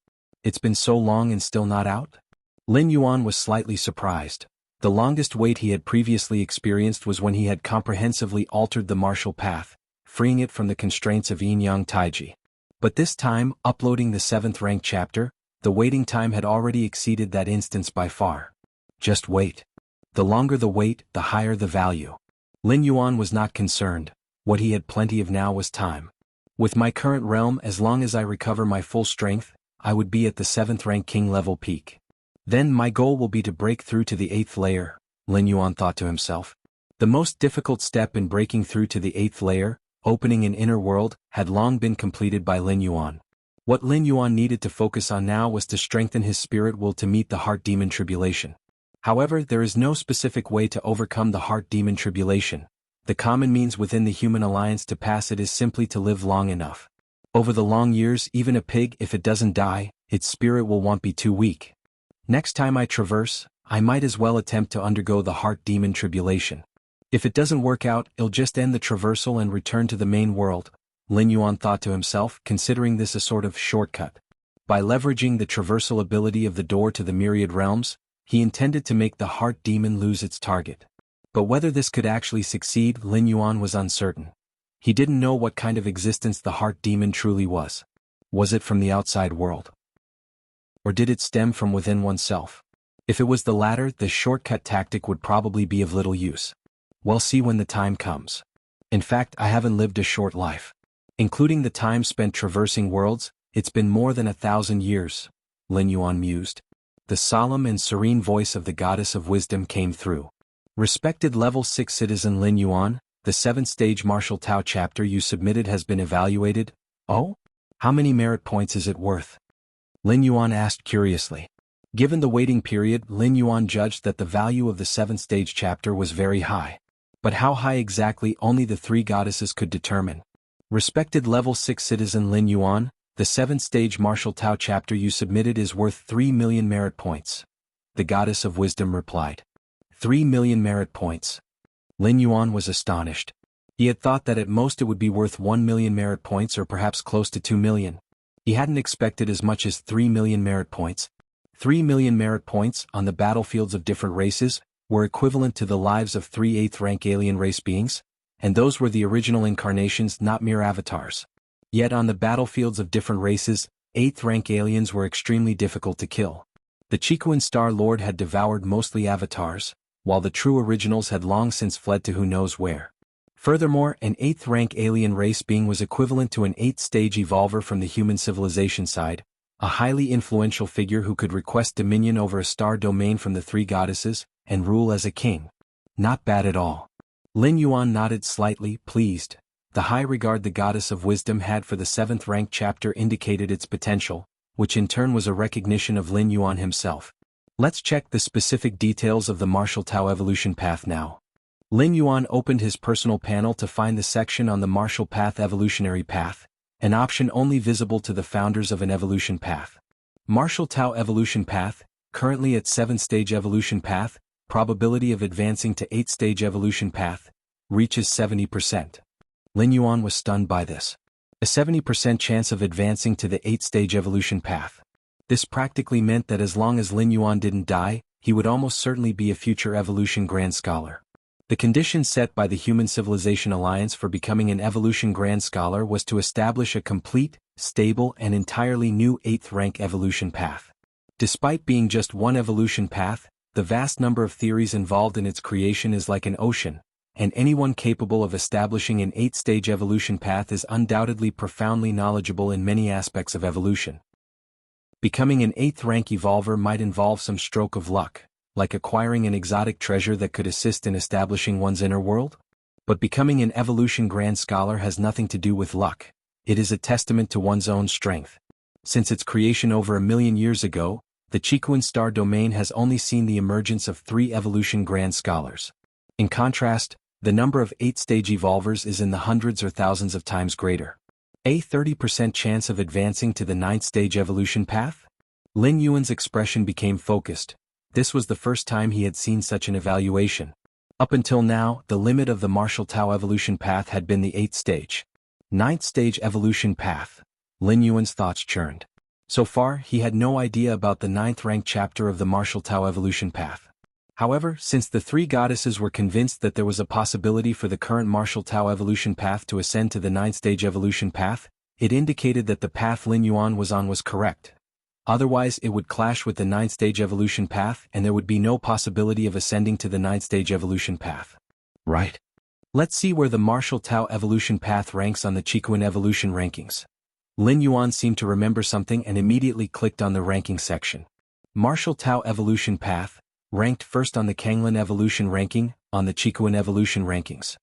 It's been so long and still not out? Lin Yuan was slightly surprised. The longest wait he had previously experienced was when he had comprehensively altered the martial path, freeing it from the constraints of Yin-Yang Taiji. But this time, uploading the 7th rank chapter, the waiting time had already exceeded that instance by far. Just wait. The longer the wait, the higher the value. Lin Yuan was not concerned. What he had plenty of now was time. With my current realm, as long as I recover my full strength, I would be at the 7th rank king level peak. Then my goal will be to break through to the 8th layer, Lin Yuan thought to himself. The most difficult step in breaking through to the 8th layer, opening an inner world, had long been completed by Lin Yuan. What Lin Yuan needed to focus on now was to strengthen his spirit will to meet the heart demon tribulation. However, there is no specific way to overcome the heart demon tribulation. The common means within the human alliance to pass it is simply to live long enough. Over the long years, even a pig, if it doesn't die, its spirit will won't be too weak. Next time I traverse, I might as well attempt to undergo the heart demon tribulation. If it doesn't work out, it'll just end the traversal and return to the main world, Lin Yuan thought to himself, considering this a sort of shortcut. By leveraging the traversal ability of the door to the myriad realms, he intended to make the heart demon lose its target. But whether this could actually succeed, Lin Yuan was uncertain. He didn't know what kind of existence the heart demon truly was. Was it from the outside world? Or did it stem from within oneself? If it was the latter, the shortcut tactic would probably be of little use. We'll see when the time comes. In fact, I haven't lived a short life. Including the time spent traversing worlds, it's been more than 1,000 years, Lin Yuan mused. The solemn and serene voice of the Goddess of Wisdom came through. Respected Level 6 Citizen Lin Yuan, the 7th stage Martial Tao chapter you submitted has been evaluated. Oh? How many merit points is it worth? Lin Yuan asked curiously. Given the waiting period, Lin Yuan judged that the value of the 7th stage chapter was very high. But how high exactly only the three goddesses could determine. Respected level 6 citizen Lin Yuan, the 7th stage Martial Tao chapter you submitted is worth 3 million merit points. The goddess of wisdom replied. 3 million merit points. Lin Yuan was astonished. He had thought that at most it would be worth 1 million merit points or perhaps close to 2 million. He hadn't expected as much as 3 million merit points. 3 million merit points on the battlefields of different races were equivalent to the lives of 3 8th rank alien race beings, and those were the original incarnations, not mere avatars. Yet on the battlefields of different races, 8th rank aliens were extremely difficult to kill. The Chikuan Star Lord had devoured mostly avatars, while the true originals had long since fled to who knows where. Furthermore, an 8th rank alien race being was equivalent to an 8th stage evolver from the human civilization side, a highly influential figure who could request dominion over a star domain from the three goddesses, and rule as a king. Not bad at all. Lin Yuan nodded slightly, pleased. The high regard the goddess of wisdom had for the 7th rank chapter indicated its potential, which in turn was a recognition of Lin Yuan himself. Let's check the specific details of the Martial Tao evolution path now. Lin Yuan opened his personal panel to find the section on the Martial Path evolutionary path, an option only visible to the founders of an evolution path. Martial Tao evolution path, currently at 7th stage evolution path, probability of advancing to 8th stage evolution path, reaches 70%. Lin Yuan was stunned by this. A 70% chance of advancing to the 8th stage evolution path. This practically meant that as long as Lin Yuan didn't die, he would almost certainly be a future evolution Grand Scholar. The condition set by the Human Civilization Alliance for becoming an evolution Grand Scholar was to establish a complete, stable and entirely new 8th rank evolution path. Despite being just one evolution path, the vast number of theories involved in its creation is like an ocean, and anyone capable of establishing an 8th stage evolution path is undoubtedly profoundly knowledgeable in many aspects of evolution. Becoming an 8th rank evolver might involve some stroke of luck, like acquiring an exotic treasure that could assist in establishing one's inner world? But becoming an evolution Grand Scholar has nothing to do with luck. It is a testament to one's own strength. Since its creation over 1 million years ago, the Chikuan Star domain has only seen the emergence of 3 evolution Grand Scholars. In contrast, the number of 8th stage evolvers is in the hundreds or thousands of times greater. A 30% chance of advancing to the 9th stage evolution path? Lin Yuan's expression became focused. This was the first time he had seen such an evaluation. Up until now, the limit of the Martial Tao evolution path had been the 8th stage. 9th stage evolution path. Lin Yuan's thoughts churned. So far, he had no idea about the 9th rank chapter of the Martial Tao evolution path. However, since the three goddesses were convinced that there was a possibility for the current Martial Tao evolution path to ascend to the 9th stage evolution path, it indicated that the path Lin Yuan was on was correct. Otherwise it would clash with the 9th stage evolution path and there would be no possibility of ascending to the 9th stage evolution path. Right. Let's see where the Martial Tao evolution path ranks on the Chikuan evolution rankings. Lin Yuan seemed to remember something and immediately clicked on the ranking section. Martial Tao evolution path, ranked first on the Kanglan evolution ranking, on the Chikuan evolution rankings.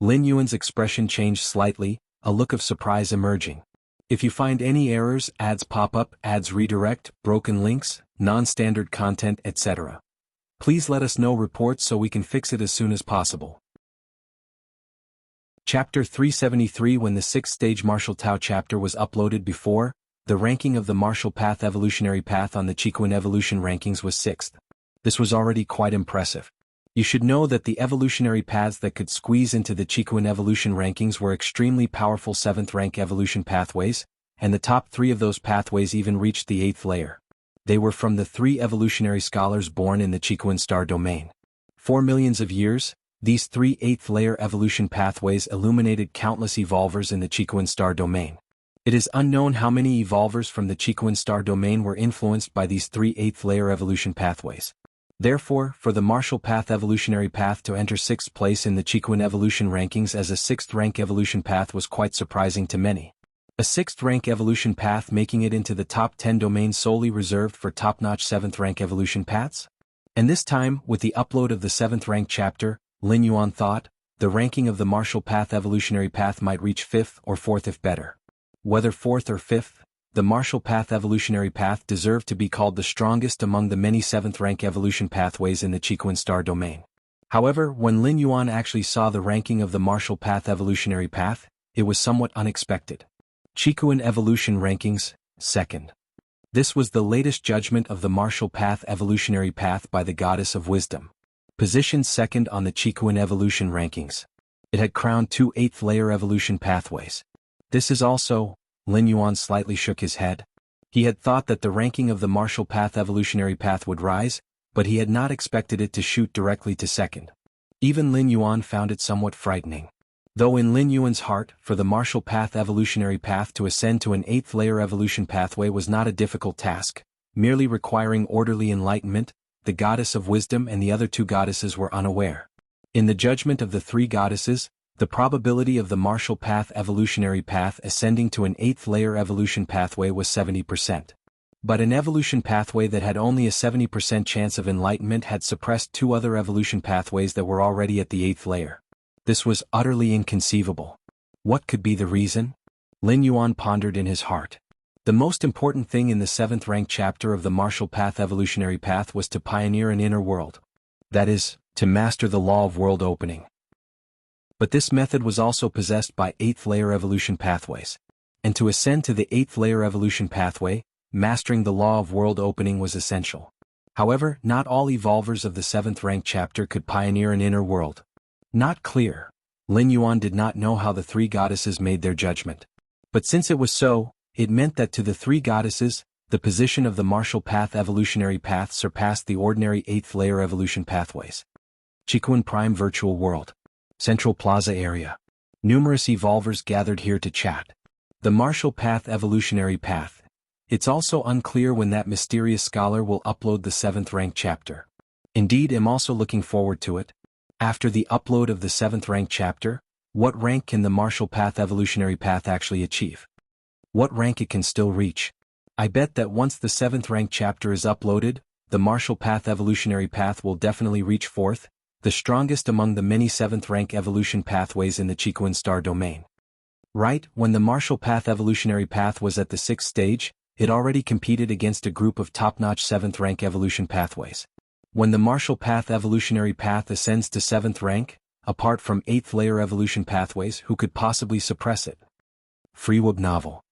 Lin Yuan's expression changed slightly, a look of surprise emerging. If you find any errors, ads pop up, ads redirect, broken links, non-standard content, etc. Please let us know reports so we can fix it as soon as possible. Chapter 373. When the 6th stage Martial Tao chapter was uploaded before, the ranking of the Martial Path evolutionary path on the Chikuan evolution rankings was 6th. This was already quite impressive. You should know that the evolutionary paths that could squeeze into the Chikuan evolution rankings were extremely powerful 7th rank evolution pathways, and the top 3 of those pathways even reached the 8th layer. They were from the 3 evolutionary scholars born in the Chikuan star domain. For millions of years, these 3 8th layer evolution pathways illuminated countless evolvers in the Chikuan star domain. It is unknown how many evolvers from the Chikuan star domain were influenced by these 3 8th layer evolution pathways. Therefore, for the Martial Path evolutionary path to enter 6th place in the Chikuan evolution rankings as a 6th rank evolution path was quite surprising to many. A 6th rank evolution path making it into the top 10 domains solely reserved for top-notch 7th rank evolution paths? And this time, with the upload of the 7th rank chapter, Lin Yuan thought, the ranking of the martial path evolutionary path might reach 5th or 4th if better. Whether 4th or 5th, the martial path evolutionary path deserved to be called the strongest among the many 7th rank evolution pathways in the Qigong star domain. However, when Lin Yuan actually saw the ranking of the martial path evolutionary path, it was somewhat unexpected. Qigong evolution rankings, 2nd. This was the latest judgment of the martial path evolutionary path by the goddess of wisdom. Positioned 2nd on the Qigong evolution rankings. It had crowned 2 8th layer evolution pathways. This is also, Lin Yuan slightly shook his head. He had thought that the ranking of the martial path evolutionary path would rise, but he had not expected it to shoot directly to 2nd. Even Lin Yuan found it somewhat frightening. Though in Lin Yuan's heart, for the martial path evolutionary path to ascend to an 8th layer evolution pathway was not a difficult task, merely requiring orderly enlightenment, the goddess of wisdom and the other 2 goddesses were unaware. In the judgment of the 3 goddesses, the probability of the martial path evolutionary path ascending to an 8th layer evolution pathway was 70%. But an evolution pathway that had only a 70% chance of enlightenment had suppressed 2 other evolution pathways that were already at the 8th layer. This was utterly inconceivable. What could be the reason? Lin Yuan pondered in his heart. The most important thing in the 7th rank chapter of the martial path evolutionary path was to pioneer an inner world. That is, to master the law of world opening. But this method was also possessed by 8th layer evolution pathways. And to ascend to the 8th layer evolution pathway, mastering the law of world opening was essential. However, not all evolvers of the 7th rank chapter could pioneer an inner world. Not clear. Lin Yuan did not know how the 3 goddesses made their judgment. But since it was so, it meant that to the 3 goddesses, the position of the martial path evolutionary path surpassed the ordinary 8th layer evolution pathways. Qigong Prime Virtual World. Central Plaza area. Numerous evolvers gathered here to chat. The martial path evolutionary path. It's also unclear when that mysterious scholar will upload the 7th rank chapter. Indeed, I'm also looking forward to it. After the upload of the 7th rank chapter, what rank can the martial path evolutionary path actually achieve? What rank it can still reach? I bet that once the 7th rank chapter is uploaded, the martial path evolutionary path will definitely reach 4th, the strongest among the many 7th rank evolution pathways in the Qigong star domain. Right, when the martial path evolutionary path was at the 6th stage, it already competed against a group of top-notch 7th rank evolution pathways. When the martial path evolutionary path ascends to 7th rank, apart from 8th layer evolution pathways, who could possibly suppress it? Freeweb novel.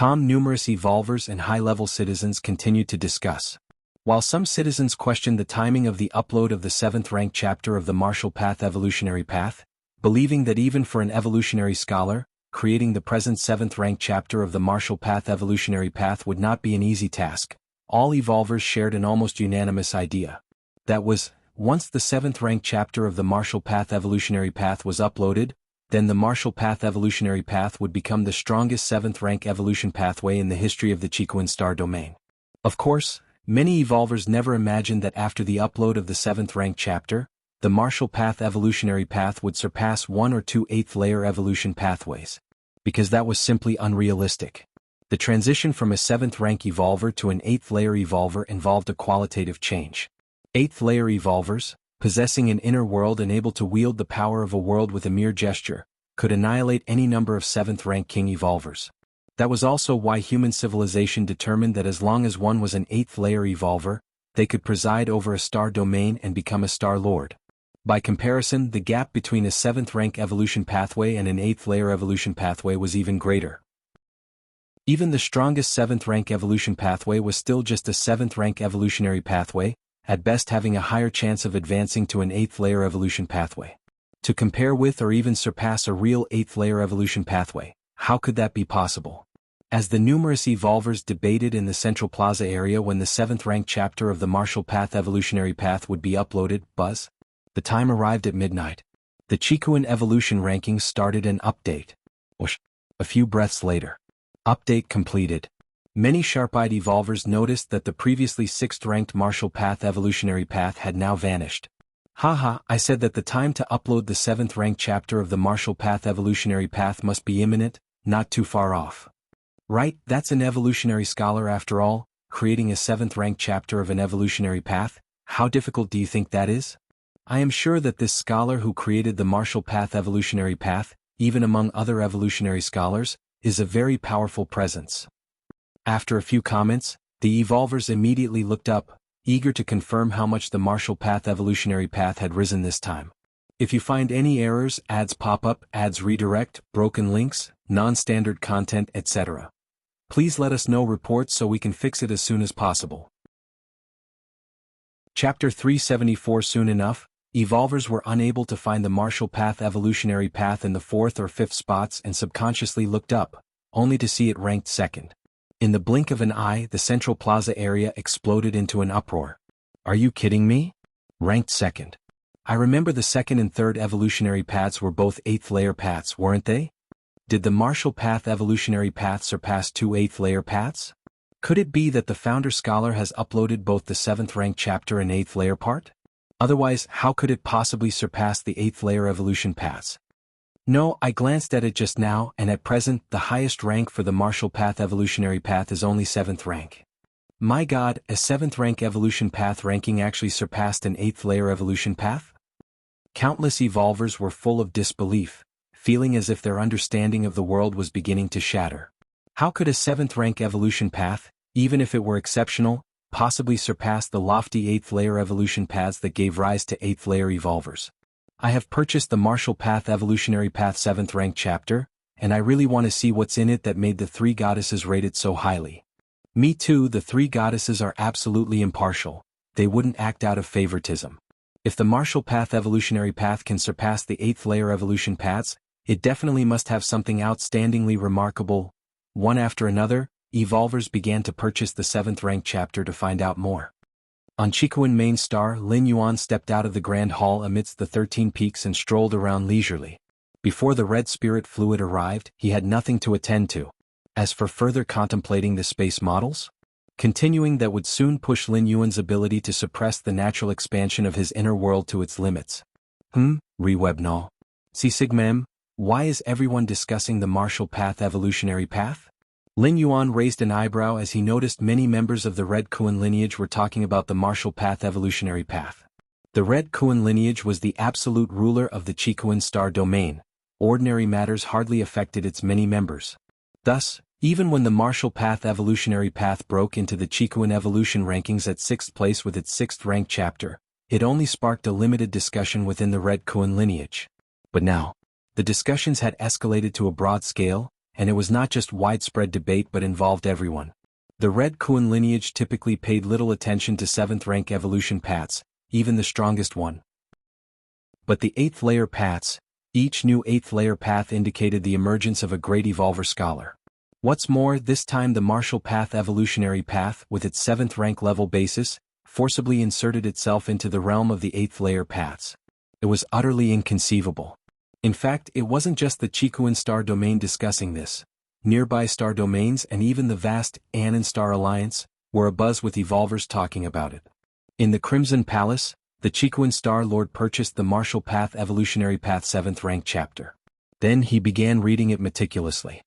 Numerous evolvers and high-level citizens continued to discuss. While some citizens questioned the timing of the upload of the 7th rank chapter of the martial path evolutionary path, believing that even for an evolutionary scholar, creating the present 7th rank chapter of the martial path evolutionary path would not be an easy task, all evolvers shared an almost unanimous idea. That was, once the 7th rank chapter of the martial path evolutionary path was uploaded, then the martial path evolutionary path would become the strongest 7th rank evolution pathway in the history of the Qigong star domain. Of course, many evolvers never imagined that after the upload of the 7th rank chapter, the martial path evolutionary path would surpass 1 or 2 8th layer evolution pathways. Because that was simply unrealistic. The transition from a 7th rank evolver to an 8th layer evolver involved a qualitative change. 8th layer evolvers, possessing an inner world and able to wield the power of a world with a mere gesture, could annihilate any number of 7th rank king evolvers. That was also why human civilization determined that as long as one was an 8th layer evolver, they could preside over a star domain and become a star lord. By comparison, the gap between a 7th rank evolution pathway and an 8th layer evolution pathway was even greater. Even the strongest 7th rank evolution pathway was still just a 7th rank evolutionary pathway, at best having a higher chance of advancing to an 8th layer evolution pathway. To compare with or even surpass a real 8th layer evolution pathway, how could that be possible? As the numerous evolvers debated in the Central Plaza area when the 7th rank chapter of the martial path evolutionary path would be uploaded, the time arrived at midnight. The Qigong evolution rankings started an update. A few breaths later. Update completed. Many sharp-eyed evolvers noticed that the previously 6th-ranked martial path evolutionary path had now vanished. Haha, I said that the time to upload the 7th-ranked chapter of the martial path evolutionary path must be imminent, not too far off. Right, that's an evolutionary scholar after all, creating a 7th-ranked chapter of an evolutionary path. How difficult do you think that is? I am sure that this scholar who created the martial path evolutionary path, even among other evolutionary scholars, is a very powerful presence. After a few comments, the evolvers immediately looked up, eager to confirm how much the martial path evolutionary path had risen this time. If you find any errors, ads pop up, ads redirect, broken links, non-standard content, etc., please let us know reports so we can fix it as soon as possible. Chapter 374. Soon enough, evolvers were unable to find the martial path evolutionary path in the 4th or 5th spots and subconsciously looked up, only to see it ranked 2nd. In the blink of an eye, the central plaza area exploded into an uproar. Are you kidding me? Ranked 2nd. I remember the 2nd and 3rd evolutionary paths were both 8th layer paths, weren't they? Did the martial path evolutionary path surpass 2 8th layer paths? Could it be that the founder scholar has uploaded both the 7th rank chapter and 8th layer part? Otherwise, how could it possibly surpass the 8th layer evolution paths? No, I glanced at it just now, and at present, the highest rank for the martial path evolutionary path is only 7th rank. My god, a 7th rank evolution path ranking actually surpassed an 8th layer evolution path? Countless evolvers were full of disbelief, feeling as if their understanding of the world was beginning to shatter. How could a 7th rank evolution path, even if it were exceptional, possibly surpass the lofty 8th layer evolution paths that gave rise to 8th layer evolvers? I have purchased the martial path evolutionary path 7th rank chapter, and I really want to see what's in it that made the 3 goddesses rated so highly. Me too. The 3 goddesses are absolutely impartial. They wouldn't act out of favoritism. If the martial path evolutionary path can surpass the 8th layer evolution paths, it definitely must have something outstandingly remarkable. One after another, evolvers began to purchase the 7th rank chapter to find out more. On Chiquan main star, Lin Yuan stepped out of the grand hall amidst the 13 peaks and strolled around leisurely. Before the red spirit fluid arrived, he had nothing to attend to. As for further contemplating the space models, continuing that would soon push Lin Yuan's ability to suppress the natural expansion of his inner world to its limits. Rewebno. Si Sigmem, why is everyone discussing the martial path evolutionary path? Lin Yuan raised an eyebrow as he noticed many members of the Red Kuan lineage were talking about the martial path evolutionary path. The Red Kuan lineage was the absolute ruler of the Chiquan star domain. Ordinary matters hardly affected its many members. Thus, even when the martial path evolutionary path broke into the Chiquan evolution rankings at 6th place with its 6th rank chapter, it only sparked a limited discussion within the Red Kuan lineage. But now, the discussions had escalated to a broad scale, and it was not just widespread debate but involved everyone. The Red Kuan lineage typically paid little attention to 7th rank evolution paths, even the strongest one. But the 8th layer paths, each new 8th layer path indicated the emergence of a great evolver scholar. What's more, this time the martial path evolutionary path, with its 7th rank level basis, forcibly inserted itself into the realm of the 8th layer paths. It was utterly inconceivable. In fact, it wasn't just the Chiquan star domain discussing this. Nearby star domains and even the vast Anan star alliance were abuzz with evolvers talking about it. In the Crimson Palace, the Chiquan star lord purchased the martial path evolutionary path 7th rank chapter. Then he began reading it meticulously.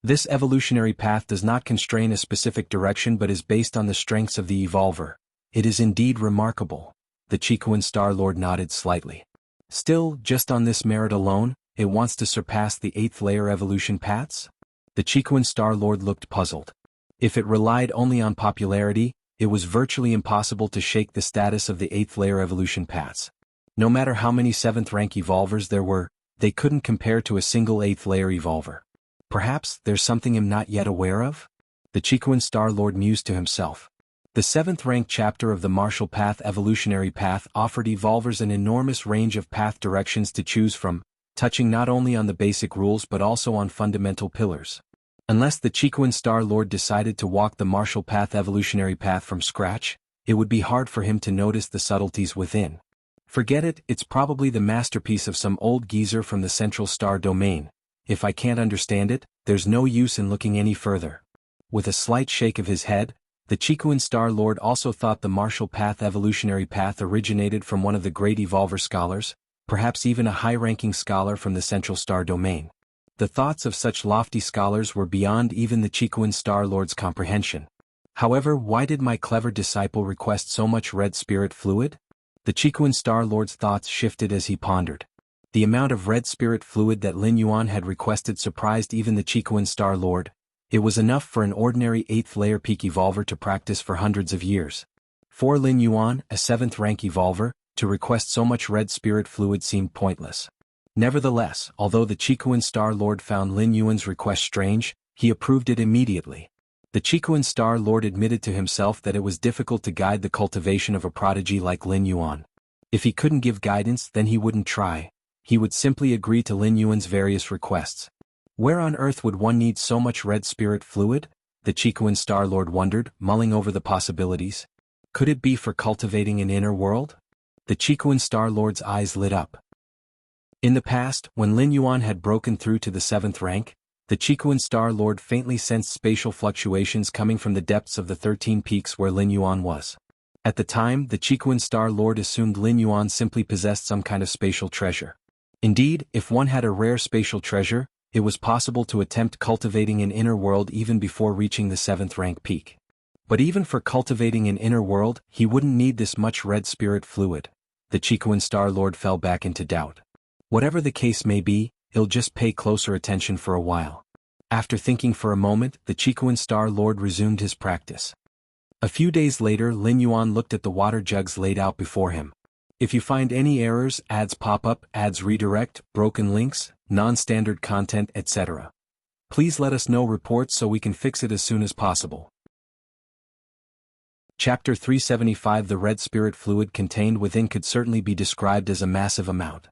This evolutionary path does not constrain a specific direction but is based on the strengths of the evolver. It is indeed remarkable. The Chiquan star lord nodded slightly. Still, just on this merit alone, it wants to surpass the 8th layer evolution paths? The Chiquan star lord looked puzzled. If it relied only on popularity, it was virtually impossible to shake the status of the 8th layer evolution paths. No matter how many 7th rank evolvers there were, they couldn't compare to a single 8th layer evolver. Perhaps there's something I'm not yet aware of? The Chiquan star lord mused to himself. The 7th rank chapter of the martial path evolutionary path offered evolvers an enormous range of path directions to choose from, touching not only on the basic rules but also on fundamental pillars. Unless the Chiquan star lord decided to walk the martial path evolutionary path from scratch, it would be hard for him to notice the subtleties within. Forget it, it's probably the masterpiece of some old geezer from the central star domain. If I can't understand it, there's no use in looking any further. With a slight shake of his head, the Chiquan star lord also thought the martial path evolutionary path originated from one of the great evolver scholars, perhaps even a high-ranking scholar from the central star domain. The thoughts of such lofty scholars were beyond even the Chiquan star lord's comprehension. However, why did my clever disciple request so much red spirit fluid? The Chiquan Star Lord's thoughts shifted as he pondered. The amount of red spirit fluid that Lin Yuan had requested surprised even the Chiquan Star Lord. It was enough for an ordinary 8th layer peak evolver to practice for hundreds of years. For Lin Yuan, a 7th rank evolver, to request so much red spirit fluid seemed pointless. Nevertheless, although the Chiquan Star Lord found Lin Yuan's request strange, he approved it immediately. The Chiquan Star Lord admitted to himself that it was difficult to guide the cultivation of a prodigy like Lin Yuan. If he couldn't give guidance, then he wouldn't try. He would simply agree to Lin Yuan's various requests. Where on earth would one need so much red spirit fluid? The Chiquan Star Lord wondered, mulling over the possibilities. Could it be for cultivating an inner world? The Chiquan Star Lord's eyes lit up. In the past, when Lin Yuan had broken through to the 7th rank, the Chiquan Star Lord faintly sensed spatial fluctuations coming from the depths of the 13 peaks where Lin Yuan was. At the time, the Chiquan Star Lord assumed Lin Yuan simply possessed some kind of spatial treasure. Indeed, if one had a rare spatial treasure, it was possible to attempt cultivating an inner world even before reaching the 7th rank peak. But even for cultivating an inner world, he wouldn't need this much red spirit fluid. The Chiquan Star Lord fell back into doubt. Whatever the case may be, he'll just pay closer attention for a while. After thinking for a moment, the Chiquan Star Lord resumed his practice. A few days later, Lin Yuan looked at the water jugs laid out before him. If you find any errors, ads pop up, ads redirect, broken links, non-standard content, etc., please let us know reports so we can fix it as soon as possible. Chapter 375. The red spirit fluid contained within could certainly be described as a massive amount.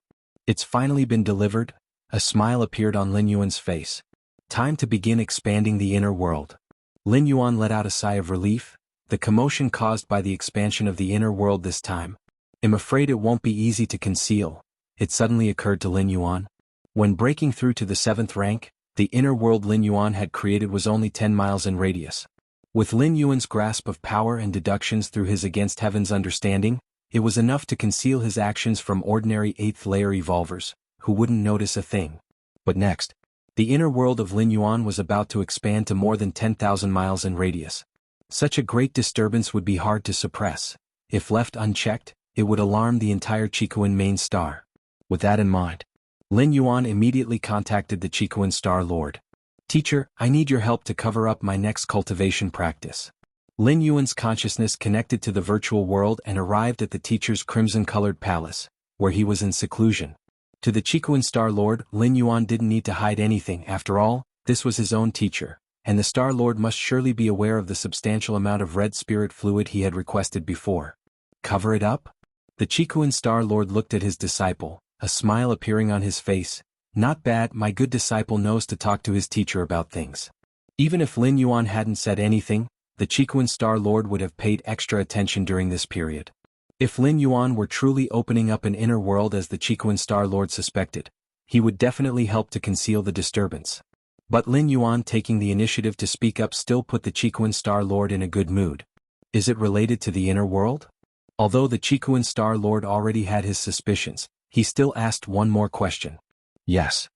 It's finally been delivered. A smile appeared on Lin Yuan's face. Time to begin expanding the inner world. Lin Yuan let out a sigh of relief. The commotion caused by the expansion of the inner world this time. I'm afraid it won't be easy to conceal, it suddenly occurred to Lin Yuan. When breaking through to the 7th rank, the inner world Lin Yuan had created was only 10 miles in radius. With Lin Yuan's grasp of power and deductions through his against heaven's understanding, it was enough to conceal his actions from ordinary 8th layer evolvers, who wouldn't notice a thing. But next, the inner world of Lin Yuan was about to expand to more than 10,000 miles in radius. Such a great disturbance would be hard to suppress. If left unchecked, it would alarm the entire Chiquan main star. With that in mind, Lin Yuan immediately contacted the Chiquan Star Lord. Teacher, I need your help to cover up my next cultivation practice. Lin Yuan's consciousness connected to the virtual world and arrived at the teacher's crimson-colored palace, where he was in seclusion. To the Chiquan Star Lord, Lin Yuan didn't need to hide anything. After all, this was his own teacher, and the Star Lord must surely be aware of the substantial amount of red spirit fluid he had requested before. Cover it up? The Chiquan Star Lord looked at his disciple, a smile appearing on his face. Not bad, my good disciple knows to talk to his teacher about things. Even if Lin Yuan hadn't said anything, the Chiquan Star Lord would have paid extra attention during this period. If Lin Yuan were truly opening up an inner world as the Chiquan Star Lord suspected, he would definitely help to conceal the disturbance. But Lin Yuan taking the initiative to speak up still put the Chiquan Star Lord in a good mood. Is it related to the inner world? Although the Chiquan Star Lord already had his suspicions, he still asked one more question. Yes.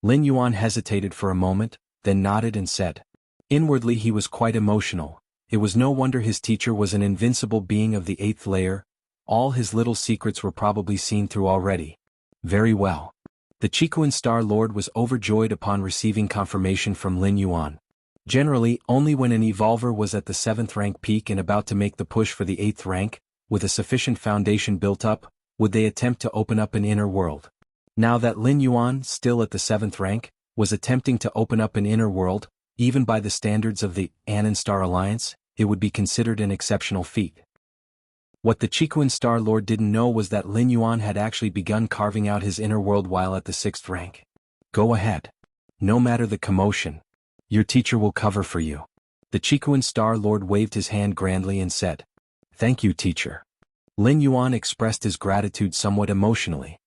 Lin Yuan hesitated for a moment, then nodded and said. Inwardly he was quite emotional. It was no wonder his teacher was an invincible being of the 8th layer. All his little secrets were probably seen through already. Very well. The Chiquan Star Lord was overjoyed upon receiving confirmation from Lin Yuan. Generally, only when an evolver was at the 7th rank peak and about to make the push for the 8th rank, with a sufficient foundation built up, would they attempt to open up an inner world. Now that Lin Yuan, still at the 7th rank, was attempting to open up an inner world, even by the standards of the Anon Star Alliance, it would be considered an exceptional feat. What the Chiquan Star Lord didn't know was that Lin Yuan had actually begun carving out his inner world while at the 6th rank. Go ahead. No matter the commotion, your teacher will cover for you. The Chiquan Star Lord waved his hand grandly and said, Thank you, teacher. Lin Yuan expressed his gratitude somewhat emotionally.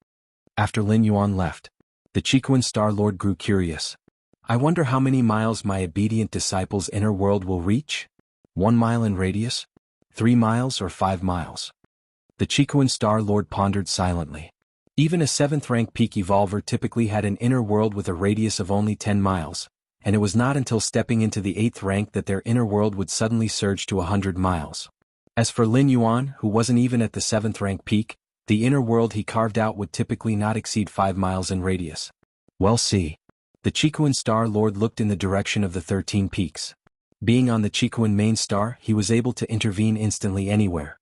After Lin Yuan left, the Chiquan Star Lord grew curious. I wonder how many miles my obedient disciple's inner world will reach? 1 mile in radius? 3 miles or 5 miles? The Chiquan Star Lord pondered silently. Even a 7th rank peak evolver typically had an inner world with a radius of only 10 miles, and it was not until stepping into the 8th rank that their inner world would suddenly surge to 100 miles. As for Lin Yuan, who wasn't even at the 7th rank peak, the inner world he carved out would typically not exceed 5 miles in radius. Well, see. The Chiquan Star Lord looked in the direction of the 13 peaks. Being on the Chiquan main star, he was able to intervene instantly anywhere.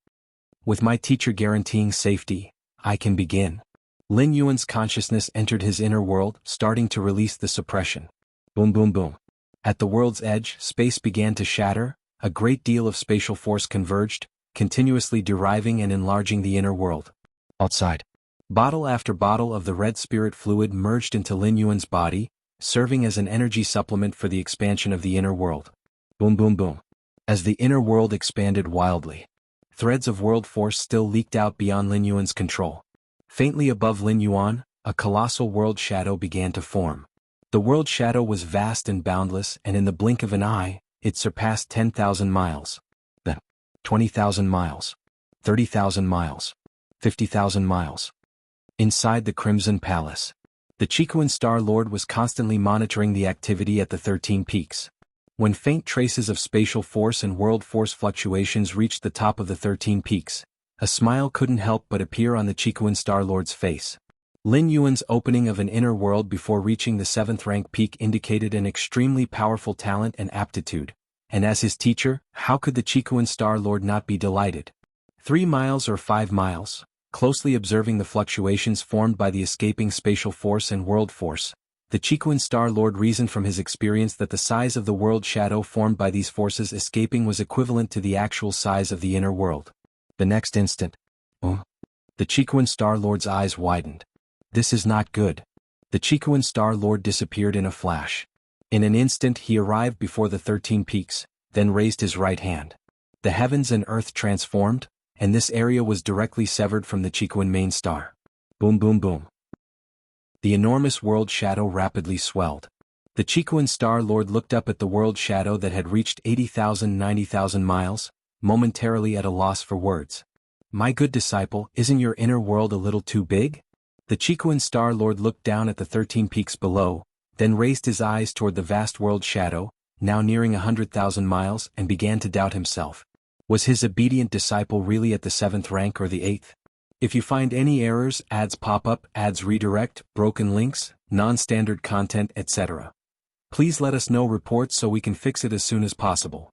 With my teacher guaranteeing safety, I can begin. Lin Yuan's consciousness entered his inner world, starting to release the suppression. Boom boom boom. At the world's edge, space began to shatter, a great deal of spatial force converged, continuously deriving and enlarging the inner world. Outside. Bottle after bottle of the red spirit fluid merged into Lin Yuan's body, serving as an energy supplement for the expansion of the inner world. Boom boom boom. As the inner world expanded wildly, threads of world force still leaked out beyond Lin Yuan's control. Faintly above Lin Yuan, a colossal world shadow began to form. The world shadow was vast and boundless, and in the blink of an eye, it surpassed 10,000 miles. Then, 20,000 miles. 30,000 miles. 50,000 miles. Inside the Crimson Palace, the Chiquan Star Lord was constantly monitoring the activity at the 13 peaks. When faint traces of spatial force and world force fluctuations reached the top of the 13 peaks, a smile couldn't help but appear on the Chiquan Star Lord's face. Lin Yuan's opening of an inner world before reaching the 7th rank peak indicated an extremely powerful talent and aptitude, and as his teacher, how could the Chiquan Star Lord not be delighted? 3 miles or 5 miles, closely observing the fluctuations formed by the escaping spatial force and world force, the Chiquan Star Lord reasoned from his experience that the size of the world shadow formed by these forces escaping was equivalent to the actual size of the inner world. The next instant, the Chiquan Star Lord's eyes widened. This is not good. The Chiquan Star Lord disappeared in a flash. In an instant he arrived before the 13 peaks, then raised his right hand. The heavens and earth transformed, and this area was directly severed from the Chiquan main star. Boom boom boom. The enormous world shadow rapidly swelled. The Chiquan Star Lord looked up at the world shadow that had reached 80,000 90,000 miles, momentarily at a loss for words. My good disciple, isn't your inner world a little too big? The Chiquan Star Lord looked down at the 13 peaks below, then raised his eyes toward the vast world shadow, now nearing 100,000 miles, and began to doubt himself. Was his obedient disciple really at the 7th rank or the 8th? If you find any errors, ads pop up, ads redirect, broken links, non-standard content, etc., please let us know reports so we can fix it as soon as possible.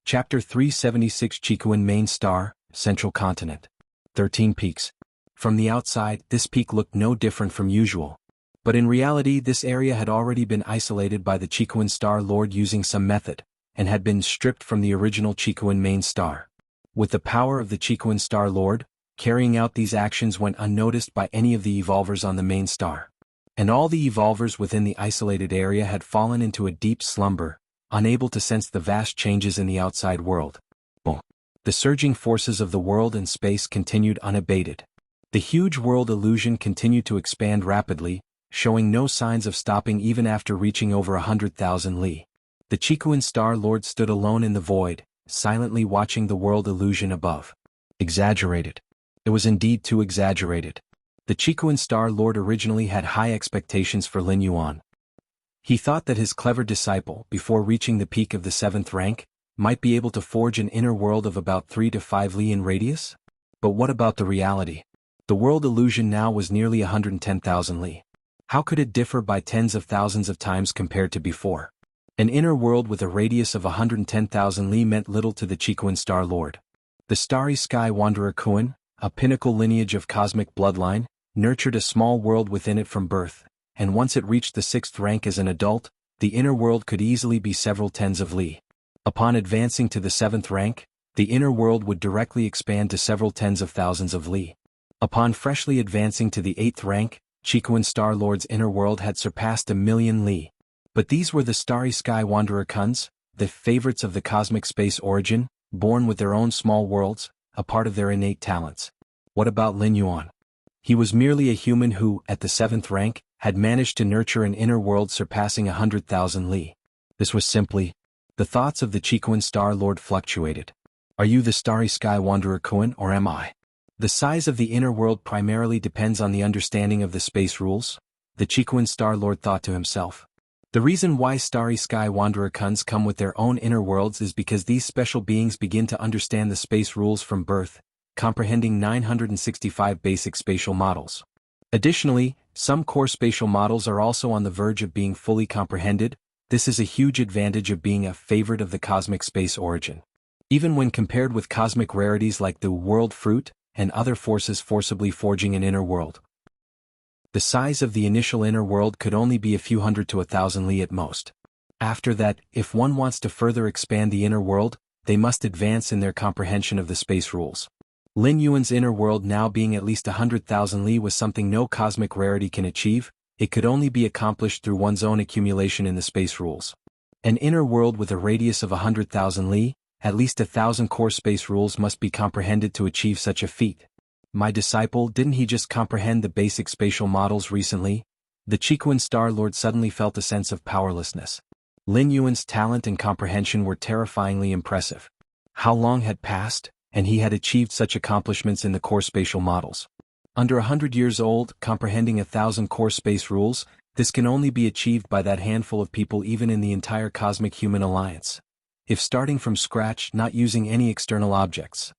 Chapter 376 Chiquan Main Star, Central Continent. 13 peaks. From the outside, this peak looked no different from usual. But in reality this area had already been isolated by the Chiquan Star Lord using some method, and had been stripped from the original Chiquan main star. With the power of the Chiquan Star Lord, carrying out these actions went unnoticed by any of the evolvers on the main star. And all the evolvers within the isolated area had fallen into a deep slumber, unable to sense the vast changes in the outside world. Boom. The surging forces of the world and space continued unabated. The huge world illusion continued to expand rapidly, showing no signs of stopping even after reaching over 100,000 li. The Chiquan Star Lord stood alone in the void, silently watching the world illusion above. Exaggerated. It was indeed too exaggerated. The Chiquan Star Lord originally had high expectations for Lin Yuan. He thought that his clever disciple, before reaching the peak of the 7th rank, might be able to forge an inner world of about 3 to 5 li in radius? But what about the reality? The world illusion now was nearly 110,000 li. How could it differ by tens of thousands of times compared to before? An inner world with a radius of 110,000 li meant little to the Chiquan Star Lord. The Starry Sky Wanderer Kuan, a pinnacle lineage of cosmic bloodline, nurtured a small world within it from birth, and once it reached the 6th rank as an adult, the inner world could easily be several tens of li. Upon advancing to the 7th rank, the inner world would directly expand to several tens of thousands of li. Upon freshly advancing to the 8th rank, Chiquan Star Lord's inner world had surpassed 1,000,000 li. But these were the Starry Sky Wanderer Kuns, the favorites of the cosmic space origin, born with their own small worlds, a part of their innate talents. What about Lin Yuan? He was merely a human who, at the 7th rank, had managed to nurture an inner world surpassing 100,000 li. This was simply... The thoughts of the Chiquan Star Lord fluctuated. Are you the Starry Sky Wanderer Kuan or am I? The size of the inner world primarily depends on the understanding of the space rules, the Chiquan Star Lord thought to himself. The reason why Starry Sky Wanderer Kuns come with their own inner worlds is because these special beings begin to understand the space rules from birth, comprehending 965 basic spatial models. Additionally, some core spatial models are also on the verge of being fully comprehended. This is a huge advantage of being a favorite of the cosmic space origin. Even when compared with cosmic rarities like the world fruit and other forces forcibly forging an inner world. The size of the initial inner world could only be a few hundred to 1,000 li at most. After that, if one wants to further expand the inner world, they must advance in their comprehension of the space rules. Lin Yuan's inner world now being at least 100,000 li was something no cosmic rarity can achieve. It could only be accomplished through one's own accumulation in the space rules. An inner world with a radius of 100,000 li, at least 1,000 core space rules must be comprehended to achieve such a feat. My disciple, didn't he just comprehend the basic spatial models recently? The Chiquan Star Lord suddenly felt a sense of powerlessness. Lin Yuan's talent and comprehension were terrifyingly impressive. How long had passed, and he had achieved such accomplishments in the core spatial models? Under 100 years old, comprehending 1,000 core space rules, this can only be achieved by that handful of people even in the entire Cosmic Human Alliance. If starting from scratch, not using any external objects.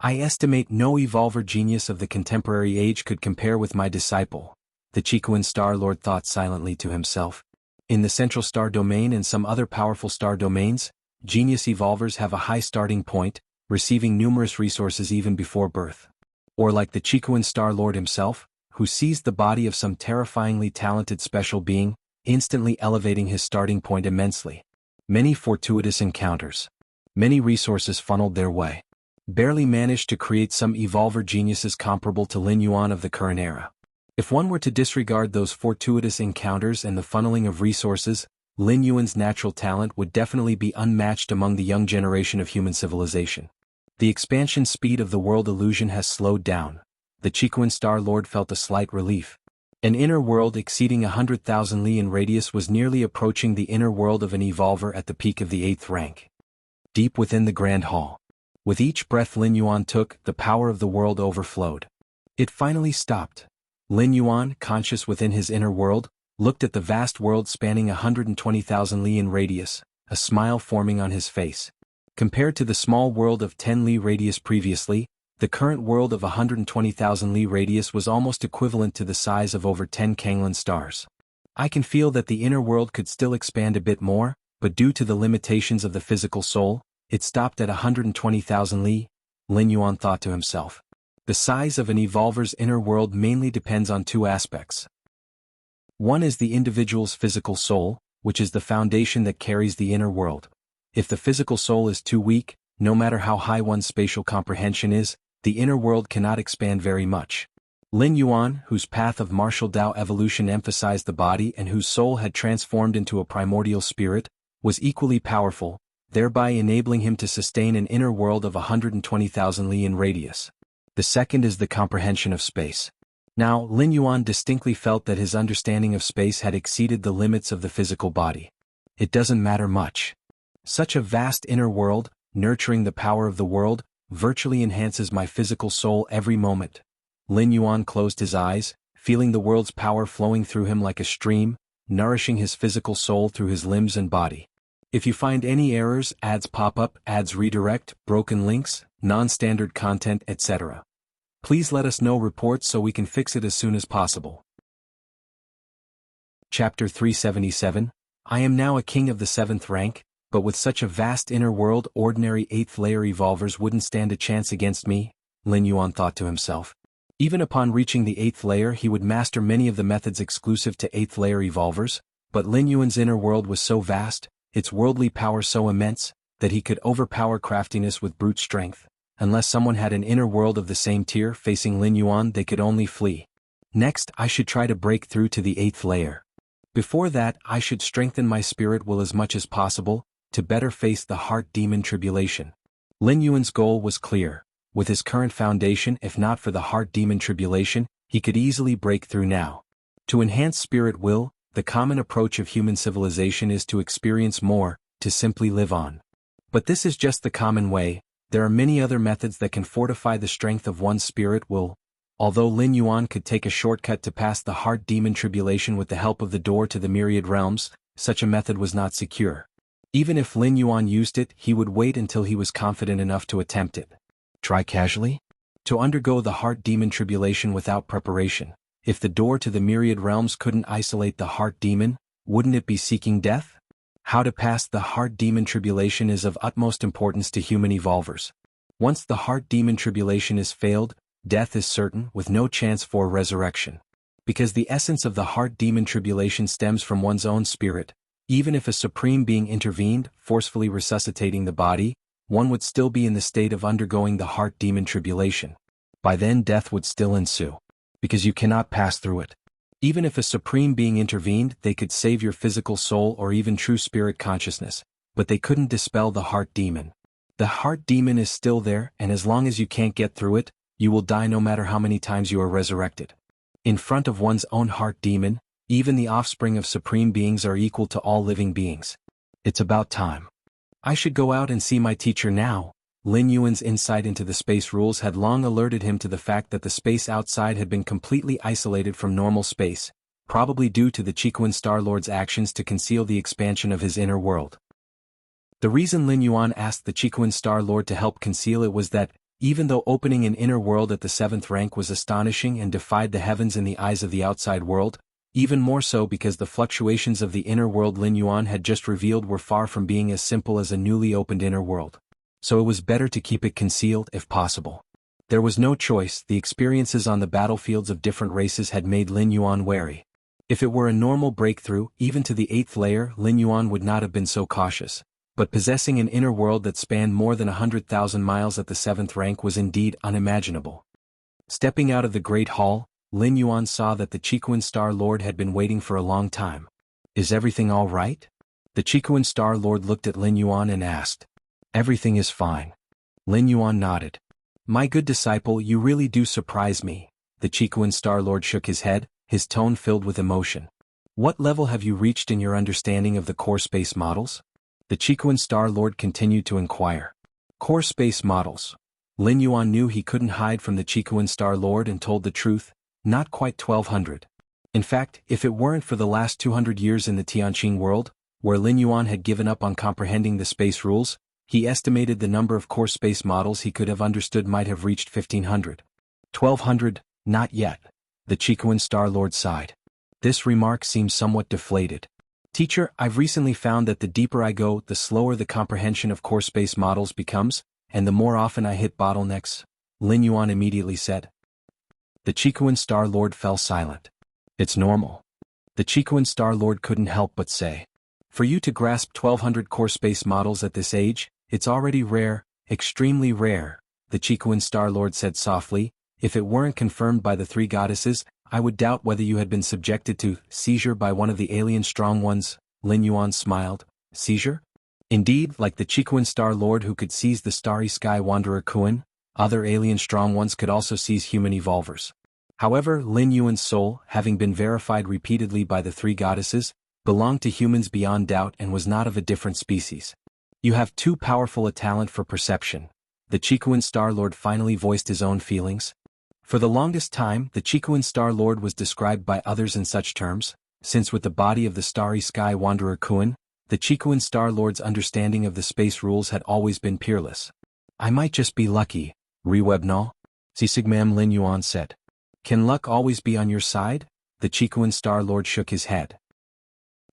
I estimate no evolver genius of the contemporary age could compare with my disciple, the Chiquan Star Lord thought silently to himself. In the Central Star Domain and some other powerful star domains, genius evolvers have a high starting point, receiving numerous resources even before birth. Or like the Chiquan Star Lord himself, who seized the body of some terrifyingly talented special being, instantly elevating his starting point immensely. Many fortuitous encounters. Many resources funneled their way. Barely managed to create some evolver geniuses comparable to Lin Yuan of the current era. If one were to disregard those fortuitous encounters and the funneling of resources, Lin Yuan's natural talent would definitely be unmatched among the young generation of human civilization. The expansion speed of the world illusion has slowed down. The Chiquan Star Lord felt a slight relief. An inner world exceeding 100,000 li in radius was nearly approaching the inner world of an evolver at the peak of the 8th rank. Deep within the Grand Hall. With each breath Lin Yuan took, the power of the world overflowed. It finally stopped. Lin Yuan, conscious within his inner world, looked at the vast world spanning 120,000 li in radius, a smile forming on his face. Compared to the small world of 10 li radius previously, the current world of 120,000 li radius was almost equivalent to the size of over 10 Kanglan stars. I can feel that the inner world could still expand a bit more, but due to the limitations of the physical soul, it stopped at 120,000 li, Lin Yuan thought to himself. The size of an evolver's inner world mainly depends on two aspects. One is the individual's physical soul, which is the foundation that carries the inner world. If the physical soul is too weak, no matter how high one's spatial comprehension is, the inner world cannot expand very much. Lin Yuan, whose path of martial Dao evolution emphasized the body and whose soul had transformed into a primordial spirit, was equally powerful, thereby enabling him to sustain an inner world of 120,000 li in radius. The second is the comprehension of space. Now, Lin Yuan distinctly felt that his understanding of space had exceeded the limits of the physical body. It doesn't matter much. Such a vast inner world, nurturing the power of the world, virtually enhances my physical soul every moment. Lin Yuan closed his eyes, feeling the world's power flowing through him like a stream, nourishing his physical soul through his limbs and body. If you find any errors, ads pop up, ads redirect, broken links, non-standard content, etc., please let us know reports so we can fix it as soon as possible. Chapter 377, I am now a king of the 7th rank, but with such a vast inner world ordinary 8th layer evolvers wouldn't stand a chance against me, Lin Yuan thought to himself. Even upon reaching the 8th layer he would master many of the methods exclusive to 8th layer evolvers, but Lin Yuan's inner world was so vast, its worldly power so immense, that he could overpower craftiness with brute strength. Unless someone had an inner world of the same tier facing Lin Yuan, they could only flee. Next, I should try to break through to the 8th layer. Before that, I should strengthen my spirit will as much as possible, to better face the heart demon tribulation. Lin Yuan's goal was clear. With his current foundation, if not for the heart demon tribulation, he could easily break through now. To enhance spirit will, the common approach of human civilization is to experience more, to simply live on. But this is just the common way. There are many other methods that can fortify the strength of one's spirit will. Although Lin Yuan could take a shortcut to pass the heart demon tribulation with the help of the door to the myriad realms, such a method was not secure. Even if Lin Yuan used it, he would wait until he was confident enough to attempt it. Try casually? To undergo the heart demon tribulation without preparation. If the door to the myriad realms couldn't isolate the heart demon, wouldn't it be seeking death? How to pass the heart demon tribulation is of utmost importance to human evolvers. Once the heart demon tribulation is failed, death is certain, with no chance for resurrection. Because the essence of the heart demon tribulation stems from one's own spirit, even if a supreme being intervened, forcefully resuscitating the body, one would still be in the state of undergoing the heart demon tribulation. By then death would still ensue. Because you cannot pass through it. Even if a supreme being intervened, they could save your physical soul or even true spirit consciousness, but they couldn't dispel the heart demon. The heart demon is still there, and as long as you can't get through it, you will die no matter how many times you are resurrected. In front of one's own heart demon, even the offspring of supreme beings are equal to all living beings. It's about time. I should go out and see my teacher now. Lin Yuan's insight into the space rules had long alerted him to the fact that the space outside had been completely isolated from normal space, probably due to the Chiquan Star Lord's actions to conceal the expansion of his inner world. The reason Lin Yuan asked the Chiquan Star Lord to help conceal it was that, even though opening an inner world at the 7th rank was astonishing and defied the heavens in the eyes of the outside world, even more so because the fluctuations of the inner world Lin Yuan had just revealed were far from being as simple as a newly opened inner world. So it was better to keep it concealed if possible. There was no choice, the experiences on the battlefields of different races had made Lin Yuan wary. If it were a normal breakthrough, even to the 8th layer, Lin Yuan would not have been so cautious. But possessing an inner world that spanned more than 100,000 miles at the 7th rank was indeed unimaginable. Stepping out of the Great Hall, Lin Yuan saw that the Chiquan Star Lord had been waiting for a long time. Is everything all right? The Chiquan Star Lord looked at Lin Yuan and asked. Everything is fine. Lin Yuan nodded. My good disciple, you really do surprise me. The Chiquan Star Lord shook his head, his tone filled with emotion. What level have you reached in your understanding of the core space models? The Chiquan Star Lord continued to inquire. Core space models. Lin Yuan knew he couldn't hide from the Chiquan Star Lord and told the truth. Not quite 1200. In fact, if it weren't for the last 200 years in the Tianqing world, where Lin Yuan had given up on comprehending the space rules, he estimated the number of core space models he could have understood might have reached 1500. 1200, not yet. The Chiquan Star Lord sighed. This remark seems somewhat deflated. Teacher, I've recently found that the deeper I go, the slower the comprehension of core space models becomes, and the more often I hit bottlenecks, Lin Yuan immediately said. The Chiquan Star Lord fell silent. It's normal. The Chiquan Star Lord couldn't help but say. For you to grasp 1200 core space models at this age, it's already rare, extremely rare, the Chiquan Star Lord said softly. If it weren't confirmed by the 3 goddesses, I would doubt whether you had been subjected to seizure by one of the alien strong ones. Lin Yuan smiled. Seizure? Indeed, like the Chiquan Star Lord who could seize the starry sky wanderer Kuan, other alien strong ones could also seize human evolvers. However, Lin Yuan's soul, having been verified repeatedly by the 3 goddesses, belonged to humans beyond doubt and was not of a different species. You have too powerful a talent for perception. The Chiquan Star Lord finally voiced his own feelings. For the longest time, the Chiquan Star Lord was described by others in such terms, since with the body of the starry sky wanderer Kuan, the Chiquan Star Lord's understanding of the space rules had always been peerless. I might just be lucky, Rewebnal, Sisigmam Lin Yuan said. Can luck always be on your side? The Chiquan Star Lord shook his head.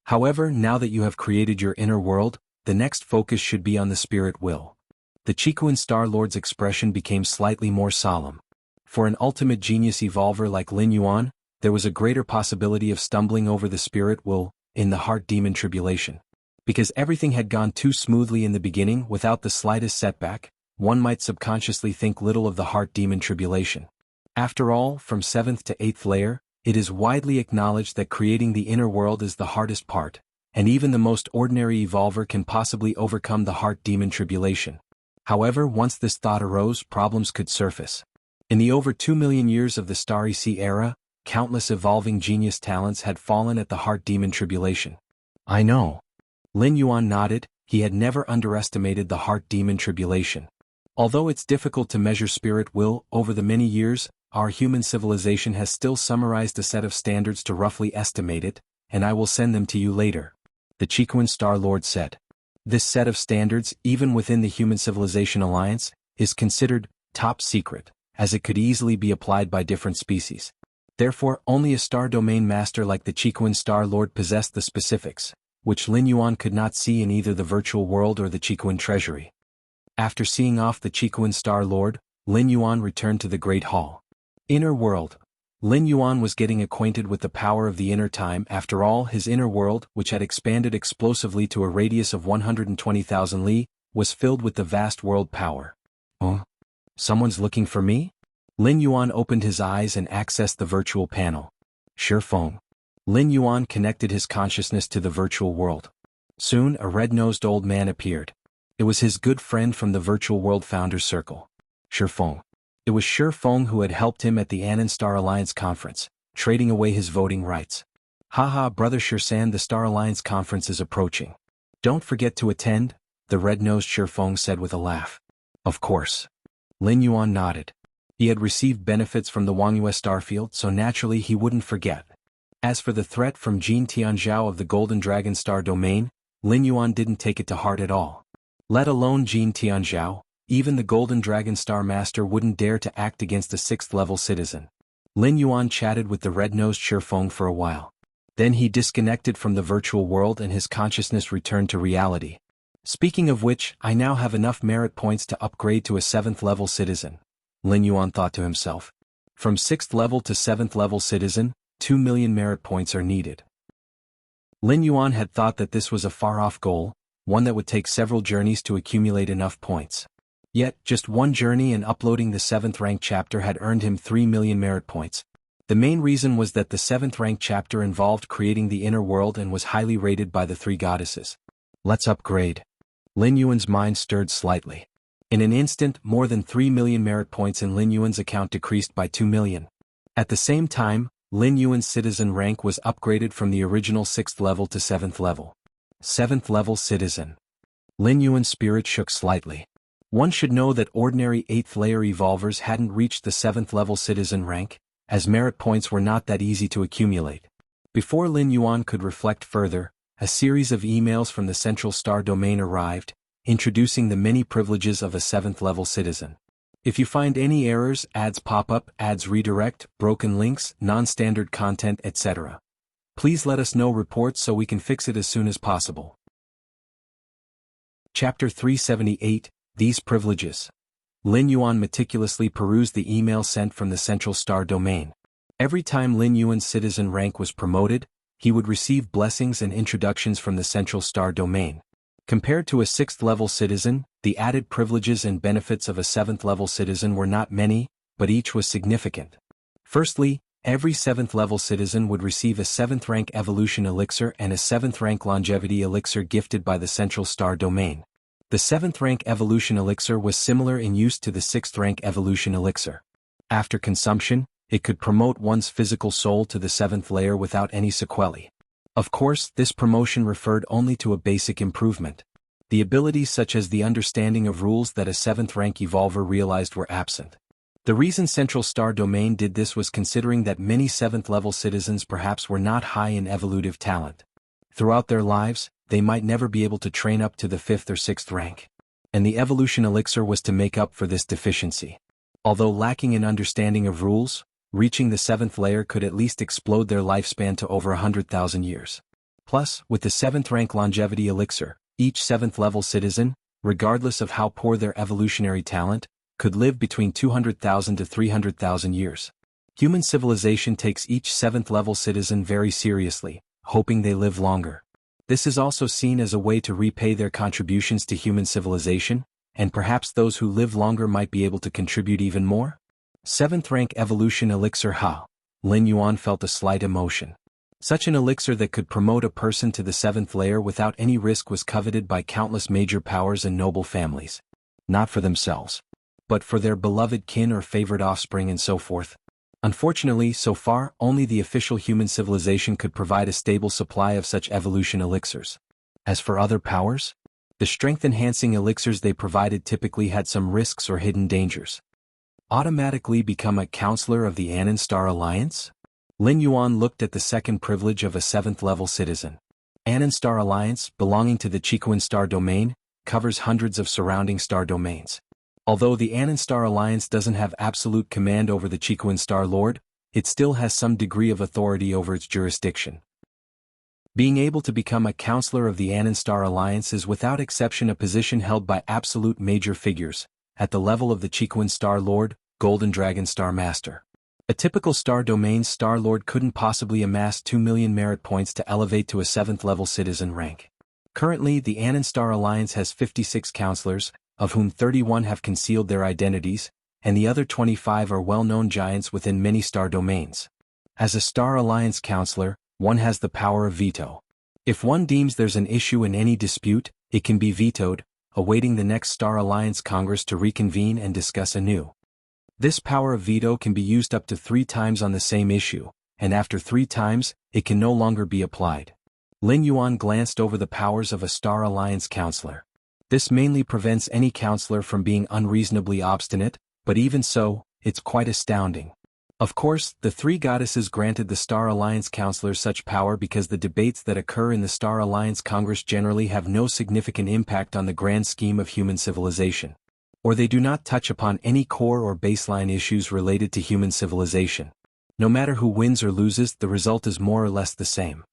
However, now that you have created your inner world, the next focus should be on the spirit will. The Chiquan Star Lord's expression became slightly more solemn. For an ultimate genius evolver like Lin Yuan, there was a greater possibility of stumbling over the spirit will, in the heart demon tribulation. Because everything had gone too smoothly in the beginning without the slightest setback, one might subconsciously think little of the heart demon tribulation. After all, from 7th to 8th layer, it is widely acknowledged that creating the inner world is the hardest part, and even the most ordinary evolver can possibly overcome the heart demon tribulation. However, once this thought arose, problems could surface. In the over 2 million years of the Starry Sea era, countless evolving genius talents had fallen at the heart demon tribulation. I know. Lin Yuan nodded. He had never underestimated the heart demon tribulation. Although it's difficult to measure spirit will, over the many years, our human civilization has still summarized a set of standards to roughly estimate it, and I will send them to you later. the Chiquan Star Lord said. This set of standards, even within the Human Civilization Alliance, is considered top secret, as it could easily be applied by different species. Therefore, only a star domain master like the Chiquan Star Lord possessed the specifics, which Lin Yuan could not see in either the virtual world or the Chiquan treasury. After seeing off the Chiquan Star Lord, Lin Yuan returned to the Great Hall. Inner world. Lin Yuan was getting acquainted with the power of the inner time. After all, his inner world, which had expanded explosively to a radius of 120,000 li, was filled with the vast world power. Oh? Someone's looking for me? Lin Yuan opened his eyes and accessed the virtual panel. Sure Feng. Lin Yuan connected his consciousness to the virtual world. Soon, a red-nosed old man appeared. It was his good friend from the virtual world founders circle. Sure Feng. It was Sure Feng who had helped him at the Anan Star Alliance conference, trading away his voting rights. Haha, brother Sure-san, the Star Alliance conference is approaching. Don't forget to attend, the red-nosed Sure Feng said with a laugh. Of course. Lin Yuan nodded. He had received benefits from the Wangyue Starfield, so naturally he wouldn't forget. As for the threat from Jin Tianzhao of the Golden Dragon Star domain, Lin Yuan didn't take it to heart at all. Let alone Jin Tianzhao, even the Golden Dragon Star Master wouldn't dare to act against a 6th-level citizen. Lin Yuan chatted with the red-nosed Sure Feng for a while. Then he disconnected from the virtual world and his consciousness returned to reality. Speaking of which, I now have enough merit points to upgrade to a 7th-level citizen, Lin Yuan thought to himself. From 6th level to 7th level citizen, 2 million merit points are needed. Lin Yuan had thought that this was a far-off goal, one that would take several journeys to accumulate enough points. Yet, just one journey and uploading the 7th rank chapter had earned him 3 million merit points. The main reason was that the 7th rank chapter involved creating the inner world and was highly rated by the 3 goddesses. Let's upgrade. Lin Yuan's mind stirred slightly. In an instant, more than 3 million merit points in Lin Yuan's account decreased by 2 million. At the same time, Lin Yuan's citizen rank was upgraded from the original 6th level to 7th level. 7th level citizen. Lin Yuan's spirit shook slightly. One should know that ordinary 8th layer evolvers hadn't reached the 7th level citizen rank, as merit points were not that easy to accumulate. Before Lin Yuan could reflect further, a series of emails from the Central Star Domain arrived, introducing the many privileges of a 7th level citizen. If you find any errors, ads pop up, ads redirect, broken links, non-standard content, etc., please let us know reports so we can fix it as soon as possible. Chapter 378, These Privileges. Lin Yuan meticulously perused the email sent from the Central Star Domain. Every time Lin Yuan's citizen rank was promoted, he would receive blessings and introductions from the Central Star Domain. Compared to a 6th level citizen, the added privileges and benefits of a 7th level citizen were not many, but each was significant. Firstly, every 7th level citizen would receive a 7th rank evolution elixir and a 7th rank longevity elixir gifted by the Central Star Domain. The 7th rank evolution elixir was similar in use to the 6th rank evolution elixir. After consumption, it could promote one's physical soul to the 7th layer without any sequelae. Of course, this promotion referred only to a basic improvement. The abilities such as the understanding of rules that a 7th rank evolver realized were absent. The reason Central Star Domain did this was considering that many 7th level citizens perhaps were not high in evolutive talent. Throughout their lives, they might never be able to train up to the 5th or 6th rank. And the evolution elixir was to make up for this deficiency. Although lacking in understanding of rules, reaching the 7th layer could at least explode their lifespan to over 100,000 years. Plus, with the 7th rank longevity elixir, each 7th level citizen, regardless of how poor their evolutionary talent, could live between 200,000 to 300,000 years. Human civilization takes each 7th level citizen very seriously, hoping they live longer. This is also seen as a way to repay their contributions to human civilization, and perhaps those who live longer might be able to contribute even more? 7th rank evolution elixir Ha. Lin Yuan felt a slight emotion. Such an elixir that could promote a person to the 7th layer without any risk was coveted by countless major powers and noble families. Not for themselves, but for their beloved kin or favored offspring and so forth. Unfortunately, so far, only the official human civilization could provide a stable supply of such evolution elixirs. As for other powers, the strength-enhancing elixirs they provided typically had some risks or hidden dangers. Automatically become a counselor of the Anan Star Alliance? Lin Yuan looked at the second privilege of a 7th level citizen. Annan Star Alliance, belonging to the Chiquan Star Domain, covers hundreds of surrounding star domains. Although the Annan Star Alliance doesn't have absolute command over the Chiquan Star Lord, it still has some degree of authority over its jurisdiction. Being able to become a counselor of the Annan Star Alliance is without exception a position held by absolute major figures, at the level of the Chiquan Star Lord, Golden Dragon Star Master. A typical Star Domain Star Lord couldn't possibly amass 2 million merit points to elevate to a 7th level citizen rank. Currently, the Annan Star Alliance has 56 counselors, of whom 31 have concealed their identities, and the other 25 are well-known giants within many star domains. As a Star Alliance counselor, one has the power of veto. If one deems there's an issue in any dispute, it can be vetoed, awaiting the next Star Alliance Congress to reconvene and discuss anew. This power of veto can be used up to 3 times on the same issue, and after 3 times, it can no longer be applied. Lin Yuan glanced over the powers of a Star Alliance counselor. This mainly prevents any counselor from being unreasonably obstinate, but even so, it's quite astounding. Of course, the 3 goddesses granted the Star Alliance counselors such power because the debates that occur in the Star Alliance Congress generally have no significant impact on the grand scheme of human civilization. Or they do not touch upon any core or baseline issues related to human civilization. No matter who wins or loses, the result is more or less the same.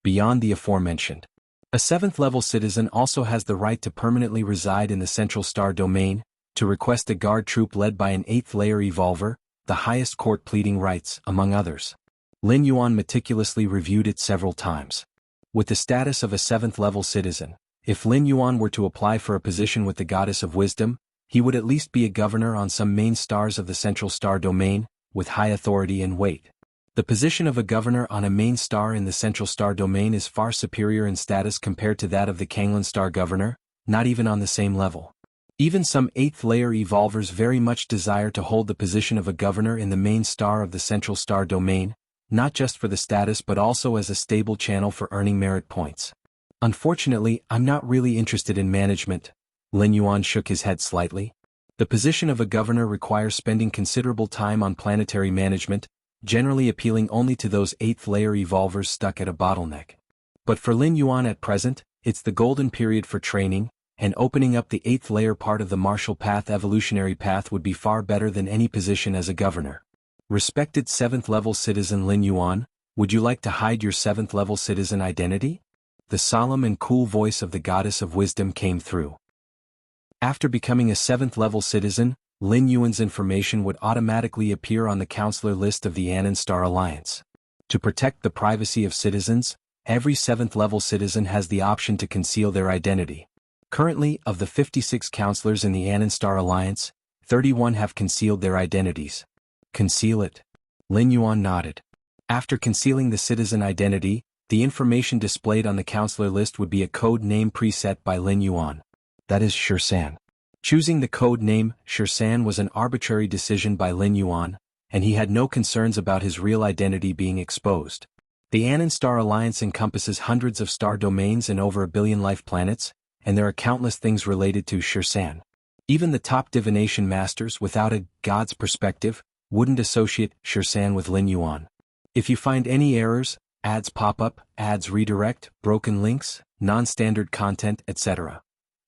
Beyond the aforementioned, a 7th level citizen also has the right to permanently reside in the Central Star Domain, to request a guard troop led by an 8th layer evolver, the highest court pleading rights, among others. Lin Yuan meticulously reviewed it several times. With the status of a 7th level citizen, if Lin Yuan were to apply for a position with the Goddess of Wisdom, he would at least be a governor on some main stars of the Central Star Domain, with high authority and weight. The position of a governor on a main star in the Central Star Domain is far superior in status compared to that of the Kanglan Star Governor, not even on the same level. Even some 8th layer evolvers very much desire to hold the position of a governor in the main star of the Central Star Domain, not just for the status but also as a stable channel for earning merit points. Unfortunately, I'm not really interested in management. Lin Yuan shook his head slightly. The position of a governor requires spending considerable time on planetary management, generally appealing only to those 8th layer evolvers stuck at a bottleneck. But for Lin Yuan at present, it's the golden period for training, and opening up the 8th layer part of the martial path evolutionary path would be far better than any position as a governor. Respected 7th level citizen Lin Yuan, would you like to hide your 7th level citizen identity? The solemn and cool voice of the Goddess of Wisdom came through. After becoming a 7th level citizen, Lin Yuan's information would automatically appear on the counselor list of the Annan Star Alliance. To protect the privacy of citizens, every 7th level citizen has the option to conceal their identity. Currently, of the 56 counselors in the Annan Star Alliance, 31 have concealed their identities. Conceal it. Lin Yuan nodded. After concealing the citizen identity, the information displayed on the counselor list would be a code name preset by Lin Yuan. That is Shirsan. Choosing the code name Shirsan was an arbitrary decision by Lin Yuan, and he had no concerns about his real identity being exposed. The Annan Star Alliance encompasses hundreds of star domains and over 1 billion life planets, and there are countless things related to Shirsan. Even the top divination masters, without a god's perspective, wouldn't associate Shirsan with Lin Yuan. If you find any errors, ads pop up, ads redirect, broken links, non-standard content, etc.,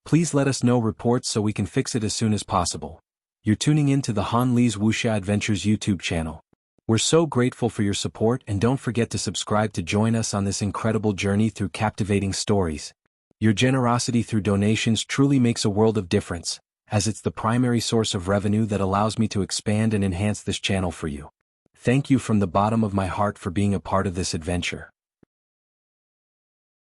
please let us know reports so we can fix it as soon as possible. You're tuning in to the Han Li's Wuxia Adventures YouTube channel. We're so grateful for your support, and don't forget to subscribe to join us on this incredible journey through captivating stories. Your generosity through donations truly makes a world of difference, as it's the primary source of revenue that allows me to expand and enhance this channel for you. Thank you from the bottom of my heart for being a part of this adventure.